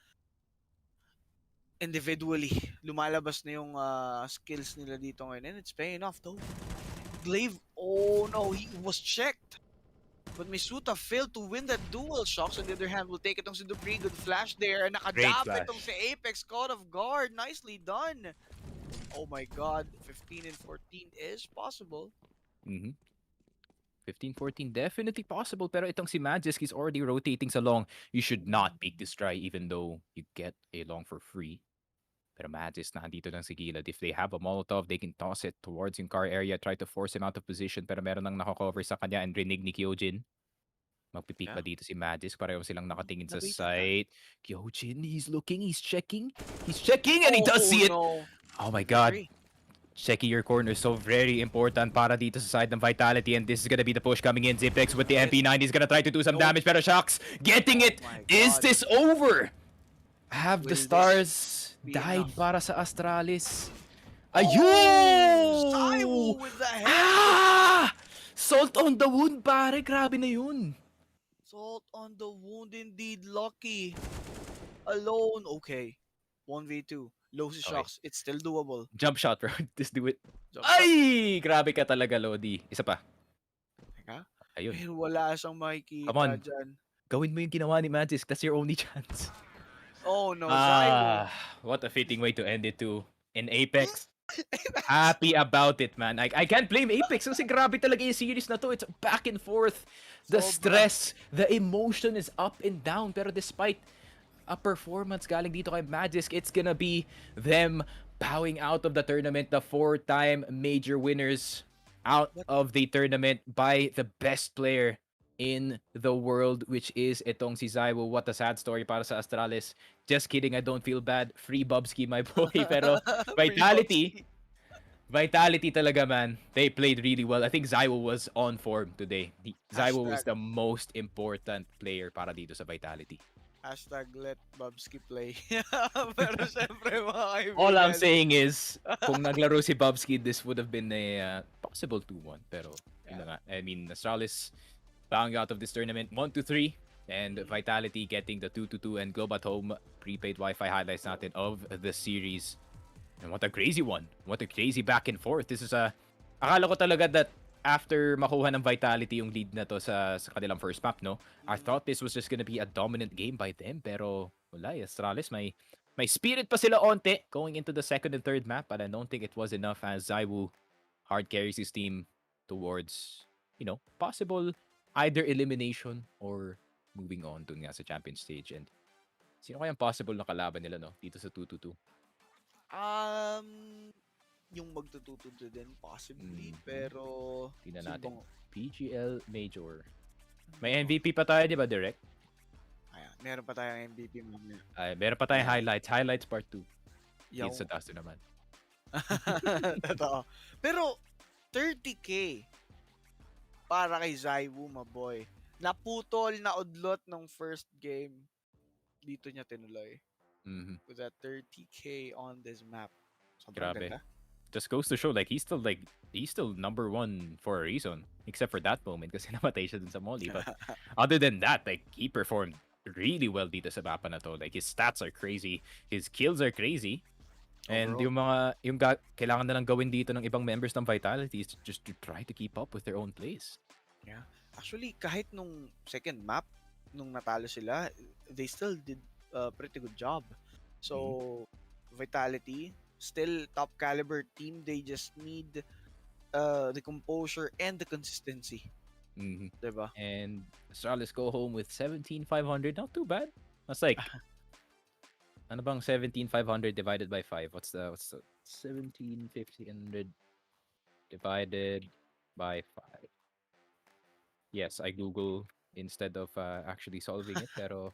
individually, lumalabas na yung skills nila dito ngayon. And it's paying off though. Glaive, oh no, he was checked. But Misuta failed to win that duel. Shocks on the other hand will take itong si Dupree. Good flash there. Nakadap flash. itong si Apex, caught off guard. Nicely done. Oh my god, 15 and 14 is possible. 15-14, definitely possible. Pero itong si Magisk is already rotating sa long. You should not pick this try even though you get a long for free. Pero Magisk nandito lang si Gilad. If they have a Molotov, they can toss it towards yung car area, try to force him out of position. Pero meron nang nakakover sa kanya and rinig ni Kyojin. Magpipick ba dito si Magisk? Pareho silang nakatingin sa site. Kyojin, he's looking, he's checking. He's checking and he does see it. No. Oh my god. Checking your corner so very important para dito sa side ng Vitality, and this is gonna be the push coming in. Zipex with the MP9, he's gonna try to do some damage, pero Shocks getting it. Is this over? Have the stars died para sa Astralis? Ayun! Zaiwu with the head. Salt on the wound, pare. Grabe na yun. Salt on the wound indeed, Lucky. Alone, okay. 1v2. Low si Shocks. It's still doable. Jump shot, bro. Just do it. Ay! Grabe ka talaga, Lodi. Isa pa. Teka. Ayun. Pero wala siyang makikita Come on. dyan. Gawin mo yung ginawa ni Magisk. That's your only chance. Oh no, Zaiwu. What a fitting way to end it too. In Apex. Happy about it, man. I can't blame Apex kasi grabe talaga yung series na to. It's back and forth. The stress, the emotion is up and down. Pero despite a performance galing dito kay Magisk, it's gonna be them bowing out of the tournament. The 4-time major winners out of the tournament by the best player in the world, which is itong si Zaiwu. What a sad story para sa Astralis. Just kidding, I don't feel bad. Free Bobski, my boy. Pero Vitality talaga, man. They played really well. I think Zaiwu was on form today. Zaiwu was the most important player para dito sa Vitality. Hashtag let Bobski play. Pero syempre mga kaibigan. All I'm saying is, kung naglaro si Bobski, this would have been a possible 2-1. Pero, yun na nga. I mean, Astralis bowing out of this tournament 1-3. And Vitality getting the 2-2 and Globat Home prepaid Wi-Fi highlights natin of the series. And what a crazy one. What a crazy back and forth. This is akala ko talaga that after makuha ng Vitality yung lead na to sa kanilang first map, no? I thought this was just gonna be a dominant game by them, pero wala, Astralis, may spirit pa sila onte going into the second and third map, but I don't think it was enough as Zaiwu hard carries his team towards, possible either elimination or moving on dun nga sa champion stage. And sino kayang possible na kalaban nila, no? Dito sa 2-2-2? Yung magtutututo din possibly, pero tingnan natin. PGL Major. May MVP pa tayo, di ba, Direk? Ayan, meron pa tayong MVP mamaya. Meron pa tayong highlights. Highlights part 2. Yung sa Duster naman. Totoo. Pero 30k para kay Zaiwu, my boy. Naputol na udlot ng first game. Dito niya tinuloy. With that 30k on this map. Sobrang Grabe. ganda. Just goes to show, he's still number one for a reason. Except for that moment kasi namatay siya dun sa Molly. But other than that, he performed really well dito sa mapa na to. His stats are crazy. His kills are crazy. And yung kailangan na lang gawin dito ng ibang members ng Vitality is just to try to keep up with their own plays. Yeah. Actually, kahit nung second map, nung natalo sila, they still did a pretty good job. So, Vitality, still top caliber team. They just need the composure and the consistency. Diba? And Astralis go home with 17,500. Not too bad. That's ano bang 17,500 divided by 5? What's the 17,500 divided by 5? Yes, I Google instead of actually solving it. Pero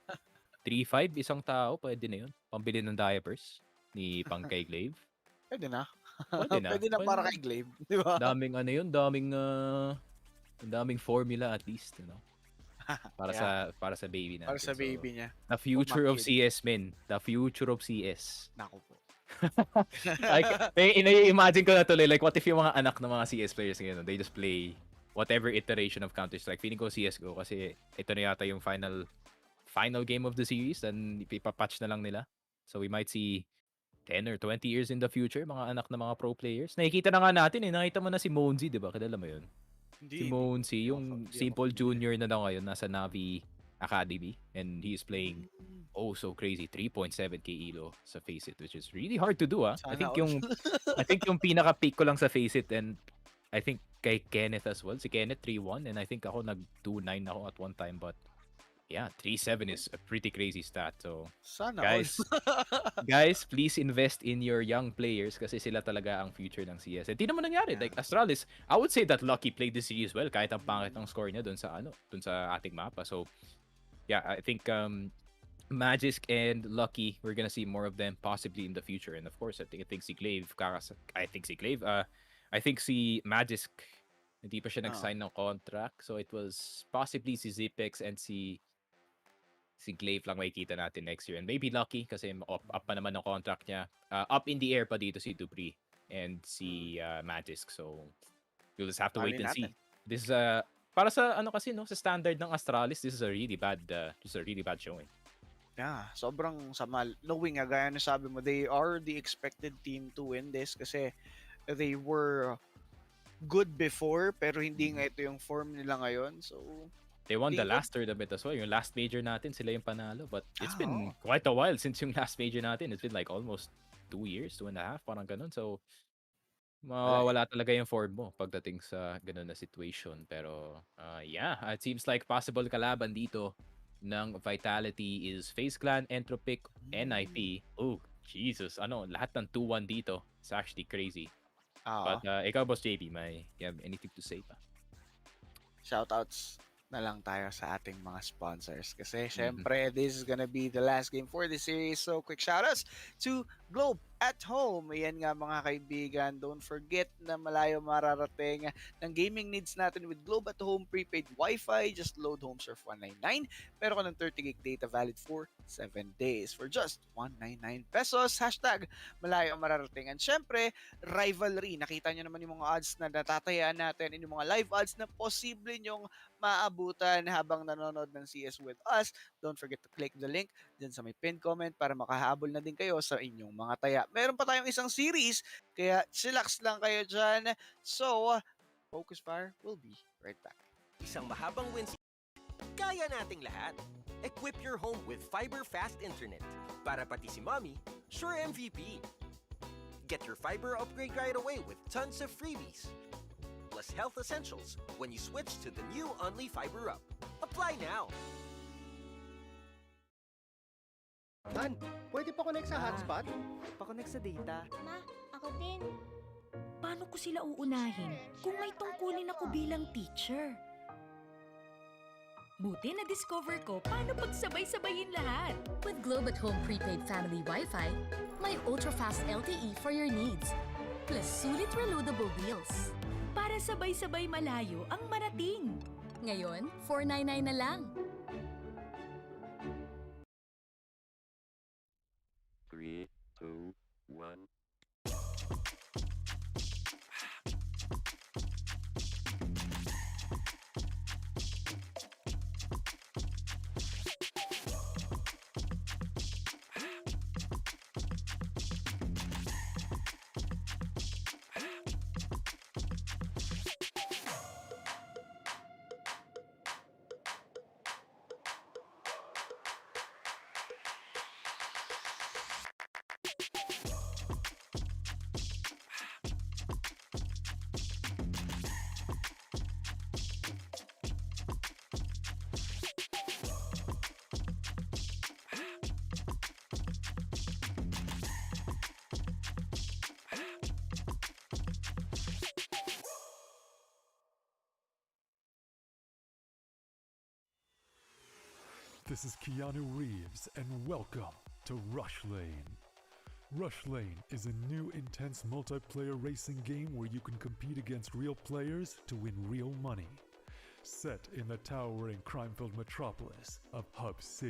3.5 isang tao, pwede na yun. Pambili ng diapers ni Pangkay Glaive. Pwede na. Pwede na. Pwede na para kay Glaive, di ba? Daming ano yun, daming formula at least, you know. Para Yeah. sa baby natin. Para sa baby niya. The future my of kid. CS, men. The future of CS. Nako po. Like, imagine ko na tuloy, like, what if yung mga anak ng mga CS players ngayon, they just play whatever iteration of Counter-Strike. Feeling ko CSGO kasi ito na yata yung final game of the series and ipapatch na lang nila. So we might see 10 or 20 years in the future, mga anak ng mga pro players. Nakikita na nga natin nakita mo na si Monzi, di ba? Kilala mo yun? Si Monzi, yung Simple Junior na daw ngayon, nasa Navi Academy and he is playing so crazy 3.7k elo sa FaZe It, which is really hard to do. I think yung pinaka peak ko lang sa FaZe It, and I think kay Kenneth as well. Si Kenneth 3.1 and I think ako nag 2.9 ako at one time, but yeah, 3.7 is a pretty crazy stat. So Sana guys, please invest in your young players kasi sila talaga ang future ng CS. Hindi naman nangyari. Like Astralis, I would say that Lucky played the series well kahit ang pangit ng score niya dun sa ating mapa. So yeah, I think Magisk and Lucky, we're gonna see more of them possibly in the future. And of course, I think si Glaive, I think si Magisk, hindi pa siya nag-sign ng contract. So it was possibly si Zipex and si Glaive lang makikita natin next year. And maybe Lucky kasi up pa naman ng contract niya. Up in the air pa dito si Dupree and si Magisk. So we'll just have to wait and see. This is para sa kasi sa standard ng Astralis, this is a really bad showing. Yeah, sobrang sama. Knowing gaya na sabi mo, they are the expected team to win this kasi they were good before pero hindi nga ito yung form nila ngayon. So they won the last tournament as well. Yung last major natin, sila yung panalo. But it's been quite a while since yung last major natin. It's been like almost 2 years, 2.5, parang ganun. So mawawala talaga yung form mo pagdating sa ganun na situation. Pero yeah, it seems like possible kalaban dito ng Vitality is FaZe Clan, Entropic, NIP. Oh, Jesus. Lahat ng 2-1 dito. It's actually crazy. But ikaw, Boss JB, you have anything to say pa? Shoutouts na lang tayo sa ating mga sponsors kasi syempre this is gonna be the last game for the series. So quick shoutouts to Globe at Home. Ayan nga mga kaibigan, don't forget na malayo mararating ng gaming needs natin with Globe at Home prepaid Wi-Fi. Just load HomeSurf 199. Meron ka ng 30 gig data valid for 7 days for just 199 pesos. Hashtag malayo mararating. And syempre, rivalry. Nakita nyo naman yung mga odds na natatayaan natin, yung mga live odds na posible nyong maabutan habang nanonood ng CS with us. Don't forget to click the link dyan sa may pinned comment para makahabol na din kayo sa inyong mga taya. Meron pa tayong isang series, kaya chillax lang kayo dyan. So, Focus Fire will be right back. Isang mahabang win kaya nating lahat. Equip your home with fiber fast internet. Para pati si mommy, sure MVP. Get your fiber upgrade right away with tons of freebies. Plus health essentials when you switch to the new Only Fiber Up. Apply now. Han, pwede pa connect sa hotspot? Pa-connect sa data. Ma, ako din. Paano ko sila uunahin kung may tungkulin ako bilang teacher? Buti na-discover ko paano pagsabay-sabayin lahat. With Globe at Home prepaid family Wi-Fi, may ultra-fast LTE for your needs. Plus sulit reloadable deals. Para sabay-sabay malayo ang marating. Ngayon, 499 na lang. 3, 2, 1. This is Keanu Reeves, and welcome to Rush Lane. Rush Lane is a new intense multiplayer racing game where you can compete against real players to win real money. Set in the towering crime-filled metropolis of Hub City.